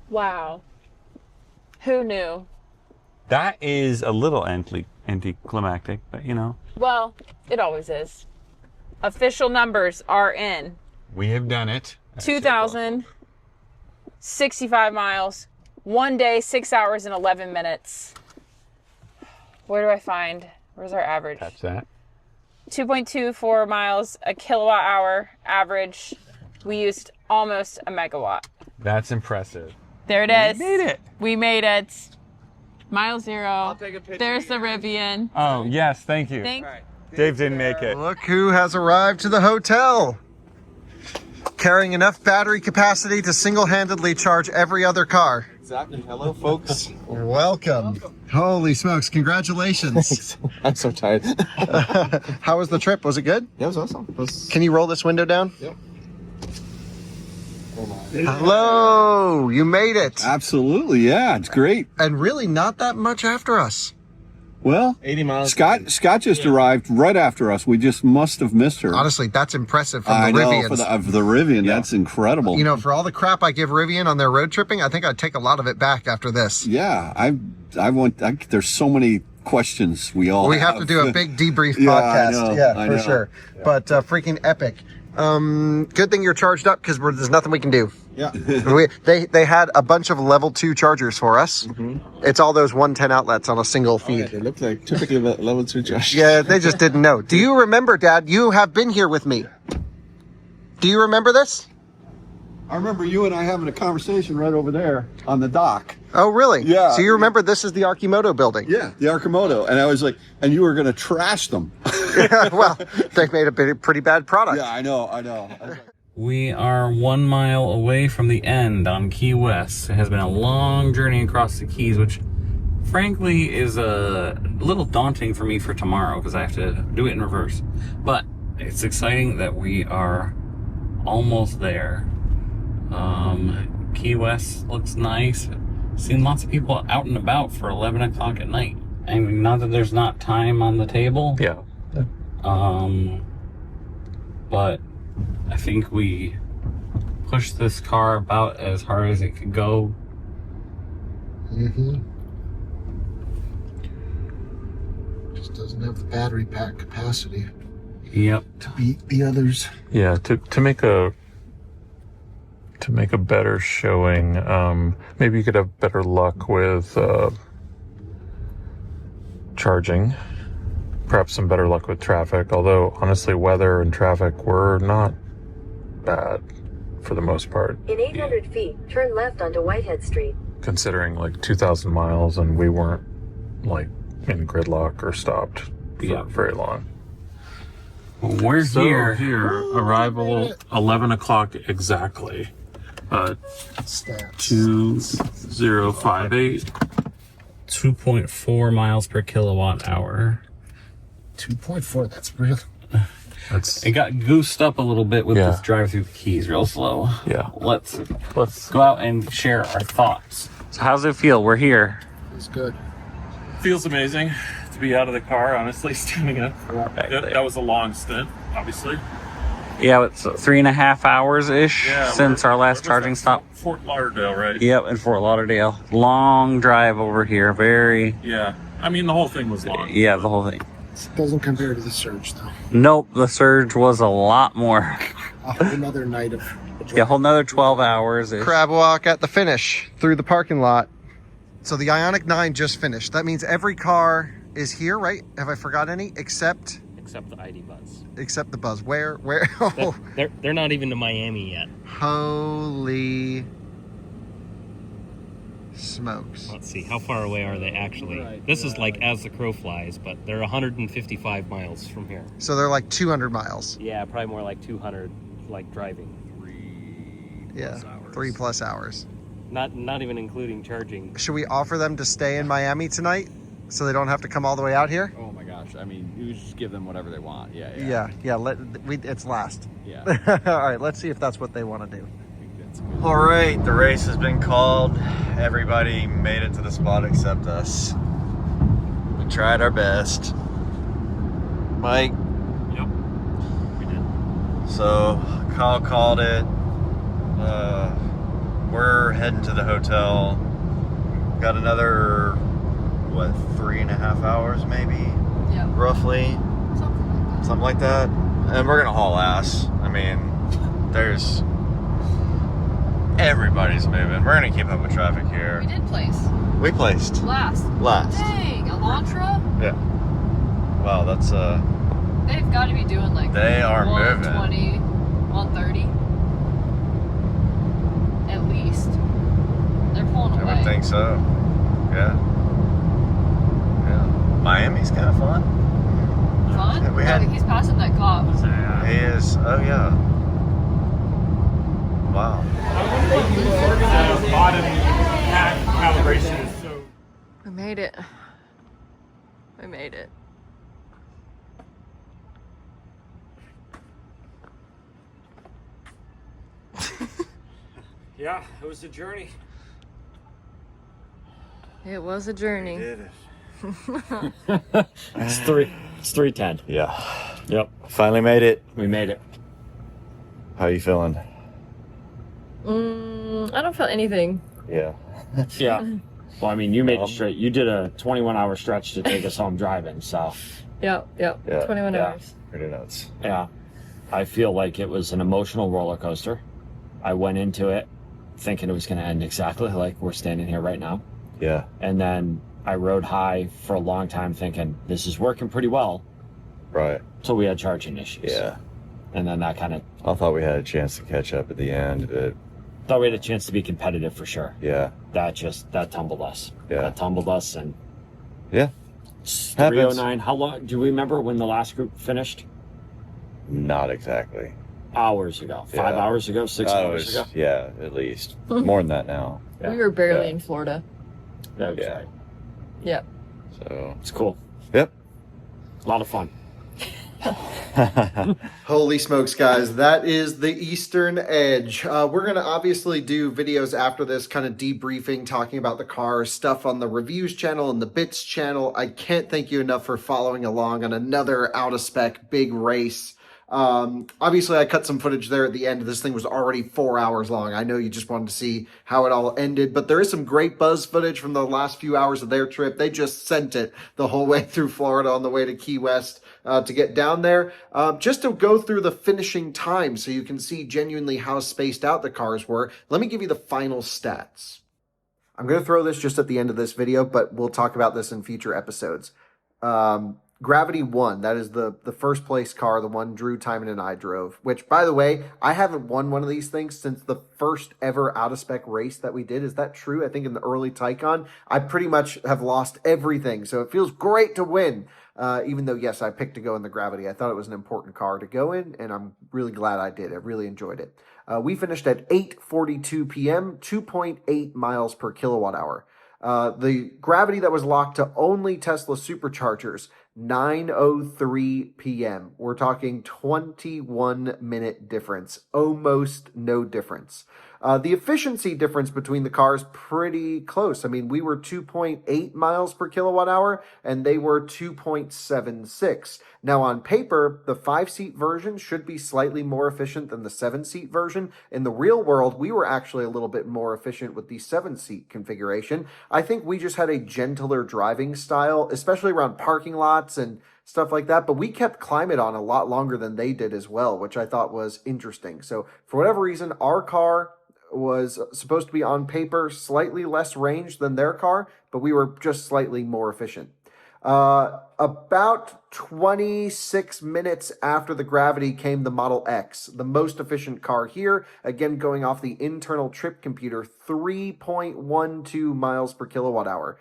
Wow. Who knew? That is a little anticlimactic, but you know. Well, it always is. Official numbers are in. We have done it. 2,065 miles. 1 day, 6 hours and 11 minutes. Where do I find? Where's our average? That's that. 2.24 miles a kilowatt hour average. We used almost a megawatt. That's impressive. There it is. We made it. We made it. Mile 0. I'll take a picture. There's the Rivian. Oh, yes, thank you. Dave didn't make it. Look who has arrived to the hotel. Carrying enough battery capacity to single-handedly charge every other car. Exactly. Hello, folks. Welcome. Holy smokes, congratulations. I'm so tired. How was the trip? Was it good? Yeah, it was awesome. Can you roll this window down? Yep. Hello, you made it. Absolutely, yeah, it's great. And really not that much after us. Well, 80 miles. Scott just arrived right after us. We just must have missed her. Honestly, that's impressive from I the know, Rivians. for the Rivian, that's incredible. You know, for all the crap I give Rivian on their road tripping, I think I'd take a lot of it back after this. Yeah, there's so many questions we have to do a big debrief Yeah, podcast. I know. Sure. Yeah. But freaking epic. Good thing you're charged up because there's nothing we can do. Yeah. They had a bunch of level 2 chargers for us. Mm-hmm. It's all those 110 outlets on a single feed. Yeah, they look like typically level 2 chargers. Yeah, they just didn't know. Do you remember, Dad? You have been here with me. Do you remember this? I remember you and I having a conversation right over there on the dock. Oh, really? Yeah. So you remember this is the Archimoto building? Yeah, the Archimoto. And I was like, and you were going to trash them. Well, they made a pretty bad product. Yeah, I know. We are 1 mile away from the end on Key West. It has been a long journey across the Keys, which frankly is a little daunting for me for tomorrow because I have to do it in reverse. But it's exciting that we are almost there. Key West looks nice. Seen lots of people out and about for 11 o'clock at night. I mean, not that there's not time on the table. Yeah. But I think we pushed this car about as hard as it could go. Mm-hmm. Just doesn't have the battery pack capacity. Yep. To beat the others. Yeah, to make a better showing, maybe you could have better luck with charging. Perhaps some better luck with traffic, although honestly weather and traffic were not bad for the most part. In 800 feet, turn left onto Whitehead Street. Considering like 2,000 miles and we weren't like in gridlock or stopped for very long. We're here. Arrival 11 o'clock exactly. 2058. 2.4 miles per kilowatt hour. 2.4. That's real. It got goosed up a little bit with this drive through the keys real slow. Yeah. Let's go out and share our thoughts. So how's it feel? We're here. It's good. Feels amazing to be out of the car, honestly, standing up. That was a long stint, obviously. Yeah, it's 3.5 hours-ish since our last charging stop. Fort Lauderdale, right? Yep, in Fort Lauderdale. Long drive over here. Very... Yeah. I mean, the whole thing was long. Yeah, the whole thing. It doesn't compare to the surge, though. Nope, the surge was a lot more. A whole another night of... Yeah, a whole nother 12 hours. Crab walk at the finish through the parking lot. So the IONIQ 9 just finished. That means every car is here, right? Have I forgot any? Except the ID Buzz. Except the Buzz. Where? Oh. They're not even to Miami yet. Holy smokes. Let's see, how far away are they actually? This is like as the crow flies, but they're 155 miles from here. So they're like 200 miles. Yeah, probably more like 200, like driving. 3+ hours. Not even including charging. Should we offer them to stay in Miami tonight so they don't have to come all the way out here? Oh my gosh. I mean, you just give them whatever they want. Yeah. It's last. Yeah. All right, let's see if that's what they want to do. All right, the race has been called. Everybody made it to the spot except us. We tried our best. Mike? Yep, we did. So, Kyle called it. We're heading to the hotel. Got another, 3.5 hours maybe? Yeah. Roughly. Something like that. And we're gonna haul ass. I mean, everybody's moving. We're gonna keep up with traffic here. We did place. We placed. Last. Dang, Elantra? Yeah. Wow, that's They've got to be doing like They are 120, 130. At least. They're pulling away. I would think so. Yeah. Miami's kind of fun. Fun? Yeah, He's passing that cop. He is. Oh yeah. Wow. Bottom calibration is so. We made it. We made it. Yeah, it was a journey. It was a journey. We did it. It's 3:10. Yeah. Yep. Finally made it. We made it. How you feeling? I don't feel anything. Yeah. Yeah. Well, I mean, you made it straight. You did a 21-hour stretch to take us home driving, so. Yep. Yeah. 21 hours. Pretty nuts. Yeah. I feel like it was an emotional roller coaster. I went into it thinking it was going to end exactly like we're standing here right now. Yeah. And then I rode high for a long time thinking this is working pretty well. Right. So we had charging issues. Yeah. And then that kind of... I thought we had a chance to catch up at the end. Thought we had a chance to be competitive for sure. Yeah. That tumbled us. Yeah. That tumbled us and... Yeah. 309. How long... Do you remember when the last group finished? Not exactly. Hours ago. 5 hours ago? 6 hours ago? Yeah, at least. More than that now. Yeah. We were barely in Florida. That was right. Yep. So... It's cool. Yep. A lot of fun. Holy smokes, guys. That is the Eastern Edge. We're going to obviously do videos after this, kind of debriefing, talking about the car, stuff on the reviews channel and the bits channel. I can't thank you enough for following along on another out-of-spec big race. Obviously, I cut some footage there at the end. This thing was already 4 hours long. I know you just wanted to see how it all ended, but there is some great buzz footage from the last few hours of their trip. They just sent it the whole way through Florida on the way to Key West to get down there. Just to go through the finishing time so you can see genuinely how spaced out the cars were, let me give you the final stats. I'm going to throw this just at the end of this video, but we'll talk about this in future episodes. Gravity won. That is the first place car, the one Drew Timon and I drove, which, by the way, I haven't won one of these things since the first ever out-of-spec race that we did. Is that true? I think in the early Taycan, I pretty much have lost everything, so it feels great to win. Even though, yes, I picked to go in the Gravity. I thought it was an important car to go in, and I'm really glad I did. I really enjoyed it. We finished at 8:42 p.m., 2.8 miles per kilowatt hour. The Gravity that was locked to only Tesla Superchargers, 9:03 p.m. We're talking 21-minute difference, almost no difference. The efficiency difference between the cars pretty close. I mean, we were 2.8 miles per kilowatt hour, and they were 2.76. Now, on paper, the 5-seat version should be slightly more efficient than the 7-seat version. In the real world, we were actually a little bit more efficient with the 7-seat configuration. I think we just had a gentler driving style, especially around parking lots and stuff like that. But we kept climate on a lot longer than they did as well, which I thought was interesting. So for whatever reason, our car was supposed to be on paper slightly less range than their car, but we were just slightly more efficient. About 26 minutes after the Gravity came the Model X, the most efficient car here. Again, going off the internal trip computer, 3.12 miles per kilowatt hour.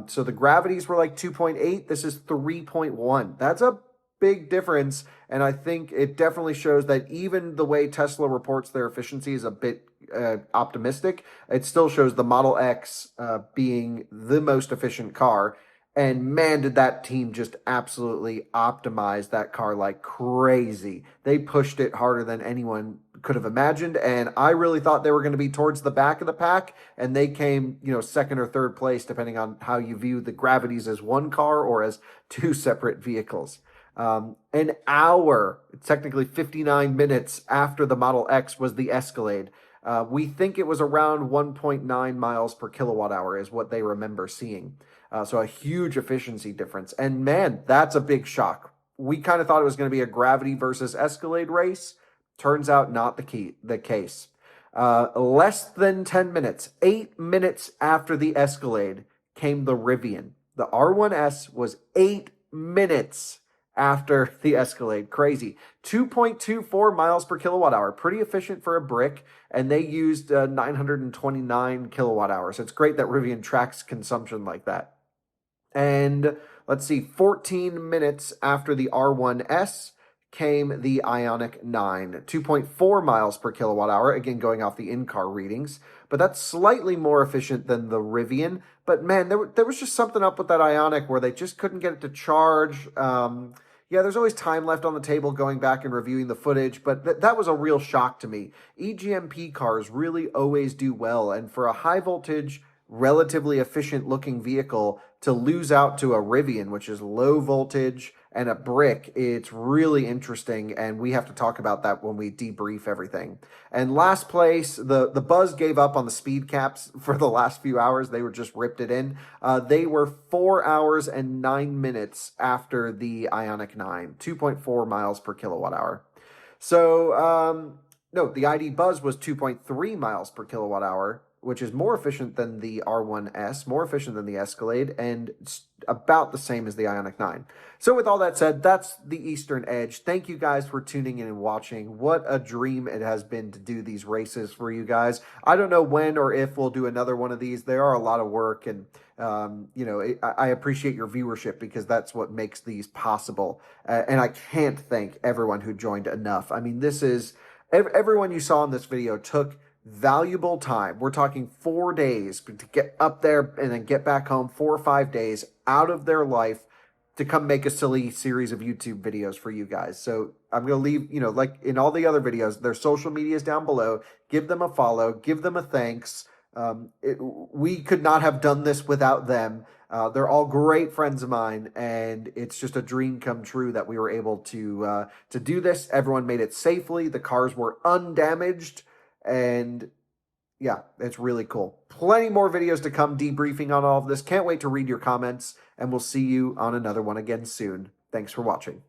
So the Gravities were like 2.8. This is 3.1. That's a big difference, and I think it definitely shows that even the way Tesla reports their efficiency is a bit optimistic. It still shows the Model X being the most efficient car. And man, did that team just absolutely optimize that car like crazy. They pushed it harder than anyone could have imagined, and I really thought they were going to be towards the back of the pack, and they came, second or third place, depending on how you view the Gravities as one car or as two separate vehicles. An hour, technically 59 minutes after the Model X was the Escalade. We think it was around 1.9 miles per kilowatt hour is what they remember seeing. So a huge efficiency difference. And man, that's a big shock. We kind of thought it was going to be a Gravity versus Escalade race. Turns out not the case. Less than 10 minutes, 8 minutes after the Escalade came the Rivian. The R1S was 8 minutes after the Escalade. Crazy. 2.24 miles per kilowatt hour. Pretty efficient for a brick. And they used 929 kilowatt hours. It's great that Rivian tracks consumption like that. And let's see, 14 minutes after the R1S came the IONIQ 9. 2.4 miles per kilowatt hour. Again, going off the in-car readings. But that's slightly more efficient than the Rivian. But man, there was just something up with that IONIQ where they just couldn't get it to charge. Yeah, there's always time left on the table going back and reviewing the footage, but that was a real shock to me. EGMP cars really always do well, and for a high voltage, relatively efficient looking vehicle to lose out to a Rivian, which is low voltage and a brick, it's really interesting, and we have to talk about that when we debrief everything. And last place, the Buzz gave up on the speed caps for the last few hours. They were just ripped it in. They were 4 hours and 9 minutes after the IONIQ 9, 2.4 miles per kilowatt hour. So, no, the ID Buzz was 2.3 miles per kilowatt hour, which is more efficient than the R1S, more efficient than the Escalade, and about the same as the IONIQ 9. So with all that said, that's the Eastern Edge. Thank you guys for tuning in and watching. What a dream it has been to do these races for you guys. I don't know when or if we'll do another one of these. They are a lot of work, and I appreciate your viewership because that's what makes these possible. And I can't thank everyone who joined enough. I mean, this is everyone you saw in this video took valuable time. We're talking 4 days to get up there and then get back home, 4 or 5 days out of their life to come make a silly series of YouTube videos for you guys. So I'm going to leave, like in all the other videos, their social media is down below. Give them a follow, give them a thanks. We could not have done this without them. They're all great friends of mine, and it's just a dream come true that we were able to do this. Everyone made it safely. The cars were undamaged. And yeah, it's really cool. Plenty more videos to come debriefing on all of this. Can't wait to read your comments, and we'll see you on another one again soon. Thanks for watching.